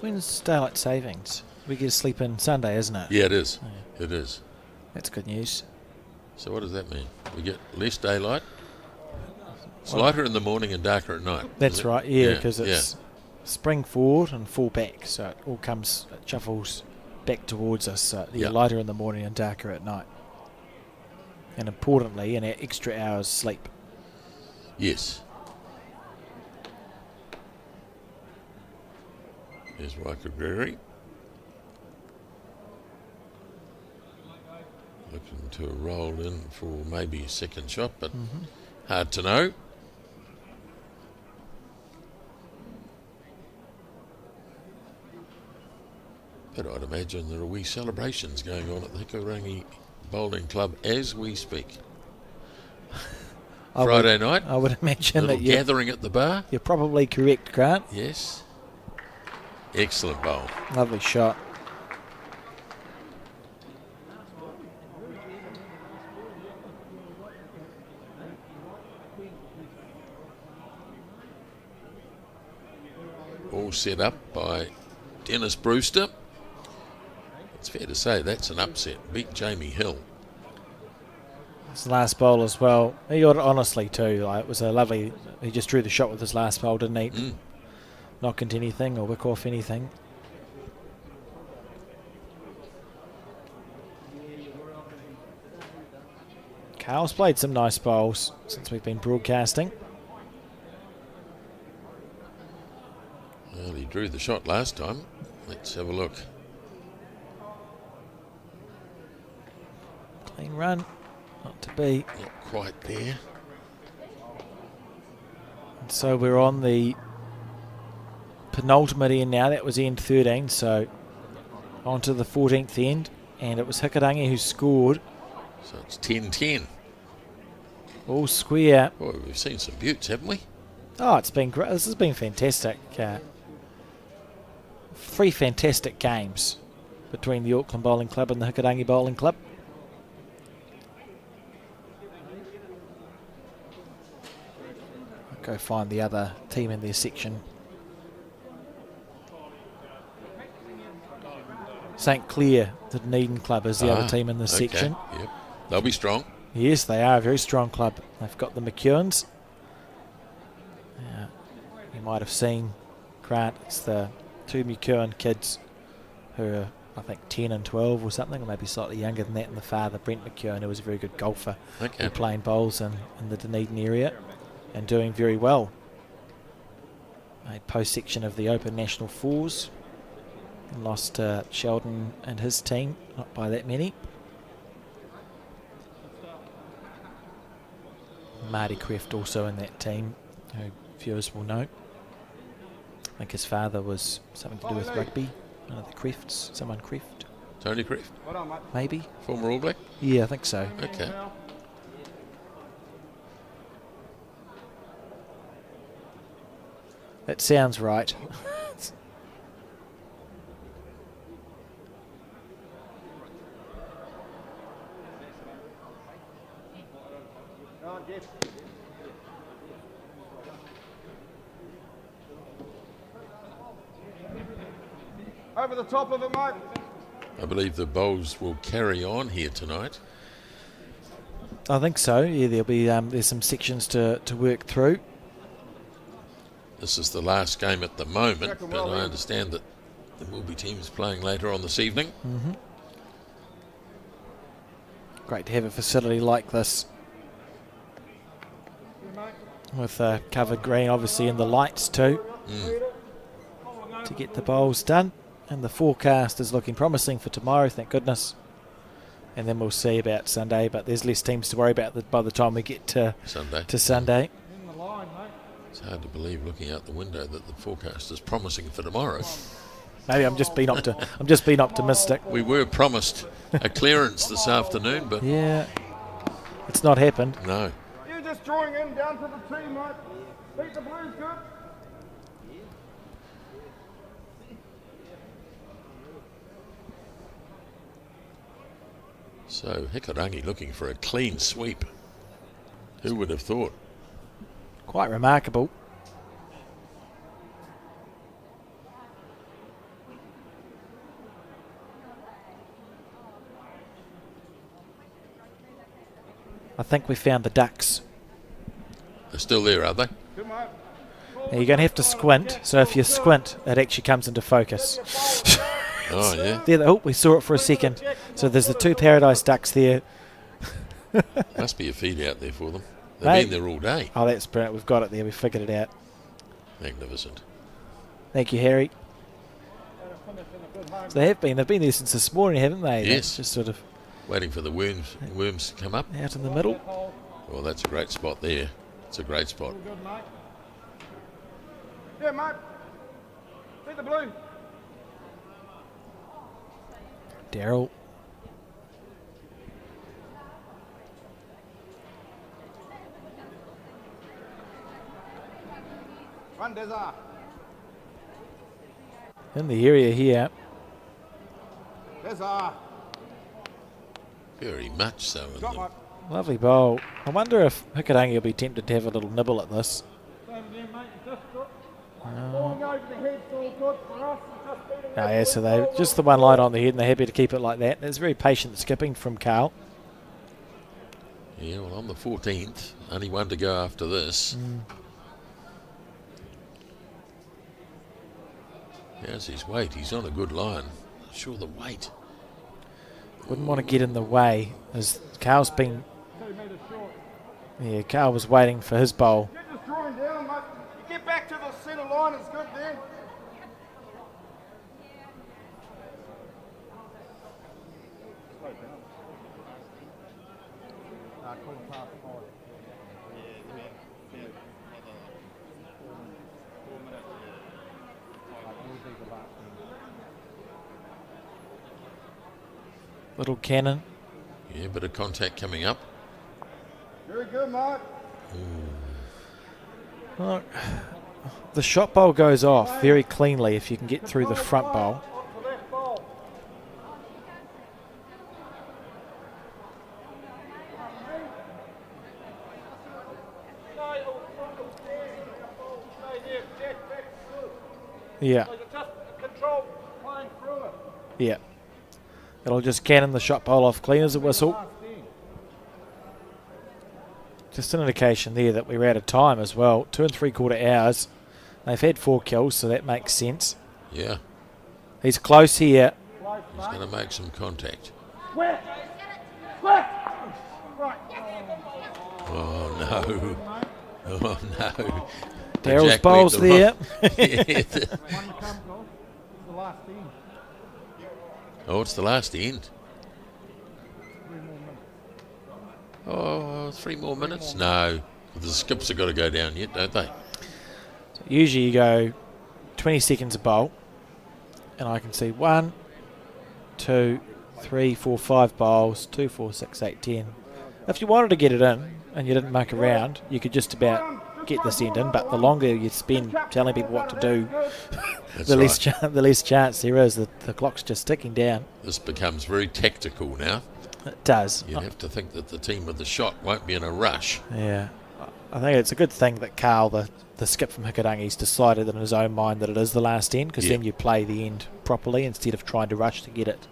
When's daylight savings? We get to sleep in Sunday, isn't it?
Yeah, it is.
Yeah.
It is.
That's good news.
So what does that mean? We get less daylight? It's lighter in the morning and darker at night.
That's right, yeah, because it's spring forward and fall back, so it all comes, it shuffles back towards us, so you're lighter in the morning and darker at night. And importantly, an extra hour's sleep.
Yes. Here's Waikagreri. Looking to roll in for maybe a second shot, but hard to know. But I'd imagine there are wee celebrations going on at the Hikurangi Bowling Club as we speak. Friday night.
I would imagine that you're
gathering at the bar.
You're probably correct, Grant.
Yes. Excellent bowl.
Lovely shot.
All set up by Dennis Brewster. It's fair to say that's an upset. Beat Jamie Hill.
His last bowl as well. He got it honestly too. Like, it was a lovely. He just drew the shot with his last bowl, didn't he? Knock into anything or wick off anything. Carl's played some nice bowls since we've been broadcasting.
Well, he drew the shot last time. Let's have a look.
Clean run. Not to be.
Not quite there.
And so we're on the penultimate end now. That was end 13. So on to the 14th end. And it was Hikurangi who scored.
So it's 10-10.
All square.
Boy, we've seen some beauts, haven't we?
Oh, it's been great. This has been fantastic. 3 fantastic games between the Auckland Bowling Club and the Hikurangi Bowling Club. I'll go find the other team in their section. St Clair, the Dunedin Club, is the other team in this section.
Yep. They'll be strong.
Yes, they are a very strong club. They've got the McEwens. You might have seen, Grant, it's the 2 McEwen kids who are, I think, 10 and 12 or something, or maybe slightly younger than that, and the father, Brent McEwen, who was a very good golfer. They're playing bowls in the Dunedin area and doing very well. A post-section of the Open National Fours. Lost to Sheldon and his team, not by that many. Marty Kreft also in that team, who viewers will know. I think his father was something to do with rugby. One of the Krefts, someone Kreft.
Tony Kreft?
Maybe.
Former All Black?
Yeah, I think so.
Okay.
That sounds right.
Over the top of it, mate.
I believe the bowls will carry on here tonight.
I think so. Yeah, there'll be there's some sections to work through.
This is the last game at the moment, but I understand that there will be teams playing later on this evening.
Great to have a facility like this with covered green, obviously, and the lights too to get the bowls done. And the forecast is looking promising for tomorrow, thank goodness. And then we'll see about Sunday, but there's less teams to worry about by the time we get to Sunday.
It's hard to believe, looking out the window, that the forecast is promising for tomorrow.
Maybe I'm just being optimistic.
We were promised a clearance this afternoon, but
yeah, it's not happened.
No.
You're just drawing in down to the team, mate. Beat the Blues good.
So Hikurangi looking for a clean sweep. Who would have thought?
Quite remarkable. I think we found the ducks.
They're still there, are they?
Good, mate.
Now you're going to have to squint, so if you squint, it actually comes into focus.
Oh, yeah.
There, oh, we saw it for a second. So there's the 2 paradise ducks there.
Must be a feed out there for them. They've
Mate.
been there all day.
Oh, that's brilliant. We've got it there. We figured it out.
Magnificent.
Thank you, Harry. So they've been there since this morning, haven't they?
Yes.
That's just sort of
Waiting for the worms to come up.
out in the middle.
Well, that's a great spot there. It's a great spot.
Good, mate. Yeah, mate. See the blue.
Daryl.
Run, Deza.
In the area here.
Deza.
Very much so. In
Got
them.
one.
Lovely bowl. I wonder if Hikarangi will be tempted to have a little nibble at this.
Falling over the head's all good for us. Just beating
Oh, yeah, so they just the one light on the head and they're happy to keep it like that. It's very patient skipping from Carl.
Yeah, well, on the 14th. Only one to go after this. How's his weight? He's on a good line. Not sure the weight.
Wouldn't want to get in the way as Carl's been...
2 metres short.
Yeah, Carl was waiting for his bowl.
You're just drawing down, mate. You get back to the centre line, it's good there. Slow down. Call past 5.
Little cannon.
Yeah, bit of contact coming up.
Very good, mate.
Look, the shot bowl goes off very cleanly if you can get through the front bowl.
Off the left ball.
Yeah,
Just control playing through it.
yeah. It'll just cannon the shot bowl off clean as a whistle. Just an indication there that we were out of time as well. 2 3/4 hours. They've had 4 kills, so that makes sense.
Yeah,
He's close here.
he's going to make some contact.
Where? Right.
Oh, no. Oh, no.
Daryl's
Jack
bowl's
went the
there.
wrong- Yeah, the-
One to come, goal. This is the last thing.
Oh, it's the last end.
3 more minutes.
Oh, 3 more minutes? No. The skips have got to go down yet, don't they?
Usually you go 20 seconds a bowl, and I can see 1, 2, 3, 4, 5 bowls, 2, 4, 6, 8, 10. If you wanted to get it in and you didn't muck around, you could just about get this end in, but the longer you spend telling people what to do,
That's
the
right.
less chance there is that the clock's just ticking down.
This becomes very tactical now.
It does.
You have to think that the team with the shot won't be in a rush.
Yeah. I think it's a good thing that Carl, the skip from Hikarangi's, decided in his own mind that it is the last end, because
Yeah.
then you play the end properly instead of trying to rush to get it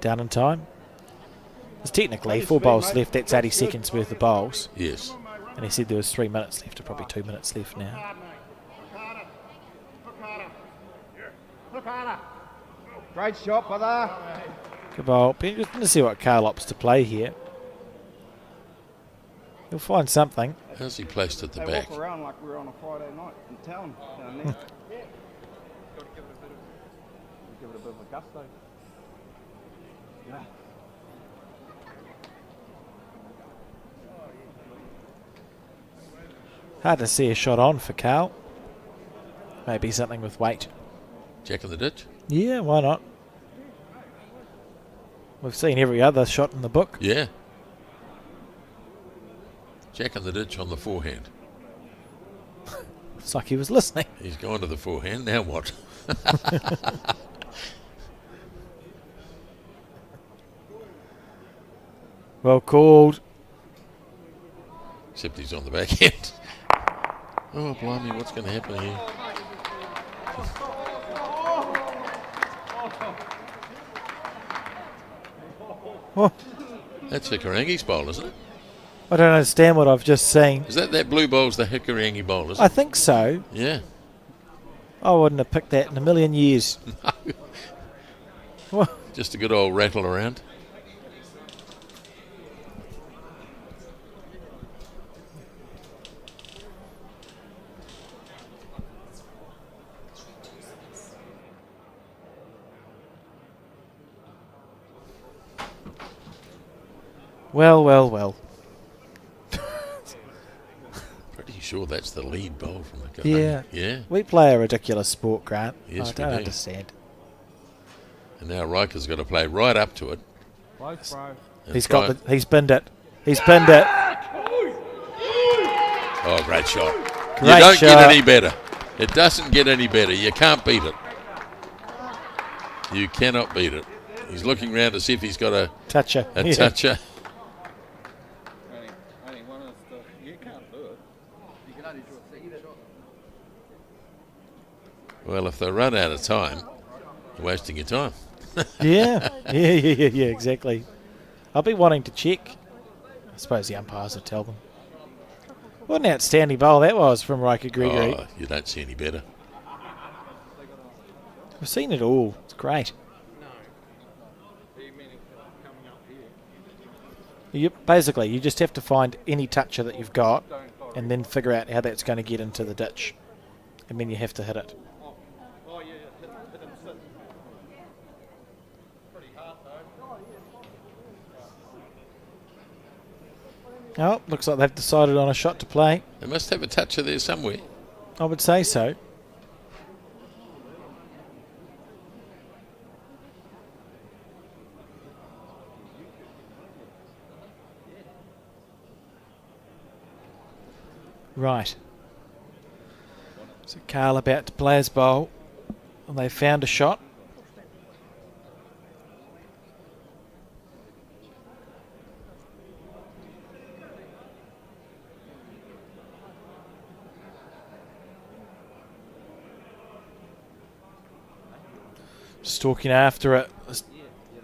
done in time. There's technically 4 bowls left. That's 80 seconds worth of bowls,
Yes.
and he said there was 3 minutes left, or probably 2 minutes left now.
Look harder. Great shot, brother.
Good bowl. Be interesting to see what Carl opts to play here. He'll find something.
How's he placed at the
They
back?
walk around like we're on a Friday night in town down there.
Got to give it a bit of a gusto. Yeah.
Hard to see a shot on for Carl. Maybe something with weight.
Jack in the ditch?
Yeah, why not? We've seen every other shot in the book.
Yeah. Jack in the ditch on the forehand.
It's like he was listening.
He's gone to the forehand. Now what?
Well called.
Except he's on the backhand. Oh, blimey, what's going to happen here?
Oh,
That's Hikarangi's bowl, isn't it?
I don't understand what I've just seen.
Is that blue bowl's the Hikurangi bowl, is it?
I think so.
Yeah.
I wouldn't have picked that in a million years. Well,
Just a good old rattle around.
well.
Pretty sure that's the lead bowl from the
Yeah.
Yeah.
We play a ridiculous sport, Grant.
Yes,
I
we
don't
do.
understand.
And now Riker's got to play right up to it.
Close, bro.
and
He's
try-
he's binned it. He's binned it.
Oh, great shot. You
Great
don't get
shot.
any better. It doesn't get any better. You can't beat it. You cannot beat it. He's looking around to see if he's got a
Toucher. Yeah.
toucher.
Only one of the stuff. You can't do it.
You can only draw a second shot.
Well, if they run out of time, you're wasting your time.
Yeah, exactly. I'll be wanting to check. I suppose the umpires will tell them. What an outstanding bowl that was from Riker Gregory.
Oh, you don't see any better.
We've seen it all. It's great. Basically, you just have to find any toucher that you've got and then figure out how that's going to get into the ditch. And then you have to hit it.
Oh, yeah, hit him sit. Pretty hard, though.
Oh, looks like they've decided on a shot to play.
They must have a toucher there somewhere.
I would say so. Right. So Carl about to play his bowl. And they found a shot. Stalking after it.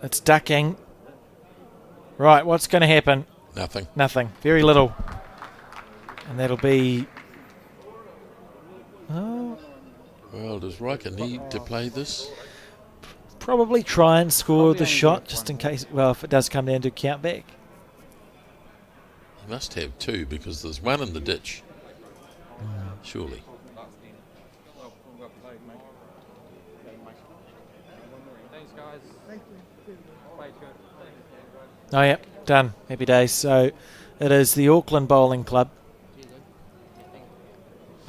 It's ducking. Right, what's going to happen?
Nothing.
Nothing. Very little. And that'll be... Oh,
Well, does Riker need to play this?
probably try and score the shot just in case... Well, if it does come down to count back.
He must have two because there's one in the ditch. Surely.
Well played, mate. Thanks, guys. Played good.
Oh, yep. Done. Happy days. So it is the Auckland Bowling Club.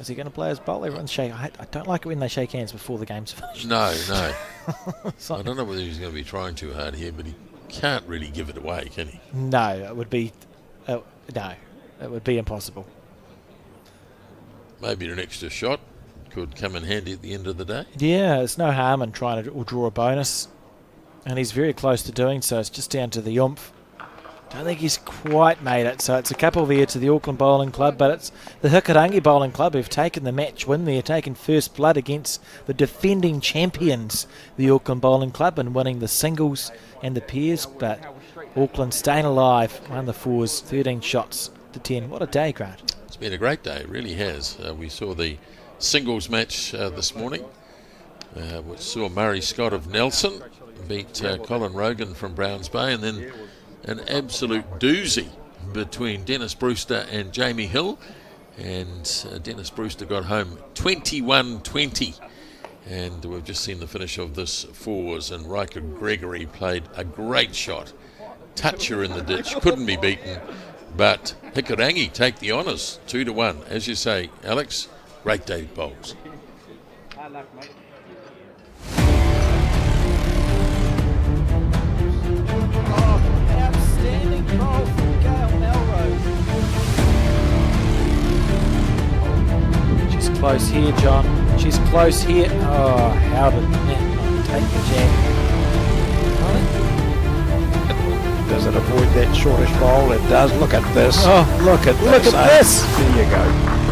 Is he going to play his bowl? Everyone's shaking. I don't like it when they shake hands before the game's finished.
No.
It's
I
like-
don't know whether he's going to be trying too hard here, but he can't really give it away, can he?
No, it would be... no, it would be impossible.
Maybe an extra shot could come in handy at the end of the day.
Yeah, there's no harm in trying to draw a bonus. And he's very close to doing so. It's just down to the oomph. Don't think he's quite made it. So it's a couple there to the Auckland Bowling Club, but it's the Hikurangi Bowling Club who've taken the match win there, taken first blood against the defending champions, the Auckland Bowling Club, and winning the singles and the pairs. But Auckland staying alive, won the fours, 13 shots to 10. What a day, Grant.
It's been a great day, it really has. We saw the singles match this morning, which saw Murray Scott of Nelson beat Colin Rogan from Browns Bay, and then an absolute doozy between Dennis Brewster and Jamie Hill. And Dennis Brewster got home 21-20. And we've just seen the finish of this fours, and Riker Gregory played a great shot. Toucher in the ditch, couldn't be beaten. But Hikurangi take the honours, 2-1. As you say, Alex, great day bowls.
Hard luck, mate.
Outstanding bowl from Gail Melrose. She's close here, John. She's close here. Oh, how did that not take the jam?
Does it avoid that shortish bowl? It does. Look at this.
Oh, look at this.
There you go.